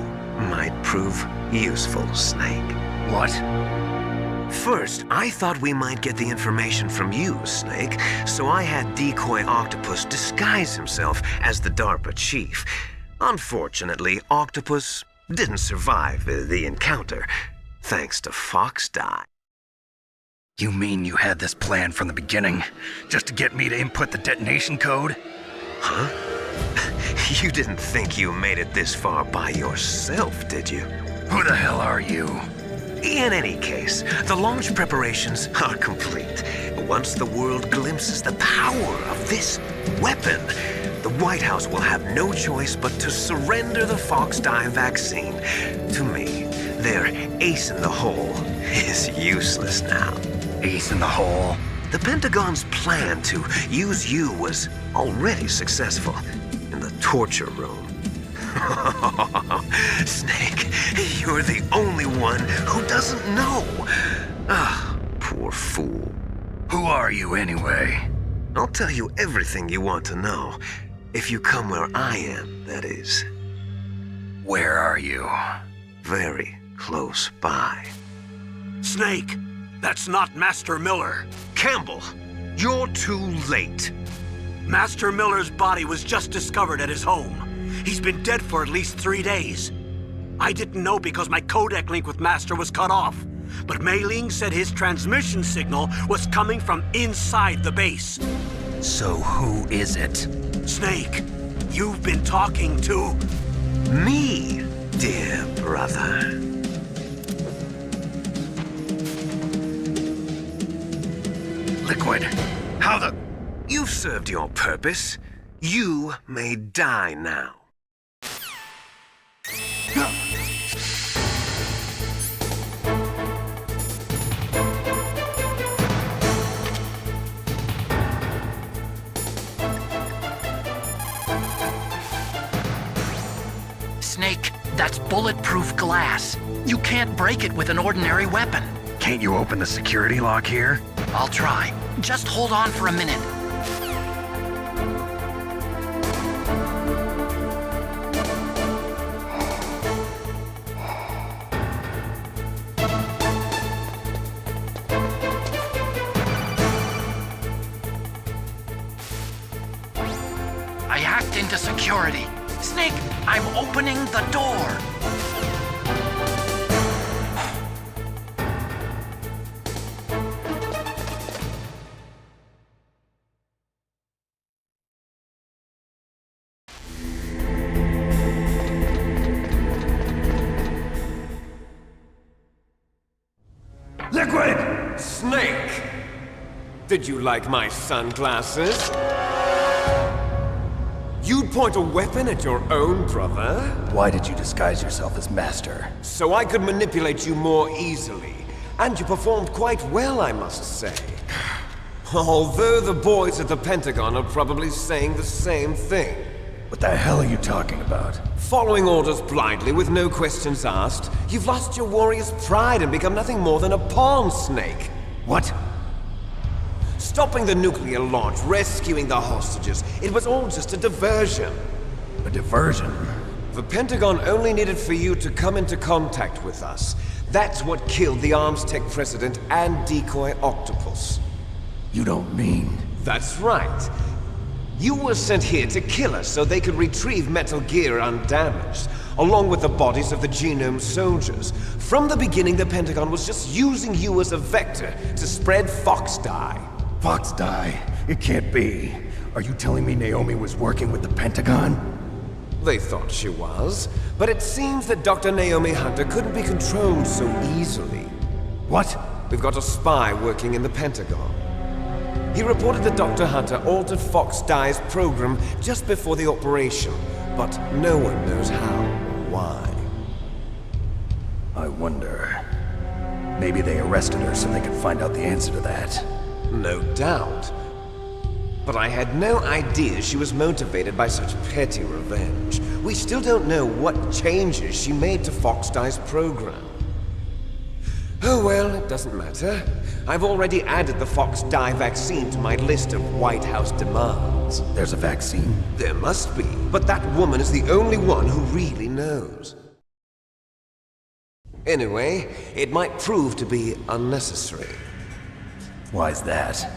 might prove useful, Snake. What? First, I thought we might get the information from you, Snake, so I had Decoy Octopus disguise himself as the DARPA chief. Unfortunately, Octopus didn't survive the encounter, thanks to Foxhound. You mean you had this plan from the beginning, just to get me to input the detonation code? Huh? You didn't think you made it this far by yourself, did you? Who the hell are you? In any case, the launch preparations are complete. Once the world glimpses the power of this weapon, the White House will have no choice but to surrender the Foxhound vaccine to me. Their ace in the hole is useless now. Ace in the hole? The Pentagon's plan to use you was already successful in the torture room. Snake, you're the only one who doesn't know. Ah, poor fool. Who are you anyway? I'll tell you everything you want to know. If you come where I am, that is. Where are you? Very close by. Snake, that's not Master Miller. Campbell, you're too late. Master Miller's body was just discovered at his home. He's been dead for at least 3 days. I didn't know because my CODEC link with Master was cut off. But Mei Ling said his transmission signal was coming from inside the base. So who is it? Snake, you've been talking to... me, dear brother. Liquid, how the... You've served your purpose. You may die now. Snake, that's bulletproof glass. You can't break it with an ordinary weapon. Can't you open the security lock here? I'll try. Just hold on for a minute. I hacked into security. Snake, I'm opening the door. Liquid! Snake! Did you like my sunglasses? You'd point a weapon at your own brother? Why did you disguise yourself as Master? So I could manipulate you more easily. And you performed quite well, I must say. Although the boys at the Pentagon are probably saying the same thing. What the hell are you talking about? Following orders blindly with no questions asked, you've lost your warrior's pride and become nothing more than a pawn, Snake. What? Stopping the nuclear launch, rescuing the hostages, it was all just a diversion. A diversion? The Pentagon only needed for you to come into contact with us. That's what killed the Arms Tech President and Decoy Octopus. You don't mean... That's right. You were sent here to kill us so they could retrieve Metal Gear undamaged, along with the bodies of the Genome soldiers. From the beginning, the Pentagon was just using you as a vector to spread Fox Dye. Fox Dye? It can't be. Are you telling me Naomi was working with the Pentagon? They thought she was, but it seems that Dr. Naomi Hunter couldn't be controlled so easily. What? We've got a spy working in the Pentagon. He reported that Dr. Hunter altered Fox Dye's program just before the operation, but no one knows how or why. I wonder... maybe they arrested her so they could find out the answer to that. No doubt. But I had no idea she was motivated by such petty revenge. We still don't know what changes she made to Fox Dye's program. Oh well, it doesn't matter. I've already added the Fox Dye vaccine to my list of White House demands. There's a vaccine? There must be, but that woman is the only one who really knows. Anyway, it might prove to be unnecessary. Why's that?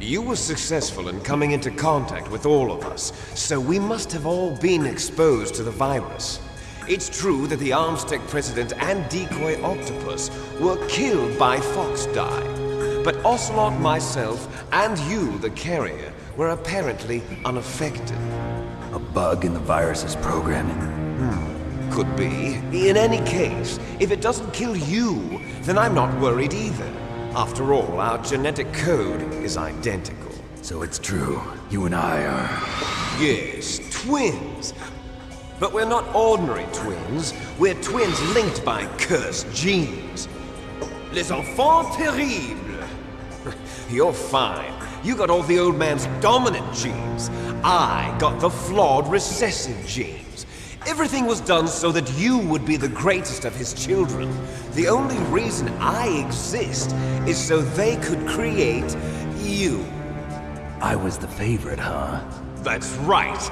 You were successful in coming into contact with all of us, so we must have all been exposed to the virus. It's true that the Armstech President and Decoy Octopus were killed by Fox Dye, but Ocelot, myself, and you, the carrier, were apparently unaffected. A bug in the virus's programming? Could be. In any case, if it doesn't kill you, then I'm not worried either. After all, our genetic code is identical. So it's true. You and I are... Yes, twins. But we're not ordinary twins. We're twins linked by cursed genes. Les enfants terribles. You're fine. You got all the old man's dominant genes. I got the flawed recessive genes. Everything was done so that you would be the greatest of his children. The only reason I exist is so they could create you. I was the favorite, huh? That's right.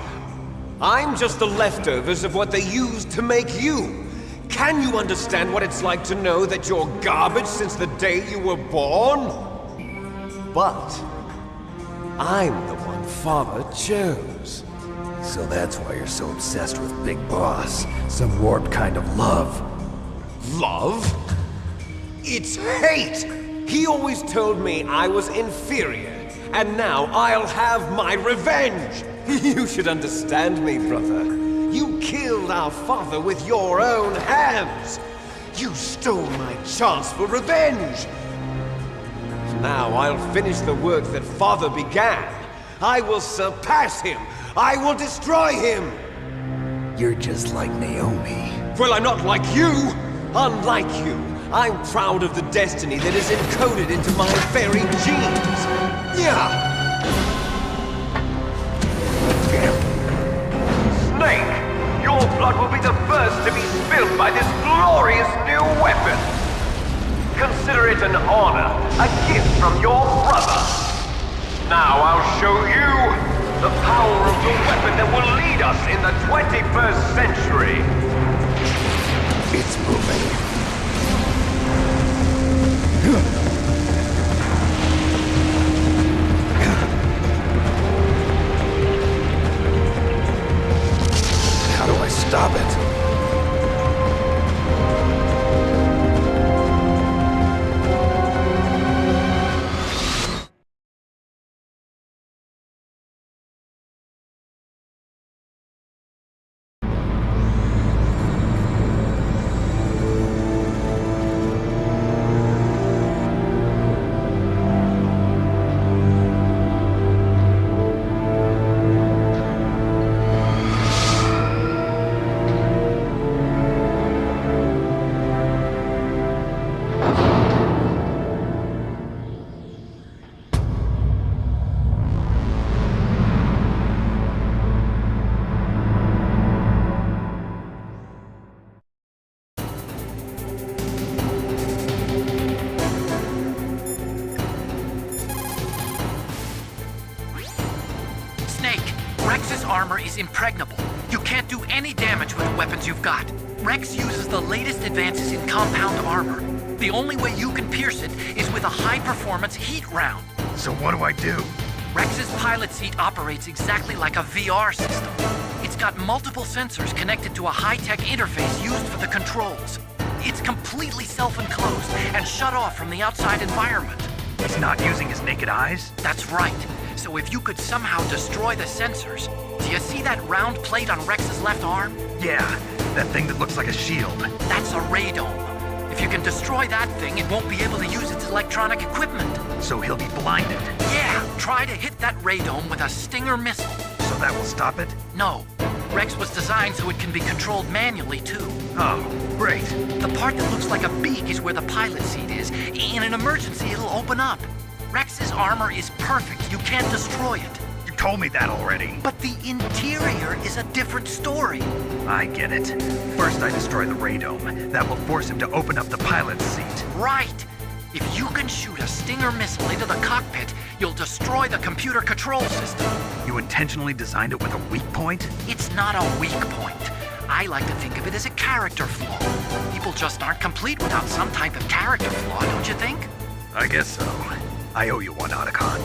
I'm just the leftovers of what they used to make you. Can you understand what it's like to know that you're garbage since the day you were born? But I'm the one Father chose. So that's why you're so obsessed with Big Boss. Some warped kind of love. Love? It's hate! He always told me I was inferior, and now I'll have my revenge! You should understand me, brother. You killed our father with your own hands! You stole my chance for revenge! Now I'll finish the work that Father began. I will surpass him! I will destroy him! You're just like Naomi. Well, I'm not like you! Unlike you, I'm proud of the destiny that is encoded into my very genes! Yeah! Snake! Your blood will be the first to be spilled by this glorious new weapon! Consider it an honor, a gift from your brother! Now I'll show you the power of the weapon that will lead us in the 21st century! It's moving. How do I stop it? armor is impregnable. You can't do any damage with the weapons you've got. Rex uses the latest advances in compound armor. The only way you can pierce it is with a high-performance heat round. So what do I do? Rex's pilot seat operates exactly like a VR system. It's got multiple sensors connected to a high-tech interface used for the controls. It's completely self-enclosed and shut off from the outside environment. He's not using his naked eyes? That's right. So if you could somehow destroy the sensors... Do you see that round plate on Rex's left arm? Yeah, that thing that looks like a shield. That's a radome. If If you can destroy that thing, it won't be able to use its electronic equipment. So he'll be blinded. Yeah, try to hit that radome with a Stinger missile. So that will stop it? No. Rex was designed so it can be controlled manually, too. Oh, great. The part that looks like a beak is where the pilot seat is. In an emergency, it'll open up. Rex's armor is perfect. You can't destroy it. You told me that already. But the interior is a different story. I get it. First I destroy the radome. That will force him to open up the pilot's seat. Right. If you can shoot a Stinger missile into the cockpit, you'll destroy the computer control system. You intentionally designed it with a weak point? It's not a weak point. I like to think of it as a character flaw. People just aren't complete without some type of character flaw, don't you think? I guess so. I owe you one, Otacon.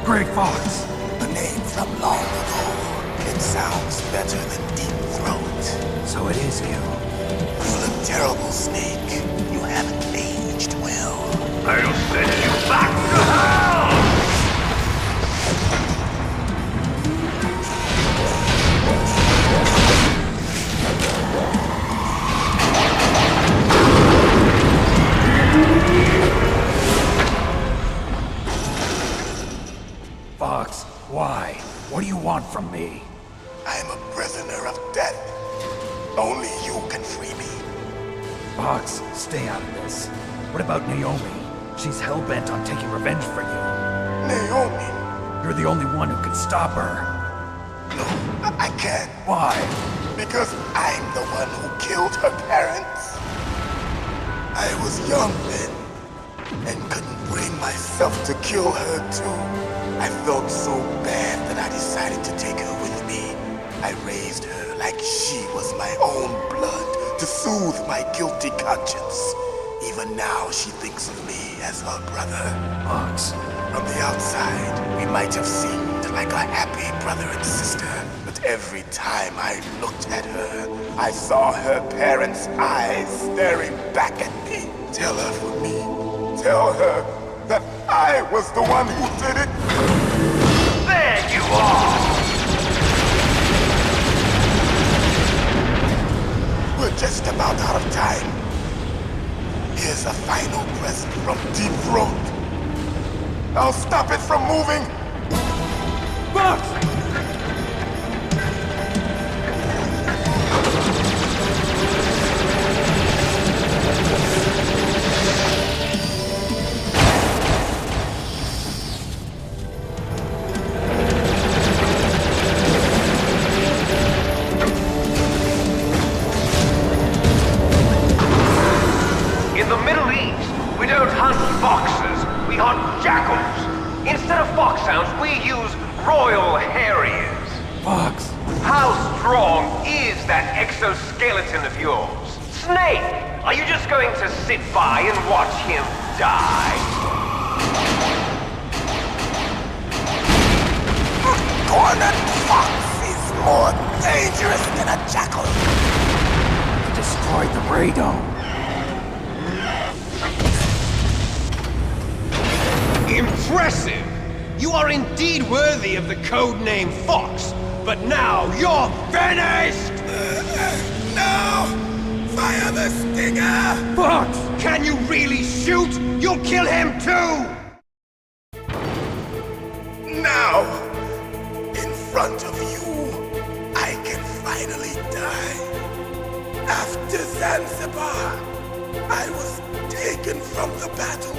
Gray Fox. A name from long ago. It sounds better than Deep Throat. So it is you. You look terrible, Snake. You haven't aged well. I'll send you back to hell! Fox, why? What do you want from me? I'm a prisoner of death. Only you can free me. Fox, stay out of this. What about Naomi? She's hell-bent on taking revenge for you. Naomi? You're the only one who can stop her. No, I can't. Why? Because I'm the one who killed her parents. I was young then, and couldn't bring myself to kill her too. I felt so bad that I decided to take her with me. I raised her like she was my own blood to soothe my guilty conscience. Even now, she thinks of me as her brother. Fox. From the outside, we might have seemed like a happy brother and sister, but every time I looked at her, I saw her parents' eyes staring back at me. Tell her for me. Tell her that I was the one who did it. There you are! We're just about out of time. Here's a final present from Deep Throat. I'll stop it from moving. Fox! jackals! Instead of foxhounds, we use Royal Harriers. Fox! How strong is that exoskeleton of yours? Snake, are you just going to sit by and watch him die? Cornered fox is more dangerous than a jackal. He destroyed the radome. Impressive! You are indeed worthy of the codename Fox, but now you're finished! No! Fire the stinger! Fox! Can you really shoot? You'll kill him too! Now, in front of you, I can finally die. After Zanzibar, I was taken from the battle,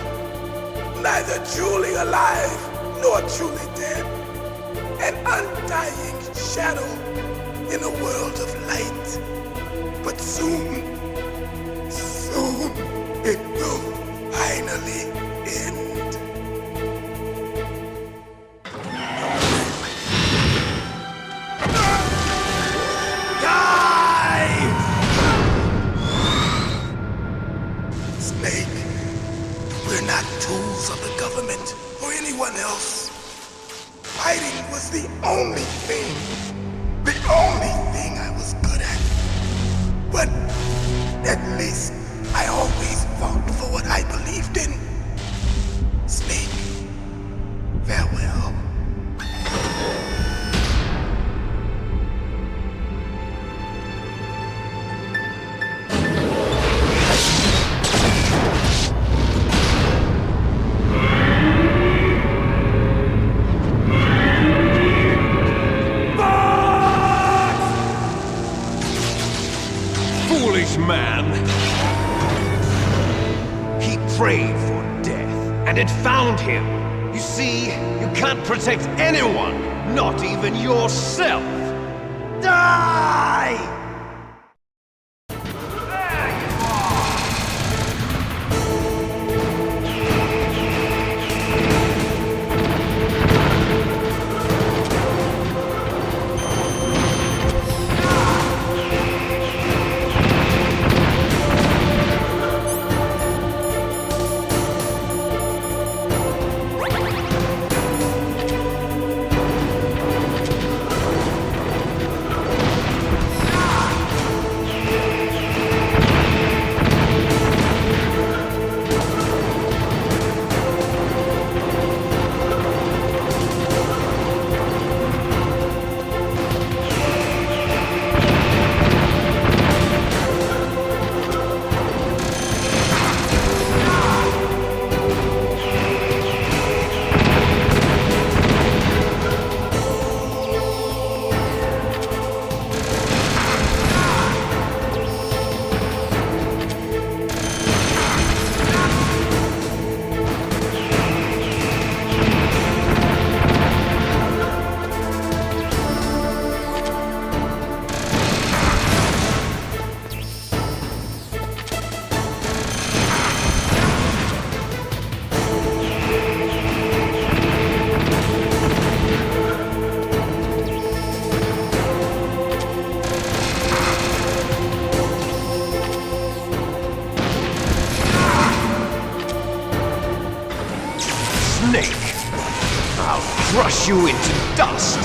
neither truly alive nor truly dead. An undying shadow in a world of light. But soon it will finally end. Die! Snake, we're not tools of the government or anyone else. Fighting was the only thing I was good at. But at least I always fought for what I believed in. Snake, farewell. Man. He prayed for death, and it found him. You see, you can't protect anyone, not even yourself. Die! There you are! Crush you into dust!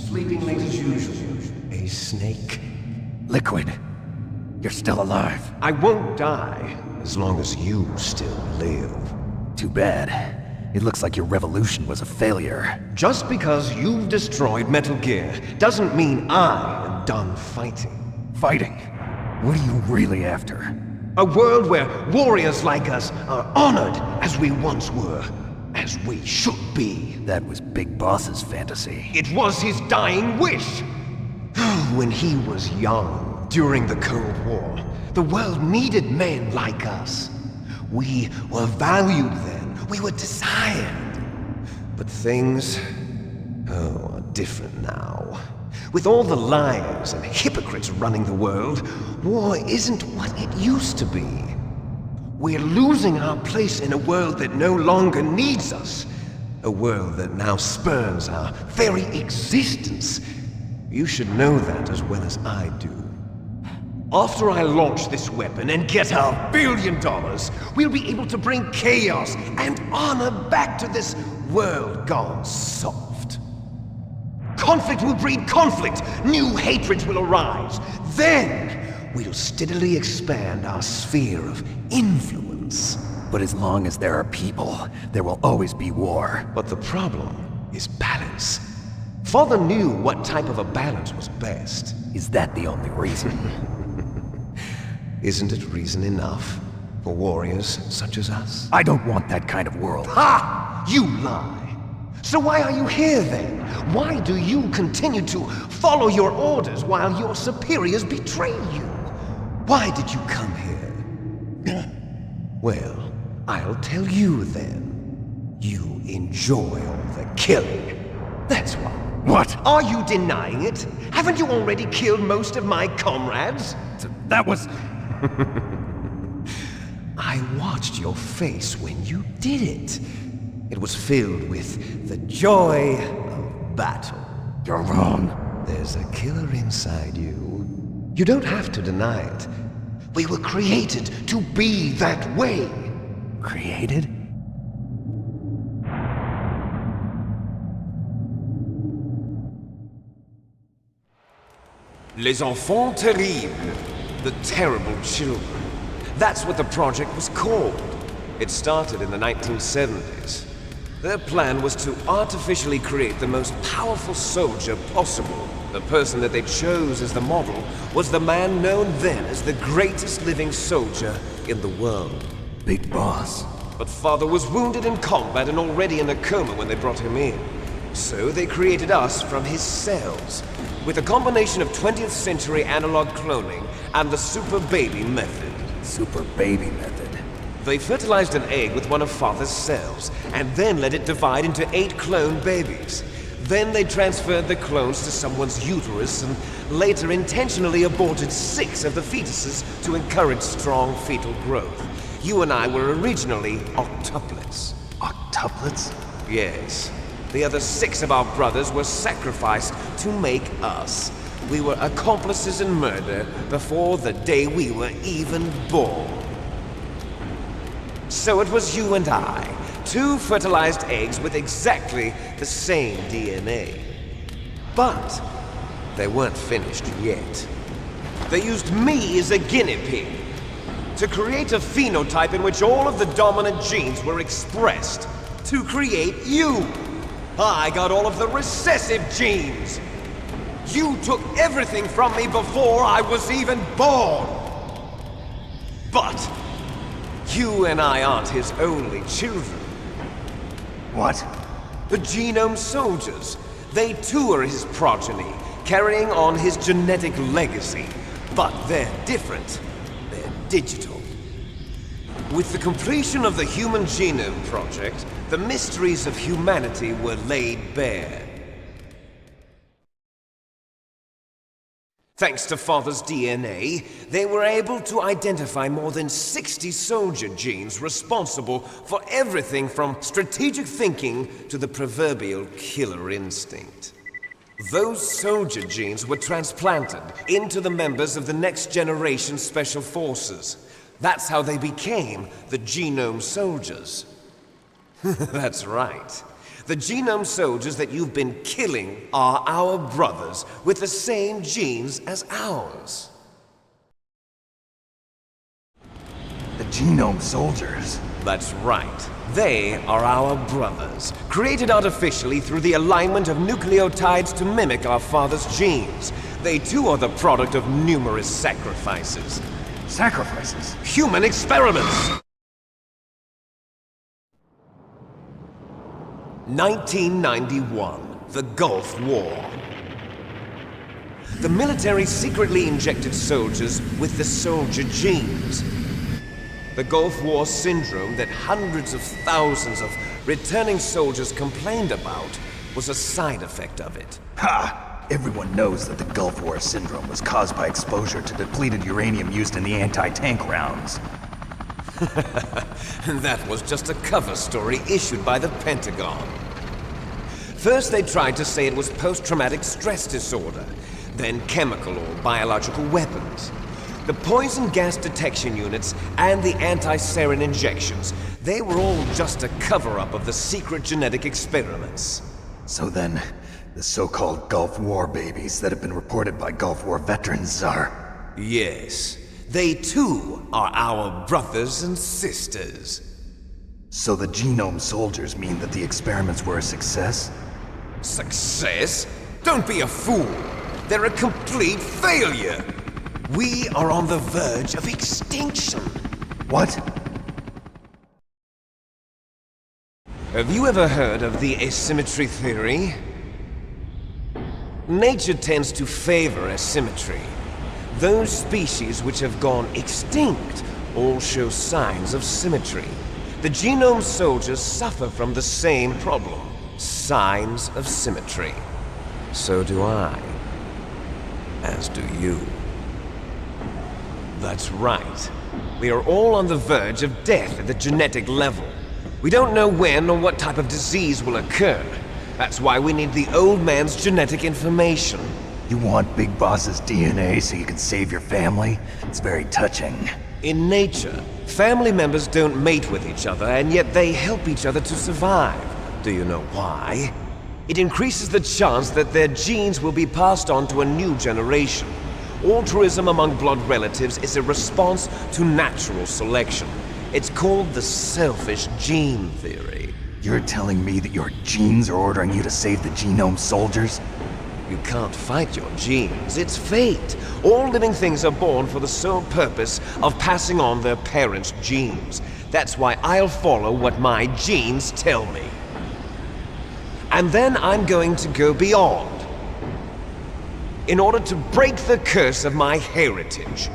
Sleeping late as usual. A snake. Liquid, you're still alive. I won't die as long as you still live. Too bad. It looks like your revolution was a failure. Just because you've destroyed Metal Gear doesn't mean I am done fighting. Fighting? What are you really after? A world where warriors like us are honored as we once were. As we should be. That was Big Boss's fantasy. It was his dying wish! When he was young, during the Cold War, the world needed men like us. We were valued then. We were desired. But things, are different now. With all the liars and hypocrites running the world, war isn't what it used to be. We're losing our place in a world that no longer needs us. A world that now spurns our very existence. You should know that as well as I do. After I launch this weapon and get our $1 billion, we'll be able to bring chaos and honor back to this world gone soft. Conflict will breed conflict. New hatreds will arise. Then we'll steadily expand our sphere of influence. But as long as there are people, there will always be war. But the problem is balance. Father knew what type of a balance was best. Is that the only reason? Isn't it reason enough for warriors such as us? I don't want that kind of world. Ha! You lie! So why are you here then? Why do you continue to follow your orders while your superiors betray you? Why did you come here? Well, I'll tell you then. You enjoy all the killing. That's why. What? Are you denying it? Haven't you already killed most of my comrades? That was... I watched your face when you did it. It was filled with the joy of battle. You're wrong. There's a killer inside you. You don't have to deny it. We were created to be that way. Created? Les enfants terribles. The terrible children. That's what the project was called. It started in the 1970s. Their plan was to artificially create the most powerful soldier possible. The person that they chose as the model was the man known then as the greatest living soldier in the world. Big Boss. But Father was wounded in combat and already in a coma when they brought him in. So they created us from his cells, with a combination of 20th century analog cloning and the super baby method. Super baby method. They fertilized an egg with one of Father's cells, and then let it divide into 8 clone babies. Then they transferred the clones to someone's uterus and later intentionally aborted 6 of the fetuses to encourage strong fetal growth. You and I were originally octuplets. Octuplets? Yes. The other 6 of our brothers were sacrificed to make us. We were accomplices in murder before the day we were even born. So it was you and I, 2 fertilized eggs with exactly the same DNA. But they weren't finished yet. They used me as a guinea pig to create a phenotype in which all of the dominant genes were expressed to create you. I got all of the recessive genes. You took everything from me before I was even born. But you and I aren't his only children. What? The Genome Soldiers. They too are his progeny, carrying on his genetic legacy. But they're different. They're digital. With the completion of the Human Genome Project, the mysteries of humanity were laid bare. Thanks to Father's DNA, they were able to identify more than 60 soldier genes responsible for everything from strategic thinking to the proverbial killer instinct. Those soldier genes were transplanted into the members of the next generation Special Forces. That's how they became the Genome Soldiers. That's right. The genome soldiers that you've been killing are our brothers with the same genes as ours. The genome soldiers? That's right. They are our brothers, created artificially through the alignment of nucleotides to mimic our father's genes. They too are the product of numerous sacrifices. Sacrifices? Human experiments! 1991, the Gulf War. The military secretly injected soldiers with the soldier genes. The Gulf War syndrome that hundreds of thousands of returning soldiers complained about was a side effect of it. Ha! Everyone knows that the Gulf War syndrome was caused by exposure to depleted uranium used in the anti-tank rounds. That was just a cover story issued by the Pentagon. First they tried to say it was post-traumatic stress disorder, then chemical or biological weapons. The poison gas detection units and the anti-sarin injections, they were all just a cover-up of the secret genetic experiments. So then, the so-called Gulf War babies that have been reported by Gulf War veterans are... Yes. They too are our brothers and sisters. So the genome soldiers mean that the experiments were a success? Success? Don't be a fool! They're a complete failure! We are on the verge of extinction. What? Have you ever heard of the asymmetry theory? Nature tends to favor asymmetry. Those species which have gone extinct all show signs of symmetry. The genome soldiers suffer from the same problem. Signs of symmetry. So do I. As do you. That's right. We are all on the verge of death at the genetic level. We don't know when or what type of disease will occur. That's why we need the old man's genetic information. You want Big Boss's DNA so you can save your family? It's very touching. In nature, family members don't mate with each other, and yet they help each other to survive. Do you know why? It increases the chance that their genes will be passed on to a new generation. Altruism among blood relatives is a response to natural selection. It's called the selfish gene theory. You're telling me that your genes are ordering you to save the genome soldiers? You can't fight your genes. It's fate. All living things are born for the sole purpose of passing on their parents' genes. That's why I'll follow what my genes tell me. And then I'm going to go beyond. In order to break the curse of my heritage.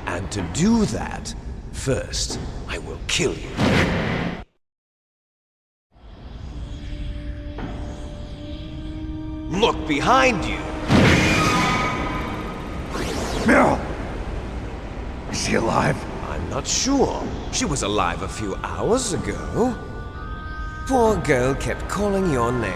And to do that, first, I will kill you. Look behind you! Meryl! Is she alive? I'm not sure. She was alive a few hours ago. Poor girl kept calling your name.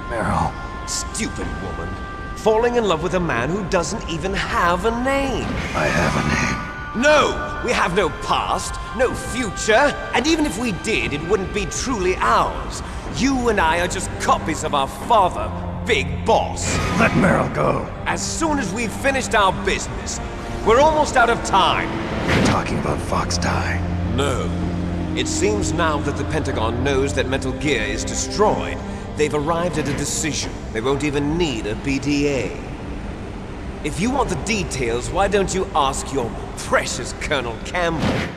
Meryl. Stupid woman. Falling in love with a man who doesn't even have a name. I have a name. No! We have no past, no future, and even if we did, it wouldn't be truly ours. You and I are just copies of our father, Big Boss. Let Meryl go. As soon as we've finished our business, we're almost out of time. You're talking about Fox Die? No. It seems now that the Pentagon knows that Metal Gear is destroyed, they've arrived at a decision. They won't even need a BDA. If you want the details, why don't you ask your precious Colonel Campbell?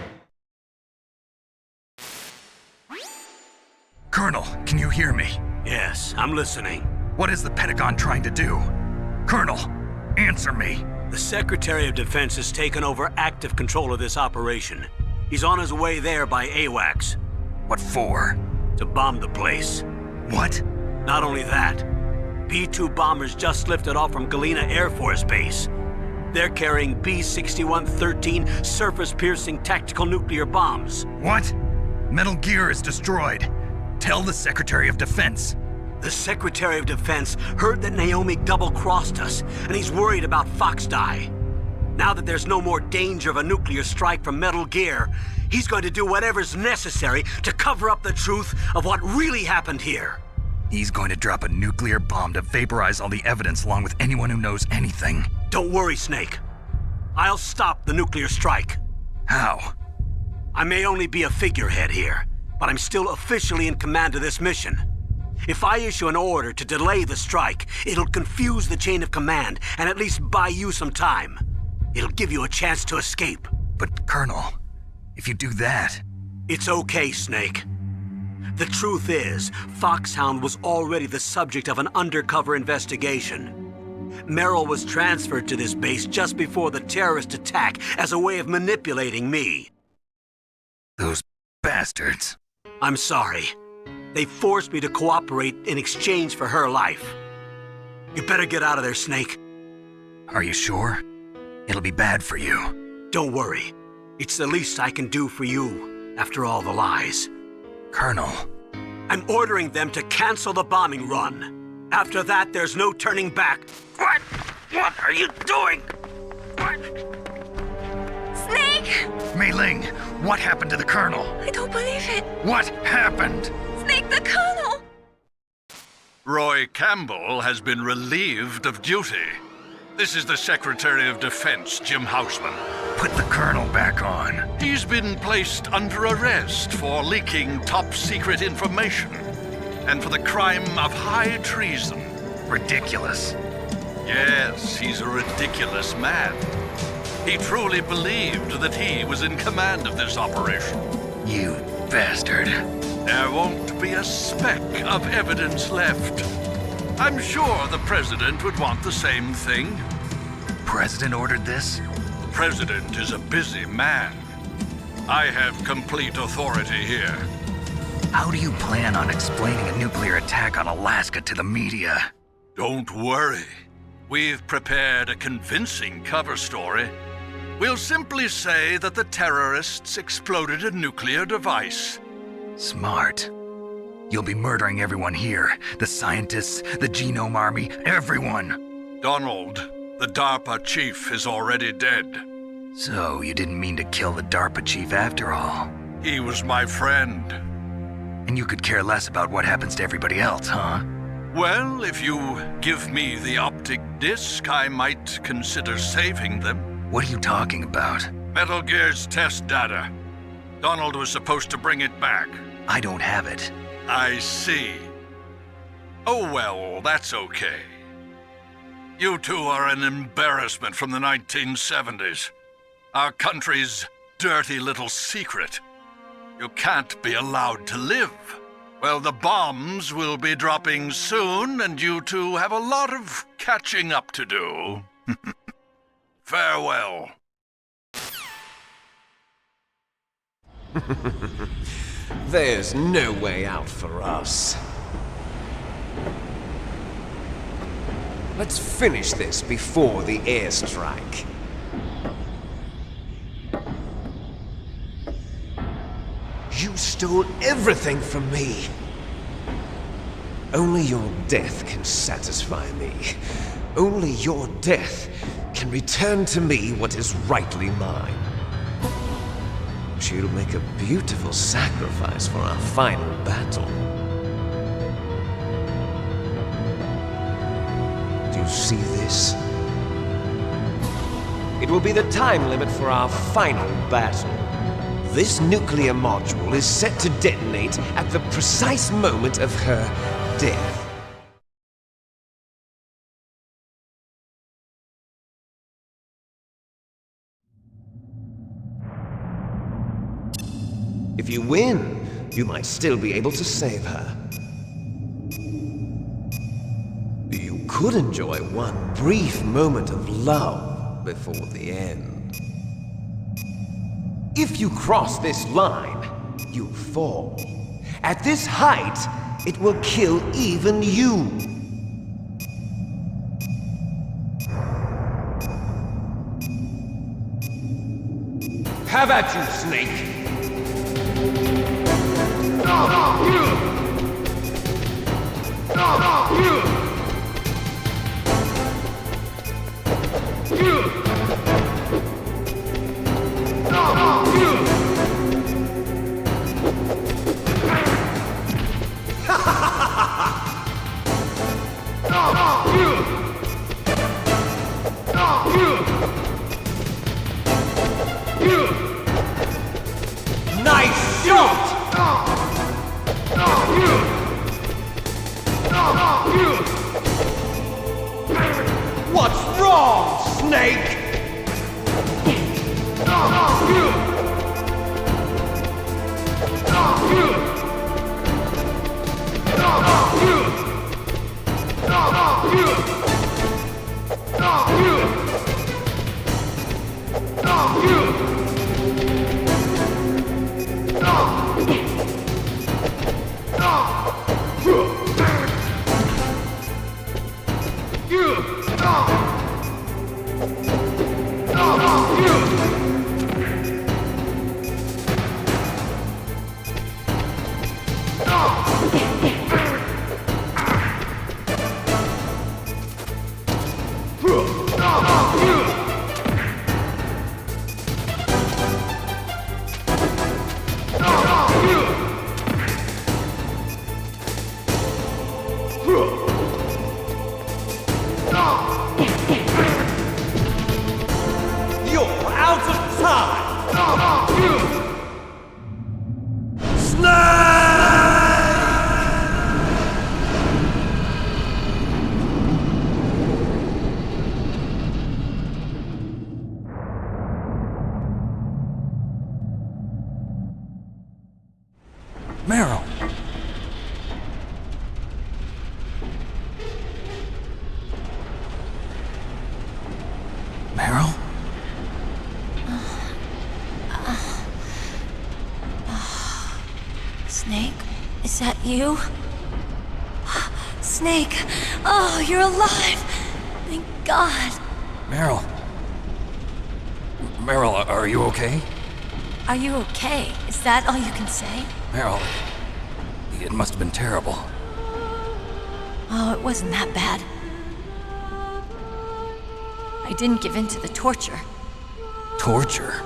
Colonel, can you hear me? Yes, I'm listening. What is the Pentagon trying to do? Colonel, answer me. The Secretary of Defense has taken over active control of this operation. He's on his way there by AWACS. What for? To bomb the place. What? Not only that, B-2 bombers just lifted off from Galena Air Force Base. They're carrying B-6113 surface-piercing tactical nuclear bombs. What? Metal Gear is destroyed. Tell the Secretary of Defense. The Secretary of Defense heard that Naomi double-crossed us, and he's worried about Fox Die. Now that there's no more danger of a nuclear strike from Metal Gear, he's going to do whatever's necessary to cover up the truth of what really happened here. He's going to drop a nuclear bomb to vaporize all the evidence along with anyone who knows anything. Don't worry, Snake. I'll stop the nuclear strike. How? I may only be a figurehead here, but I'm still officially in command of this mission. If I issue an order to delay the strike, it'll confuse the chain of command and at least buy you some time. It'll give you a chance to escape. But, Colonel, if you do that... It's okay, Snake. The truth is, Foxhound was already the subject of an undercover investigation. Meryl was transferred to this base just before the terrorist attack as a way of manipulating me. Those bastards. I'm sorry. They forced me to cooperate in exchange for her life. You better get out of there, Snake. Are you sure? It'll be bad for you. Don't worry. It's the least I can do for you, after all the lies. Colonel. I'm ordering them to cancel the bombing run. After that, there's no turning back. What? What are you doing? What? Snake! Mei Ling, what happened to the Colonel? I don't believe it. What happened? Snake, the Colonel! Roy Campbell has been relieved of duty. This is the Secretary of Defense, Jim Houseman. Put the Colonel back on. He's been placed under arrest for leaking top-secret information and for the crime of high treason. Ridiculous. Yes, he's a ridiculous man. He truly believed that he was in command of this operation. You bastard. There won't be a speck of evidence left. I'm sure the President would want the same thing. President ordered this? President is a busy man. I have complete authority here. How do you plan on explaining a nuclear attack on Alaska to the media? Don't worry. We've prepared a convincing cover story. We'll simply say that the terrorists exploded a nuclear device. Smart. You'll be murdering everyone here. The scientists, the Genome Army, everyone. Donald, the DARPA chief, is already dead. So you didn't mean to kill the DARPA chief after all? He was my friend. And you could care less about what happens to everybody else, huh? Well, if you give me the optic disc, I might consider saving them. What are you talking about? Metal Gear's test data. Donald was supposed to bring it back. I don't have it. I see. Oh well, that's okay. You two are an embarrassment from the 1970s. Our country's dirty little secret. You can't be allowed to live. Well, the bombs will be dropping soon, and you two have a lot of catching up to do. Farewell. There's no way out for us. Let's finish this before the airstrike. You stole everything from me. Only your death can satisfy me. Only your death can return to me what is rightly mine. She'll make a beautiful sacrifice for our final battle. Do you see this? It will be the time limit for our final battle. This nuclear module is set to detonate at the precise moment of her death. If you win, you might still be able to save her. You could enjoy one brief moment of love before the end. If you cross this line, you fall. At this height, it will kill even you. Have at you, Snake! Snake! Meryl! Meryl? Snake? Is that you? Snake! Oh, you're alive! Thank God! Meryl? Meryl, are you okay? Are you okay? Is that all you can say? Meryl, it must have been terrible. Oh, it wasn't that bad. I didn't give in to the torture. Torture?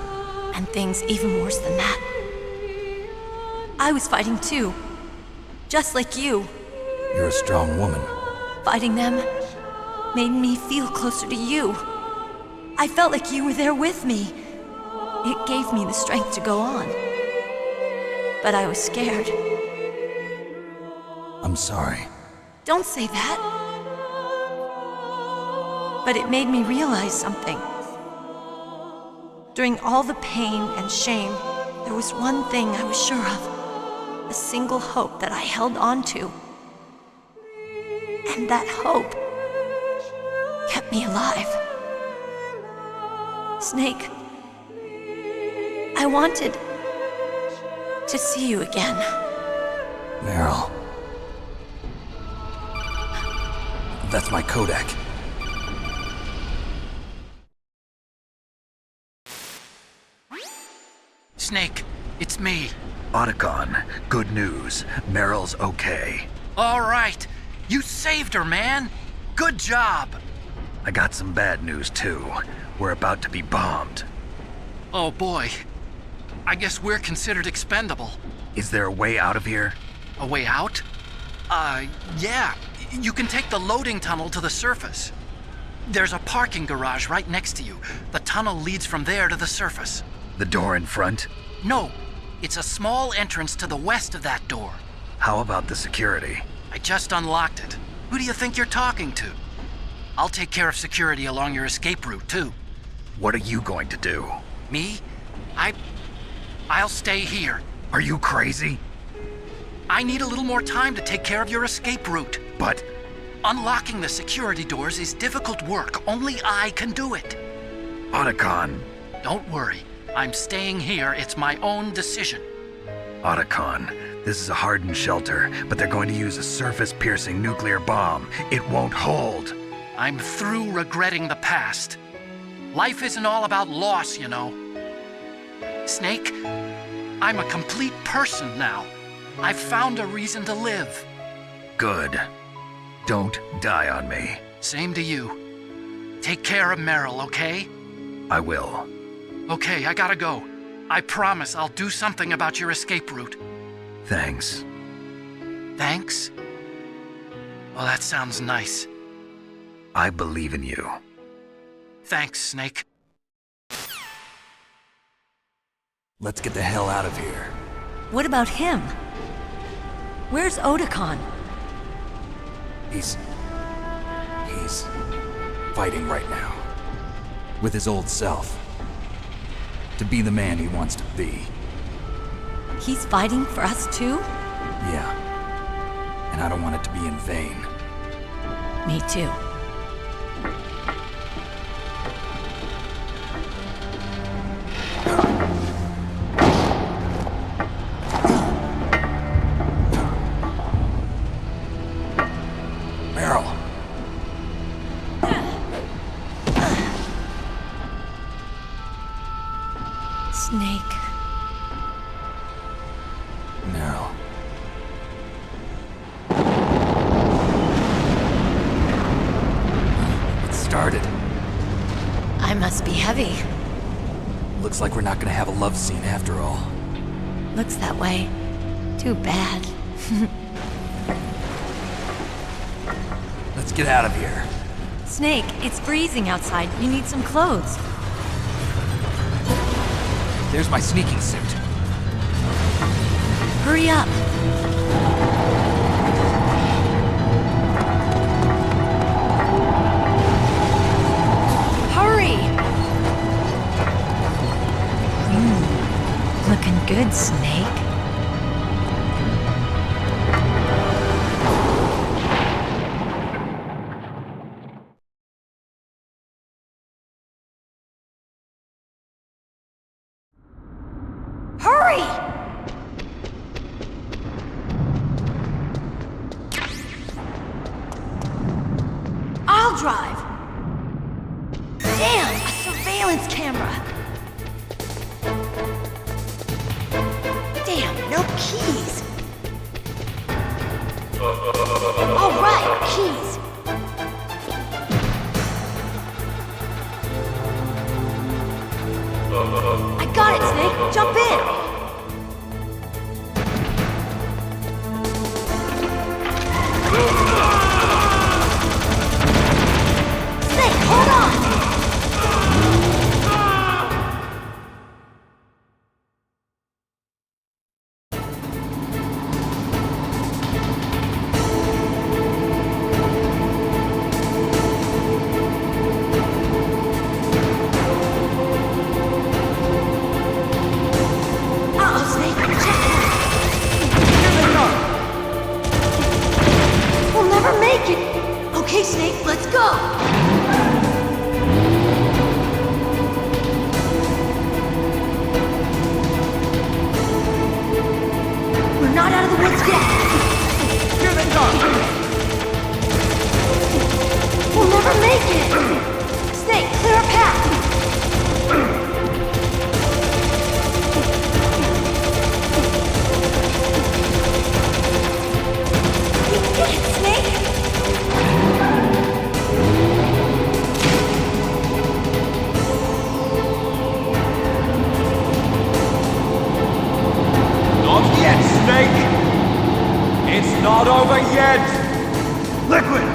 And things even worse than that. I was fighting too. Just like you. You're a strong woman. Fighting them made me feel closer to you. I felt like you were there with me. It gave me the strength to go on. But I was scared. I'm sorry. Don't say that. But it made me realize something. During all the pain and shame, there was one thing I was sure of. A single hope that I held on to. And that hope kept me alive. Snake, I wanted to see you again. Meryl. That's my CODEC. Snake, it's me. Otacon, good news. Meryl's okay. All right. You saved her, man. Good job. I got some bad news, too. We're about to be bombed. Oh, boy. I guess we're considered expendable. Is there a way out of here? A way out? Yeah. You can take the loading tunnel to the surface. There's a parking garage right next to you. The tunnel leads from there to the surface. The door in front? No. It's a small entrance to the west of that door. How about the security? I just unlocked it. Who do you think you're talking to? I'll take care of security along your escape route, too. What are you going to do? Me? I'll stay here. Are you crazy? I need a little more time to take care of your escape route. But... unlocking the security doors is difficult work. Only I can do it. Otacon. Don't worry. I'm staying here. It's my own decision. Otacon, this is a hardened shelter, but they're going to use a surface-piercing nuclear bomb. It won't hold. I'm through regretting the past. Life isn't all about loss, you know. Snake, I'm a complete person now. I've found a reason to live. Good. Don't die on me. Same to you. Take care of Meryl, okay? I will. Okay, I gotta go. I promise I'll do something about your escape route. Thanks. Thanks? Well, that sounds nice. I believe in you. Thanks, Snake. Let's get the hell out of here. What about him? Where's Otacon? He's fighting right now. with his old self. To be the man he wants to be. He's fighting for us too? Yeah. And I don't want it to be in vain. Me too. Meryl. Snake. Meryl. It started. I must be heavy. Looks like we're not gonna have a love scene after all. Looks that way. Too bad. Let's get out of here. Snake, it's freezing outside. You need some clothes. There's my sneaking suit. Hurry up. Hurry! Looking good, Snake. Hurry! I'll drive. Damn, a surveillance camera. Damn, no keys. All right, keys. I got it, Snake. Jump in. Snake, hold on. Okay, Snake, let's go! We're not out of the woods yet! Here they come! We'll never make it! Snake, clear a path! You did it, Snake! Not yet, Snake! It's not over yet! Liquid!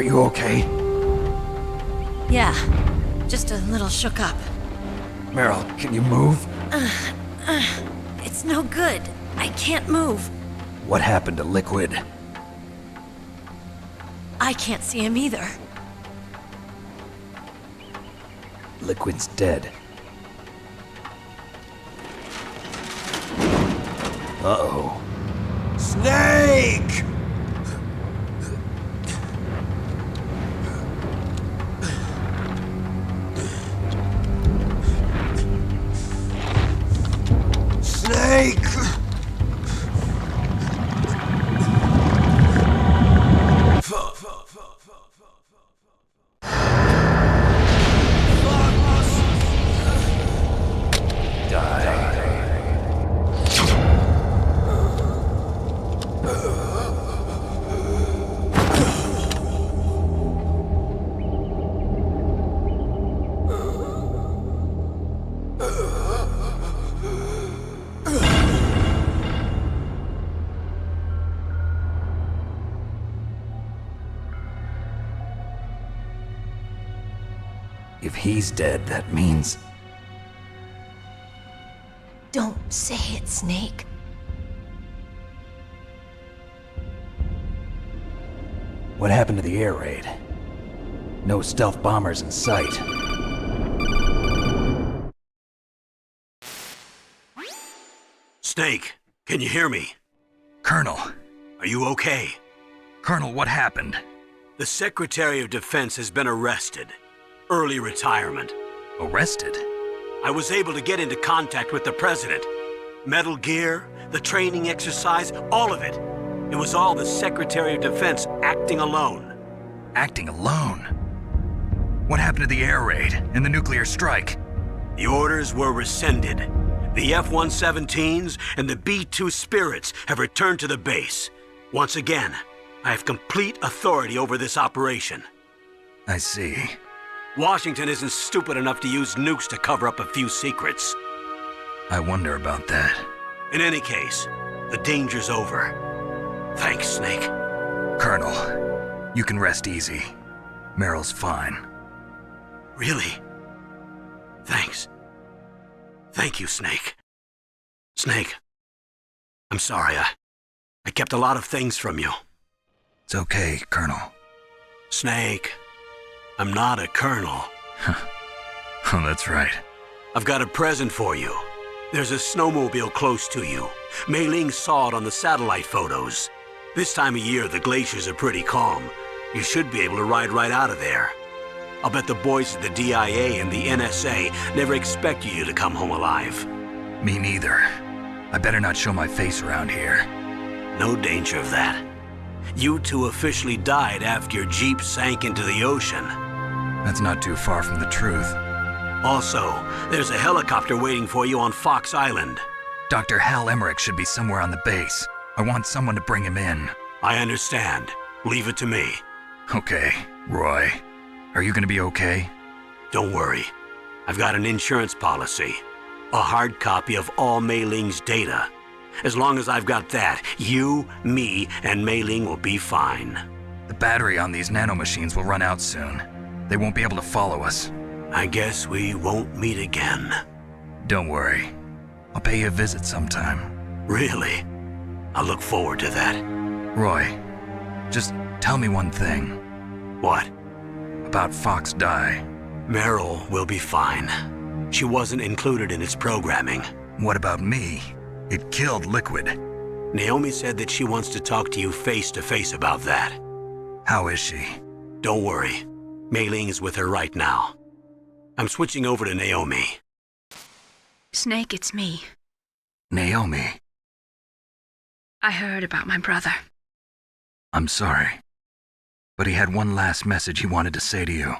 Are you okay? Yeah, just a little shook up. Meryl, can you move? It's no good. I can't move. What happened to Liquid? I can't see him either. Liquid's dead. Uh-oh. Snake! Snake! If he's dead, that means... Don't say it, Snake. What happened to the air raid? No stealth bombers in sight. Snake, can you hear me? Colonel. Are you okay? Colonel, what happened? The Secretary of Defense has been arrested. Early retirement. Arrested? I was able to get into contact with the President. Metal Gear, the training exercise, all of it. It was all the Secretary of Defense acting alone. Acting alone? What happened to the air raid and the nuclear strike? The orders were rescinded. The F-117s and the B-2 Spirits have returned to the base. Once again, I have complete authority over this operation. I see. Washington isn't stupid enough to use nukes to cover up a few secrets. I wonder about that. In any case, the danger's over. Thanks, Snake. Colonel, you can rest easy. Meryl's fine. Really? Thanks. Thank you, Snake. Snake, I'm sorry. I kept a lot of things from you. It's okay, Colonel. Snake, I'm not a colonel. Oh, that's right. I've got a present for you. There's a snowmobile close to you. Mei Ling saw it on the satellite photos. This time of year, the glaciers are pretty calm. You should be able to ride right out of there. I'll bet the boys at the DIA and the NSA never expected you to come home alive. Me neither. I better not show my face around here. No danger of that. You two officially died after your Jeep sank into the ocean. That's not too far from the truth. Also, there's a helicopter waiting for you on Fox Island. Dr. Hal Emmerich should be somewhere on the base. I want someone to bring him in. I understand. Leave it to me. Okay, Roy. Are you gonna be okay? Don't worry. I've got an insurance policy. A hard copy of all Mei Ling's data. As long as I've got that, you, me, and Mei Ling will be fine. The battery on these nanomachines will run out soon. They won't be able to follow us. I guess we won't meet again. Don't worry. I'll pay you a visit sometime. Really? I look forward to that. Roy, just tell me one thing. What? About Fox Die. Meryl will be fine. She wasn't included in its programming. What about me? It killed Liquid. Naomi said that she wants to talk to you face to face about that. How is she? Don't worry. Mei Ling is with her right now. I'm switching over to Naomi. Snake, it's me. Naomi. I heard about my brother. I'm sorry. But he had one last message he wanted to say to you.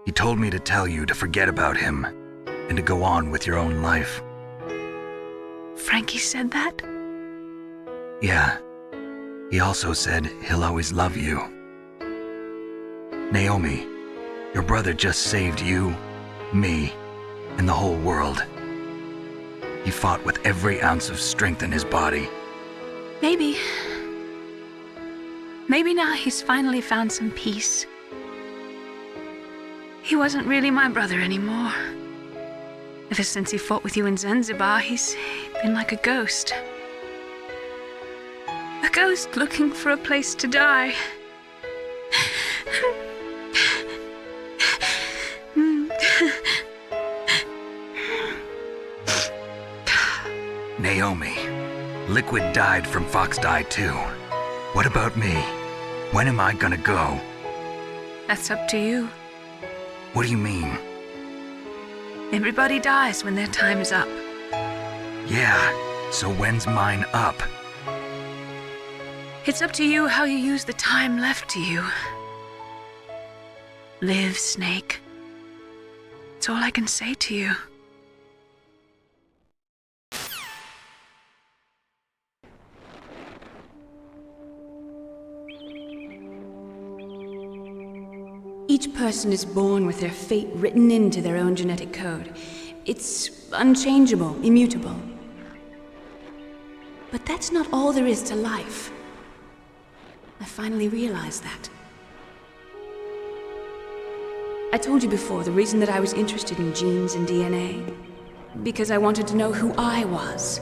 He told me to tell you to forget about him and to go on with your own life. Frankie said that? Yeah. He also said he'll always love you. Naomi, your brother just saved you, me, and the whole world. He fought with every ounce of strength in his body. Maybe. Maybe now he's finally found some peace. He wasn't really my brother anymore. Ever since he fought with you in Zanzibar, he's been like a ghost. A ghost looking for a place to die. Naomi, Liquid died from Fox died too. What about me? When am I gonna go? That's up to you. What do you mean? Everybody dies when their time is up. Yeah, so when's mine up? It's up to you how you use the time left to you. Live, Snake. That's all I can say to you. Each person is born with their fate written into their own genetic code. It's unchangeable, immutable. But that's not all there is to life. I finally realized that. I told you before the reason that I was interested in genes and DNA. Because I wanted to know who I was,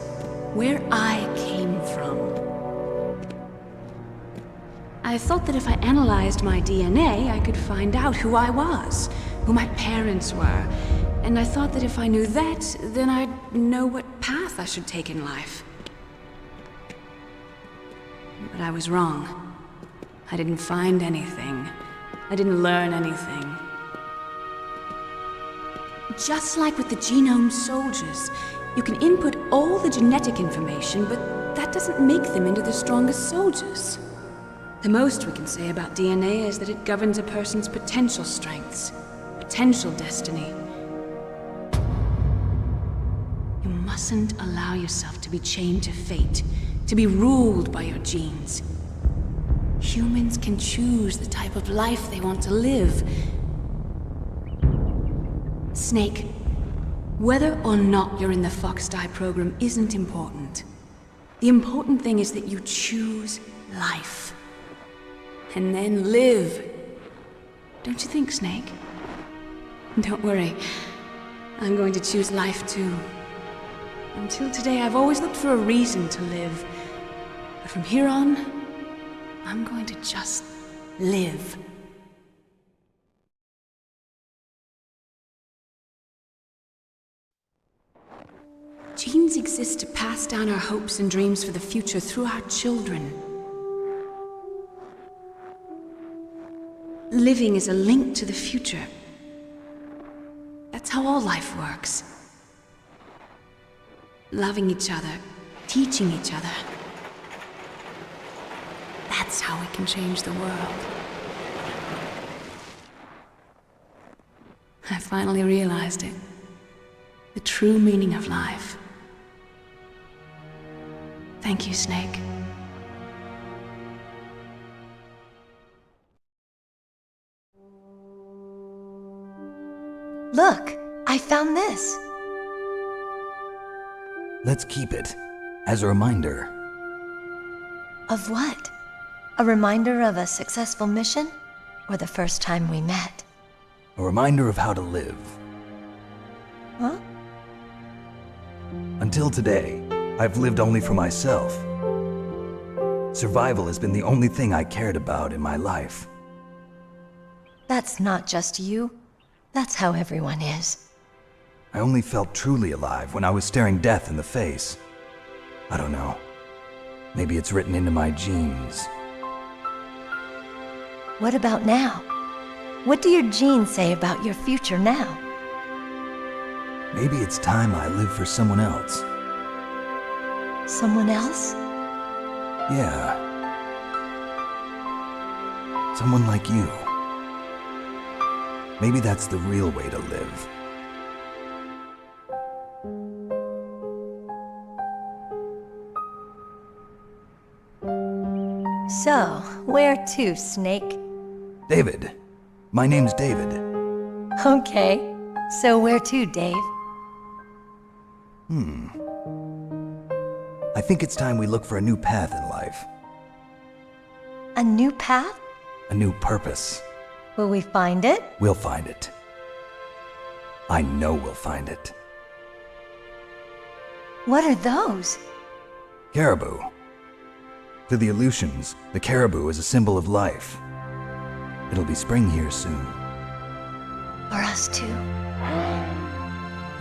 where I came from. I thought that if I analyzed my DNA, I could find out who I was, who my parents were. And I thought that if I knew that, then I'd know what path I should take in life. But I was wrong. I didn't find anything. I didn't learn anything. Just like with the genome soldiers, you can input all the genetic information, but that doesn't make them into the strongest soldiers. The most we can say about DNA is that it governs a person's potential strengths, potential destiny. You mustn't allow yourself to be chained to fate, to be ruled by your genes. Humans can choose the type of life they want to live. Snake, whether or not you're in the Fox Die program isn't important. The important thing is that you choose life. And then live. Don't you think, Snake? Don't worry. I'm going to choose life too. Until today, I've always looked for a reason to live. But from here on, I'm going to just live. Genes exist to pass down our hopes and dreams for the future through our children. Living is a link to the future. That's how all life works. Loving each other, teaching each other. That's how we can change the world. I finally realized it. The true meaning of life. Thank you, Snake. Look, I found this. Let's keep it as a reminder. Of what? A reminder of a successful mission? Or the first time we met? A reminder of how to live. Huh? Until today, I've lived only for myself. Survival has been the only thing I cared about in my life. That's not just you. That's how everyone is. I only felt truly alive when I was staring death in the face. I don't know. Maybe it's written into my genes. What about now? What do your genes say about your future now? Maybe it's time I live for someone else. Someone else? Yeah. Someone like you. Maybe that's the real way to live. So, where to, Snake? David. My name's David. Okay. So where to, Dave? I think it's time we look for a new path in life. A new path? A new purpose. Will we find it? We'll find it. I know we'll find it. What are those? Caribou. To the Aleutians, the caribou is a symbol of life. It'll be spring here soon. For us too?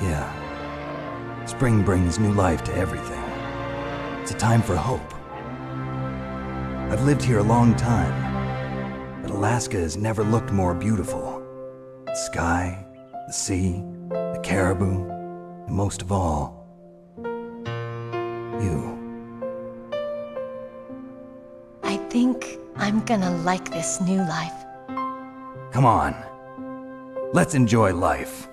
Yeah. Spring brings new life to everything. It's a time for hope. I've lived here a long time, but Alaska has never looked more beautiful. The sky, the sea, the caribou, and most of all, you. I think I'm gonna like this new life. Come on. Let's enjoy life.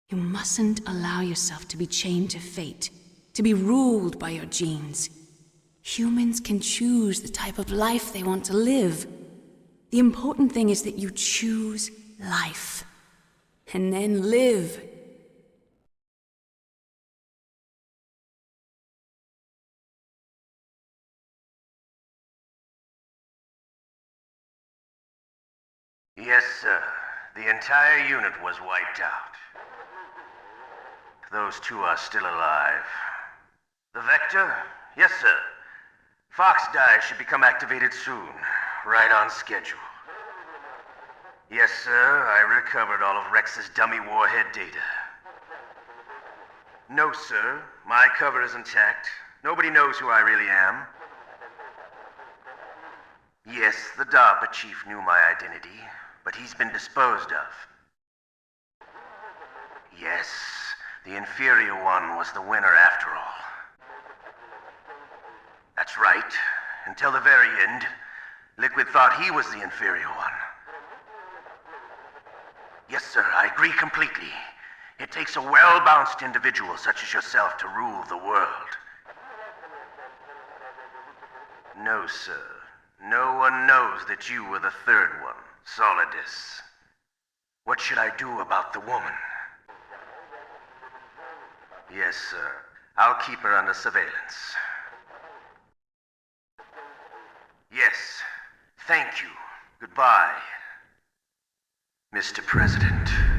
You mustn't allow yourself to be chained to fate, to be ruled by your genes. Humans can choose the type of life they want to live. The important thing is that you choose life. And then live. Yes, sir. The entire unit was wiped out. Those two are still alive. The Vector? Yes, sir. Fox Dive should become activated soon. Right on schedule. Yes, sir. I recovered all of Rex's dummy warhead data. No, sir. My cover is intact. Nobody knows who I really am. Yes, the DARPA chief knew my identity, but he's been disposed of. Yes, the inferior one was the winner after all. That's right. Until the very end, Liquid thought he was the inferior one. Yes, sir, I agree completely. It takes a well-balanced individual such as yourself to rule the world. No, sir. No one knows that you were the third one, Solidus. What should I do about the woman? Yes, sir. I'll keep her under surveillance. Yes. Thank you. Goodbye, Mr. President.